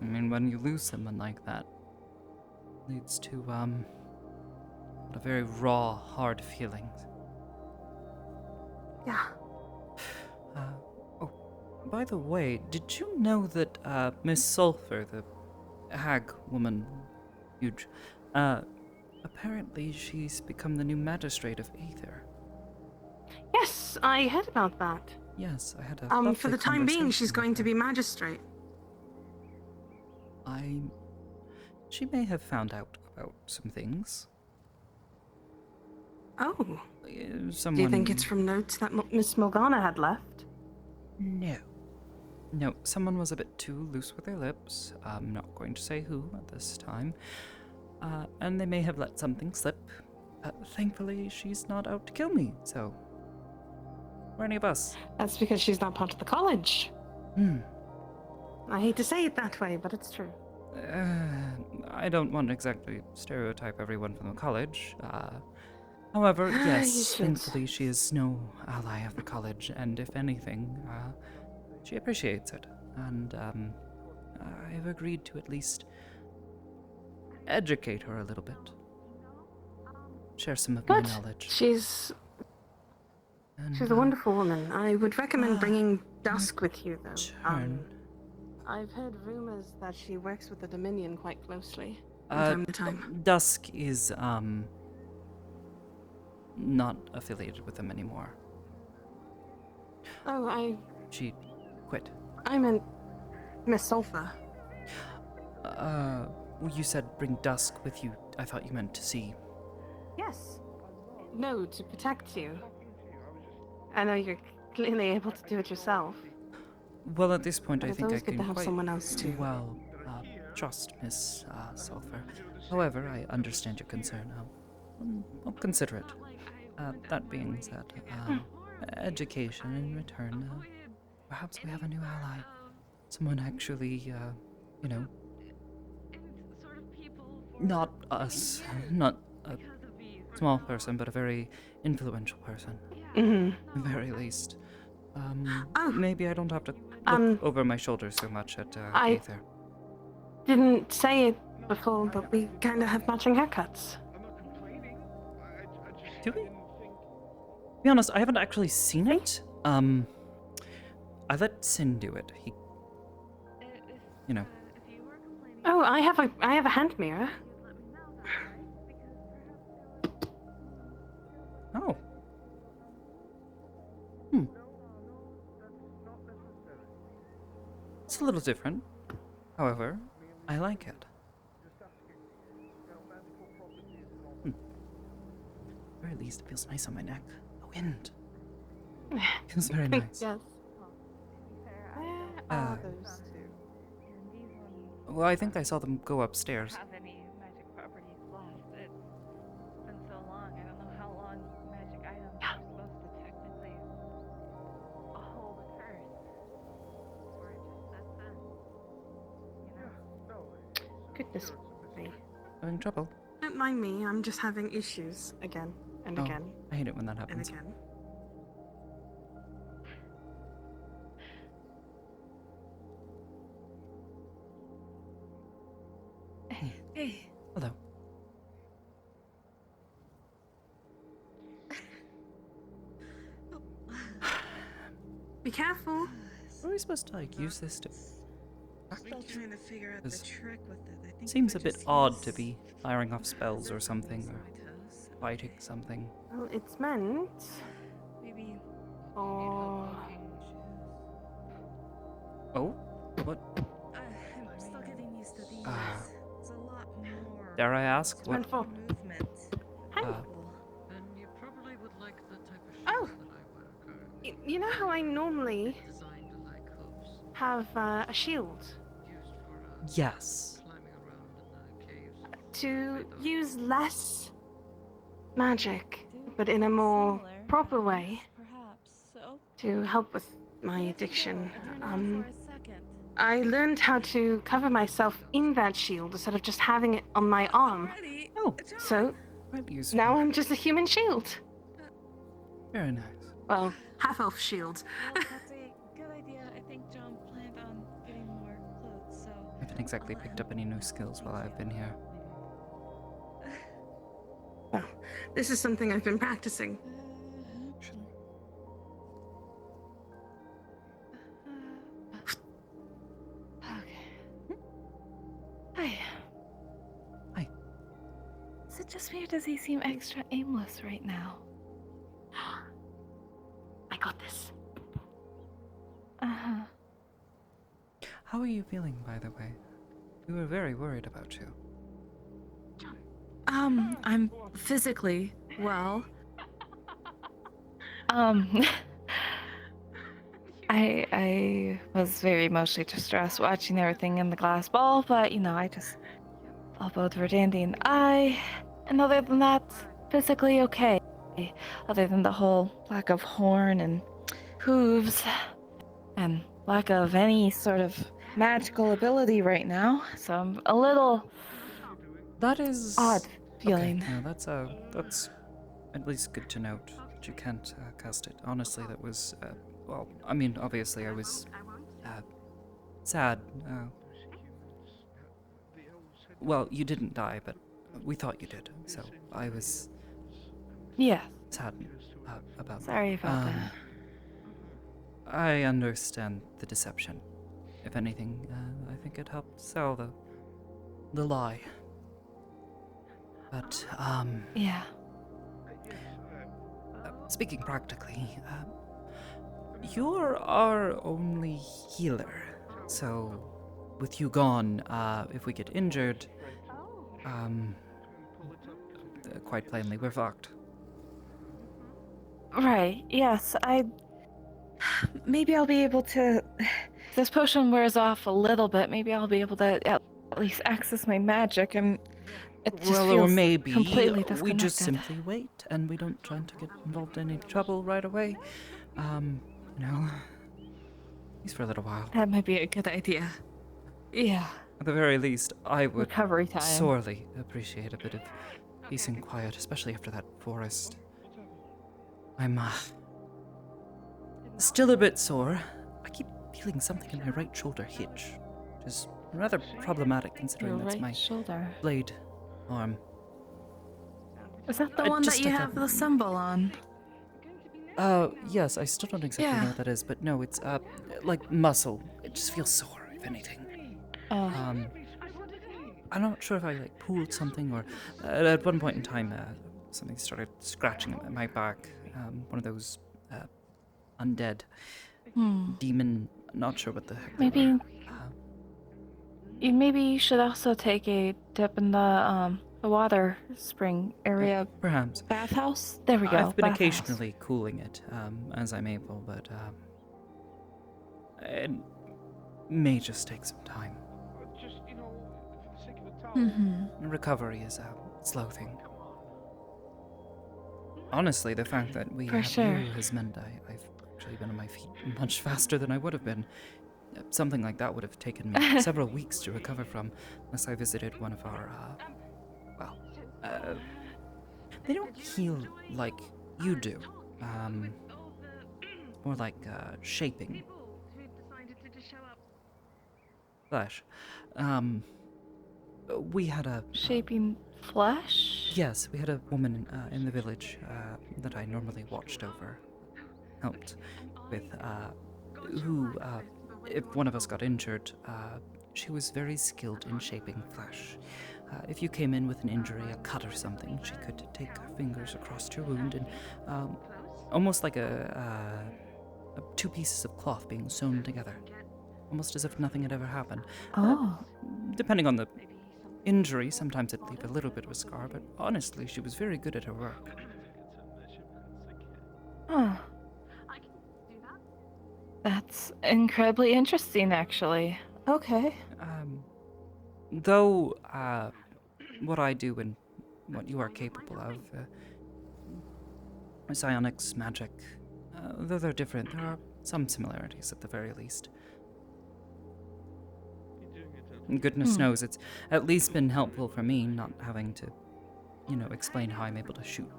I mean, when you lose someone like that, it leads to, a very raw, hard feelings. Yeah. By the way, did you know that, Miss Sulphur, the hag woman, huge, apparently she's become the new magistrate of Aether. Yes, I heard about that. Yes, I had a for the time being, she's going to be magistrate. She may have found out about some things. Oh. Someone... Do you think it's from notes that Miss Morgana had left? No. No, someone was a bit too loose with their lips. I'm not going to say who at this time. And they may have let something slip. Thankfully, she's not out to kill me, so... Or any of us. That's because she's not part of the college. I hate to say it that way, but it's true. I don't want to exactly stereotype everyone from the college. However, yes, thankfully she is no ally of the college, and if anything, she appreciates it. And, I've agreed to at least educate her a little bit. Share some of my knowledge. She's a wonderful woman. I would recommend bringing Dusk with you, though. I've heard rumors that she works with the Dominion quite closely from time to time. Dusk is, not affiliated with them anymore. Oh, She quit. I meant Miss Sulphur. You said bring Dusk with you. I thought you meant to see. Yes. No, to protect you. I know you're clearly able to do it yourself. Well, at this point, But I it's think I always good can to have quite someone else too. well trust Miss Sulphur. However, I understand your concern. I'll consider it. That being said, education in return. Perhaps we have a new ally. Someone actually, not us, not a small person, but a very influential person. At the very least. Maybe I don't have to look over my shoulder so much at Aether. Didn't say it before, but we kind of have matching haircuts. Do we? To be honest, I haven't actually seen it. I let Sin do it. He, Oh, I have a hand mirror. Oh. It's a little different. However, I like it. At the very least, it feels nice on my neck. The wind. Feels very nice. Yes. Those two. Well, I think I saw them go upstairs. Have any magic properties left? It's been so long. I don't know how long magic items are supposed to technically hold a curse. Or it just says that. Goodness me. Having trouble? Don't mind me. I'm just having issues again and again. I hate it when that happens. And again. Hey. Hello. Be careful. Are we supposed to use this to? Still trying to figure out the trick with it. I think Seems a bit odd to be firing off spells or something, or fighting something. Well, it's meant. Maybe. Oh. Oh? What? I'm still getting used to these. It's a lot more. Dare I ask It's what? meant for. Movement. Hi. And you probably would like the type of shoes Oh. that I wear currently. You know how I normally have a shield? Yes. To use less magic, but in a more proper way, to help with my addiction. I learned how to cover myself in that shield instead of just having it on my arm. Oh, so quite useful. now I'm just a human shield. Very nice. Well, half-elf shield. Well, that's a good idea. I think John planned on getting more clothes, so I haven't exactly picked up any new skills while I've been here. Well, this is something I've been practicing. Hi. Hi. Is it just me or does he seem extra aimless right now? I got this. Uh-huh. How are you feeling, by the way? We were very worried about you. I'm physically well. I was very emotionally distressed watching everything in the glass ball, but I just all both were dandy and and other than that, physically okay. Other than the whole lack of horn and hooves and lack of any sort of magical ability right now, so I'm a little That is odd feeling. Okay, no, that's at least good to note that you can't cast it. Honestly, that was well, I mean, obviously I was sad. Well, you didn't die, but we thought you did, so I was sad about Sorry about that. I understand the deception. If anything, I think it helped sell the lie. But yeah. Speaking practically, you're our only healer. So, with you gone, if we get injured, quite plainly, we're fucked. Right, yes, maybe I'll be able to, if this potion wears off a little bit, maybe I'll be able to at least access my magic, and it just Well, feels or maybe completely we disconnected. just simply wait, and we don't try to get involved in any trouble right away. At least for a little while. That might be a good idea. Yeah. At the very least, I would Recovery time. sorely appreciate a bit of peace and quiet, especially after that forest. I'm still a bit sore. I keep feeling something in my right shoulder hitch, which is rather problematic considering Your that's right my shoulder. blade arm. Is that the one that you have the symbol on? Yes, I still don't exactly know what that is, but no, it's like muscle. It just feels sore, if anything. I'm not sure if I like pulled something or at one point in time something started scratching at my back. One of those undead demon. Not sure what the heck. Maybe. Maybe you should also take a dip in the water spring area. Perhaps. Bathhouse? There we go. I've been bathhouse. occasionally cooling it as I'm able, but it may just take some time. Recovery is a slow thing. Honestly, the fact that we For have sure. you has meant I've actually been on my feet much faster than I would have been. Something like that would have taken me several weeks to recover from, unless I visited one of our, they don't heal like you do. More like, shaping. Flesh. We had a... Shaping flesh? Yes, we had a woman in the village that I normally watched over, helped with, who, if one of us got injured, she was very skilled in shaping flesh. If you came in with an injury, a cut or something, she could take her fingers across your wound and almost like two pieces of cloth being sewn together, almost as if nothing had ever happened. Depending on the injury, sometimes it'd leave a little bit of a scar, but honestly, she was very good at her work. That's incredibly interesting, actually. Okay. Though, what I do and what you are capable of, psionics, magic, though they're different, there are some similarities at the very least. And goodness knows, it's at least been helpful for me not having to, explain how I'm able to shoot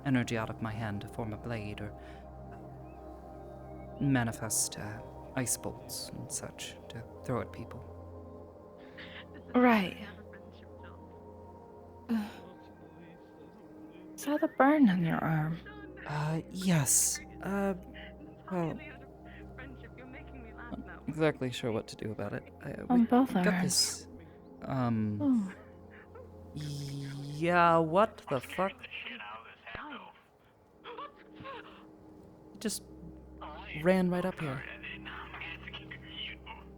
energy out of my hand to form a blade or manifest ice bolts and such to throw at people. Right. Is that a burn on your arm? Yes. Well, not exactly sure what to do about it. On both got arms. this, Oh. yeah, what the fuck? It just ran right up here.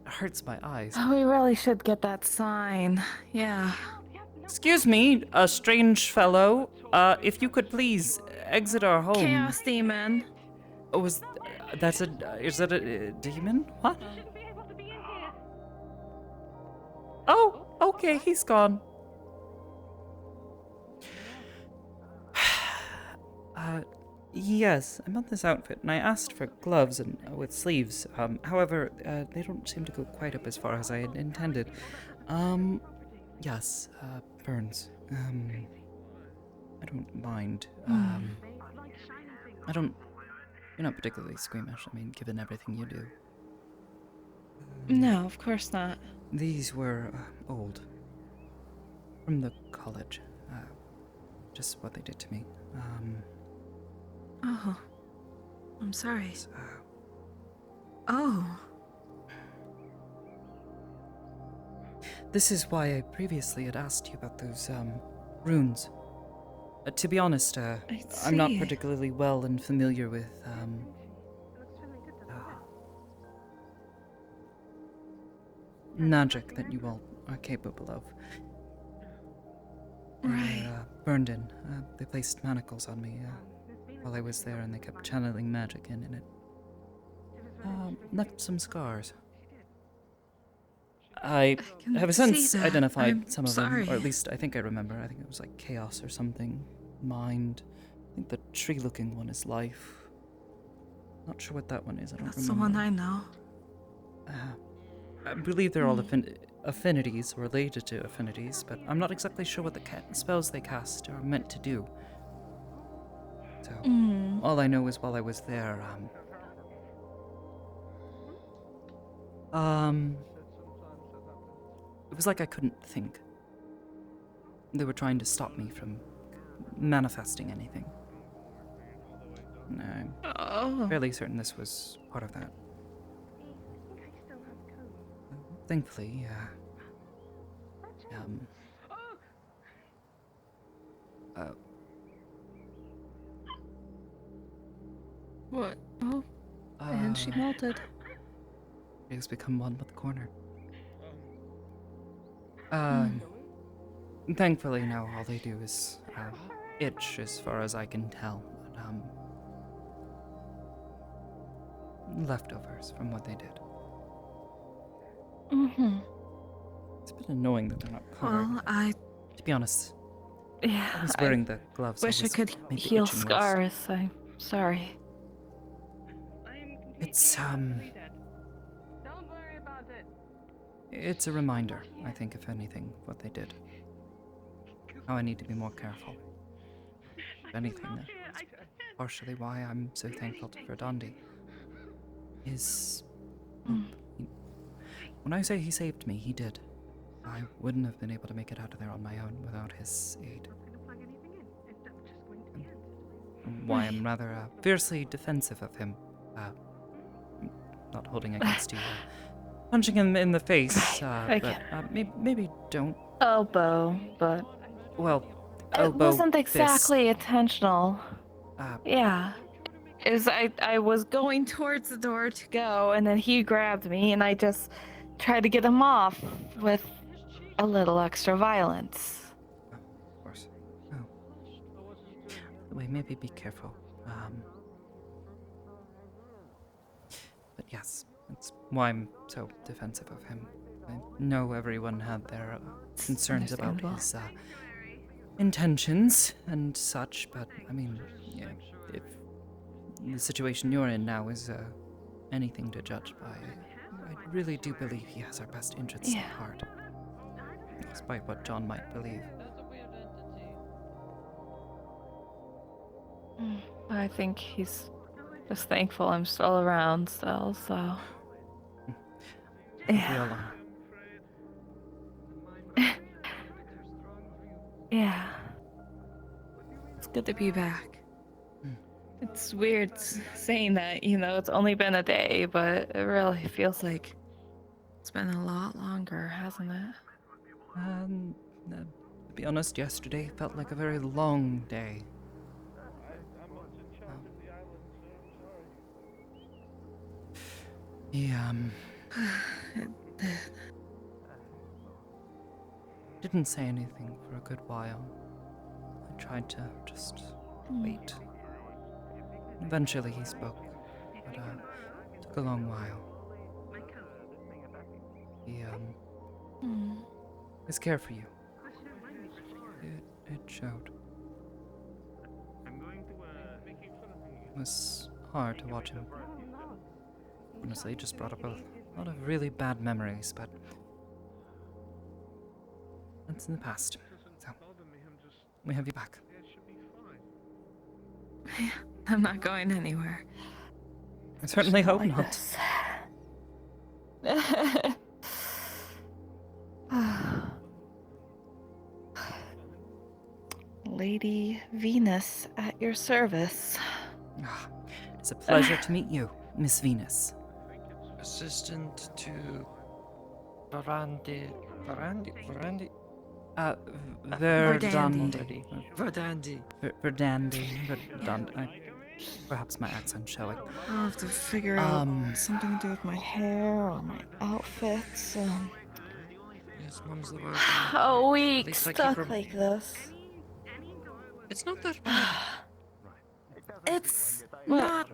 It hurts my eyes. Oh, we really should get that sign. Yeah. Excuse me, a strange fellow. If you could please exit our home. Chaos demon. Oh, is that a demon? What? Oh, okay, he's gone. Yes, I'm on this outfit, and I asked for gloves and with sleeves. However, they don't seem to go quite up as far as I had intended. Yes, burns. I don't mind. You're not particularly squeamish, I mean, given everything you do. No, of course not. These were old. From the college. Just what they did to me. Oh. I'm sorry. Oh. This is why I previously had asked you about those, runes. To be honest, I'm not particularly well and familiar with, magic that you all are capable of. Right. Burned in. They placed manacles on me, while I was there, and they kept channeling magic in, and it, left some scars. I have since identified some of them, or at least I think I remember. I think it was like chaos or something. Mind. I think the tree-looking one is life. Not sure what that one is. I don't remember. That's the one I know. I believe they're all affinities, related to affinities, but I'm not exactly sure what the spells they cast are meant to do. So, all I know is while I was there, it was like I couldn't think. They were trying to stop me from manifesting anything. I'm fairly certain this was part of that. Thankfully, What? Oh. And she melted. It has become one with the corner. Thankfully now all they do is, itch as far as I can tell. But, leftovers from what they did. It's a bit annoying that they're not covered. Well, To be honest, yeah, I was wearing the gloves. Wish I could heal scars. I'm sorry. It's It's a reminder, I think, if anything, what they did. How I need to be more careful. If anything, that's partially why I'm so thankful to Verdandi. When I say he saved me, he did. I wouldn't have been able to make it out of there on my own without his aid. Why I'm rather fiercely defensive of him. Not holding against you. Punching him in the face, but maybe don't. Elbow, but... Well, it elbow, wasn't exactly intentional. Yeah. I was going towards the door to go, and then he grabbed me, and I just tried to get him off with a little extra violence. Of course. Oh. By the way, maybe be careful. Yes, that's why I'm so defensive of him. I know everyone had their concerns about understandable. his intentions and such, but I mean, yeah, if the situation you're in now is anything to judge by, I really do believe he has our best interests at heart, despite what John might believe. I think he's just thankful I'm still around still, so. We all are. Yeah. It's good to be back. It's weird saying that, you know, it's only been a day, but it really feels like it's been a lot longer, hasn't it? To be honest, yesterday felt like a very long day. He, didn't say anything for a good while. I tried to just wait. Eventually he spoke, but it took a long while. He, his care for you. It showed. It was hard to watch him. Honestly, it just brought up a lot of really bad memories, but that's in the past. So, we have you back. I'm not going anywhere. I certainly hope like not. This. Lady Venus at your service. It's a pleasure to meet you, Miss Venus. Assistant to Verdandi. Verdandi. Perhaps my accent's showing. I'll have to figure out something to do with my hair or my outfits. Yes, Mum's the word. A week stuck like this. It's not that bad. It's not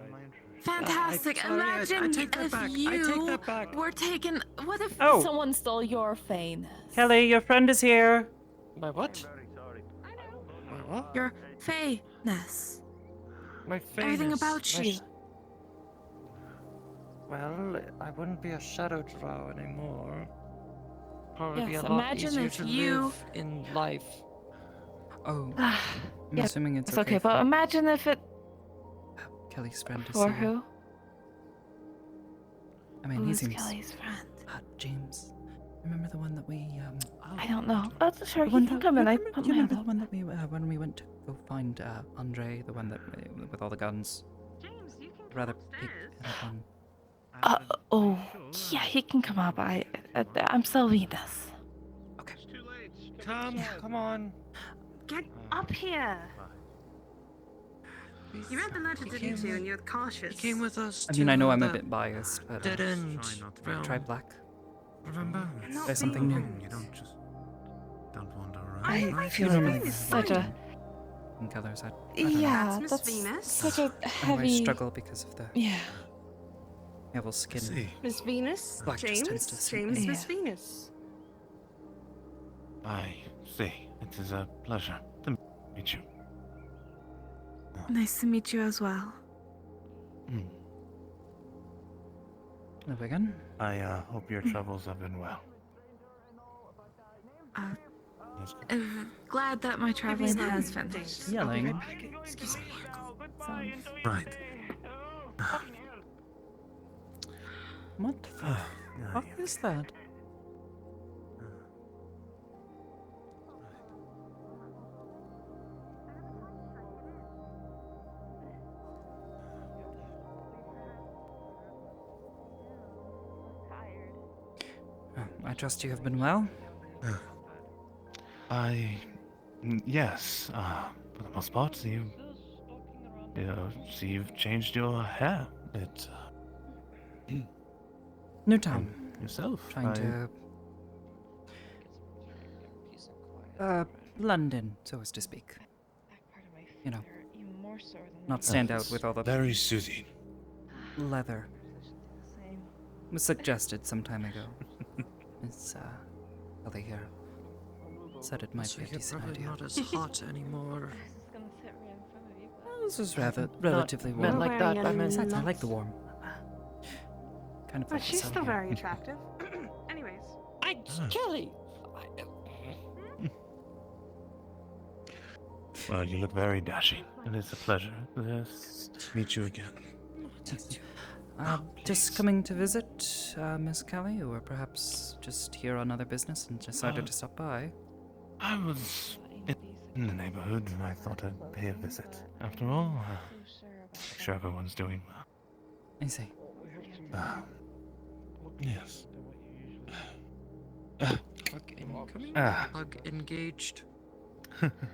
fantastic. Imagine I take that if back. you I take that back. were taken. What if Oh. someone stole your fame? Kelly, your friend is here. My what? My what? Your fayness. My famous. Everything about you. Well, I wouldn't be a shadow drow anymore. Probably be a Yes, lot imagine easier if to you- live in life. Oh, I'm Yeah, assuming it's It's okay, but for imagine if it. Kelly's friend to For see you. who? I mean, Who's he seems. Kelly's friend? James. Remember the one that we I don't know. Oh, sure, The he one can that- come in. I remember- put do you my remember hand the one that we when we went to go find Andre, the one that with all the guns? Rather big one. Oh, yeah, he can come up. I'm still Venus. Tom, come on. Get up here. You read the letter, didn't you? And you're cautious. He came with us. I mean, I know I'm a that bit biased, but dead end realm. try black. Remember? Try something new. You don't wander around. I right? feel like it's such a. In colors, I don't know. Yeah, Miss that's Venus. such a I know I heavy. struggle because of the Yeah. evil skin. Miss Venus. Black just tends to suit James. me. Miss Venus. I see. It is a pleasure to meet you. Nice to meet you as well. Hello again. I hope your travels have been well. Glad that my traveling has finished. Yelling. Excuse me. Right. What the fuck is that? I trust you have been well. Yes. For the most part, you see, you've changed your hair. It. New town. Yourself. Trying to blend in, so as to speak. You know, not stand out with all the Very soothing. leather. was suggested some time ago. Miss Ellie here said it might So be a you're decent probably idea. not as hot anymore. This is Not relatively warm. meant like that, I meant- Besides, I like the warm. Kind of Oh, like the she's sun still here. very attractive. Anyways. Kelly! Well, you look very dashing. It is a pleasure. Yes. Meet you again. Just coming to visit Miss Kelly, or perhaps just here on other business and decided to stop by. I was in the neighborhood and I thought I'd pay a visit. After all, make sure everyone's doing well. I see. Yes. Hug incoming? Hug engaged.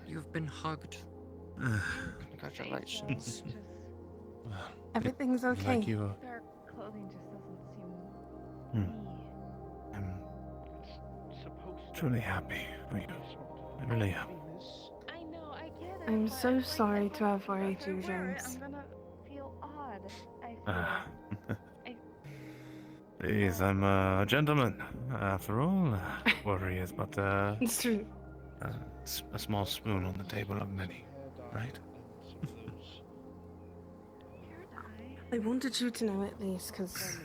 You've been hugged. Congratulations. Everything's okay. Like you. Dark clothing just doesn't seem I'm truly happy for you. I really am. I know, I get it. I'm but, so like, sorry to have worried you, everywhere, James. I'm gonna feel odd. I feel. Please, I'm a gentleman. After all, worry is but It's true. a small spoon on the table of many, right? I wanted you to know at least, because.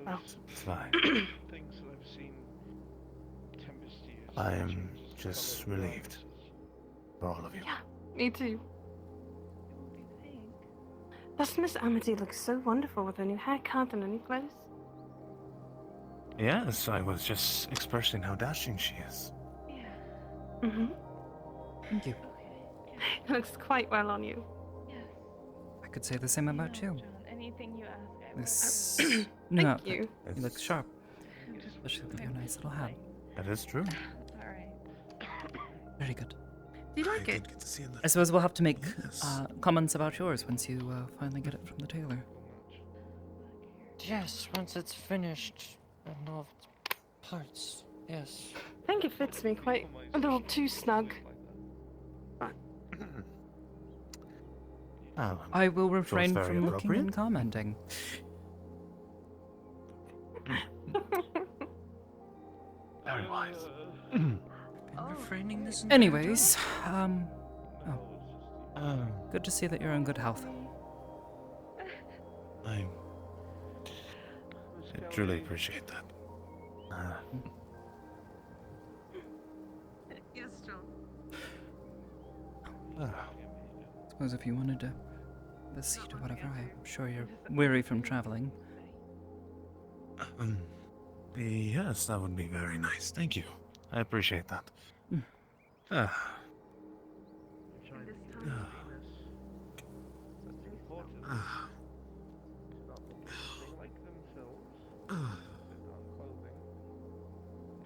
Well. It's fine. I am just relieved for all of you. Yeah, me too. Doesn't Miss Amity look so wonderful with her new haircut and her new clothes? Yes, I was just expressing how dashing she is. Mm-hmm. Thank you. It looks quite well on you. I could say the same about you. Anything you ask, I will. This no, Thank you. You look sharp, especially with your nice little hat. That is true. Very good. Do you like it? I suppose we'll have to make comments about yours once you finally get it from the tailor. Yes, once it's finished and all of its parts. Yes. I think it fits me quite a little too snug. But I will refrain very from looking appropriate. and commenting. Very wise. Refraining this. Anyways, good to see that you're in good health. I truly appreciate that. yes, John. Suppose if you wanted to have a seat or whatever, I'm sure you're weary from traveling. Yes, that would be very nice. Thank you. I appreciate that.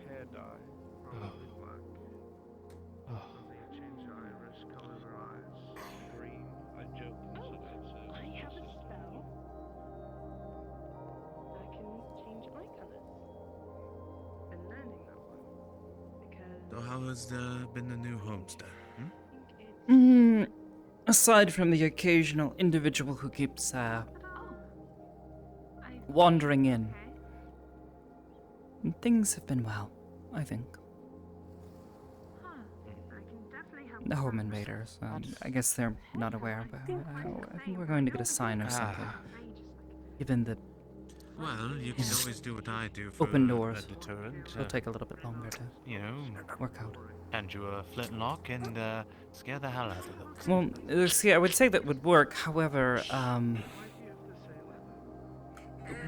Hair dye, probably black. They change the iris, color their eyes. Green, I joked and said I'd say. I have a spell. I can change my colors. Been learning that one. Because So how has been the new homestead? Aside from the occasional individual who keeps wandering in, things have been well, I think. The home invaders, I guess they're not aware, but I think we're going to get a sign or something. Given the Well, you can always do what I do for open doors, a deterrent. it'll take a little bit longer to work out. Hand you a flintlock and scare the hell out of them. Well, see, I would say that would work. However,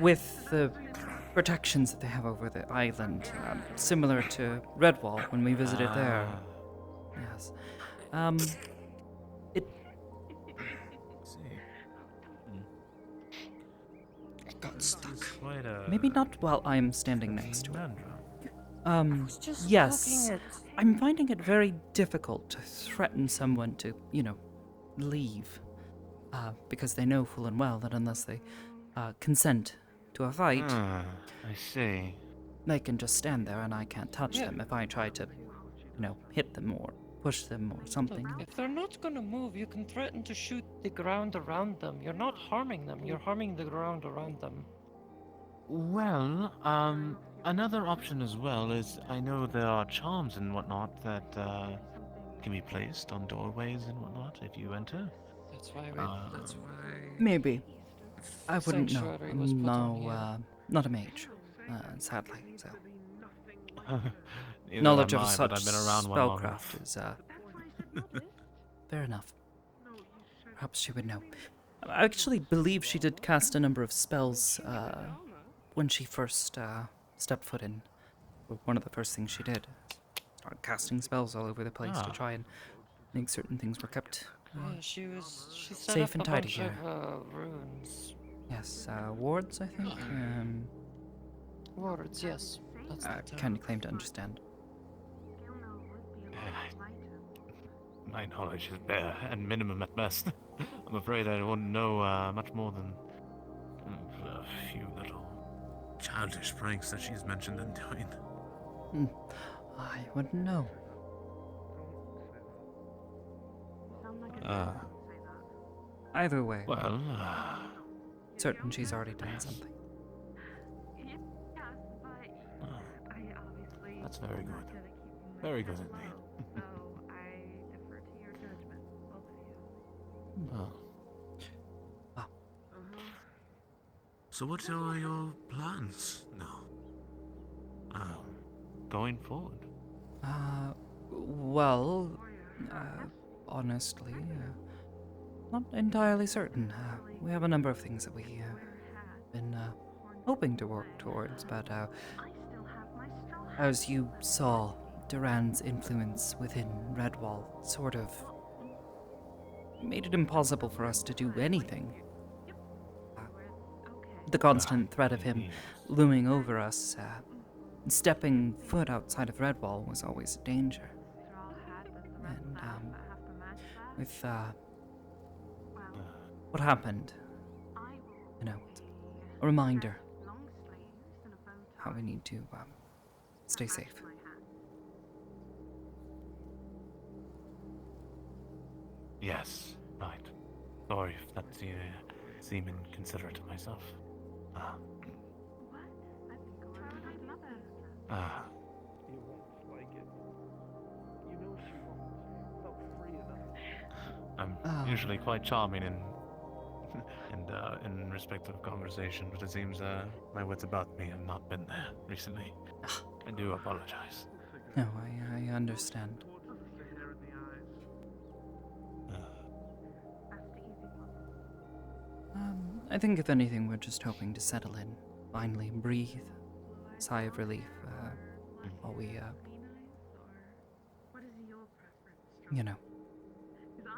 with the protections that they have over the island, similar to Redwall when we visited there. Yes. It. I got stuck. Maybe not while I'm standing next to it. just Yes. poking it. I'm finding it very difficult to threaten someone to, leave. Because they know full and well that unless they consent to a fight, I see. they can just stand there and I can't touch them if I try to, hit them or push them or something. Look, if they're not gonna move, you can threaten to shoot the ground around them. You're not harming them, you're harming the ground around them. Well, another option as well is I know there are charms and whatnot that can be placed on doorways and whatnot if you enter. That's why Maybe. I wouldn't know. Sanctuary was put on here. Not a mage, sadly. So Neither knowledge am of I, such but I've been around one long enough. spellcraft is fair enough. Perhaps she would know. I actually believe she did cast a number of spells when she first stepped foot in. One of the first things she did, started casting spells all over the place to try and make certain things were kept Yeah, she set safe up and a tidy bunch here. of runes. Yes, wards, I think. Wards, yes. That's the term. Can claim to understand. My knowledge is bare and minimum at best. I'm afraid I wouldn't know much more than a few little childish pranks that she's mentioned and doing. I wouldn't know. Either way. Well, certain she's already done something. That's very good. Very good indeed. So what are your plans now? Going forward? Well, honestly, not entirely certain. We have a number of things that we been hoping to work towards, but as you saw, Duran's influence within Redwall sort of made it impossible for us to do anything. The constant threat of him looming over us, stepping foot outside of Redwall was always a danger. And with what happened, it's a reminder how we need to stay safe. Yes, right. Sorry if that seemed inconsiderate of myself. You won't like it. You know she won't. She felt free enough. I'm usually quite charming in respect of conversation, but it seems my wits about me have not been there recently. I do apologize. No, I understand. I think if anything, we're just hoping to settle in, finally breathe, sigh of relief, while we,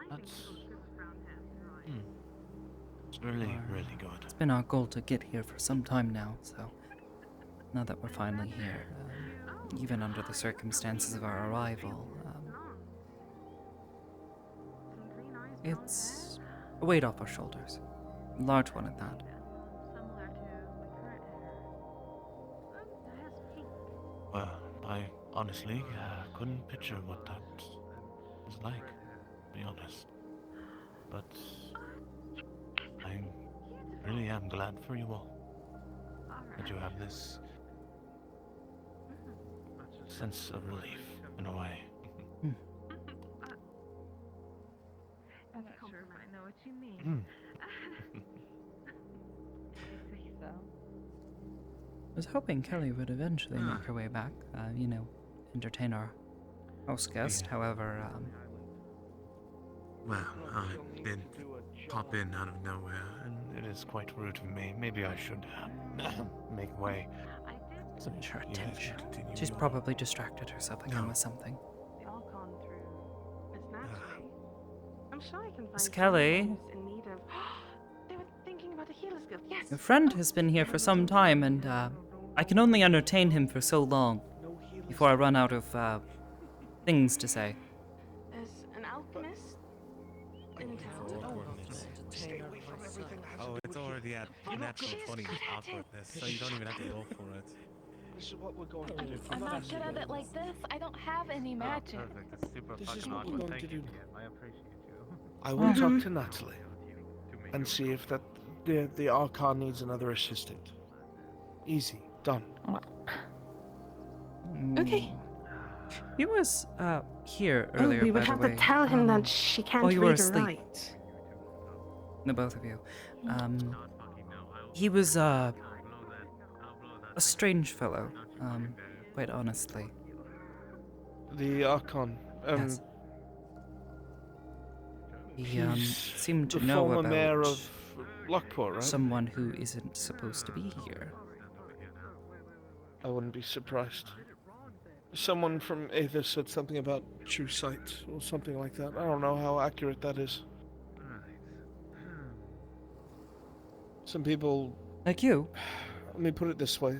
That's... It's really, really good. It's been our goal to get here for some time now, so now that we're finally here, even under the circumstances of our arrival, it's a weight off our shoulders. A large one at that. Well, I honestly couldn't picture what that was like, to be honest. But I really am glad for you all that you have this sense of relief in a way. I'm not sure if I know what you mean. I was hoping Kelly would eventually make her way back, entertain our house guest. However, well, I did pop in out of nowhere. And it is quite rude of me. Maybe I should make way. Such her attention. She's probably distracted herself again with something. They all gone through Miss Naturally. I'm sure I can find Miss Kelly? someone who's in need of. They were thinking about a healer's guild. Yes. Your friend has been here for some time, and I can only entertain him for so long before I run out of things to say. There's an alchemist in town. Oh, it's already at natural 20 awkwardness, so you don't even have to roll for it. This is what we're going to do. I'm not good at it like this. I don't have any magic. Perfect. It's super This is fucking what we're awesome. going Thank to you, do. DM. I appreciate you. I will talk to Natalie and see if that the Archon needs another assistant. Easy. Done. Okay. He was here earlier. we would by the have way. to tell him that she can't while you were read or asleep. write. The both of you. He was a strange fellow. Quite honestly. The Archon. Yes. He he's seemed to the know former about mayor of Lockport, right? someone who isn't supposed to be here. I wouldn't be surprised. Someone from Aether said something about true sight or something like that. I don't know how accurate that is. Some people... Like you? Let me put it this way.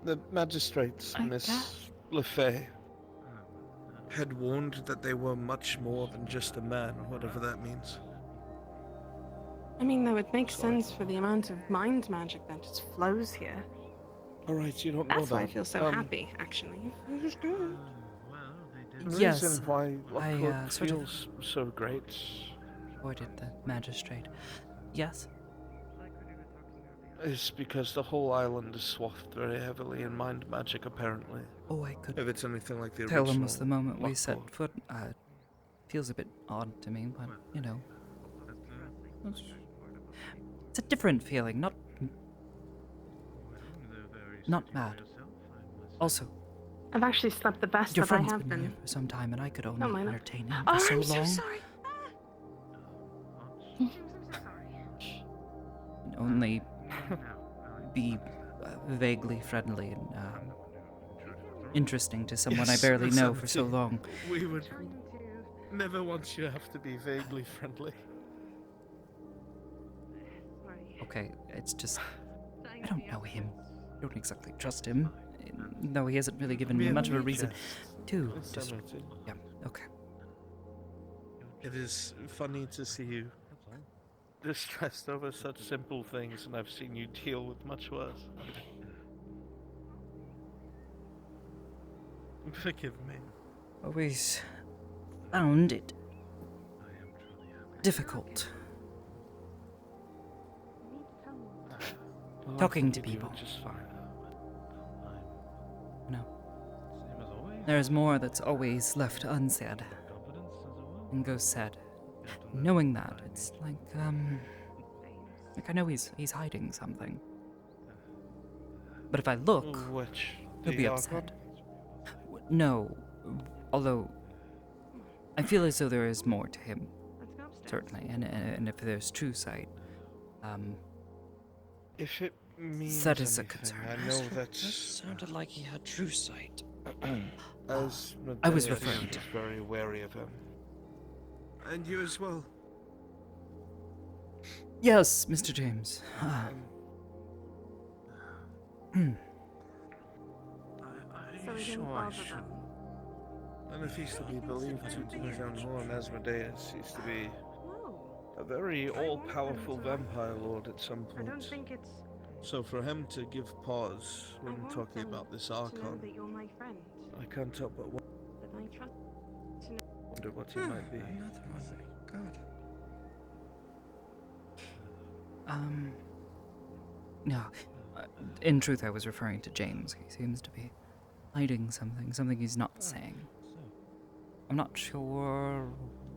The magistrates, Miss LeFay, had warned that they were much more than just a man, whatever that means. I mean, though, it makes sense for the amount of mind magic that just flows here. Alright, you don't know That's that. why I feel so happy, actually. It was good. The Yes, reason why I Lockport sort of feels so great avoided the magistrate. Yes? is because the whole island is swathed very heavily in mind magic, apparently. Oh, I could If it's anything like the tell original almost the moment we set Lockport. foot. Feels a bit odd to me, but you know. It's a different feeling, not bad. Also, I've actually slept the best your that I friend's have been been. here for some time, and I could only Don't mind that. entertain him Oh, for so I'm so long. sorry. And only be vaguely friendly and interesting to someone Yes, I barely Miss know for so Amity. long. We would never want you to have to be vaguely friendly. Okay, it's just I don't know him. I don't exactly trust him. No, he hasn't really given me Yeah, much of a we reason just- to. Miss Just, Amity. yeah, okay. It is funny to see you distressed over such simple things, and I've seen you deal with much worse. Forgive me. Always found it difficult Well, I talking to forgive you people. just fine. No. There's more that's always left unsaid and goes said. Knowing that, it's like I know he's hiding something. But if I look, Which? he'll the be Archon? upset. No, although I feel as though there is more to him, certainly, and if there's true sight, If it means that is a anything, concern. I know That that sounded like he had true sight. as I was Medea referring is to- very wary of him. And you as well. Yes, Mr. James. So we didn't Sure, I bother should. them. And if he's to be believed to his own horn, Asmodeus, he's to be a very all-powerful vampire lord at some I point. don't think it's So for him to give pause when want talking them about this to know Archon, that you're my friend. I can't help but That I trust to know. wonder what he might be. Another one. God. No. In truth, I was referring to James. He seems to be hiding something he's not saying. I'm not sure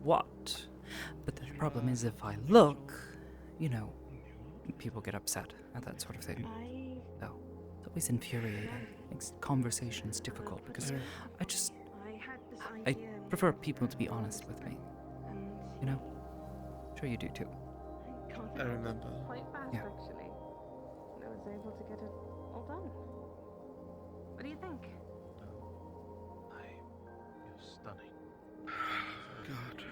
what, but the problem is if I look, you know, people get upset at that sort of thing. So, it's always infuriating. Makes conversations difficult because I prefer people to be honest with me. You know? Sure you do too. I remember. Quite fast, Yeah. actually. And I was able to get it all done. What do you think? You're stunning. God.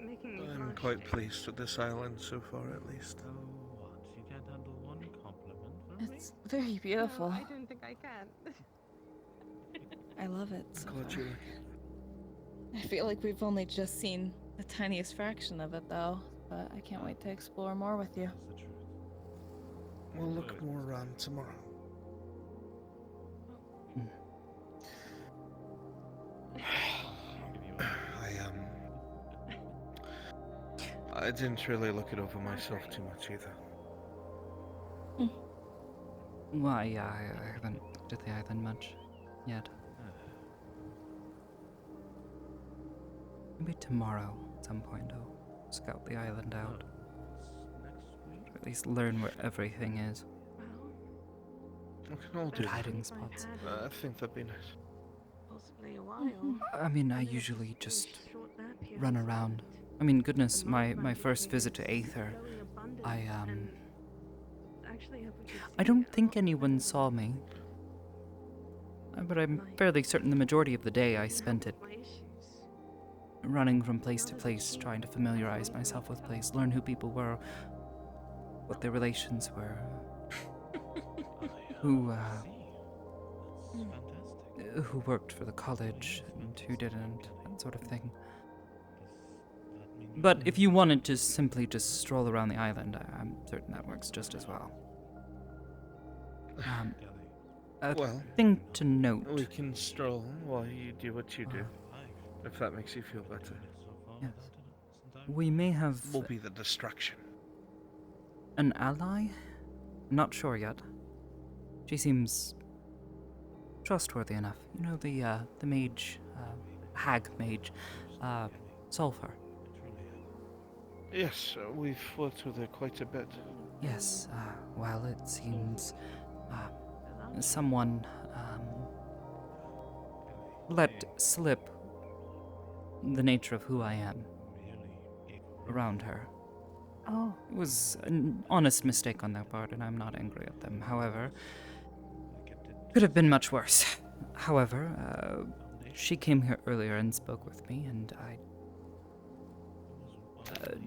Making me I'm blush. quite pleased with this island so far, at least. So what? You can't handle one compliment from It's very beautiful. No, I don't think I can. I love it. So Glad far. you like it. I feel like we've only just seen the tiniest fraction of it, though. but I can't wait to explore more with you. We'll look more around tomorrow. I didn't really look it over myself too much either. Why, yeah, I haven't looked at the island much yet. Maybe tomorrow, at some point, I'll scout the island out. Or at least learn where everything is. We can all do Good that. hiding spots. I think that'd be nice. Possibly a while. I mean, I usually just run around. I mean, goodness, my first visit to Aether, I don't think anyone saw me. But I'm fairly certain the majority of the day I spent it running from place to place, trying to familiarize myself with place, learn who people were, what their relations were, who worked for the college and who didn't, that sort of thing. But if you wanted to simply just stroll around the island, I'm certain that works just as well. Well, thing to note. We can stroll while you do what you do, if that makes you feel better. Yes. We may have... We'll be the distraction. An ally? Not sure yet. She seems trustworthy enough. You know, the mage, hag mage, Sulfur. Yes, we've worked with her quite a bit. Yes, well, it seems someone let slip the nature of who I am around her. Oh. It was an honest mistake on their part, and I'm not angry at them. However, could have been much worse. However, she came here earlier and spoke with me, and I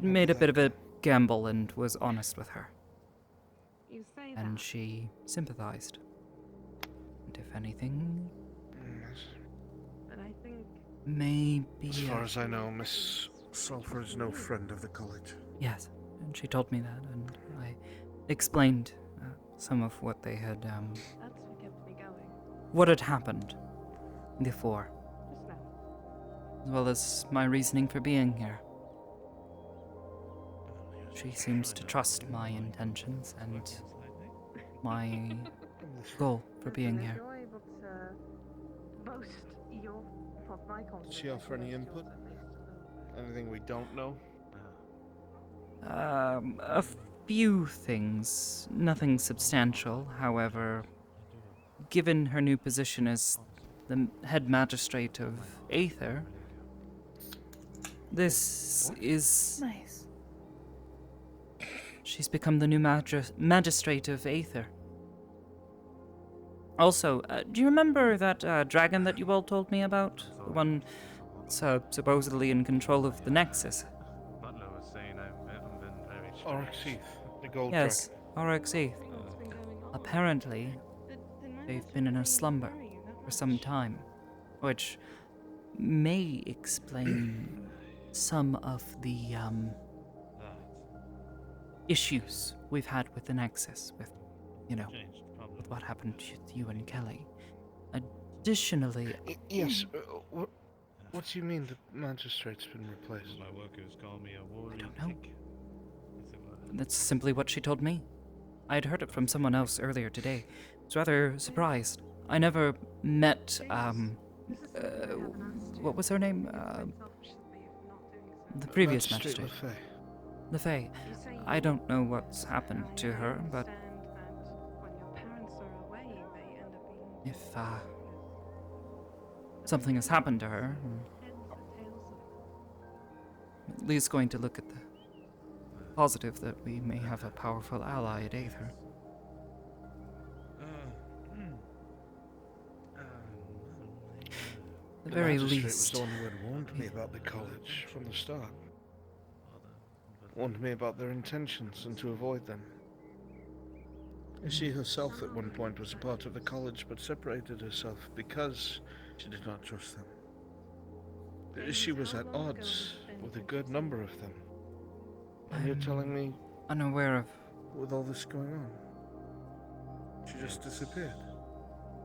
made a bit of a gamble and was honest with her. You say and that. she sympathized. And if anything, But I think maybe... As far as I know, Miss Sulfur is no friend of the college. Yes, and she told me that, and I explained some of what they had, that's what kept me going. what had happened before, Just now. as well as my reasoning for being here. She seems to trust my intentions and my goal for being here. You're able to boast your of my Did she offer any input? Anything we don't know? A few things, nothing substantial. However, given her new position as the head magistrate of Aether, this is... Nice. She's become the new magistrate of Aether. Also, do you remember that dragon that you all told me about? The one supposedly in control of the Nexus? Butler was saying I haven't been very Oryxeth, the gold Yes, dragon. Oryxeth. Apparently, they've been in a slumber for some time, which may explain some of the issues we've had with the Nexus, with, with what happened to you and Kelly. Additionally... Yes, what do you mean the magistrate's been replaced? My workers call me a warrior. I don't know. That's simply what she told me. I had heard it from someone else earlier today. I was rather surprised. I never met, what was her name? The previous magistrate. LeFay. I don't know what's happened to her, but if something has happened to her, at least going to look at the positive that we may have a powerful ally at Aether. At the very magistrate least. was the one who had warned me about the college from the start. Warned me about their intentions and to avoid them. She herself at one point was a part of the college but separated herself because she did not trust them. She was at odds with a good number of them. And you're telling me, unaware of. with all this going on, she just disappeared?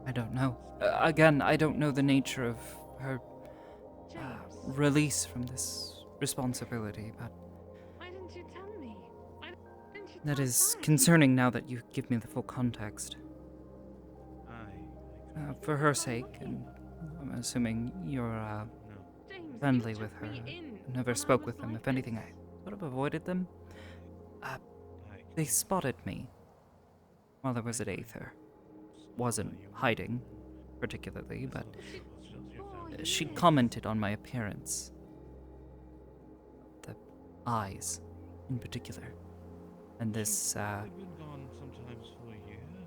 I don't know. Again, I don't know the nature of her release from this responsibility, but Why didn't you tell me? Why didn't you that tell is Dad? concerning now that you give me the full context. For her sake, and I'm assuming you're James, friendly you with took her, me in and never when I spoke was with them. like If anything, this. I would have avoided them. They spotted me while I was at Aether. Wasn't hiding, particularly, but she commented on my appearance. The eyes, in particular. And this,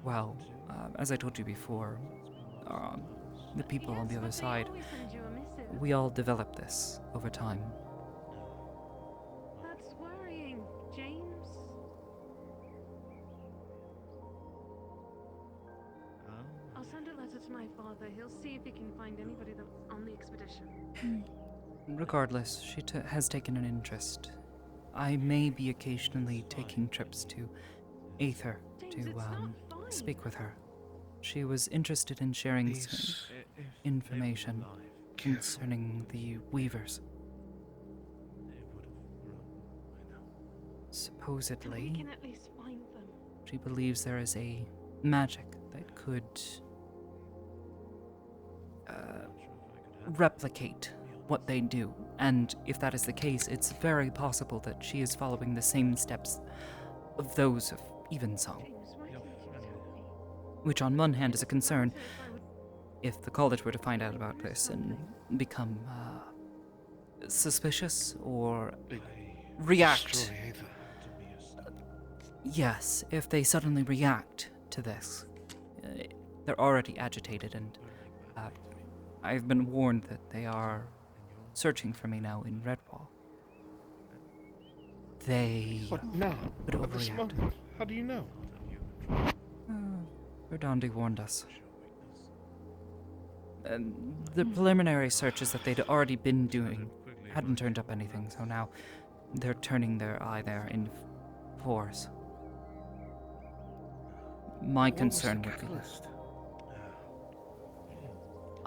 well, as I told you before, the people on the other side, we all developed this over time. That's worrying, James. I'll send a letter to my father. He'll see if he can find anybody that's on the expedition. Regardless, she has taken an interest. I may be occasionally taking trips to Aether to speak with her. She was interested in sharing some information concerning the Weavers. Supposedly, We can at least find them. she believes there is a magic that could replicate what they do. And if that is the case, it's very possible that she is following the same steps of those of Evensong. Which on one hand is a concern if the college were to find out about this and become suspicious or react. Yes, if they suddenly react to this. They're already agitated, and I've been warned that they are searching for me now in Redwall. They What now? would At this overreact. moment? How do you know? Verdandi warned us. The preliminary searches that they'd already been doing hadn't turned up anything, so now they're turning their eye there in force. My concern would be catalyst?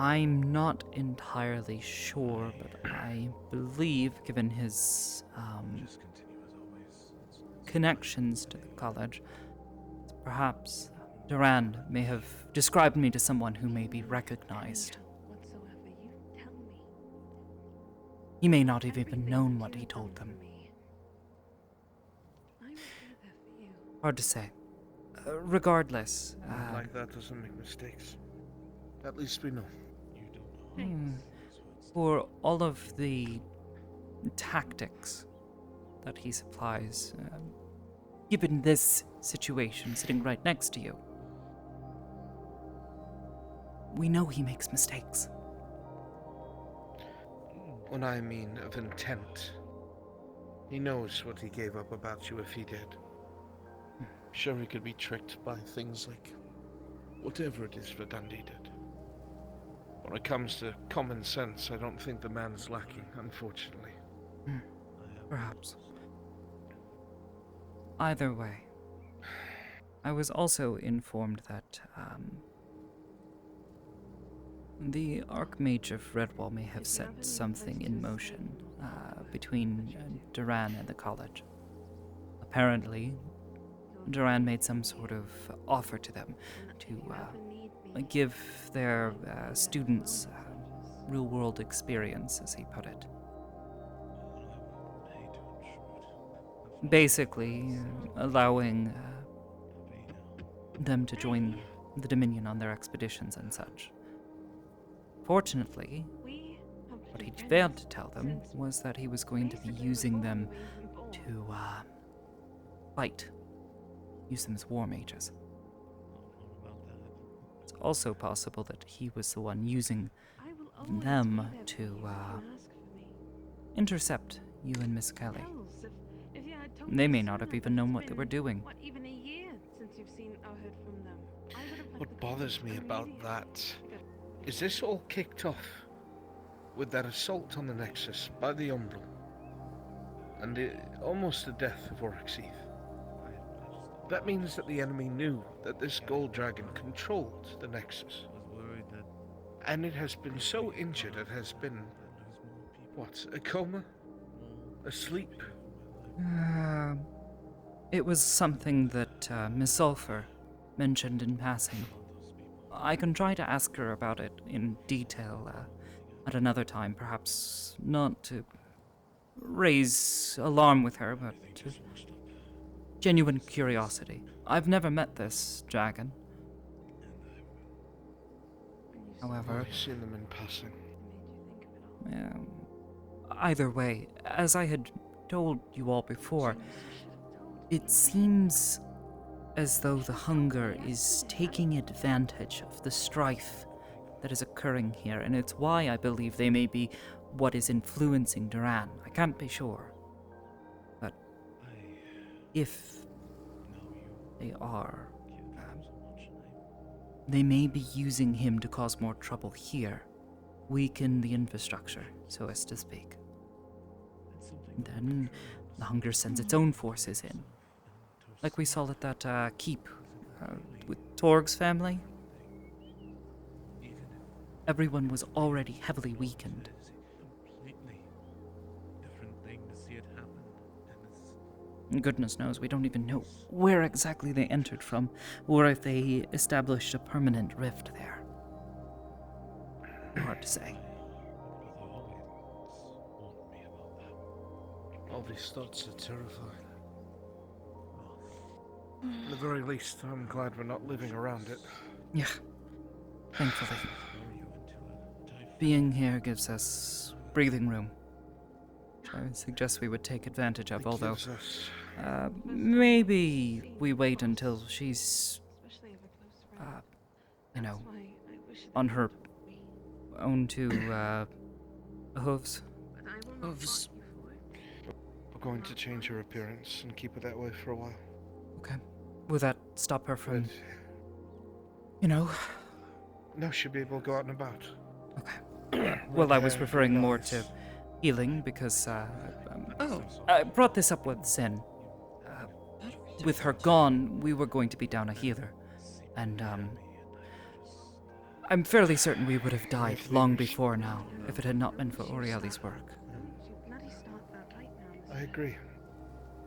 I'm not entirely sure, but I believe, given his connections to the college, perhaps Duran may have described me to someone who may be recognized. Whatsoever you tell me. He may not have even known what he told them. I will be there for you. Hard to say. Regardless, Like that doesn't make mistakes. At least we know. For all of the tactics that he supplies, given this situation sitting right next to you, we know he makes mistakes. When I mean of intent, he knows what he gave up about you if he did. Sure, he could be tricked by things like whatever it is Verdandi did. When it comes to common sense, I don't think the man's lacking, unfortunately. Perhaps. Either way, I was also informed that the Archmage of Redwall may have set something in motion between Duran and the college. Apparently, Duran made some sort of offer to them to give their students real-world experience, as he put it. Basically, allowing them to join the Dominion on their expeditions and such. Fortunately, what he failed to tell them was that he was going to be using them to fight. Use them as war mages. It's also possible that he was the one using them to intercept you and Miss Kelly. They may not have even known what they were doing. What, even a year since you've seen or heard from them? I would have let What the bothers me about that is this all kicked off with that assault on the Nexus by the Umbral. and almost the death of Oryxeth. That means that the enemy knew that this gold dragon controlled the Nexus. And it has been so injured, it has been, what, a coma? Asleep? It was something that Miss Sulphur mentioned in passing. I can try to ask her about it in detail at another time, perhaps not to raise alarm with her, but to genuine curiosity. I've never met this dragon. However, I've seen them in passing. Either way, as I had told you all before, it seems as though the hunger is taking advantage of the strife that is occurring here, and it's why I believe they may be what is influencing Duran. I can't be sure. But if they are, they may be using him to cause more trouble here, weaken the infrastructure, so as to speak. And then the hunger sends its own forces in. Like we saw at that keep with Torg's family. Everyone was already heavily weakened. And goodness knows, we don't even know where exactly they entered from, or if they established a permanent rift there. Hard to say. All these thoughts are terrifying. At the very least, I'm glad we're not living around it. Yeah, thankfully. Being here gives us breathing room, which I would suggest we would take advantage of, although maybe we wait until she's, on her own two hooves. Hooves. We're going to change her appearance and keep it that way for a while. Okay. Will that stop her from, No, she'll be able to go out and about. Okay. Well, I was referring more to healing because I brought this up with Sin. With her gone, we were going to be down a healer, and I'm fairly certain we would have died long before now if it had not been for Aureli's work. I agree.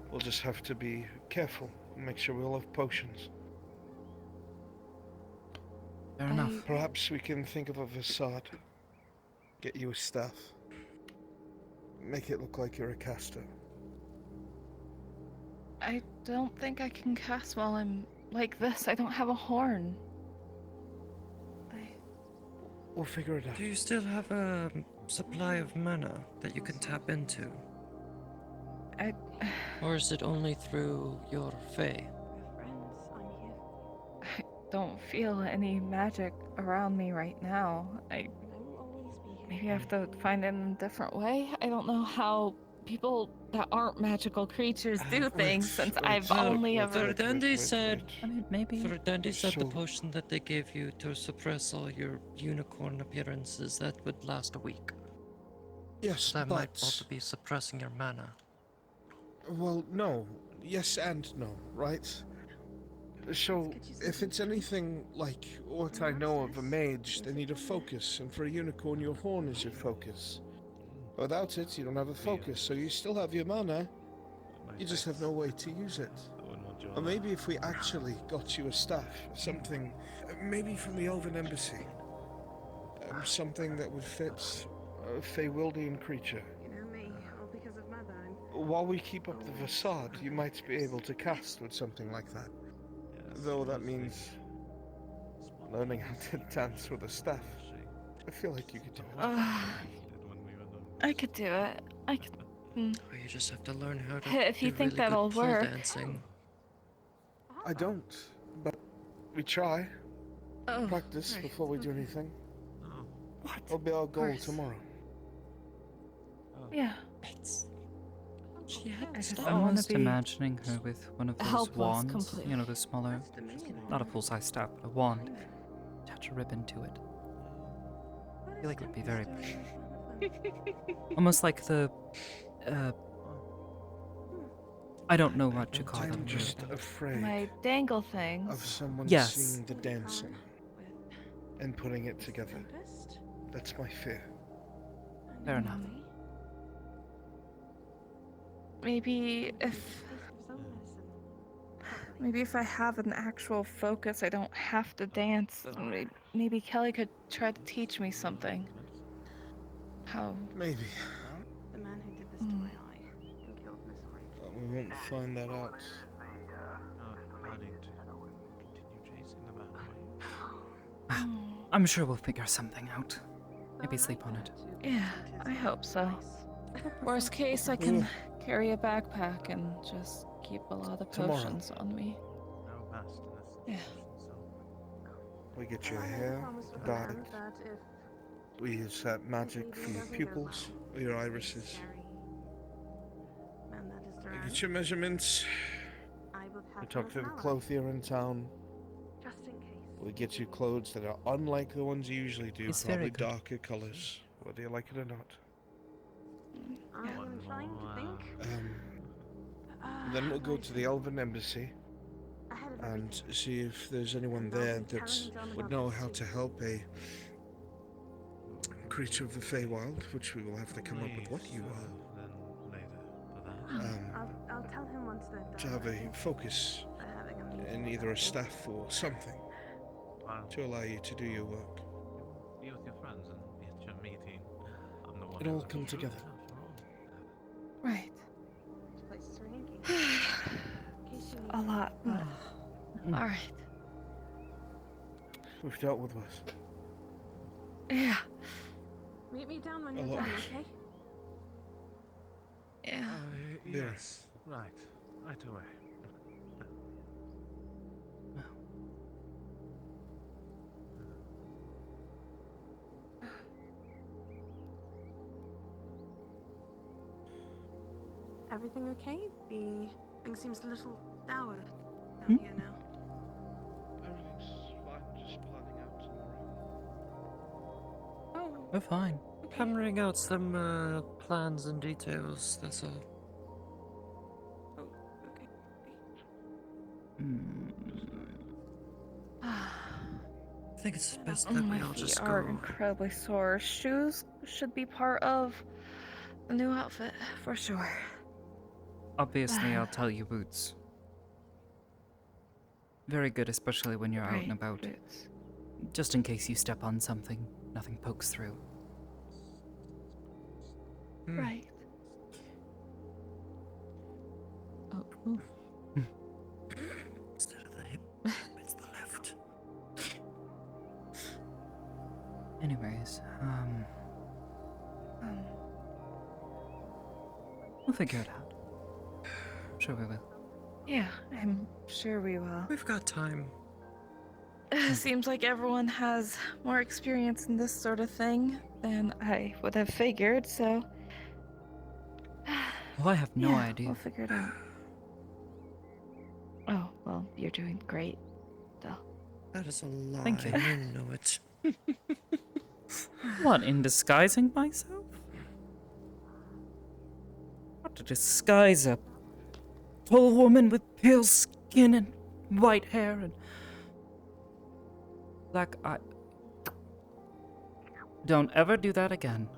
We'll just have to be careful and make sure we all have potions. Fair enough. Perhaps we can think of a facade. Get you a staff. Make it look like you're a caster. I don't think I can cast while I'm like this. I don't have a horn. We'll figure it out. Do you still have a supply of mana that you can tap into? Or is it only through your fae? I don't feel any magic around me right now. Maybe I have to find it in a different way. I don't know how people that aren't magical creatures do things since I've only ever... Verdandy said... I mean, maybe... Verdandy said the potion that they gave you to suppress all your unicorn appearances, that would last a week. Yes, That but... might also be suppressing your mana. Well, no. Yes and no, right? So, if it's anything like what I know of a mage, they need a focus, and for a unicorn, your horn is your focus. Without it, you don't have a focus, so you still have your mana, you just have no way to use it. Or maybe if we actually got you a staff, something, maybe from the Elven Embassy, something that would fit a Feywildian creature. While we keep up the facade, you might be able to cast with something like that. Though that means learning how to dance with a staff. I feel like you could do it. I could do it. I could... You just have to learn how to If you do think really that'll good pole work. dancing. I don't, but we try. Oh, Practice right, before we do okay. anything. That'll be our goal tomorrow. Yeah. She I just I'm don't want almost to be imagining her with one of those helpless wands, completely. the smaller, not a full-size staff, but a wand. Attach a ribbon to it. I feel like it would be very pretty. Almost like the I don't know what you call I'm them. just afraid My dangle things. of someone Yes. seeing the dancing and putting it together. That's my fear. Fair enough. Maybe if I have an actual focus, I don't have to dance. Maybe Kelly could try to teach me something. How? Maybe. The man who did this to my eye and killed Miss Orient. We won't find that out. I'm sure we'll figure something out. Maybe sleep on it. Yeah, I hope so. Worst case, I can carry a backpack and just keep a lot of potions on me. Yeah. We get your hair, bag. We use that magic for your pupils, or your irises. We get your measurements. We talk to the clothier in town. We get you clothes that are unlike the ones you usually do, It's very probably good. darker colors, whether you like it or not. I'm trying to think. Then we'll go to the Elven Embassy and see if there's anyone there that would know how to help a creature of the Feywild, which we will have to come up with what you are. I'll tell him once they're done. To have a focus in either a staff or something to allow you to do your work. Be with your friends and be at your meeting. I'm the one. It all come together. Right. A lot, but all right. We've dealt with worse. Yeah. Meet me down when A you're lot. done, okay? Yeah. Yes. Right. Right away. Everything okay? The thing seems a little dour down here now. Everything's fine, just planning out tomorrow. Oh. We're fine. Hammering out some plans and details, that's all. I think it's best that My we all feet just are go. incredibly sore. Shoes should be part of the new outfit for sure. Obviously, I'll tell you boots. Very good, especially when you're out and Right, about. boots. Just in case you step on something, nothing pokes through. Right. Oh. Instead of the hip, it's the left. Anyways, we'll figure it out. Sure we will. Yeah, I'm sure we will. We've got time. Seems like everyone has more experience in this sort of thing than I would have figured, so. Well, I have no Yeah, idea. We'll figure it out. Oh, well, you're doing great, though. That is a lie. Thank you. You know it. What, in disguising myself? What to disguise a tall woman with pale skin and white hair and black eye. Don't ever do that again.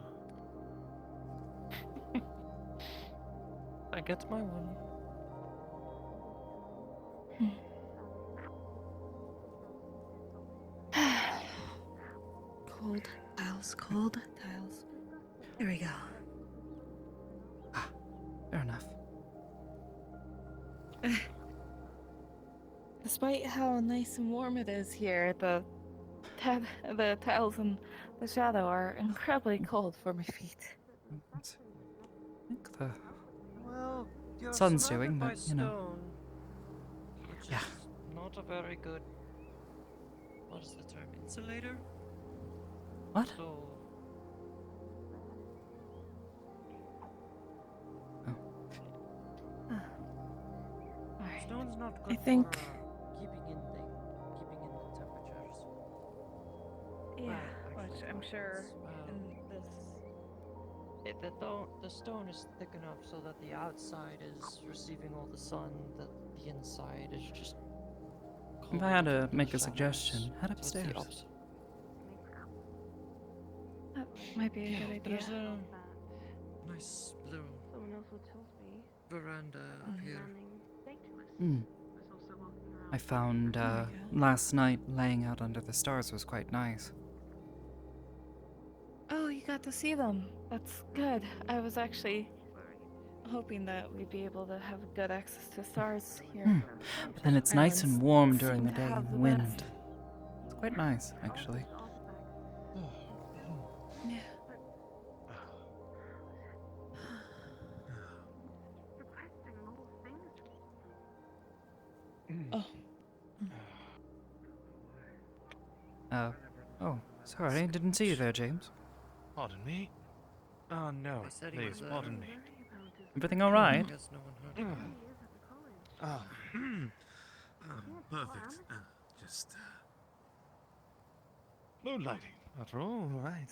I get my one. Cold tiles, cold tiles. There we go. Fair enough. Despite how nice and warm it is here, the tiles in the shadow are incredibly cold for my feet. I think the Well, you're sun's surrounded doing, by but you know. stone, which Yeah. is not a very good. What is the term? Insulator? What? So. Alright. Stone's not I good think. for keeping in the temperatures. Yeah, Well, which actually, I'm sure well, in this the stone is thick enough so that the outside is receiving all the sun, that the inside is just. If I had to cold make a shadows. suggestion, head So it's the upstairs. opposite. That might be a good idea. There's a nice little Someone else would told me. veranda up here. Hmm. I found last night laying out under the stars was quite nice. Oh, you got to see them. That's good. I was actually hoping that we'd be able to have good access to stars here. But then it's nice and warm during the seem to day have and the wind. best. It's quite nice, actually. Yeah. Oh. Oh, sorry, didn't see you there, James. Pardon me? Oh no, please, pardon me. Everything alright? Oh, perfect. Just Moonlighting, after all, right.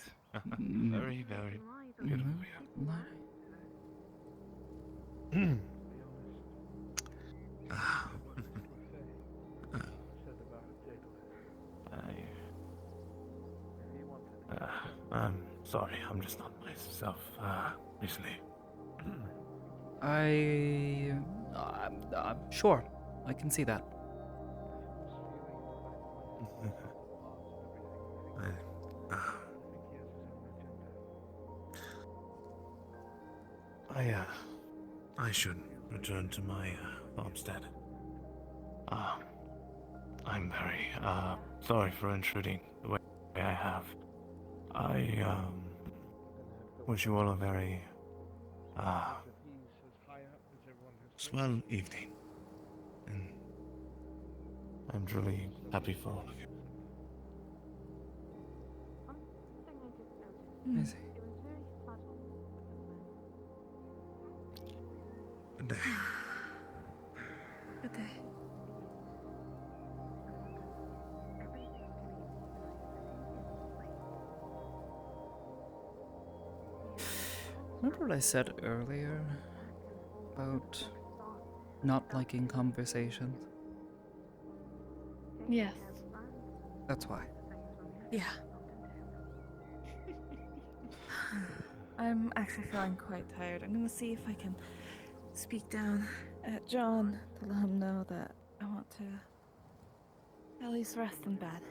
Mm. Very, very good of Mm. you. I'm sorry, I'm just not myself, recently. Sure, I can see that. I should return to my, farmstead. I'm very, sorry for intruding the way I have. I, wish you all a very, swell evening. And I'm truly happy for all of you. I see. Good day. Good day. Remember what I said earlier about not liking conversations? Yes. That's why. Yeah. I'm actually feeling quite tired. I'm gonna see if I can speak down at John to let him know that I want to at least rest in bed.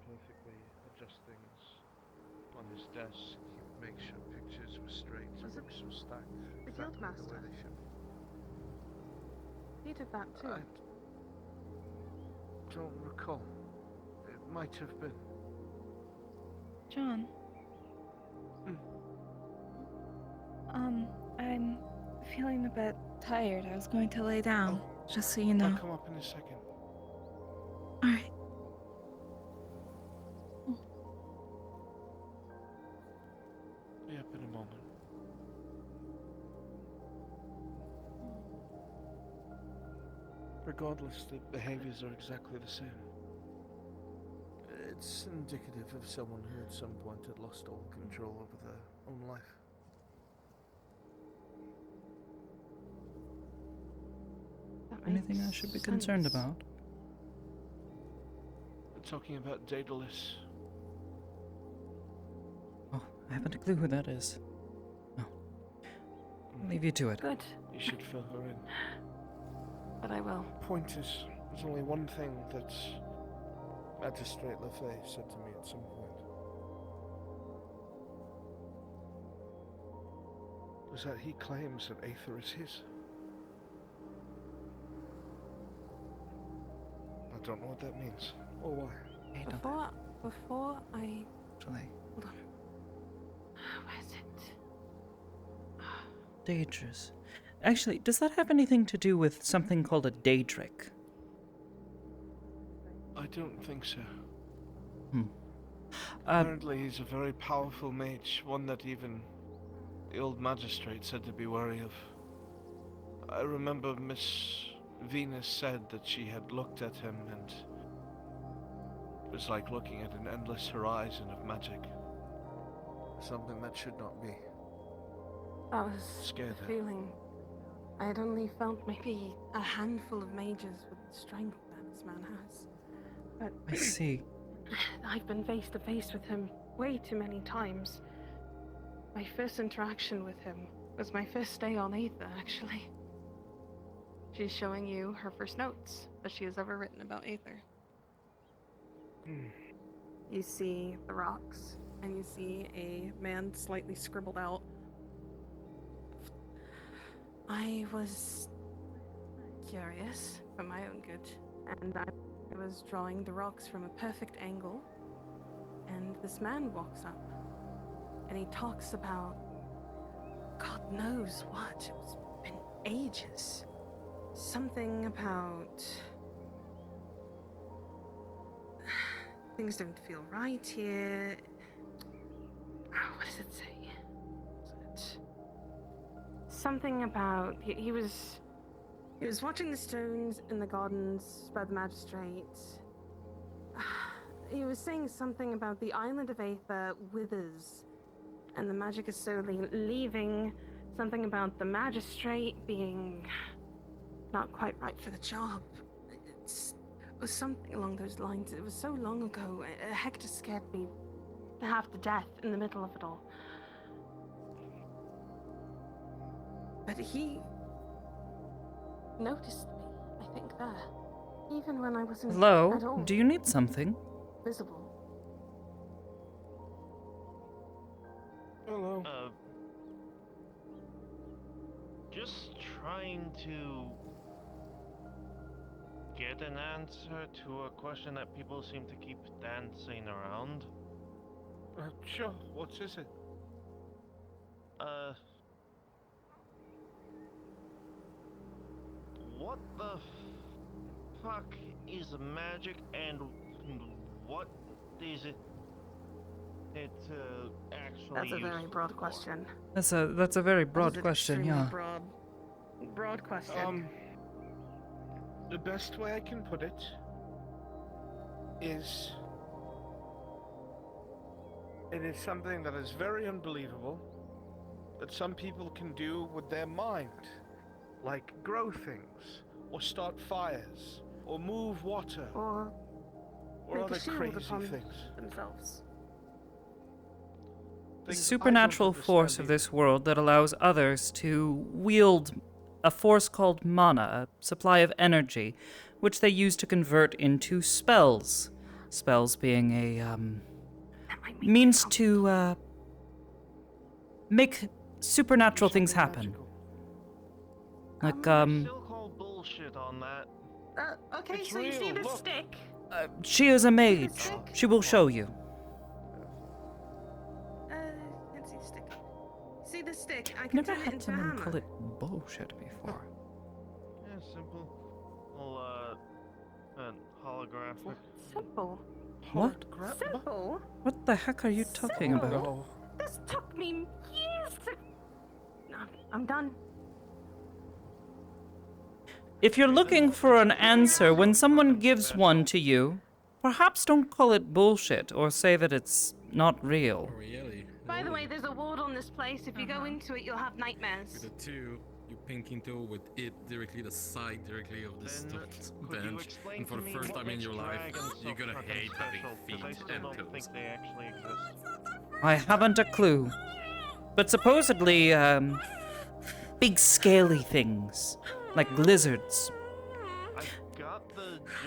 Perfectly adjust things on his desk, make sure pictures were straight, Was it books were stacked the exactly the way Guildmaster? they should. He did that too. I don't recall. It might have been. John. I'm feeling a bit tired. I was going to lay down, just so you know. I'll come up in a second. Alright. Be up in a moment. Regardless, the behaviors are exactly the same. It's indicative of someone who at some point had lost all control over their own life. Anything I should be concerned about? We're talking about Daedalus. Oh, I haven't a clue who that is. No. I'll leave you to it. Good. You should fill her in. But I will. Point is, there's only one thing that Magistrate Lefay said to me at some point. is that he claims that Aether is his. I don't know what that means, or why. Before I... Actually. Hold on. Where's it? Daedrus. Actually, does that have anything to do with something called a Daedric? I don't think so. Hmm. Apparently he's a very powerful mage, one that even the old magistrate said to be wary of. I remember Miss Venus said that she had looked at him and it was like looking at an endless horizon of magic. Something that should not be. That was Scared the her. feeling. I had only felt maybe a handful of mages with the strength that this man has. But I see. I've been face to face with him way too many times. My first interaction with him was my first day on Aether, actually. She's showing you her first notes that she has ever written about Aether. You see the rocks, and you see a man slightly scribbled out. I was curious for my own good, and I was drawing the rocks from a perfect angle, and this man walks up, and he talks about God knows what. It's been ages. Something about things don't feel right here. What does it say? Is it something about he was watching the stones in the gardens by the magistrate. He was saying something about the island of Aether withers, and the magic is slowly leaving. Something about the magistrate being not quite right for the job. It was something along those lines. It was so long ago. Hector scared me half to death in the middle of it all. But he noticed me, I think, there. Even when I wasn't at all Hello? Do you need something? visible. Hello. Just trying to get an answer to a question that people seem to keep dancing around. Sure, what is it? What the fuck is magic and what is it actually That's a very used broad for? question. That's a very broad That is an question, extremely yeah. Broad question. The best way I can put it is it is something that is very unbelievable that some people can do with their mind, like grow things, or start fires, or move water, or other make a shield crazy upon things. themselves. The Things I supernatural don't force of this world that allows others to wield a force called mana, a supply of energy, which they use to convert into spells. Spells being a means to make supernatural things happen. Like Still call bullshit on that. Okay, It's so you see real, this look. stick? she is a mage. She will show you. Can't see the stick. See the stick? I I've can never turn it had into a someone hammer. call it bullshit before. Yeah, simple. Well, holographic. Simple. What? Simple? What the heck are you talking Simple? about? This took me years to... No, I'm done. If you're looking for an answer when someone gives one to you, perhaps don't call it bullshit or say that it's not real. Really? By the way, there's a ward on this place. If you go into it, you'll have nightmares. With a 2, you pink into with it directly the side directly of the stuffed bench, and for the first time in your life, you're gonna hate having feet and toes. They actually exist. I haven't a clue. But supposedly, big scaly things, like lizards.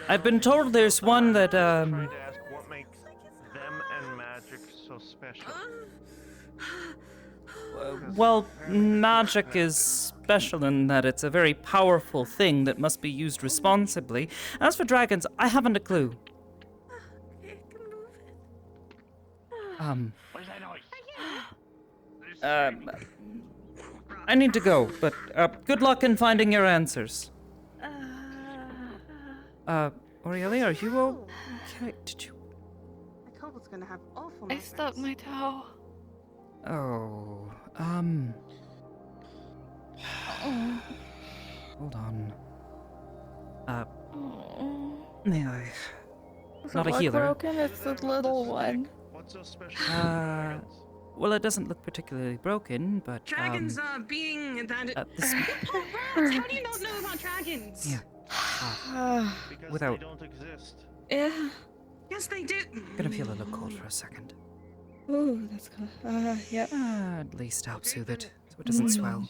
I've been told there's one that, Trying to ask what makes them and magic so special. Well, magic is special in that it's a very powerful thing that must be used responsibly. As for dragons, I haven't a clue. What's that noise? I need to go, but good luck in finding your answers. Aurelia, are you okay? Did you? I told was gonna have awful I stubbed my toe. Oh, hold on. May I? Is Not the a leg healer. broken? It's the little one. What's so special? Well, it doesn't look particularly broken, but Dragons are being that. this. You poor rat! How do you not know about dragons? Yeah. Because Without. they don't exist. Yeah. Yes, they do. I'm gonna feel a little cold for a second. Ooh, that's cool. Yeah. At least help soothe it, so it doesn't swell.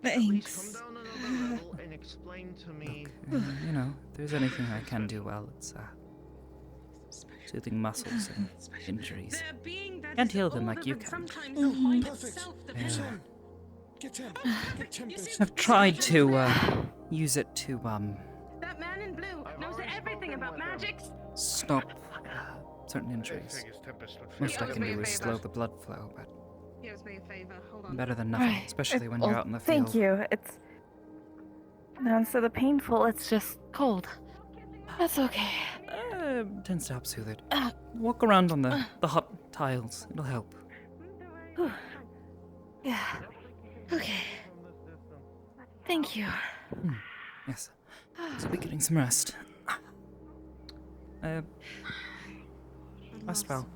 Thanks. Come down another level and explain to me. You know, if there's anything I can do well, it's soothing muscles and injuries. Can't heal them like you can. I've tried to use it to That man in blue knows everything about magics. stop certain injuries. Most I can do is slow the blood flow, but He owes me a favor. Hold on. better than nothing, Right. especially when you're out in the field. Thank you. It's now instead of painful, it's just cold. That's okay. Tends to help soothe it. Walk around on the hot tiles. It'll help. Whew. Yeah. Okay. Thank you. Yes. So be getting some rest. Rest well.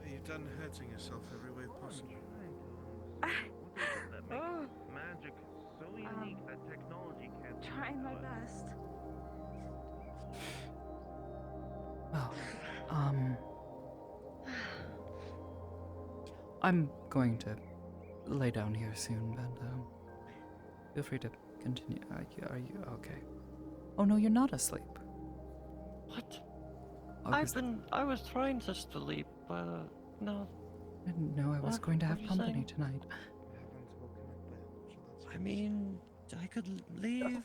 You've done hurting yourself every way possible. That makes magic so unique that technology can't. Trying my best. Well, I'm going to lay down here soon, but feel free to continue. Are you okay? Oh no, you're not asleep. What? Oh, I was trying to sleep, but no. I didn't know I was going to have company tonight. I mean, I could leave.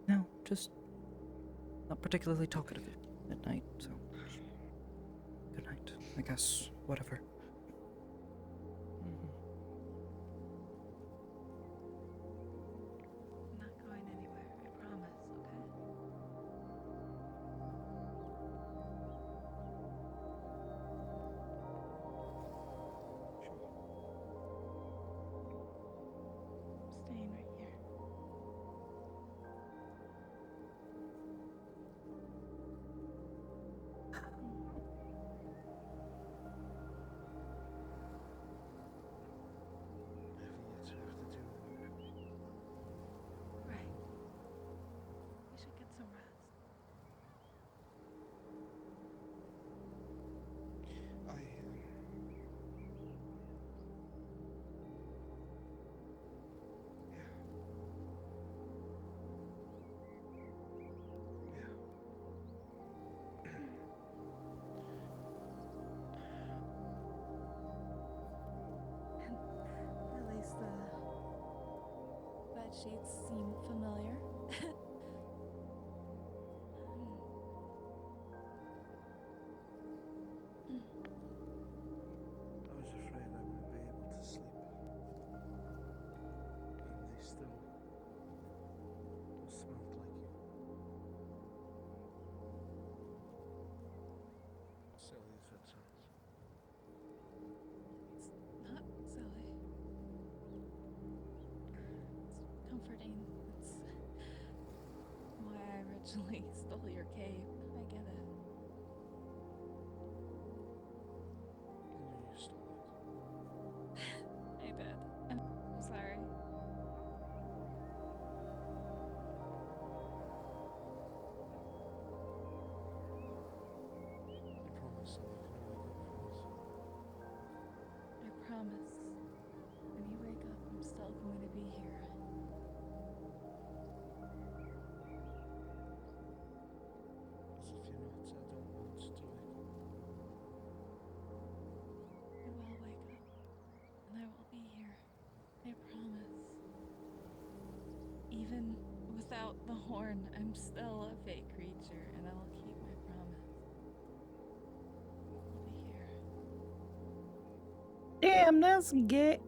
No, just not particularly talkative at night, so good night, I guess, whatever. I'm not going anywhere, I promise, okay? I'm staying right here. Right. You should get some rest. At least the bed sheets seem familiar. I was afraid I wouldn't be able to sleep. And they still smelled like you. Silly as that sounds. It's not silly. It's comforting. It's why I originally stole your cape. I get it. You stole it. I did. I'm sorry. You promised that you can wake up for us. I promise. When you wake up, I'm still going to be here. return. I'm still a fake creature, and I'll keep my promise. I'll be here. Damn, that's gay.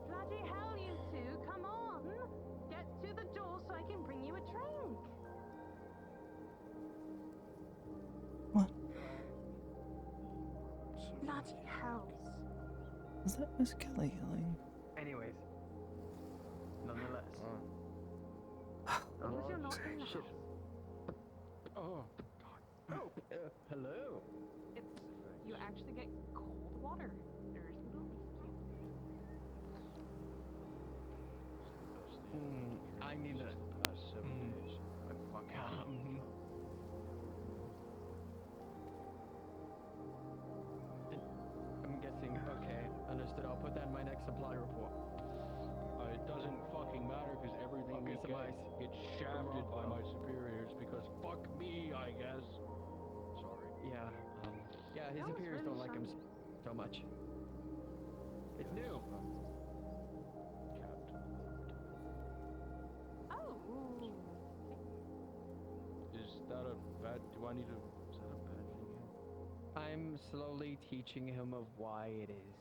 Bloody hell, you two! Come on! Get to the door so I can bring you a drink. What? Bloody hell! Is that Miss Kelly yelling? Anyways, nonetheless. As long as you're not in the house. Oh, God. Oh, hello. It's you actually get cold water. There's no I need a. I'm guessing. Okay, understood. I'll put that in my next supply report. It doesn't fucking matter because everything we get gets shafted by my superiors because fuck me, I guess. Sorry. Yeah. Yeah, his superiors don't like him so much. It's new. Oh. Is that a bad? Do I need to? Is that a bad thing? I'm slowly teaching him of why it is.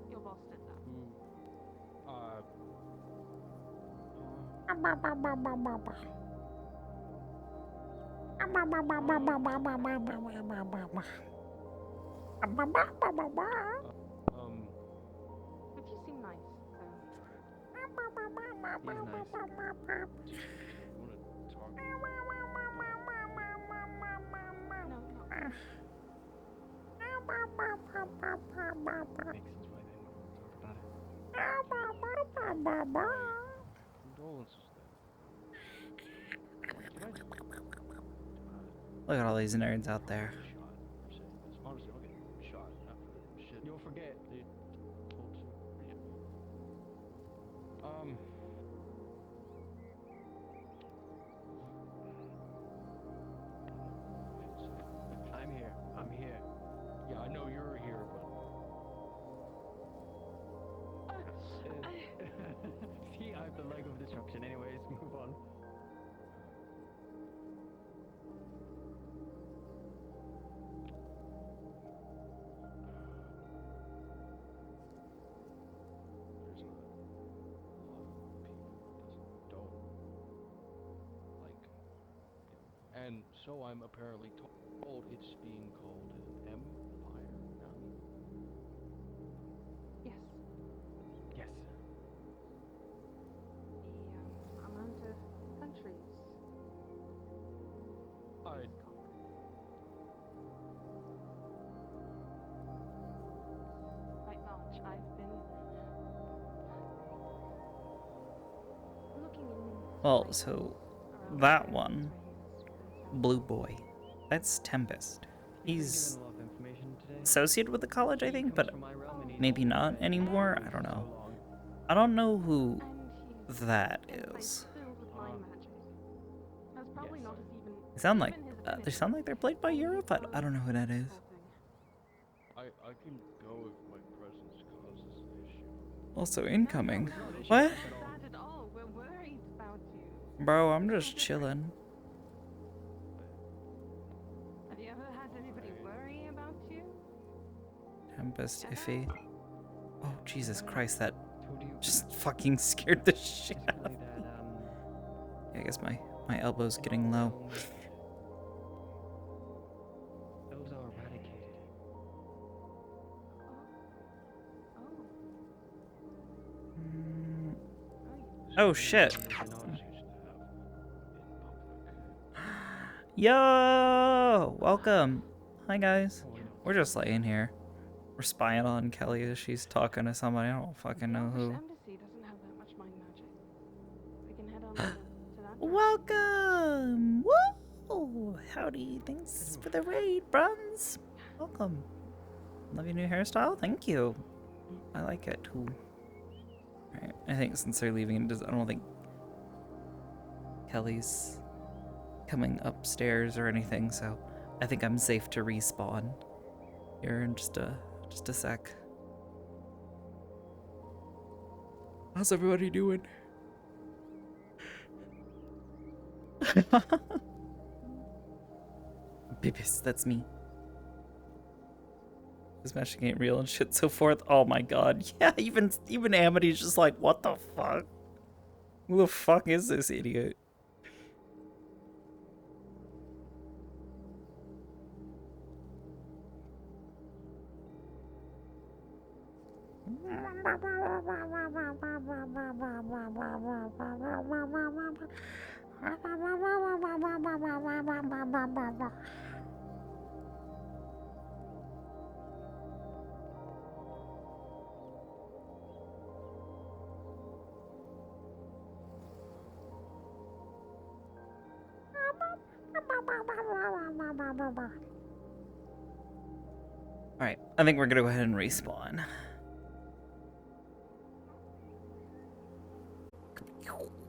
Your boss did that. But you seem nice, so. He's nice. Look at all these nerds out there. Honestly, I'll get shot after shit. You'll forget. They told you. I'm here. I'm here. Yeah, I know you're here, See, I have the leg of destruction. Anyways, move on. there's not a lot of people that don't like him. And so I'm apparently told it's being called an empire now. Yes. Yes. The amount of countries. Quite large. I've been looking in. Well, so that one, Blue Boy, that's Tempest. He's Given a lot of information today. associated with the college, I think, but maybe not anymore. I don't know. I don't know who that is. Filled with mind magic. That's probably not as even. They sound like even his they sound like they're played by Europe. I don't know who that is. I can go if my presence causes an issue. Also incoming. What? Not at all. We're worried about you. Bro, I'm just chilling. Have you ever had anybody worry about you? Tempest iffy. Oh Jesus Christ, that just fucking scared the shit out of me. Yeah, I guess my elbow's getting low. Elves are eradicated. Oh shit. Yo! Welcome. Hi guys. We're just laying here. We're spying on Kelly as she's talking to somebody. I don't fucking know who. Embassy doesn't have that much mind magic. We can head on to that. Welcome! Woo! Howdy. Thanks for the raid, bruns. Welcome. Love your new hairstyle. Thank you. I like it too. Alright, I think since they're leaving, I don't think Kelly's coming upstairs or anything, so I think I'm safe to respawn here in just a sec. How's everybody doing? Bibis, that's me. This matching ain't real and shit so forth. Oh my god. Yeah, even Amity's just like, what the fuck? Who the fuck is this idiot? Alright, I think we're gonna go ahead and respawn.